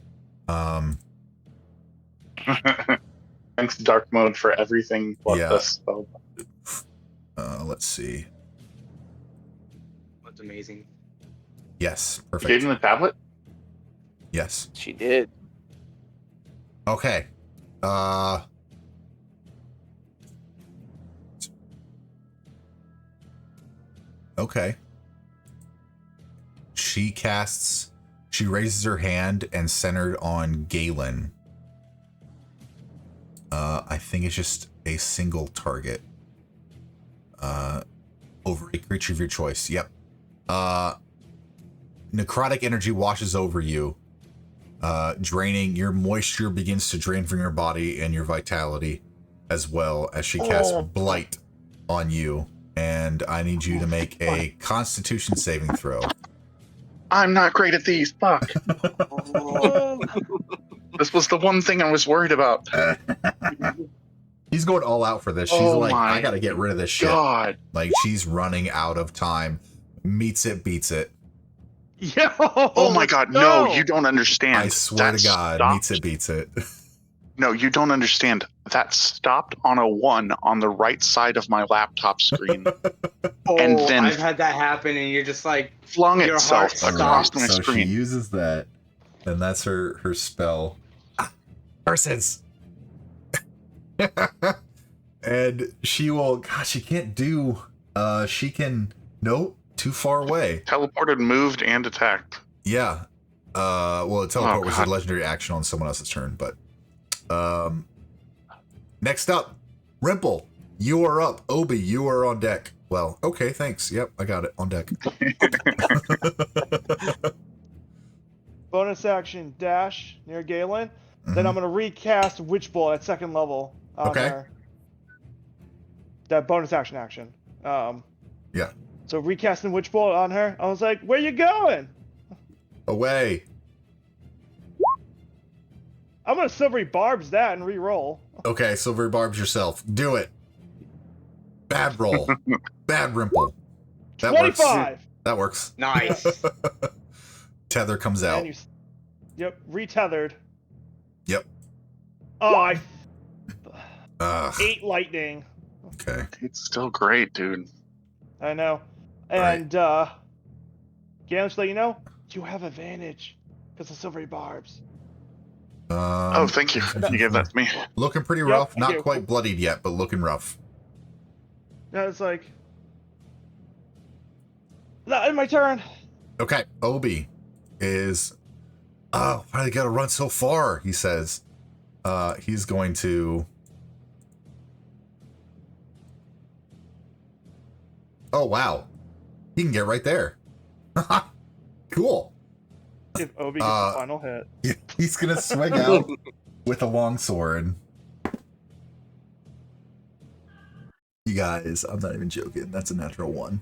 Thanks, dark mode, for everything but Yeah. this spell. Let's see. That's amazing. Yes, You gave perfect. him the tablet? Yes. She did. Okay. Okay. She raises her hand and centered on Galen. I think it's just a single target. Over a creature of your choice. Yep. Necrotic energy washes over you. Draining, your moisture begins to drain from your body and your vitality, as well as she casts Blight on you. And I need you to make a Constitution saving throw. I'm not great at these. Fuck. This was the one thing I was worried about. He's going all out for this. She's Oh like, my I gotta get rid of this shit. God. Like, she's running out of time. Meets it, beats it. Yo! Oh my God. No, you don't understand. I swear That to God, stopped- meets it, beats it. No, you don't understand. That stopped on a 1 on the right side of my laptop screen. And then I've had that happen, and you're just like, flung Your itself heart across stopped. my So she screen. uses that, and that's her spell. Persons. And she will. God, she can't do. She can Nope, too far away. Teleported, moved, and attacked. Yeah. Well, teleport was a God. legendary action on someone else's turn, but next up, Rimple, you are up. Obi, you are on deck. Well, okay, thanks. Yep, I got it on deck. Bonus action dash near Galen. Then Mhm. I'm gonna recast Witch Bolt at second level on Okay. her. That bonus action. Yeah. So recasting Witch Bolt on her. I was like, "Where you going?" Away. I'm gonna silvery barbs that and re-roll. Okay, Silver Barbs yourself. Do it. Bad roll. Bad Rimple. That works. 25. That works. Nice. Tether comes out. And yep, retethered. Yep. Oh, Ugh. 8 lightning. Okay. It's still great, dude. I know. Right. And Galen, just let you know, you have advantage because of silvery barbs. Oh, thank you. You gave that to me. Looking pretty Yep, rough. I Not do. quite bloodied yet, but looking rough. No, it's like, not in my turn. Okay. Obi is. Oh, why do they gotta run so far? He says. He's going to. Oh wow, he can get right there. Cool. If Obi gets the final hit. Yeah, he's gonna swing out with a longsword. You guys, I'm not even joking. That's a natural 1.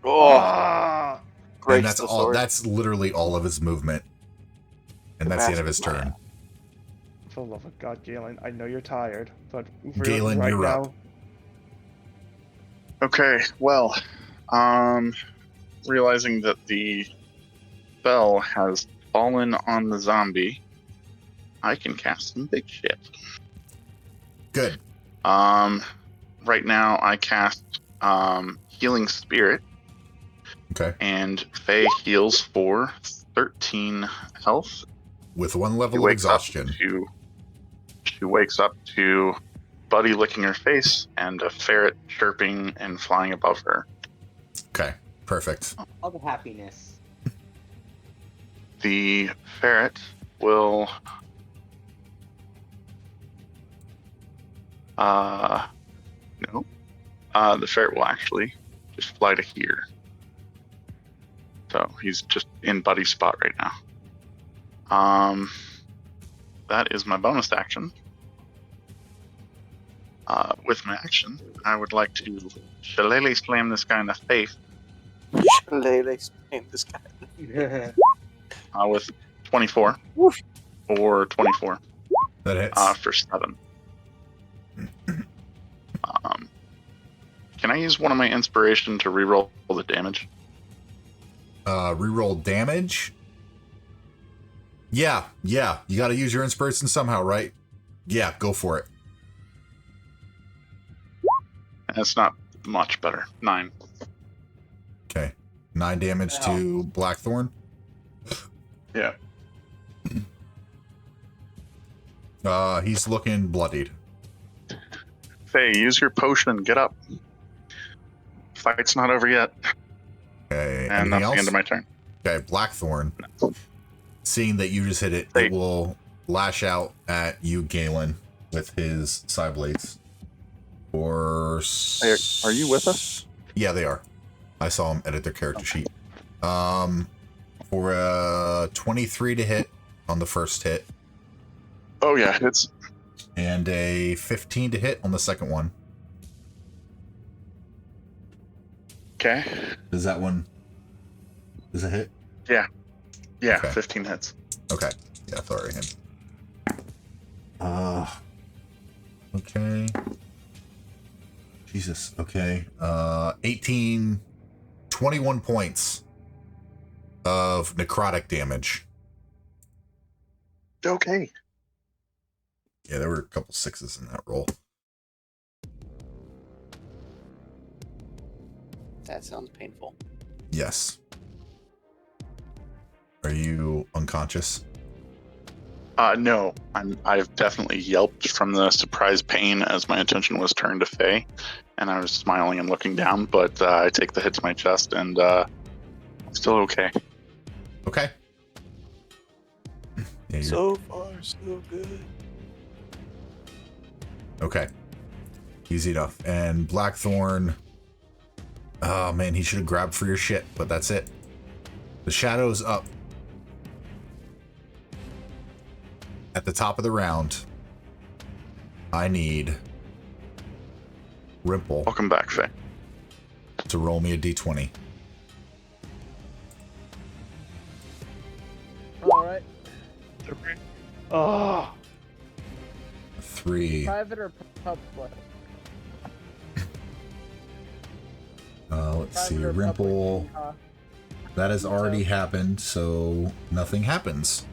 Oh, Ah! great And that's all. sword. That's literally all of his movement. And that's the end of his turn. For the love of God, Galen, I know you're tired, but Galen, right you're now, up. Okay, well, realizing that the spell has fallen on the zombie, I can cast some big shit. Good. Right now I cast Healing Spirit, Okay. and Faye heals for 13 health. With 1 She level of wakes up exhaustion. she wakes up to Buddy licking her face and a ferret chirping and flying above her. Okay. Perfect. All the happiness. The ferret will no. The ferret will actually just fly to here. So he's just in Buddy's spot right now. That is my bonus action. With my action, I would like to shillelagh slam this guy in the face Shillelagh slam this guy. with 24 Woof. or 24 That hits. for 7. Can I use one of my inspiration to reroll the damage? Reroll damage. Yeah. You got to use your inspiration somehow, right? Yeah, go for it. That's not much better. 9. Okay. 9 damage to Blackthorn. Yeah. He's looking bloodied. Faye, use your potion. Get up. Fight's not over yet. Okay. And anything that's else? the end of my turn. Okay, Blackthorn. Seeing that you just hit it, Hey. it will lash out at you, Galen, with his side blades. For Hey, are you with us? Yeah, they are. I saw them edit their character sheet. For a 23 to hit on the first hit, Oh yeah, it's and a 15 to hit on the second one. okay. Does that one? Does it hit? Yeah, Okay. 15 hits. Okay. Yeah, sorry, him. Okay. Jesus. Okay. 18, 21 points of necrotic damage. Okay. Yeah, there were a couple 6s in that roll. That sounds painful. Yes. Are you unconscious? No, I've definitely yelped from the surprise pain as my attention was turned to Faye, and I was smiling and looking down, but I take the hit to my chest, and still okay. Okay. Yeah, So far, so good. okay. Easy enough. And Blackthorn. Oh man, he should have grabbed for your shit, but that's it. The shadow's up. At the top of the round, I need Rimple Welcome back, Faye. to roll me a d20. All right. Oh, 3. Private or public? Let's see, Private or Rimple. public? That has already happened, so nothing happens.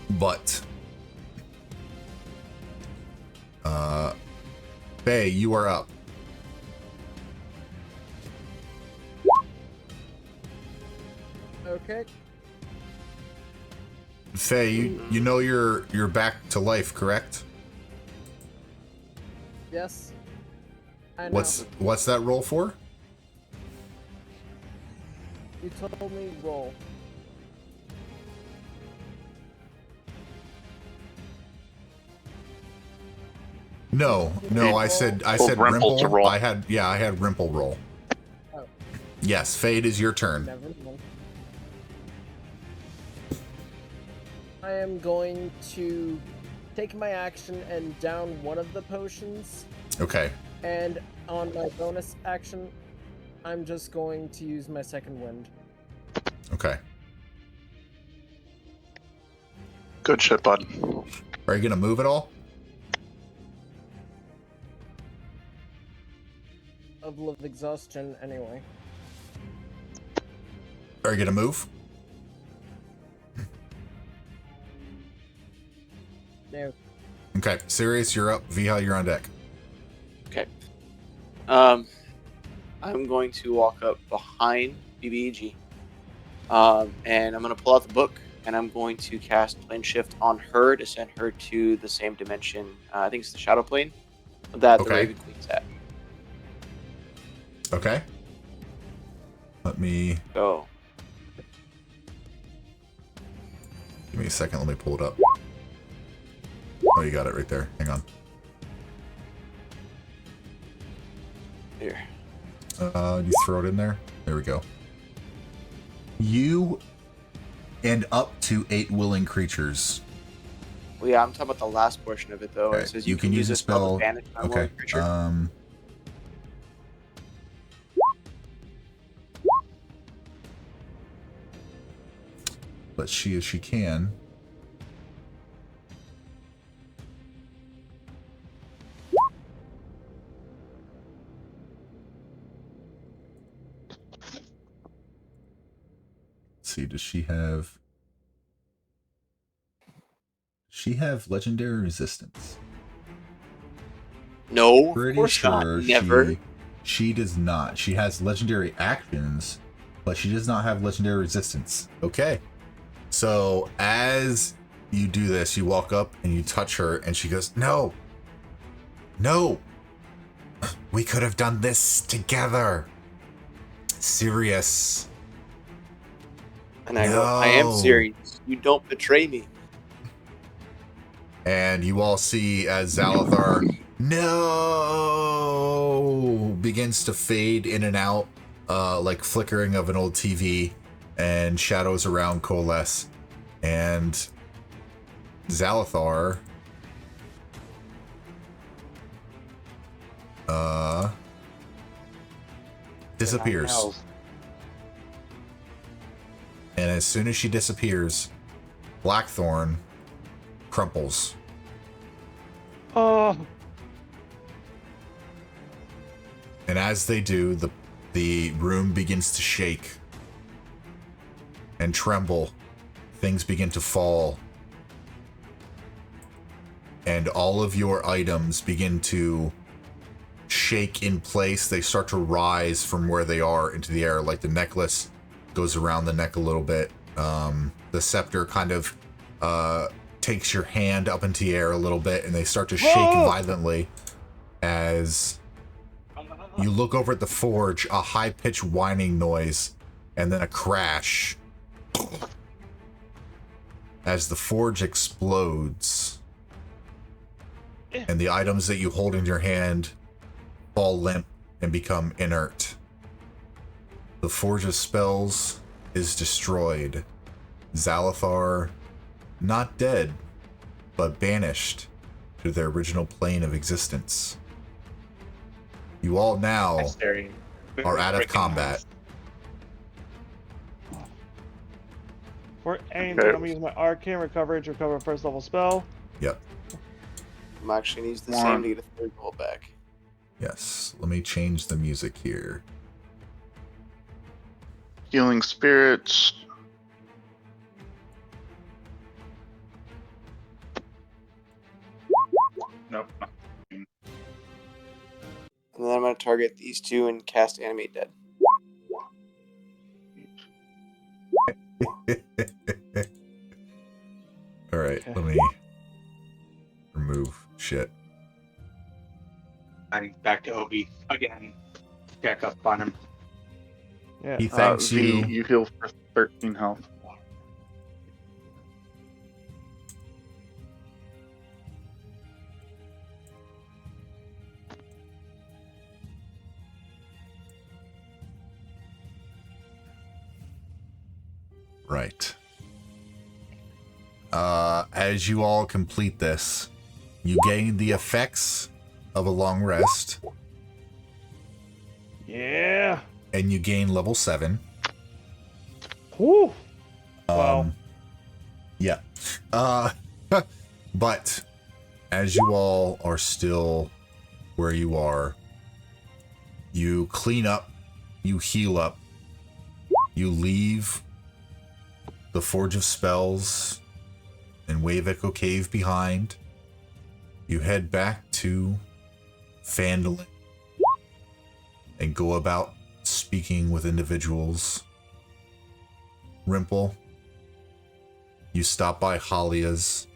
But Faye, you are up. Okay. Faye, you know you're back to life, correct? Yes. I know. What's that roll for? You told me roll. No, I said Rimple to Rimple. roll. I had Rimple roll. Oh. Yes, Faye, it is your turn. Never mind. I am going to take my action and down one of the potions, Okay. and on my bonus action, I'm just going to use my second wind. Okay. Good shit, bud. Are you gonna move at all? Level of exhaustion, anyway. Are you gonna move? No. Okay. Sirius, you're up. Viha, you're on deck. Okay. I'm going to walk up behind BBEG. And I'm going to pull out the book, and I'm going to cast Plane Shift on her to send her to the same dimension. I think it's the Shadow Plane that the Okay. Raven Queen's at. Okay. Let me So, give me a second. Let me pull it up. Oh, you got it right there. Hang on. here. You throw it in there. There we go. You and up to 8 willing creatures. Well, yeah, I'm talking about the last portion of it, though. Okay, It says you can use a spell. with advantage on Okay. one creature. Let's see if she can. Let's see, does she have legendary resistance? No, of Pretty course sure not. Never. she does not. She has legendary actions, but she does not have legendary resistance. Okay. So as you do this, you walk up and you touch her and she goes, "No. No. We could have done this together. Serious." And I go, I am No. serious. You don't betray me. And you all see as Xalathar begins to fade in and out, like flickering of an old TV, and shadows around coalesce. And Xalathar disappears. And as soon as she disappears, Blackthorn crumples. oh, And as they do, the room begins to shake and tremble. Things begin to fall. And all of your items begin to shake in place. They start to rise from where they are into the air. Like the necklace goes around the neck a little bit. The scepter kind of takes your hand up into the air a little bit, and they start to shake violently as You look over at the forge, a high-pitched whining noise, and then a crash. As the forge explodes, and the items that you hold in your hand fall limp and become inert. The Forge of Spells is destroyed. Xalathar, not dead, but banished to their original plane of existence. You all now are out of combat. For anything, I'm gonna use my arcane recovery to recover a first level spell. Yep. I'm actually needs the same to get a third goal back. Yes. Let me change the music here. Healing spirits. Nope. And then I'm going to target these two and cast Animate Dead. All right, let me remove shit. I'm back to Obi again. Check up on him. Yeah. He thanks V, you. you heal for 13 health. Right. As you all complete this, you gain the effects of a long rest. Yeah. And you gain level 7. Whew. Wow. Yeah. But as you all are still where you are, you clean up, you heal up, you leave the Forge of Spells and Wave Echo Cave behind. You head back to Phandalin and go about speaking with individuals. Rimple, you stop by Halia's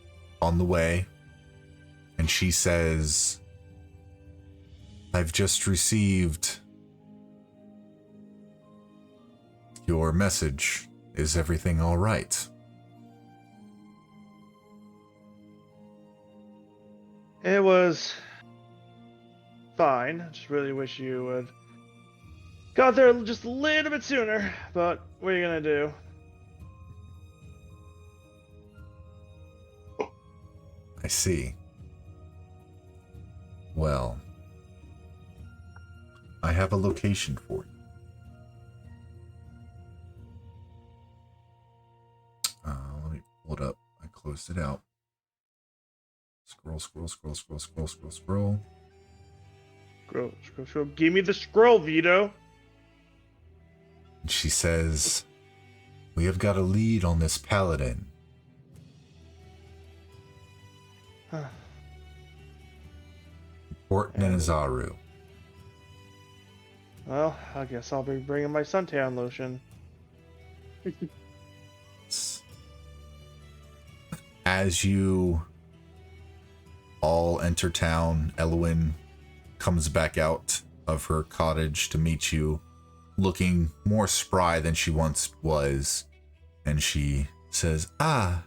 on the way, and she says, I've just received your message. Is everything all right? It was fine. I just really wish you would got there just a little bit sooner, but what are you gonna do? I see. Well, I have a location for you. Let me pull it up. I closed it out. Scroll. Scroll. Give me the scroll, Vito. And she says, we have got a lead on this paladin. Important in Azaru. Well, I guess I'll be bringing my suntan lotion. As you all enter town, Elwyn comes back out of her cottage to meet you, looking more spry than she once was, and she says, I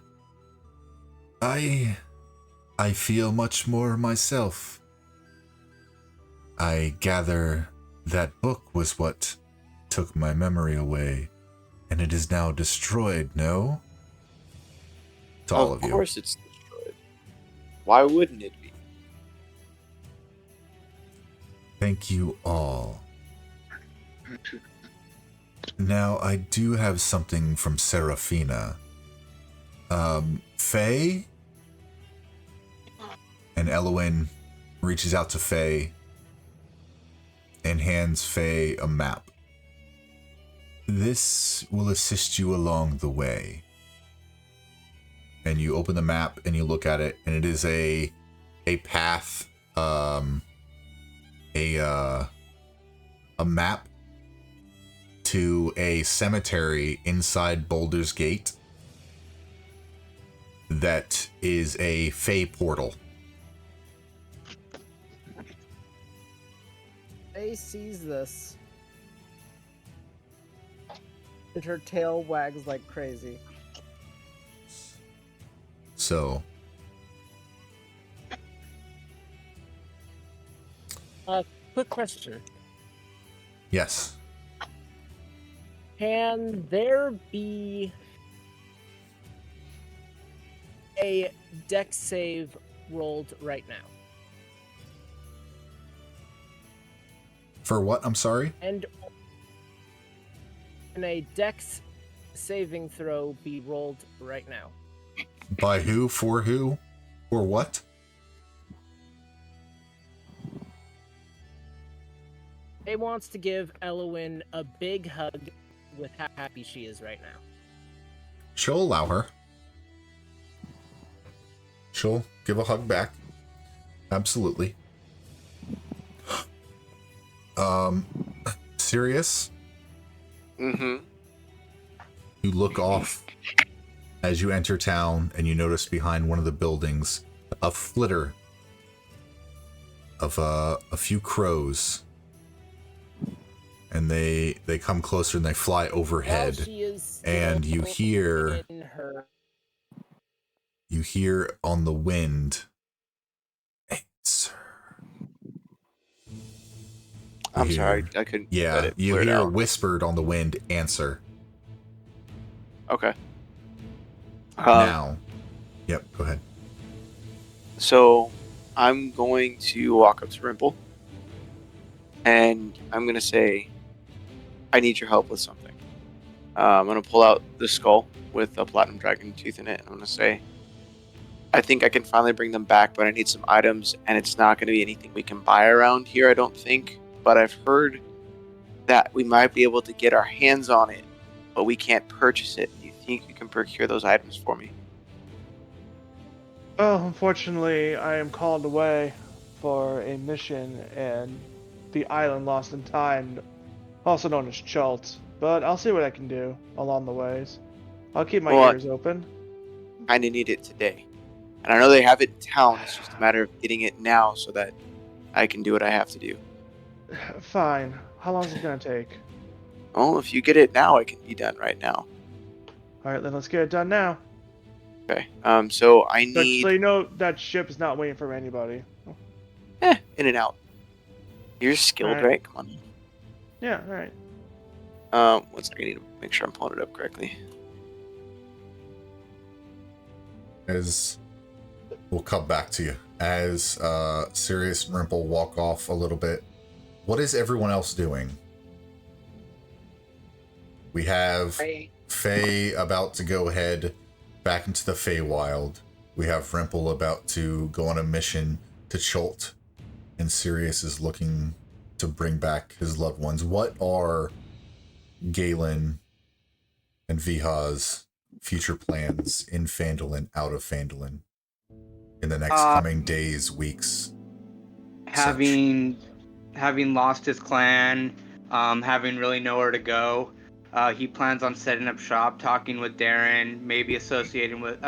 feel much more myself. I gather that book was what took my memory away, and it is now destroyed, no? To all of you. Of course it's destroyed. Why wouldn't it be? Thank you all. Now, I do have something from Seraphina. Faye? And Elwyn reaches out to Faye and hands Faye a map. This will assist you along the way. And you open the map and you look at it, and it is a path, a map to a cemetery inside Boulder's Gate that is a Fey portal. Faye sees this, and her tail wags like crazy. So, Quick question. yes. Can there be a dex save rolled right now? For what? I'm sorry? And can a dex saving throw be rolled right now? By who? For who? For what? Faye wants to give Elowin a big hug with how happy she is right now. She'll allow her. She'll give a hug back. Absolutely. Sirius? Mm-hmm. You look off as you enter town, and you notice behind one of the buildings a flitter of a few crows. And they come closer and they fly overhead. While she is And you still hear in her on the wind, answer. I'm You sorry, hear- I couldn't. Yeah, let it you blurt hear out. whispered on the wind, answer. Okay. Now. Yep, go ahead. So, I'm going to walk up to Rimple, and I'm going to say, I need your help with something. I'm going to pull out the skull with a platinum dragon tooth in it, and I'm going to say, I think I can finally bring them back, but I need some items, and it's not going to be anything we can buy around here, I don't think. But I've heard that we might be able to get our hands on it, but we can't purchase it. Do you think you can procure those items for me? Well, unfortunately, I am called away for a mission and the island lost in time, also known as Chult. But I'll see what I can do along the ways. I'll keep my Well, ears open. Kind of need it today. And I know they have it in town. It's just a matter of getting it now so that I can do what I have to do. Fine. How long is it gonna take? Oh, if you get it now, it can be done right now. All right, then let's get it done now. Okay. So I Just so need you know, that ship is not waiting for anybody. in and out. You're skilled, Alright. right? Come on. Yeah, all right. 1 second. I need to make sure I'm pulling it up correctly. As we'll come back to you. As Sirius and Rimple walk off a little bit, what is everyone else doing? We have Faye about to go ahead back into the Feywild. We have Rimple about to go on a mission to Chult. And Sirius is looking to bring back his loved ones. What are Galen and Viha's future plans in Phandalin, out of Phandalin, in the next coming days, weeks? Having lost his clan, having really nowhere to go, he plans on setting up shop, talking with Darren, maybe associating with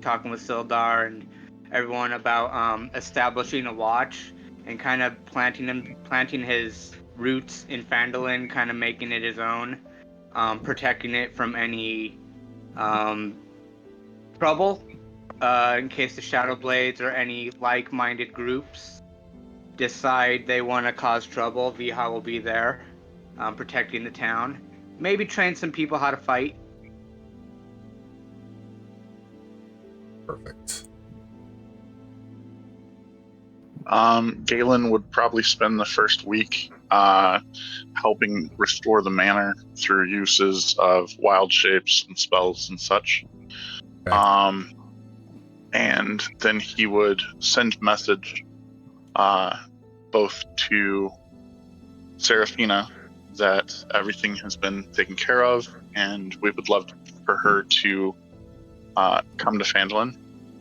talking with Sildar and everyone about establishing a watch and kind of planting his roots in Phandalin, kind of making it his own, protecting it from any trouble in case the Shadow Blades or any like-minded groups decide they want to cause trouble. Viha will be there, protecting the town. Maybe train some people how to fight. Perfect. Galen would probably spend the first week helping restore the manor through uses of wild shapes and spells and such. Okay. And then he would send message both to Seraphina that everything has been taken care of, and we would love for her to come to Phandalin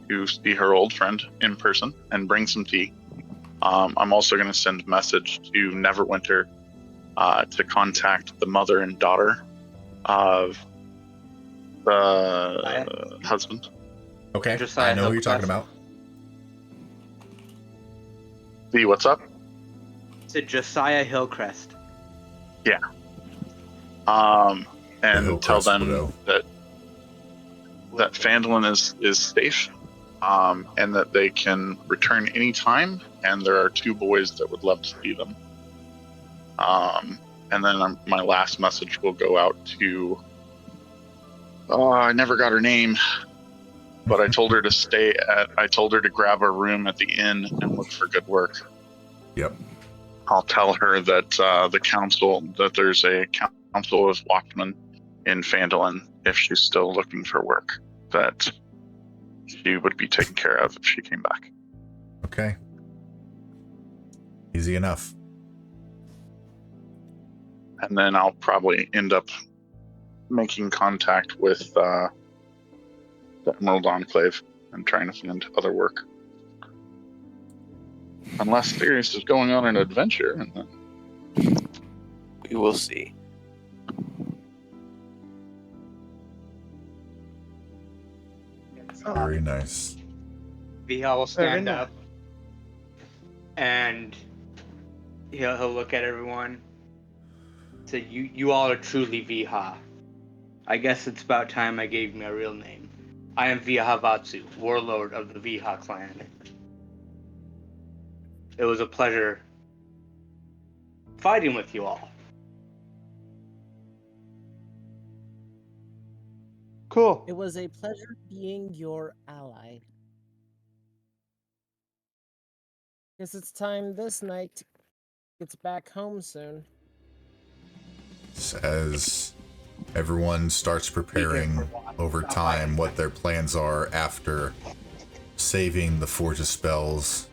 to see her old friend in person and bring some tea. I'm also going to send a message to Neverwinter to contact the mother and daughter of the husband. Okay, Josiah I know who you're talking Hillcrest. about. V, what's up? to Josiah Hillcrest. And tell them Widow. that Phandalin is safe, and that they can return anytime, and there are 2 boys that would love to see them. And then my last message will go out to, I never got her name, but I told her to grab a room at the inn and look for good work. Yep. I'll tell her that that there's a council of watchmen in Phandalin, if she's still looking for work, that she would be taken care of if she came back. Okay. Easy enough. And then I'll probably end up making contact with the Emerald Enclave and trying to find other work. Unless Sirius is going on an adventure, and then We will see. Very nice. Viha will stand nice. up, and he'll look at everyone. Say, you all are truly Viha. I guess it's about time I gave my real name. I am Viha Vatsu, warlord of the Viha clan. It was a pleasure fighting with you all. Cool. It was a pleasure being your ally. Guess it's time this night gets back home soon. As everyone starts preparing over time what their plans are after saving the Forge of Spells,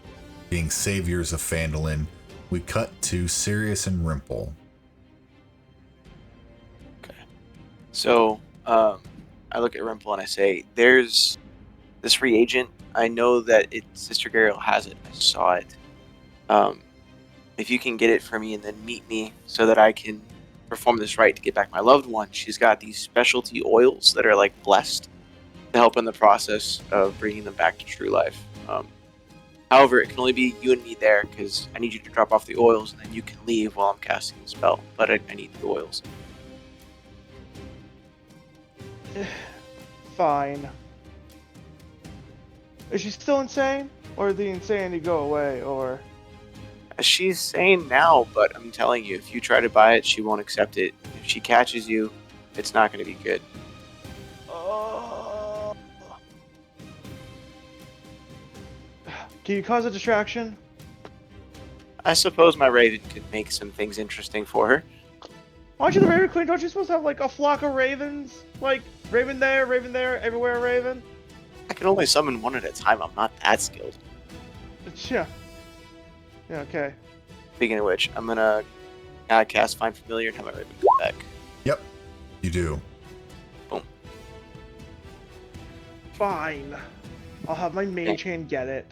being saviors of Phandalin, we cut to Sirius and Rimple. So, I look at Rimple and I say, there's this reagent. I know that Sister Gariel has it. I saw it. If you can get it for me and then meet me so that I can perform this rite to get back my loved one. She's got these specialty oils that are like blessed to help in the process of bringing them back to true life. However, it can only be you and me there because I need you to drop off the oils and then you can leave while I'm casting the spell. But I need the oils. Fine. Is she still insane? Or did the insanity go away? Or She's sane now, but I'm telling you, if you try to buy it, she won't accept it. If she catches you, it's not going to be good. Can you cause a distraction? I suppose my raven could make some things interesting for her. Aren't you the Raven Queen? Don't you supposed to have like a flock of ravens? Like raven there, everywhere a raven? I can only summon one at a time. I'm not that skilled. Yeah. Yeah, okay. Speaking of which, I'm gonna cast Find Familiar and have my raven come back. Yep, you do. Boom. Fine. I'll have my mage hand get it.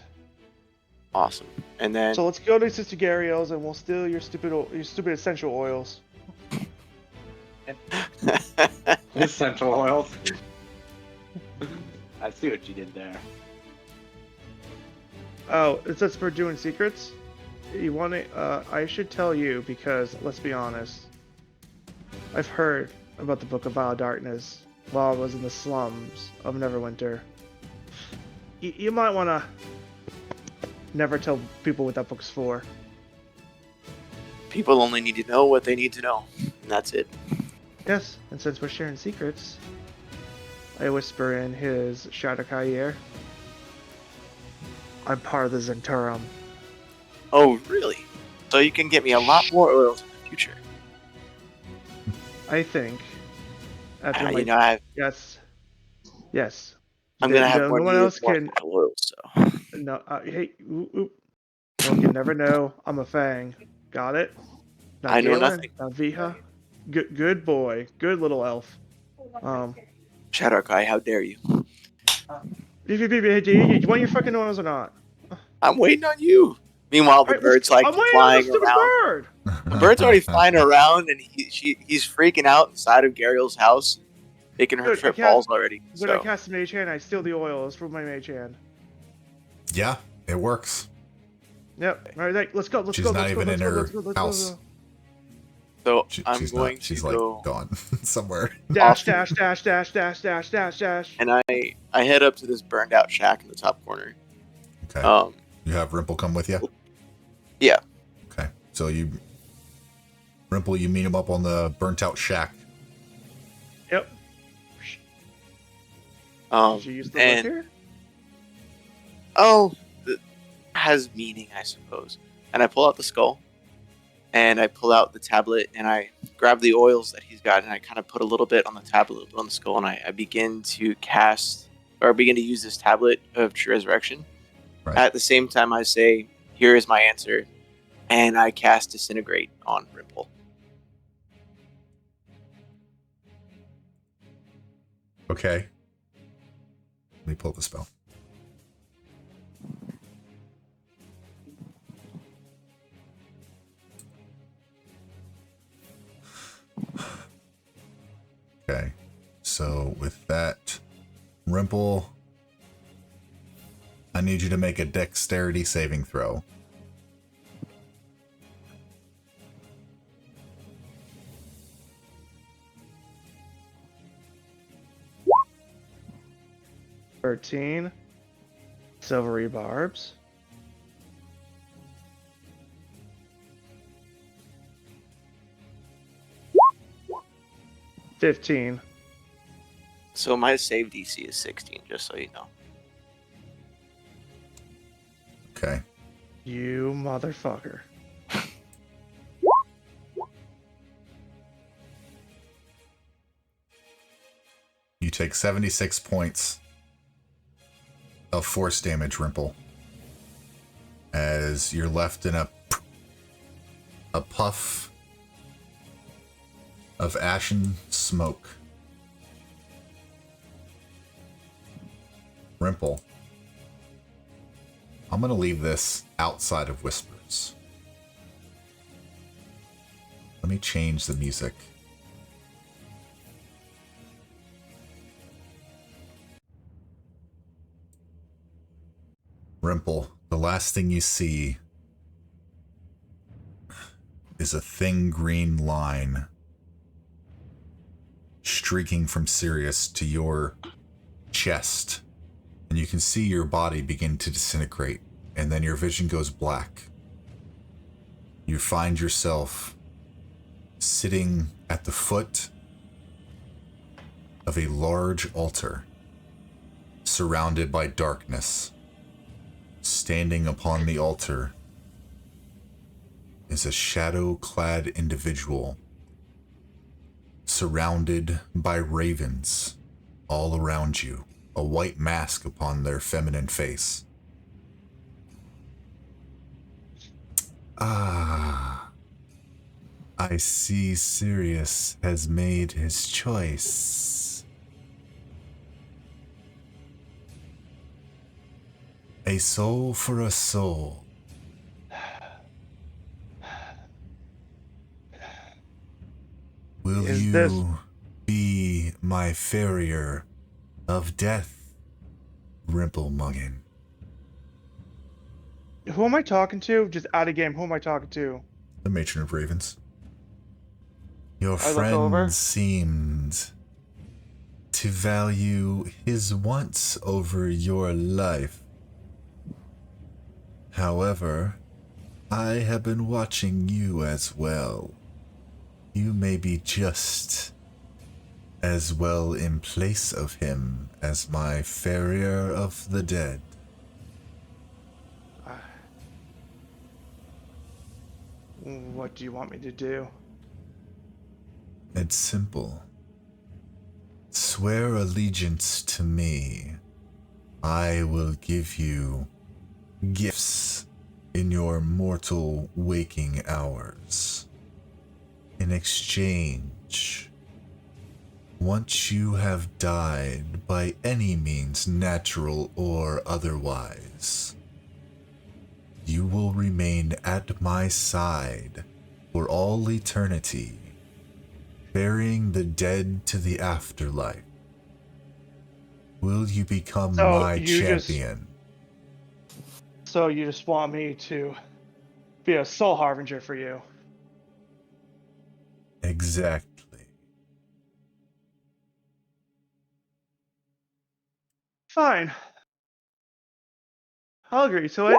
Awesome. And then So let's go to Sister Gariel's and we'll steal your stupid essential oils. Essential oils. I see what you did there. Oh, it says for doing secrets? You want to, I should tell you because, let's be honest, I've heard about the Book of Vile Darkness while I was in the slums of Neverwinter. You might want to never tell people what that book's for. people only need to know what they need to know, and that's it. Yes, and since we're sharing secrets, I whisper in his Shadowkai ear, I'm part of the Zentarum. Oh, really? So you can get me a lot more oils in the future. I think. After You know, yes. I'm gonna have no more one needed else can. oils. So No, hey, well, you never know. I'm a Fang. Got it? Not I know Galen, nothing. Not Viha. Good boy. Good little elf. Shadowkai, how dare you? Do you want your fucking oils or not? I'm waiting on you. Meanwhile, the Alright, bird's like I'm waiting on flying the stupid around. bird. The bird's already flying around, and he's freaking out inside of Gariel's house, making her Dude, trip I can't- balls already. When I So cast Mage Hand, I steal the oils from my Mage Hand. Yeah, it works. Yep. All right, let's go. Let's She's go. not Let's go. even Let's in go. her Let's go. Let's house. go. So I'm She's going not. She's to like go gone somewhere. Dash, dash, dash, dash, dash, dash, dash, dash. and I head up to this burned out shack in the top corner. Okay. You have Rimple come with you? Yeah. Okay. So Rimple, you meet him up on the burnt out shack. Yep. She used to live here? Oh, it has meaning, I suppose. And I pull out the skull, and I pull out the tablet, and I grab the oils that he's got, and I kind of put a little bit on the tablet, a little bit on the skull, and I begin to use this tablet of true resurrection. Right. At the same time, I say, "Here is my answer," and I cast Disintegrate on Rimple. Okay. Let me pull the spell. Okay. So with that, Rimple, I need you to make a dexterity saving throw. $13. Silvery barbs. $15. So my save DC is 16, just so you know. Okay. You motherfucker. You take 76 points of force damage, Rimple, as you're left in a puff of ashen smoke. Rimple, I'm going to leave this outside of Whispers. Let me change the music. Rimple, the last thing you see is a thin green line streaking from Sirius to your chest. And you can see your body begin to disintegrate, and then your vision goes black. You find yourself sitting at the foot of a large altar, surrounded by darkness. Standing upon the altar is a shadow-clad individual, surrounded by ravens all around you, a white mask upon their feminine face. Ah, I see Sirius has made his choice. A soul for a soul. Will you be my farrier of death, Rimple Muggin? Who am I talking to? Just out of game, who am I talking to? The Matron of Ravens. Your I look over. friend seemed to value his wants over your life. However, I have been watching you as well. You may be just as well in place of him as my farrier of the dead. What do you want me to do? It's simple. Swear allegiance to me. I will give you gifts in your mortal waking hours. In exchange, once you have died by any means, natural or otherwise, you will remain at my side for all eternity, burying the dead to the afterlife. Will you become my champion? So you just want me to be a soul harbinger for you? Exactly. Fine. I'll agree to it.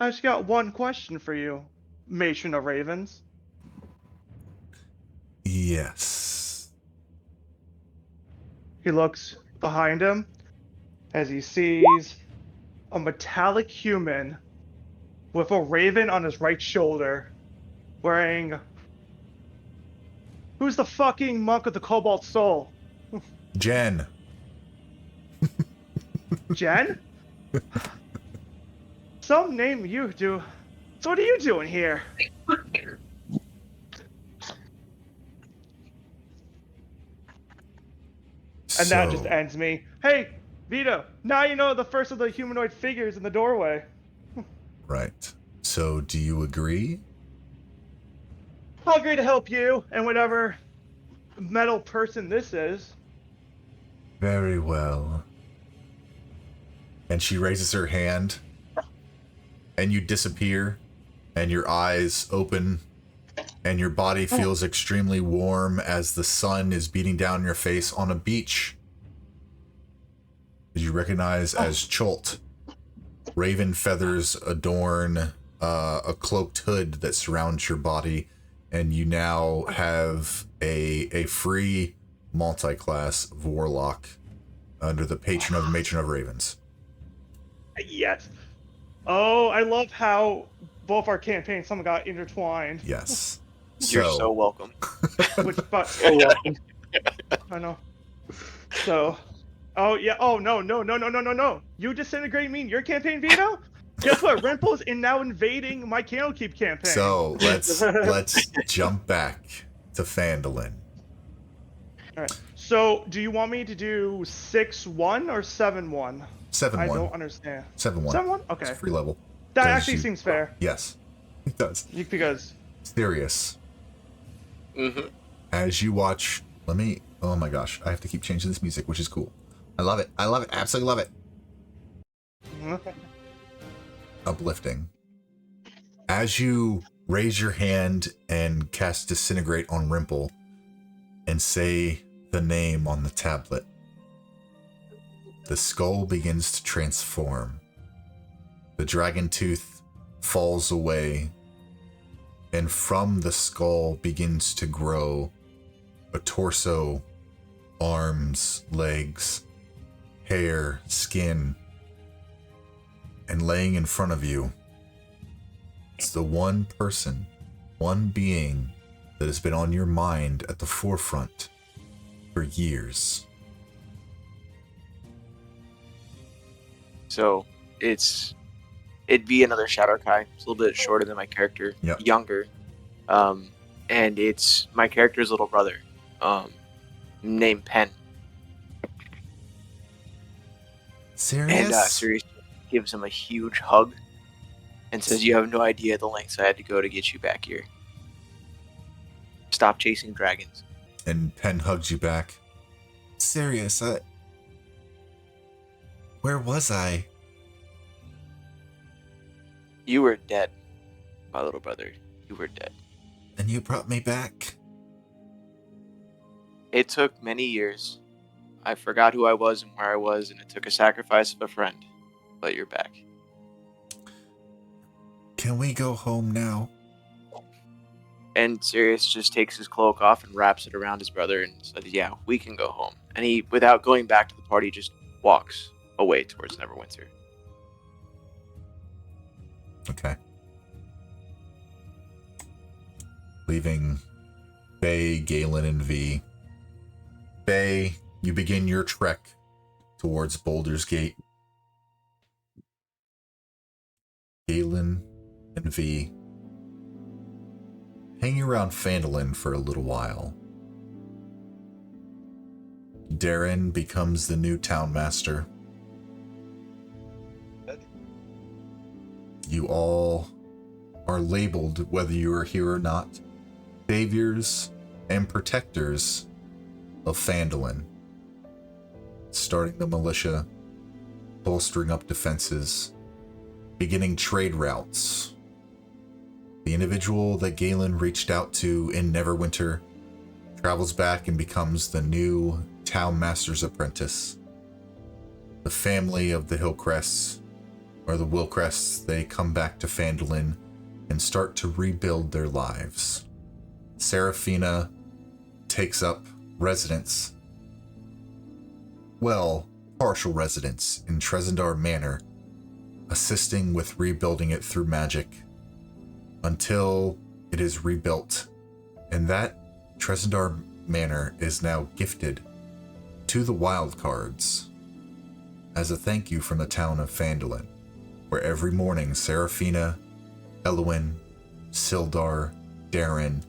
I just got one question for you, Matron of Ravens. Yes. He looks behind him as he sees a metallic human with a raven on his right shoulder, wearing... Who's the fucking monk with the cobalt soul? Jen. Jen? Some name you do. So what are you doing here? And that just ends me. Hey, Vito, now you know the first of the humanoid figures in the doorway. Right. So, do you agree? I'll agree to help you and whatever metal person this is. Very well. And she raises her hand, and you disappear, and your eyes open, and your body feels extremely warm as the sun is beating down your face on a beach. You recognize as Cholt. Raven feathers adorn a cloaked hood that surrounds your body, and you now have a free multi-class warlock under the patron of Matron of Ravens. Yes. Oh, I love how both our campaigns somehow got intertwined. Yes. You're so welcome. Which, but I know. So, oh yeah. Oh no. You disintegrate me in your campaign, Vito? Guess what? Rimple's now invading my Candlekeep campaign. So let's jump back to Phandalin. All right. So, do you want me to do 6-1 or 7-1? 7-1. I don't understand. 7-1. 7-1? Okay. It's free level. That actually seems fair. Yes, it does. Because Serious. Mm-hmm. As you watch, oh my gosh, I have to keep changing this music, which is cool. I love it. I love it. Absolutely love it. Uplifting. As you raise your hand and cast Disintegrate on Rimple and say the name on the tablet, the skull begins to transform. The dragon tooth falls away, and from the skull begins to grow a torso, arms, legs, hair, skin, and laying in front of you, it's the one person, one being that has been on your mind at the forefront for years. So it'd be another Shadow Kai. It's a little bit shorter than my character, younger, and it's my character's little brother, named Pen. Serious? And Sirius gives him a huge hug and says, "You have no idea the lengths I had to go to get you back here. Stop chasing dragons." And Pen hugs you back. Serious? Where was I? You were dead, my little brother. You were dead. And you brought me back? It took many years. I forgot who I was and where I was, and it took a sacrifice of a friend. But you're back. Can we go home now? And Sirius just takes his cloak off and wraps it around his brother and says, "Yeah, we can go home." And he, without going back to the party, just walks away towards Neverwinter. Okay. Leaving Faye, Galen, and V. Faye, you begin your trek towards Baldur's Gate. Galen and V hanging around Phandalin for a little while. Darren becomes the new town master. You all are labeled, whether you are here or not, saviors and protectors of Phandalin. Starting the militia, bolstering up defenses, beginning trade routes. The individual that Galen reached out to in Neverwinter travels back and becomes the new town master's apprentice. The family of the Hillcrests, or the Willcrests, they come back to Phandalin and start to rebuild their lives. Seraphina takes up residence, well, partial residence in Trezendar Manor, assisting with rebuilding it through magic until it is rebuilt. And that Trezendar Manor is now gifted to the Wildcards as a thank you from the town of Phandalin, where every morning Seraphina, Elwyn, Sildar, Darren,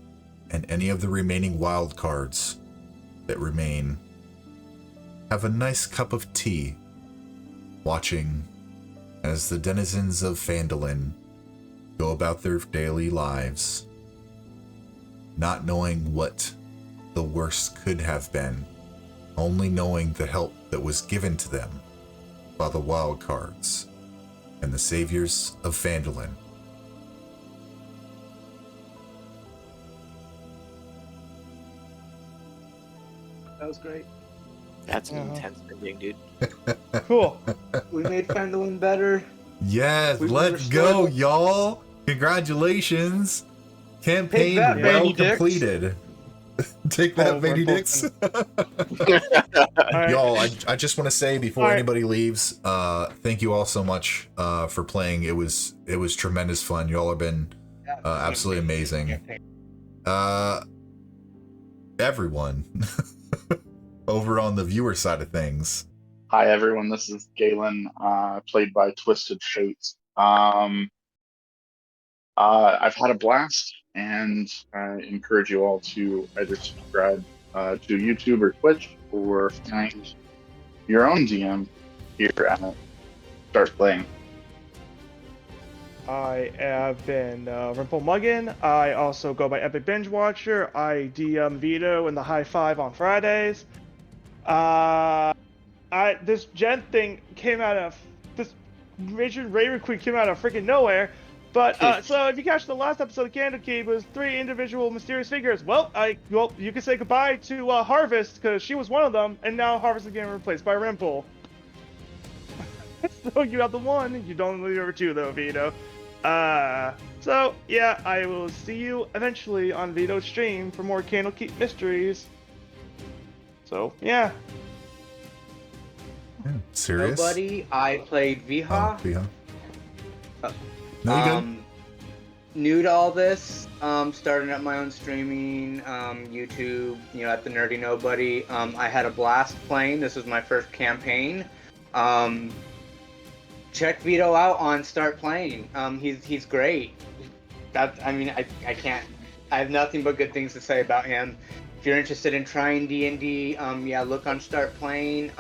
and any of the remaining Wildcards that remain have a nice cup of tea, watching as the denizens of Phandalin go about their daily lives, not knowing what the worst could have been, only knowing the help that was given to them by the Wildcards and the saviors of Phandalin. That was great. That's an intense ending, dude. Cool. We made Phandalin better. Yes, We let's restored go, it. y'all. Congratulations. Campaign that, well Vanny Dicks. completed. Take that, Oh, Vanny we're Dicks. Alright. Y'all, I just want to say before All right. anybody leaves, thank you all so much for playing. It was tremendous fun. Y'all have been absolutely amazing. Everyone over on the viewer side of things. Hi everyone, this is Galen, played by Twisted Fates. I've had a blast, and I encourage you all to either subscribe to YouTube or Twitch, or find your own DM here at Start Playing. I have been Rimple Muggin. I also go by Epic Binge Watcher. I DM Vito in the High Five on Fridays. This Gen thing came out of this Richard Raven Queen came out of freaking nowhere. But so if you catch the last episode of Candle Key, it was 3 individual mysterious figures. Well, you can say goodbye to Harvest, because she was one of them, and now Harvest is getting replaced by Rimple. So you have the one, you don't leave over 2 though, Vito. So yeah, I will see you eventually on Vito's stream for more Candlekeep mysteries. So yeah. Serious? Nobody. I played Viha. Oh, Viha. No, you good? New to all this, starting up my own streaming, YouTube, at the Nerdy Nobody. I had a blast playing. This was my first campaign. Check Vito out on Start Playing. He's great. I have nothing but good things to say about him. If you're interested in trying D&D, look on Start Playing.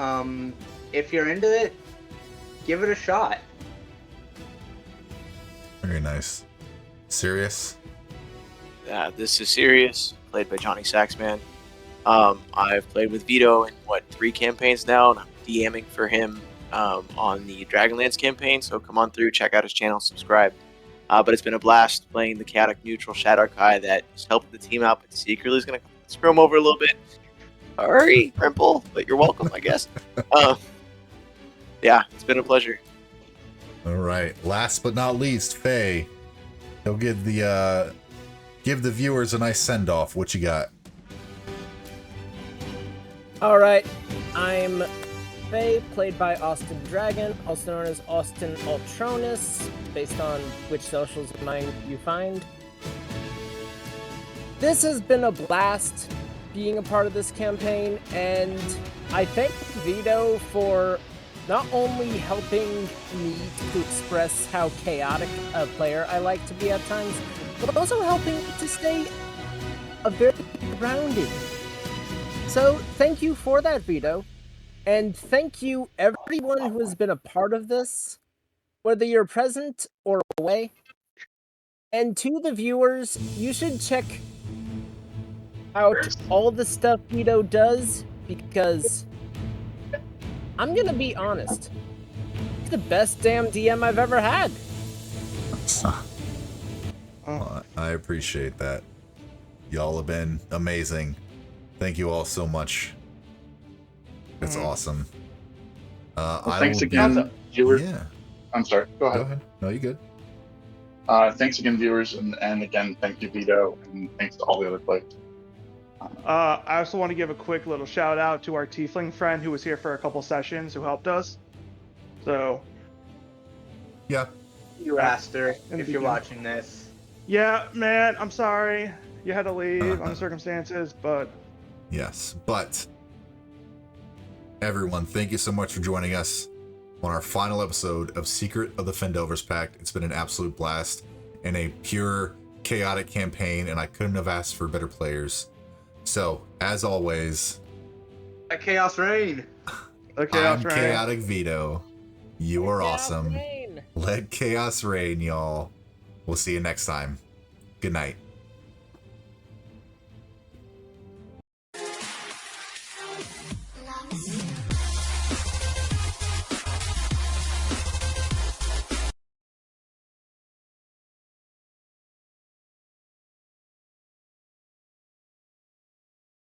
If you're into it, give it a shot. Very nice. Serious? Yeah, this is Sirius, played by Johnny Saxman. I've played with Vito in 3 campaigns now, and I'm DMing for him on the Dragonlance campaign. So come on through, check out his channel, subscribe. But it's been a blast playing the chaotic neutral Shadowkai that is helping the team out, but secretly is going to screw him over a little bit. Sorry, Rimple, but you're welcome, I guess. Yeah, it's been a pleasure. All right. Last but not least, Faye. He'll give the viewers a nice send off. What you got? All right, I'm Faye, played by Austin Dragon, also known as Austin Altronus, based on which socials of mine you find. This has been a blast being a part of this campaign, and I thank Vito for not only helping me to express how chaotic a player I like to be at times, but also helping to stay a very grounded. So thank you for that, Vito. And thank you everyone who has been a part of this, whether you're present or away. And to the viewers, you should check out all the stuff Vito does, because I'm gonna be honest, he's the best damn DM I've ever had. Well, I appreciate that. Y'all have been amazing. Thank you all so much. It's awesome. Thanks again, viewers. Yeah. I'm sorry. Go ahead. Go ahead. No, you good. Thanks again, viewers, and again, thank you, Vito, and thanks to all the other players. I also want to give a quick little shout out to our tiefling friend who was here for a couple sessions who helped us. So, Yeah. You asked her if you're beginning. watching this. yeah, man, I'm sorry you had to leave under circumstances, but Yes. But everyone, thank you so much for joining us on our final episode of Secret of the Phandelver's Pact. It's been an absolute blast and a pure chaotic campaign, and I couldn't have asked for better players. So, as always, A chaos reign. okay, I'm Chaotic Vito. You are Chaos awesome. reign. Let chaos reign, y'all. We'll see you next time. Good night.